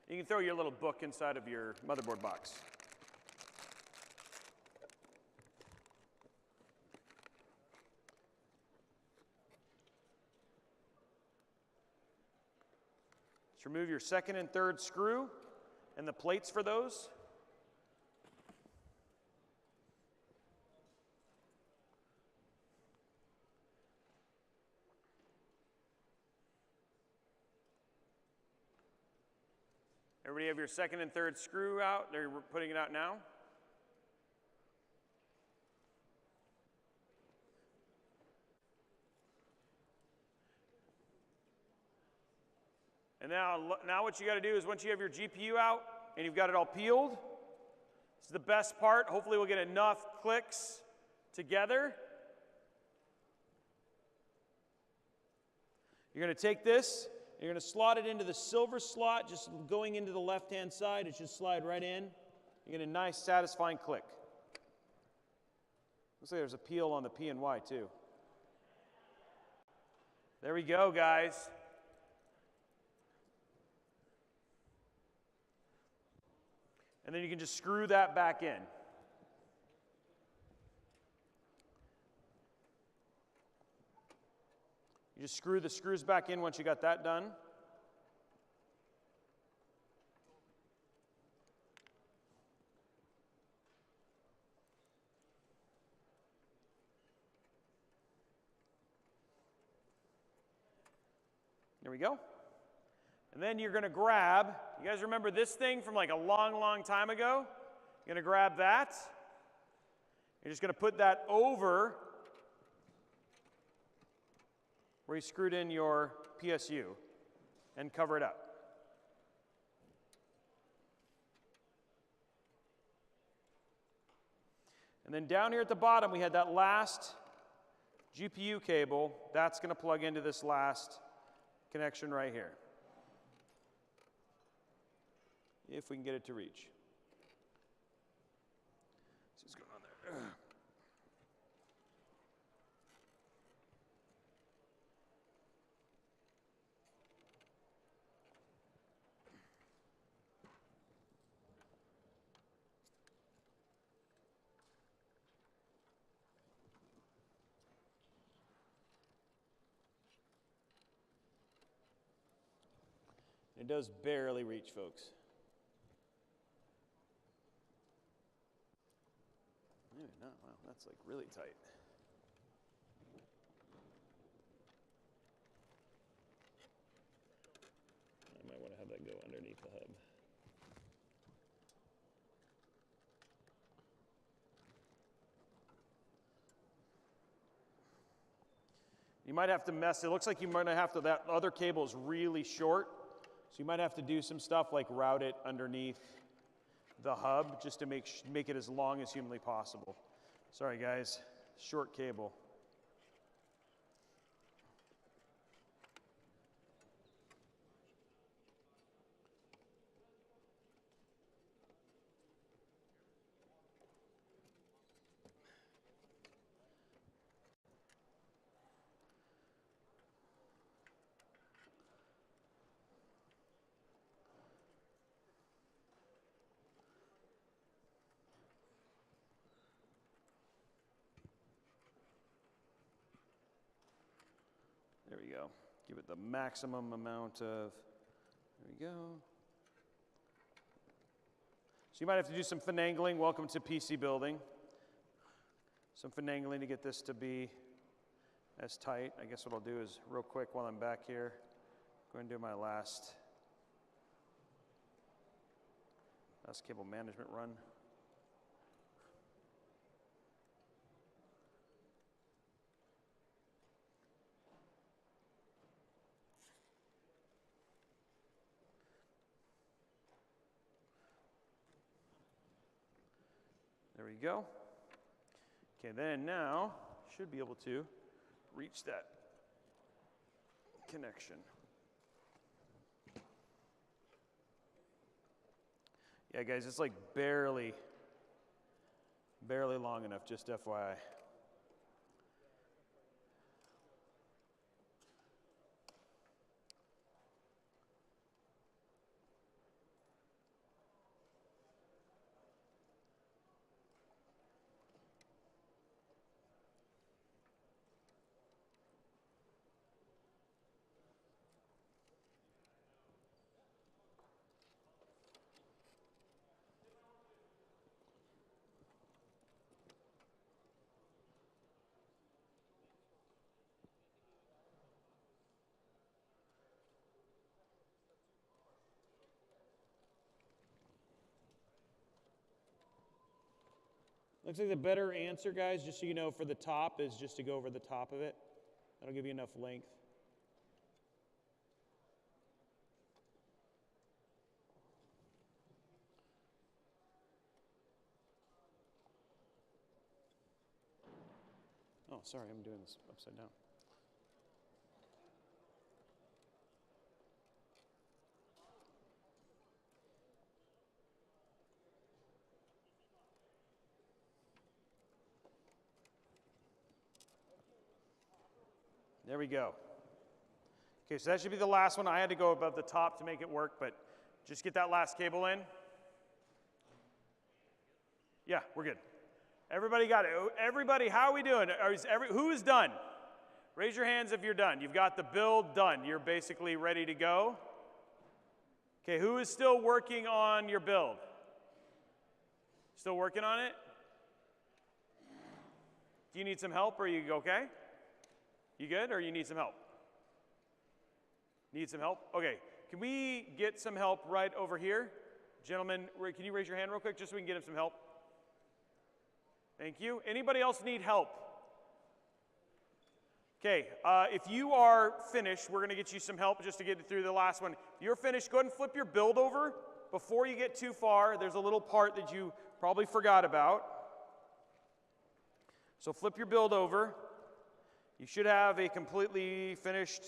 You can throw your little book inside of your motherboard box. Just remove your second and third screw and the plates for those. Everybody have your second and third screw out? They're putting it out now. And now what you got to do is once you have your GPU out and you've got it all peeled, this is the best part. Hopefully we'll get enough clicks together. You're going to take this, you're going to slot it into the silver slot, just going into the left-hand side. It should slide right in. You get a nice, satisfying click. Looks like there's a peel on the P and Y, too. There we go, guys. And then you can just screw that back in. You just screw the screws back in once you got that done. There we go. And then you're going to grab, you guys remember this thing from like a long, long time ago? You're going to grab that. You're just going to put that over where you screwed in your PSU and cover it up. And then down here at the bottom, we had that last GPU cable. That's going to plug into this last connection right here. If we can get it to reach. Let's just go on there. It does barely reach, folks. Maybe not. Wow, that's like really tight. I might want to have that go underneath the hub. You might have to mess, it looks like you might have to, that other cable is really short, so you might have to do some stuff like route it underneath the hub just to make it as long as humanly possible. Sorry guys, short cable. go. Give it the maximum amount of, there we go. So you might have to do some finagling. Welcome to PC building. Some finagling to get this to be as tight. I guess what I'll do is real quick while I'm back here, go and do my last cable management run. There we go. Okay, then now should be able to reach that connection. Yeah, guys, it's like barely long enough, just FYI. Looks like the better answer, guys, just so you know, for the top is just to go over the top of it. That'll give you enough length. Oh, sorry, I'm doing this upside down. There we go. Okay, so that should be the last one. I had to go above the top to make it work, but just get that last cable in. Yeah, we're good. Everybody got it. Everybody, how are we doing? Who is done? Raise your hands if you're done. You've got the build done. You're basically ready to go. Okay, who is still working on your build? Still working on it? Do you need some help or are you okay? You good or you need some help? Need some help? Okay, can we get some help right over here? Gentlemen, can you raise your hand real quick just so we can get him some help? Thank you. Anybody else need help? Okay, if you are finished, we're going to get you some help just to get through the last one. If you're finished, go ahead and flip your build over. Before you get too far, there's a little part that you probably forgot about. So flip your build over. You should have a completely finished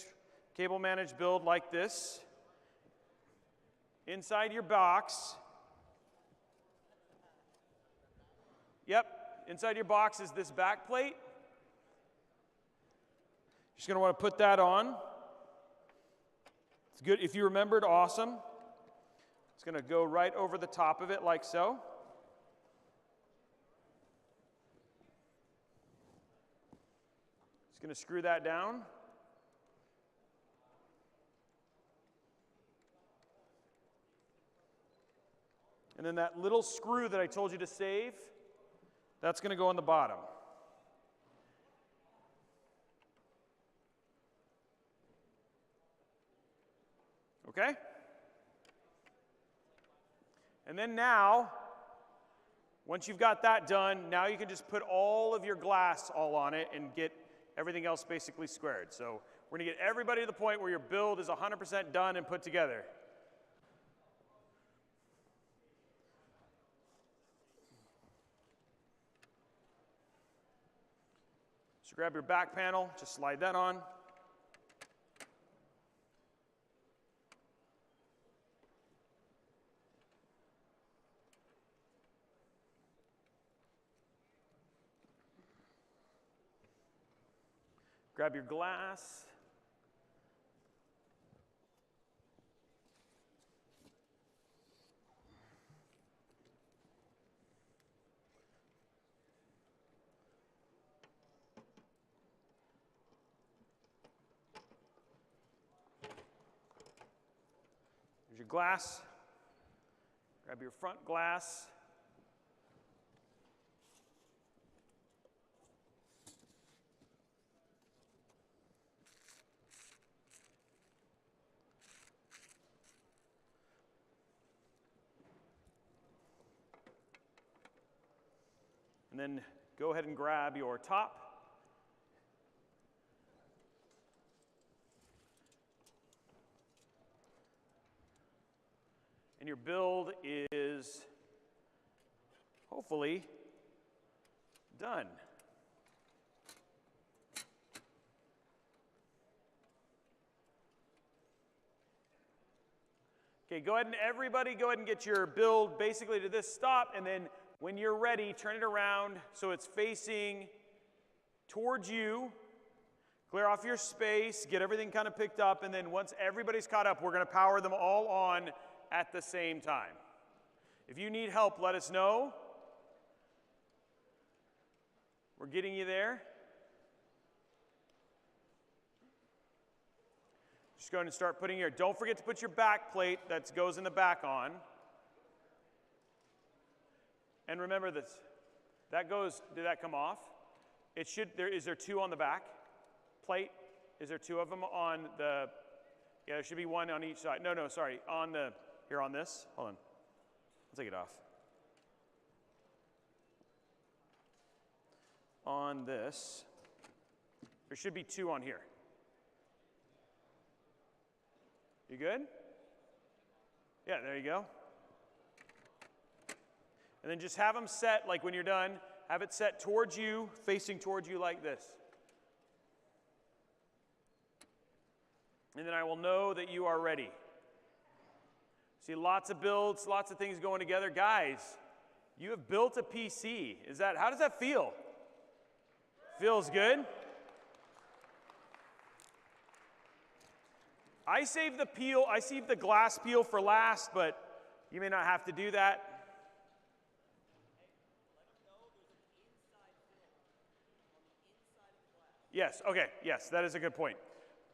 cable managed build like this. Inside your box, yep, inside your box is this back plate. You're just going to want to put that on. It's good. If you remembered, awesome. It's going to go right over the top of it like so. Just going to screw that down. And then that little screw that I told you to save, that's going to go on the bottom. Okay? And then now, once you've got that done, now you can just put all of your glass all on it and get everything else basically squared. So we're going to get everybody to the point where your build is 100% done and put together. So grab your back panel, just slide that on. Grab your glass. Here's your glass. Grab your front glass. And then go ahead and grab your top. And your build is hopefully done. Okay, everybody go ahead and get your build basically to this stop, and then when you're ready, turn it around so it's facing towards you. Clear off your space, get everything kind of picked up, and then once everybody's caught up, we're going to power them all on at the same time. If you need help, let us know. We're getting you there. Just go ahead and start putting your, don't forget to put your back plate that goes in the back on. And remember this, that goes, did that come off? It should, is there two on the back plate? Is there two of them on the, yeah, there should be one on each side. No, sorry, on the, here on this, hold on, I'll take it off. On this, there should be two on here. You good? Yeah, there you go. And then just have them set, like when you're done, have it set towards you, facing towards you like this. And then I will know that you are ready. See, lots of builds, lots of things going together. Guys, you have built a PC. How does that feel? Feels good? I saved the glass peel for last, but you may not have to do that. Yes, okay, yes, that is a good point.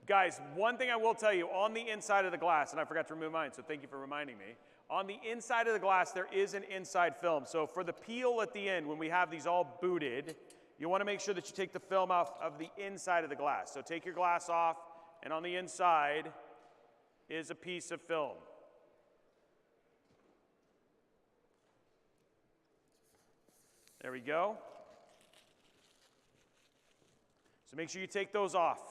Guys, one thing I will tell you, on the inside of the glass, and I forgot to remove mine, so thank you for reminding me. On the inside of the glass, there is an inside film. So for the peel at the end, when we have these all booted, you want to make sure that you take the film off of the inside of the glass. So take your glass off, and on the inside is a piece of film. There we go. So make sure you take those off.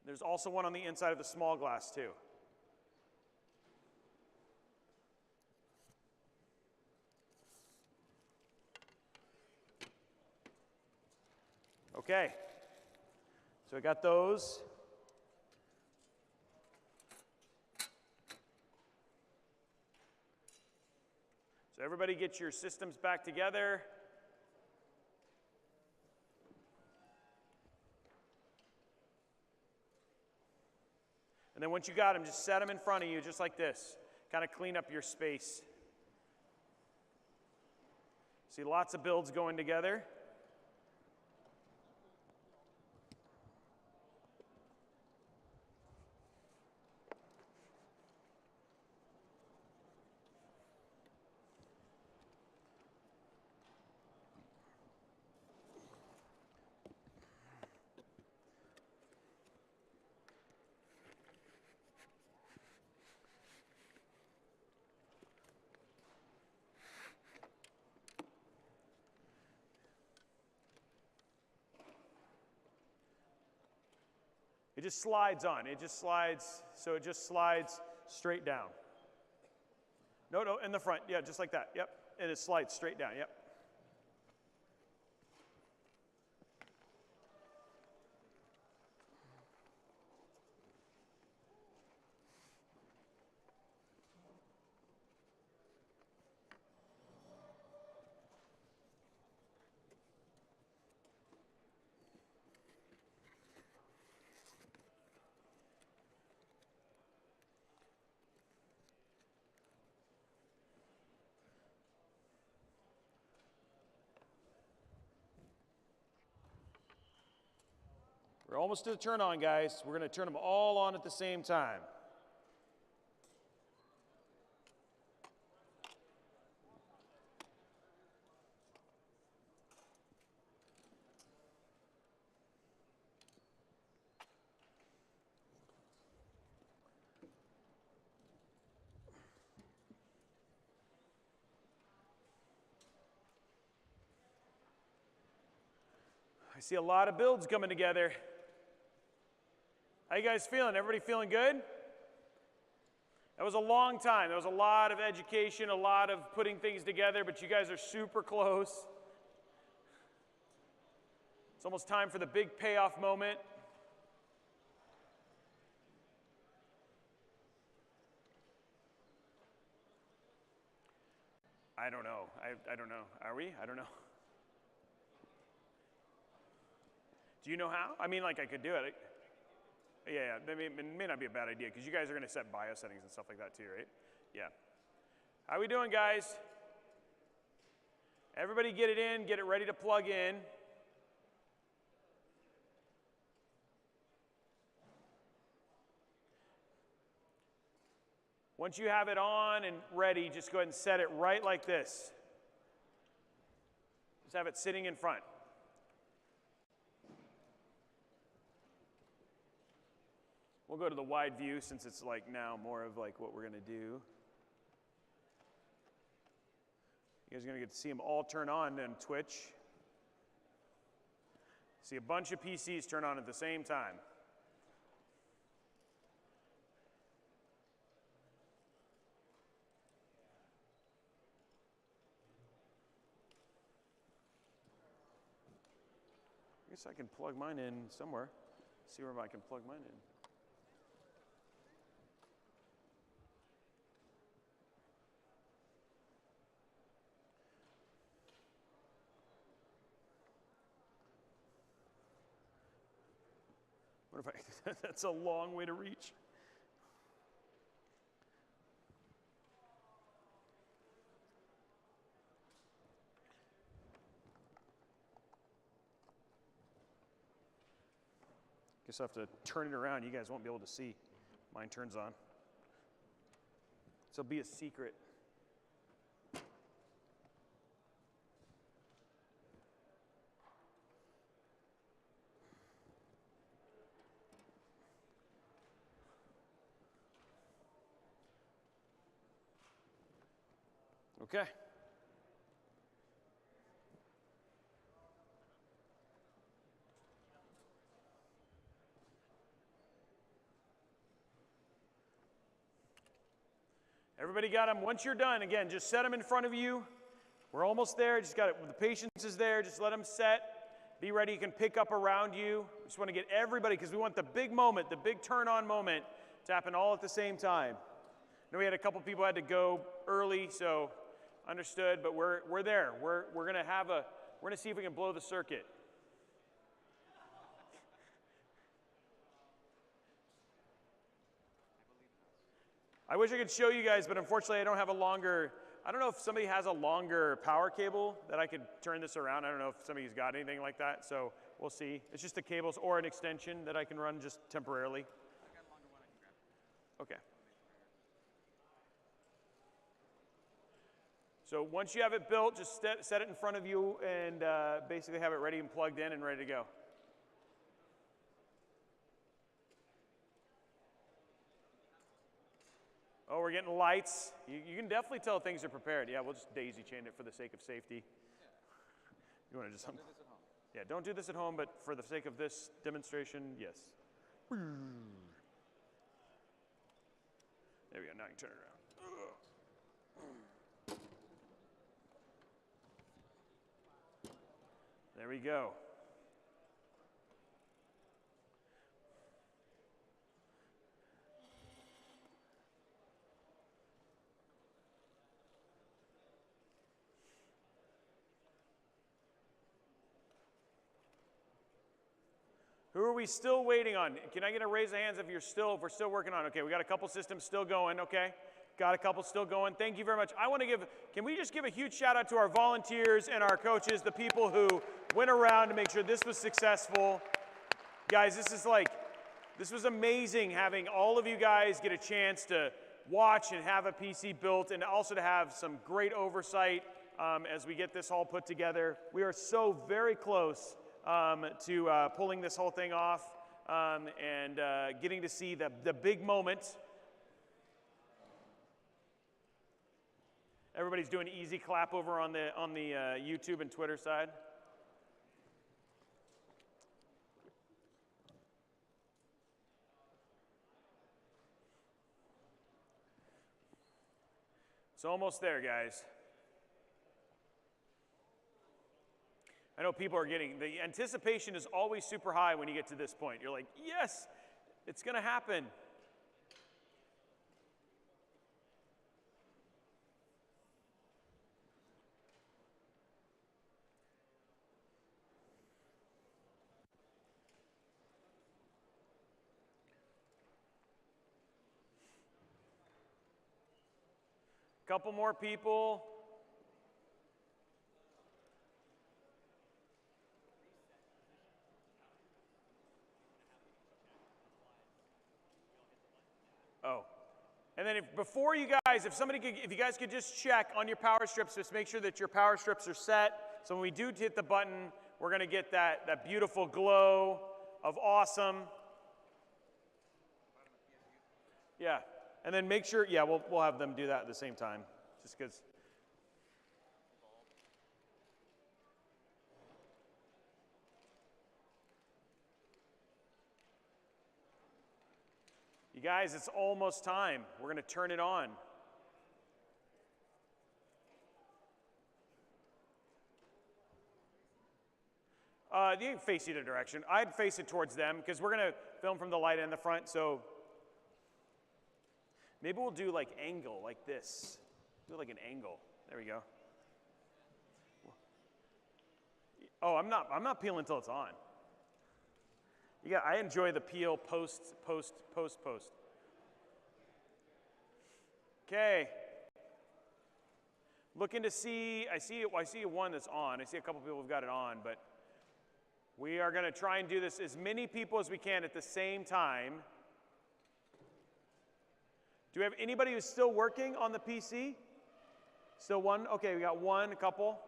There's also one on the inside of the small glass too. Okay, so I got those. So everybody get your systems back together. And then once you got them, just set them in front of you just like this. Kind of clean up your space. See lots of builds going together. It just slides on. It just slides, so it just slides straight down. No, in the front. Yeah, just like that. Yep. And it slides straight down. Yep. We're almost to the turn on, guys. We're going to turn them all on at the same time. I see a lot of builds coming together. How you guys feeling? Everybody feeling good? That was a long time. There was a lot of education, a lot of putting things together, but you guys are super close. It's almost time for the big payoff moment. I don't know. I don't know. Are we? I don't know. Do you know how? I mean, like I could do it. Yeah, it may not be a bad idea because you guys are going to set bio settings and stuff like that too, right? Yeah. How we doing, guys? Everybody get it in, get it ready to plug in. Once you have it on and ready, just go ahead and set it right like this. Just have it sitting in front. We'll go to the wide view since it's like now more of like what we're going to do. You guys are going to get to see them all turn on Twitch. See a bunch of PCs turn on at the same time. I guess I can plug mine in somewhere. See where I can plug mine in. What if I, that's a long way to reach. Guess I'll have to turn it around. You guys won't be able to see. Mine turns on. So be a secret. Okay. Everybody got them? Once you're done, again, just set them in front of you. We're almost there. Just got it. The patience is there. Just let them set. Be ready. You can pick up around you. We just want to get everybody, because we want the big moment, the big turn-on moment to happen all at the same time. I know we had a couple people had to go early, so understood, but we're there. We're gonna see if we can blow the circuit. I wish I could show you guys, but unfortunately I don't have a longer, I don't know if somebody has a longer power cable that I could turn this around. I don't know if somebody's got anything like that, so we'll see. It's just the cables or an extension that I can run just temporarily. Okay. So once you have it built, just set it in front of you and basically have it ready and plugged in and ready to go. Oh, we're getting lights. You can definitely tell things are prepared. Yeah, we'll just daisy chain it for the sake of safety. You want to just... Yeah, don't do this at home, but for the sake of this demonstration, yes. There we go, now you can turn it around. There we go. Who are we still waiting on? Can I get a raise of hands if we're still working on? Okay, we got a couple systems still going, okay? Got a couple still going. Thank you very much. I want to can we just give a huge shout out to our volunteers and our coaches, the people who went around to make sure this was successful. Guys, this was amazing having all of you guys get a chance to watch and have a PC built, and also to have some great oversight as we get this all put together. We are so very close to pulling this whole thing off and getting to see the big moment. Everybody's doing easy clap over on the YouTube and Twitter side. It's almost there, guys. I know people are the anticipation is always super high when you get to this point. You're like, yes, it's going to happen. Couple more people. Oh. And then before you guys, if you guys could just check on your power strips, just make sure that your power strips are set. So when we do hit the button, we're going to get that beautiful glow of awesome. Yeah. And then make sure, yeah, we'll have them do that at the same time, just because. You guys, it's almost time. We're going to turn it on. You can face either direction. I'd face it towards them because we're going to film from the light in the front, so maybe we'll do like angle, like this. Do like an angle. There we go. Oh, I'm not peeling until it's on. I enjoy the peel post. Okay. Looking to see, I see one that's on. I see a couple people who've got it on, but we are going to try and do this as many people as we can at the same time. Do we have anybody who's still working on the PC? Still one? Okay, we got one, a couple.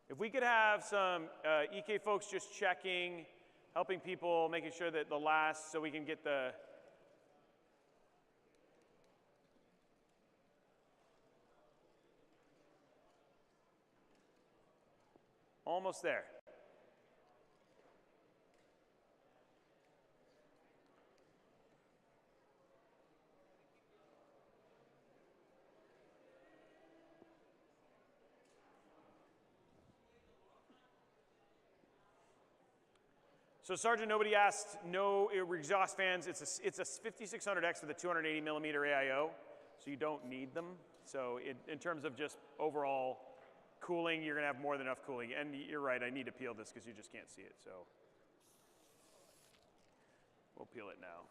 If we could have some EK folks just checking, helping people, making sure that the last, so we can get the. Almost there. So Sergeant, nobody asked, no exhaust fans. It's a 5600X with a 280 millimeter AIO, so you don't need them. So in terms of just overall cooling, you're gonna have more than enough cooling. And you're right, I need to peel this because you just can't see it, so. We'll peel it now.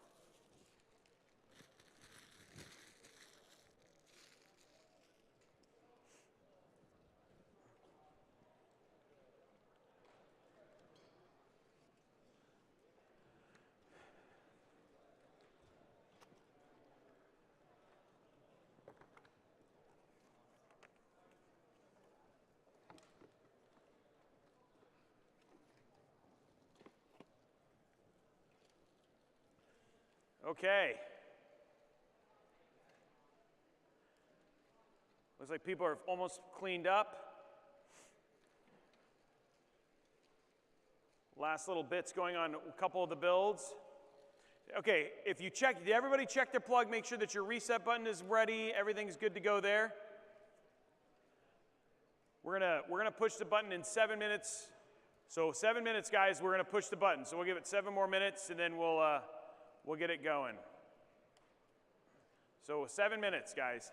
Okay. Looks like people are almost cleaned up. Last little bits going on a couple of the builds. Okay, if you check, did everybody check their plug? Make sure that your reset button is ready. Everything's good to go there. We're gonna push the button in 7 minutes. So 7 minutes, guys. We're gonna push the button. So we'll give it 7 more minutes, and then we'll get it going. So 7 minutes, guys.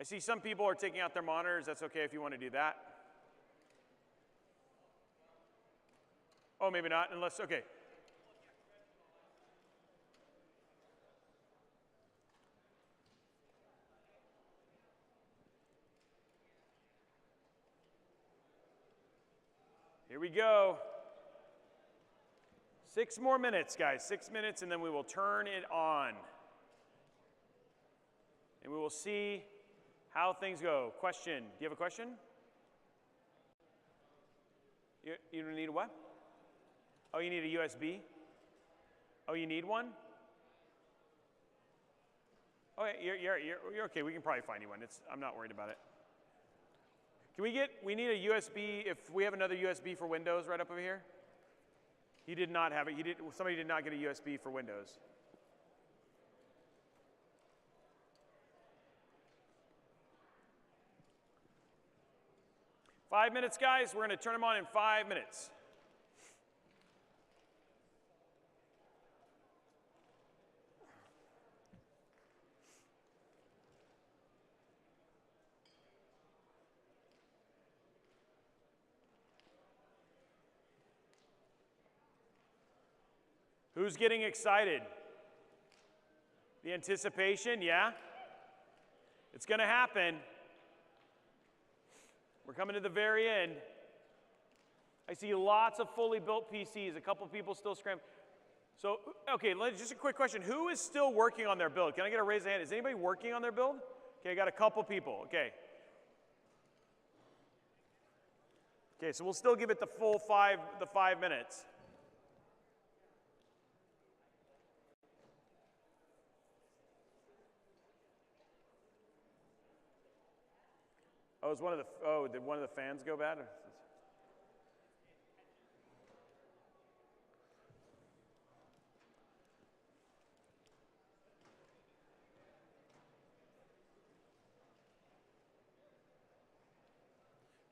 I see some people are taking out their monitors. That's okay if you want to do that. Oh, maybe not, unless, okay. Here we go. 6 more minutes, guys. 6 minutes, and then we will turn it on. And we will see how things go. Question. Do you have a question? You don't need a what? Oh, you need a USB? Oh, you need one? Oh, yeah, you're okay. We can probably find you one. I'm not worried about it. We need a USB, if we have another USB for Windows right up over here. He did not have it. Somebody did not get a USB for Windows. Five minutes, guys. We're going to turn them on in 5 minutes. Who's getting excited? The anticipation, yeah? It's going to happen. We're coming to the very end. I see lots of fully built PCs, a couple people still scrambling. So, okay, just a quick question. Who is still working on their build? Can I get a raise of hand? Is anybody working on their build? Okay, I got a couple people. Okay. Okay, so we'll still give it the full 5 minutes. Oh, did one of the fans go bad? Well,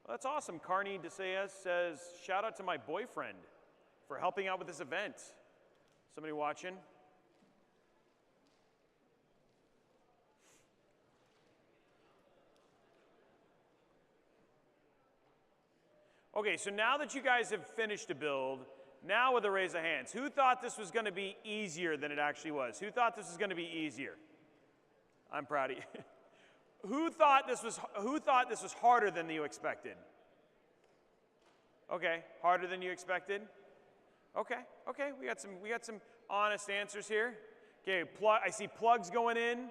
that's awesome. Carney DeSayas says, shout out to my boyfriend for helping out with this event. Somebody watching? Okay, so now that you guys have finished a build, now with a raise of hands, who thought this was going to be easier than it actually was? Who thought this was going to be easier? I'm proud of you. Who thought this was harder than you expected? Okay, harder than you expected? Okay, we got some honest answers here. Okay, I see plugs going in.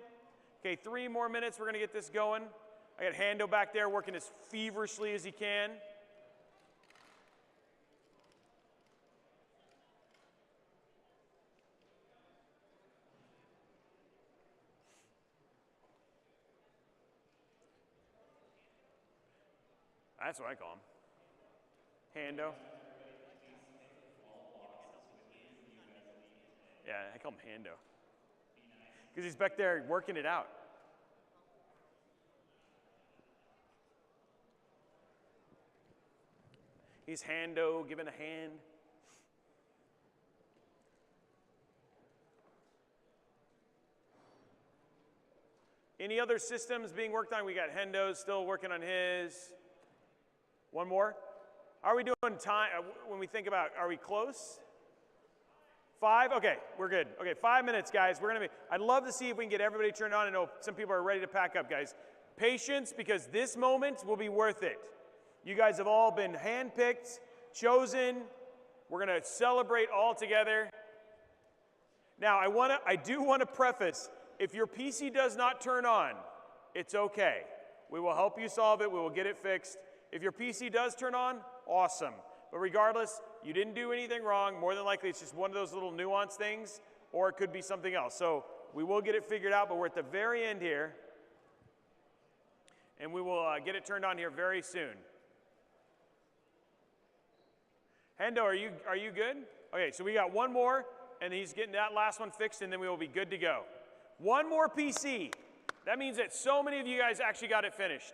Okay, 3 more minutes, we're going to get this going. I got Hando back there working as feverishly as he can. That's what I call him. Hando. Yeah, I call him Hando. Because he's back there working it out. He's Hando, giving a hand. Any other systems being worked on? We got Hendo still working on his. One more? Are we doing time, when we think about, are we close? 5? Okay, we're good. Okay, 5 minutes, guys. I'd love to see if we can get everybody turned on. I know some people are ready to pack up, guys. Patience, because this moment will be worth it. You guys have all been handpicked, chosen. We're going to celebrate all together. Now, I do want to preface, if your PC does not turn on, it's okay. We will help you solve it. We will get it fixed. If your PC does turn on, awesome. But regardless, you didn't do anything wrong. More than likely, it's just one of those little nuanced things, or it could be something else. So we will get it figured out, but we're at the very end here, and we will get it turned on here very soon. Hendo, are you good? Okay, so we got one more, and he's getting that last one fixed, and then we will be good to go. One more PC. That means that so many of you guys actually got it finished.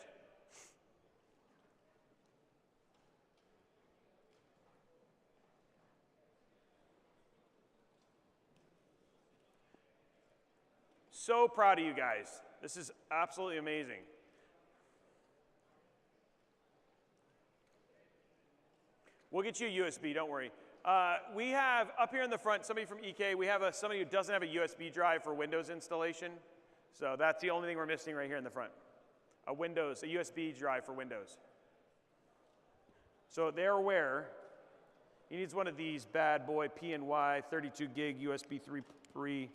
So proud of you guys. This is absolutely amazing. We'll get you a USB, don't worry. We have, up here in the front, somebody from EK, we have somebody who doesn't have a USB drive for Windows installation. So that's the only thing we're missing right here in the front. A USB drive for Windows. So they're aware. He needs one of these bad boy PNY 32 gig USB 3.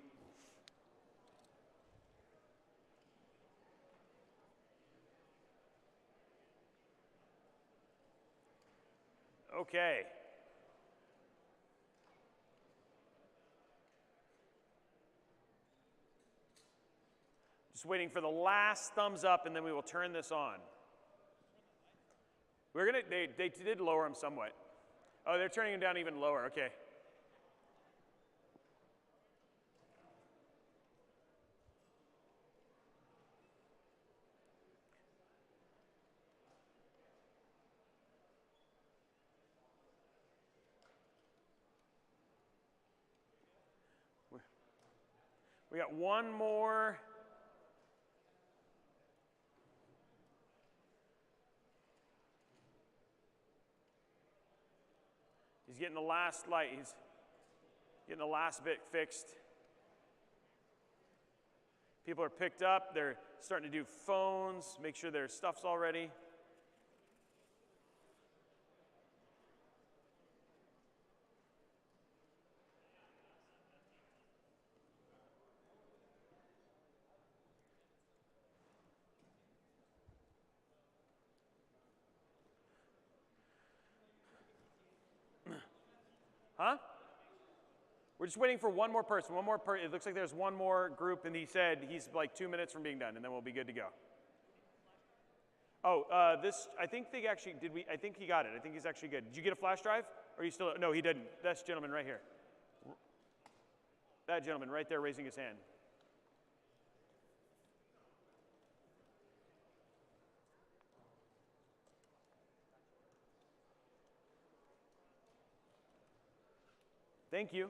Okay. Just waiting for the last thumbs up, and then we will turn this on. They did lower them somewhat. Oh, they're turning them down even lower. Okay. We got one more. He's getting the last light. He's getting the last bit fixed. People are picked up. They're starting to do phones, make sure their stuff's all ready. Huh? We're just waiting for one more person. It looks like there's one more group, and he said he's like 2 minutes from being done, and then we'll be good to go. Oh, I think they actually, I think he got it. I think he's actually good. Did you get a flash drive? Or are you still, no, he didn't. That gentleman right here. That gentleman right there raising his hand. Thank you.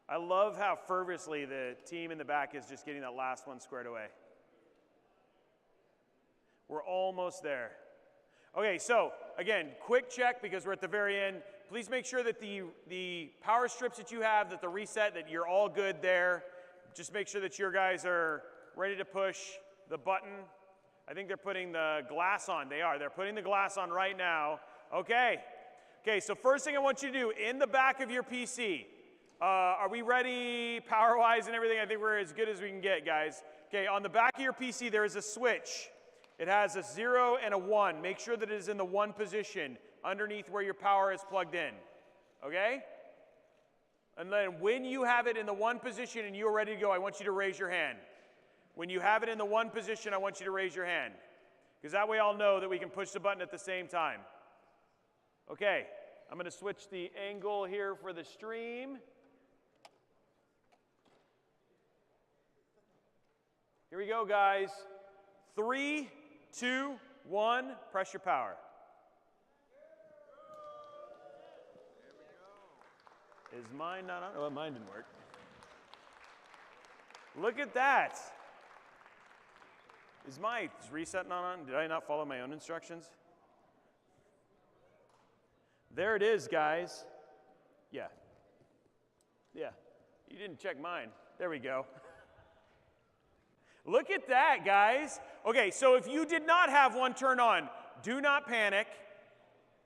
I love how fervently the team in the back is just getting that last one squared away. We're almost there. Okay, so again, quick check because we're at the very end. Please make sure that the power strips that you have, that the reset, that you're all good there. Just make sure that your guys are ready to push the button. I think they're putting the glass on. They are. They're putting the glass on right now. Okay. Okay, so first thing I want you to do, in the back of your PC, are we ready power-wise and everything? I think we're as good as we can get, guys. Okay, on the back of your PC, there is a switch. It has a 0 and a 1. Make sure that it is in the 1 position underneath where your power is plugged in. Okay? And then when you have it in the 1 position and you're ready to go, I want you to raise your hand. When you have it in the 1 position, I want you to raise your hand. Because that way I'll know that we can push the button at the same time. Okay, I'm going to switch the angle here for the stream. Here we go, guys. 3, 2, 1, press your power. Is mine not on? Oh, mine didn't work. Look at that. Is my reset not on? Did I not follow my own instructions? There it is, guys. Yeah. Yeah. You didn't check mine. There we go. Look at that, guys. Okay, so if you did not have one turn on, do not panic.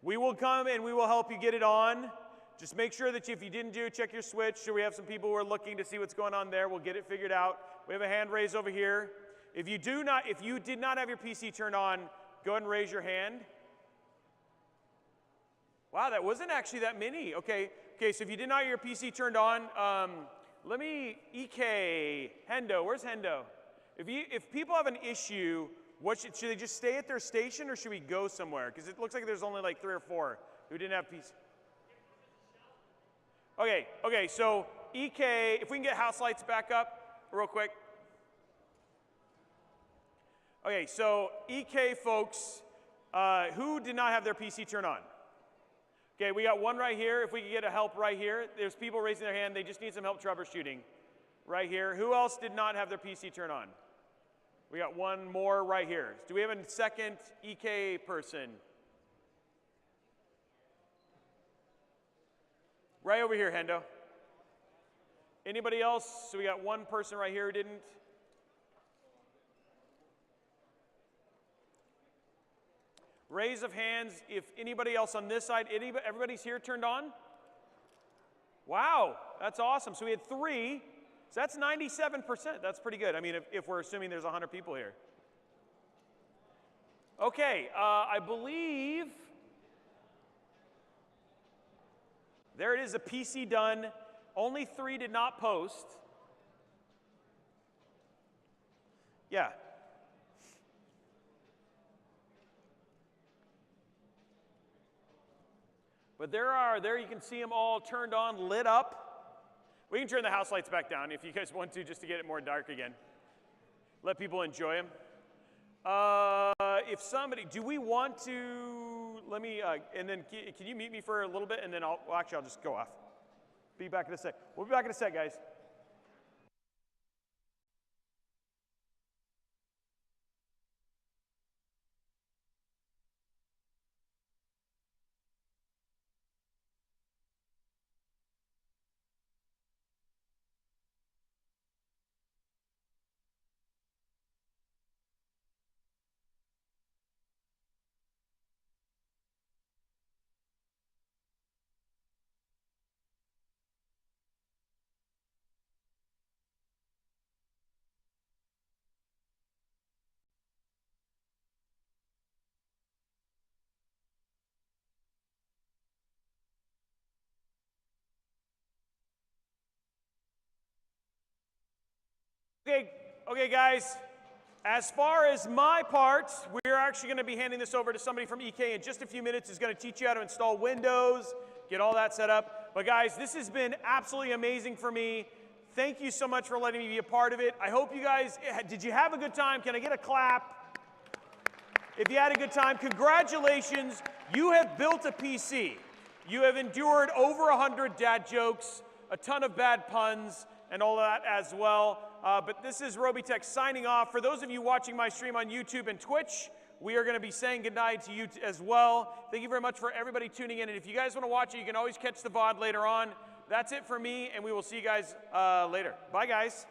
We will come and we will help you get it on. Just make sure that if you didn't do it, check your switch. So we have some people who are looking to see what's going on there. We'll get it figured out. We have a hand raised over here. If you did not have your PC turned on, go ahead and raise your hand. Wow, that wasn't actually that many. Okay, so if you did not have your PC turned on, let me, EK, Hendo, where's Hendo? If people have an issue, should they just stay at their station or should we go somewhere? Because it looks like there's only like 3 or 4 who didn't have PC. Okay, so EK, if we can get house lights back up real quick. Okay, so EK folks, who did not have their PC turned on? Okay, we got one right here. If we could get a help right here. There's people raising their hand. They just need some help troubleshooting. right here. Who else did not have their PC turned on? We got one more right here. Do we have a second EK person? Right over here, Hendo. Anybody else? So we got one person right here who didn't. Raise of hands if anybody else on this side. Everybody's here turned on? Wow, that's awesome. So we had 3. So that's 97%. That's pretty good. I mean, if we're assuming there's 100 people here. Okay, I believe there it is, a PC done. Only 3 did not post. Yeah. But there you can see them all turned on, lit up. We can turn the house lights back down if you guys want to, just to get it more dark again. Let people enjoy them. If somebody, do we want to, let me, and then can you mute me for a little bit and then I'll just go off. Be back in a sec. We'll be back in a sec, guys. Okay, guys, as far as my part, we're actually going to be handing this over to somebody from EK in just a few minutes who's going to teach you how to install Windows, get all that set up. But guys, this has been absolutely amazing for me. Thank you so much for letting me be a part of it. I hope you guys, did you have a good time? Can I get a clap? If you had a good time, congratulations. You have built a PC. You have endured over 100 dad jokes, a ton of bad puns, and all that as well. But this is Robeytech signing off. For those of you watching my stream on YouTube and Twitch, we are going to be saying goodnight to you as well. Thank you very much for everybody tuning in. And if you guys want to watch it, you can always catch the VOD later on. That's it for me, and we will see you guys later. Bye, guys.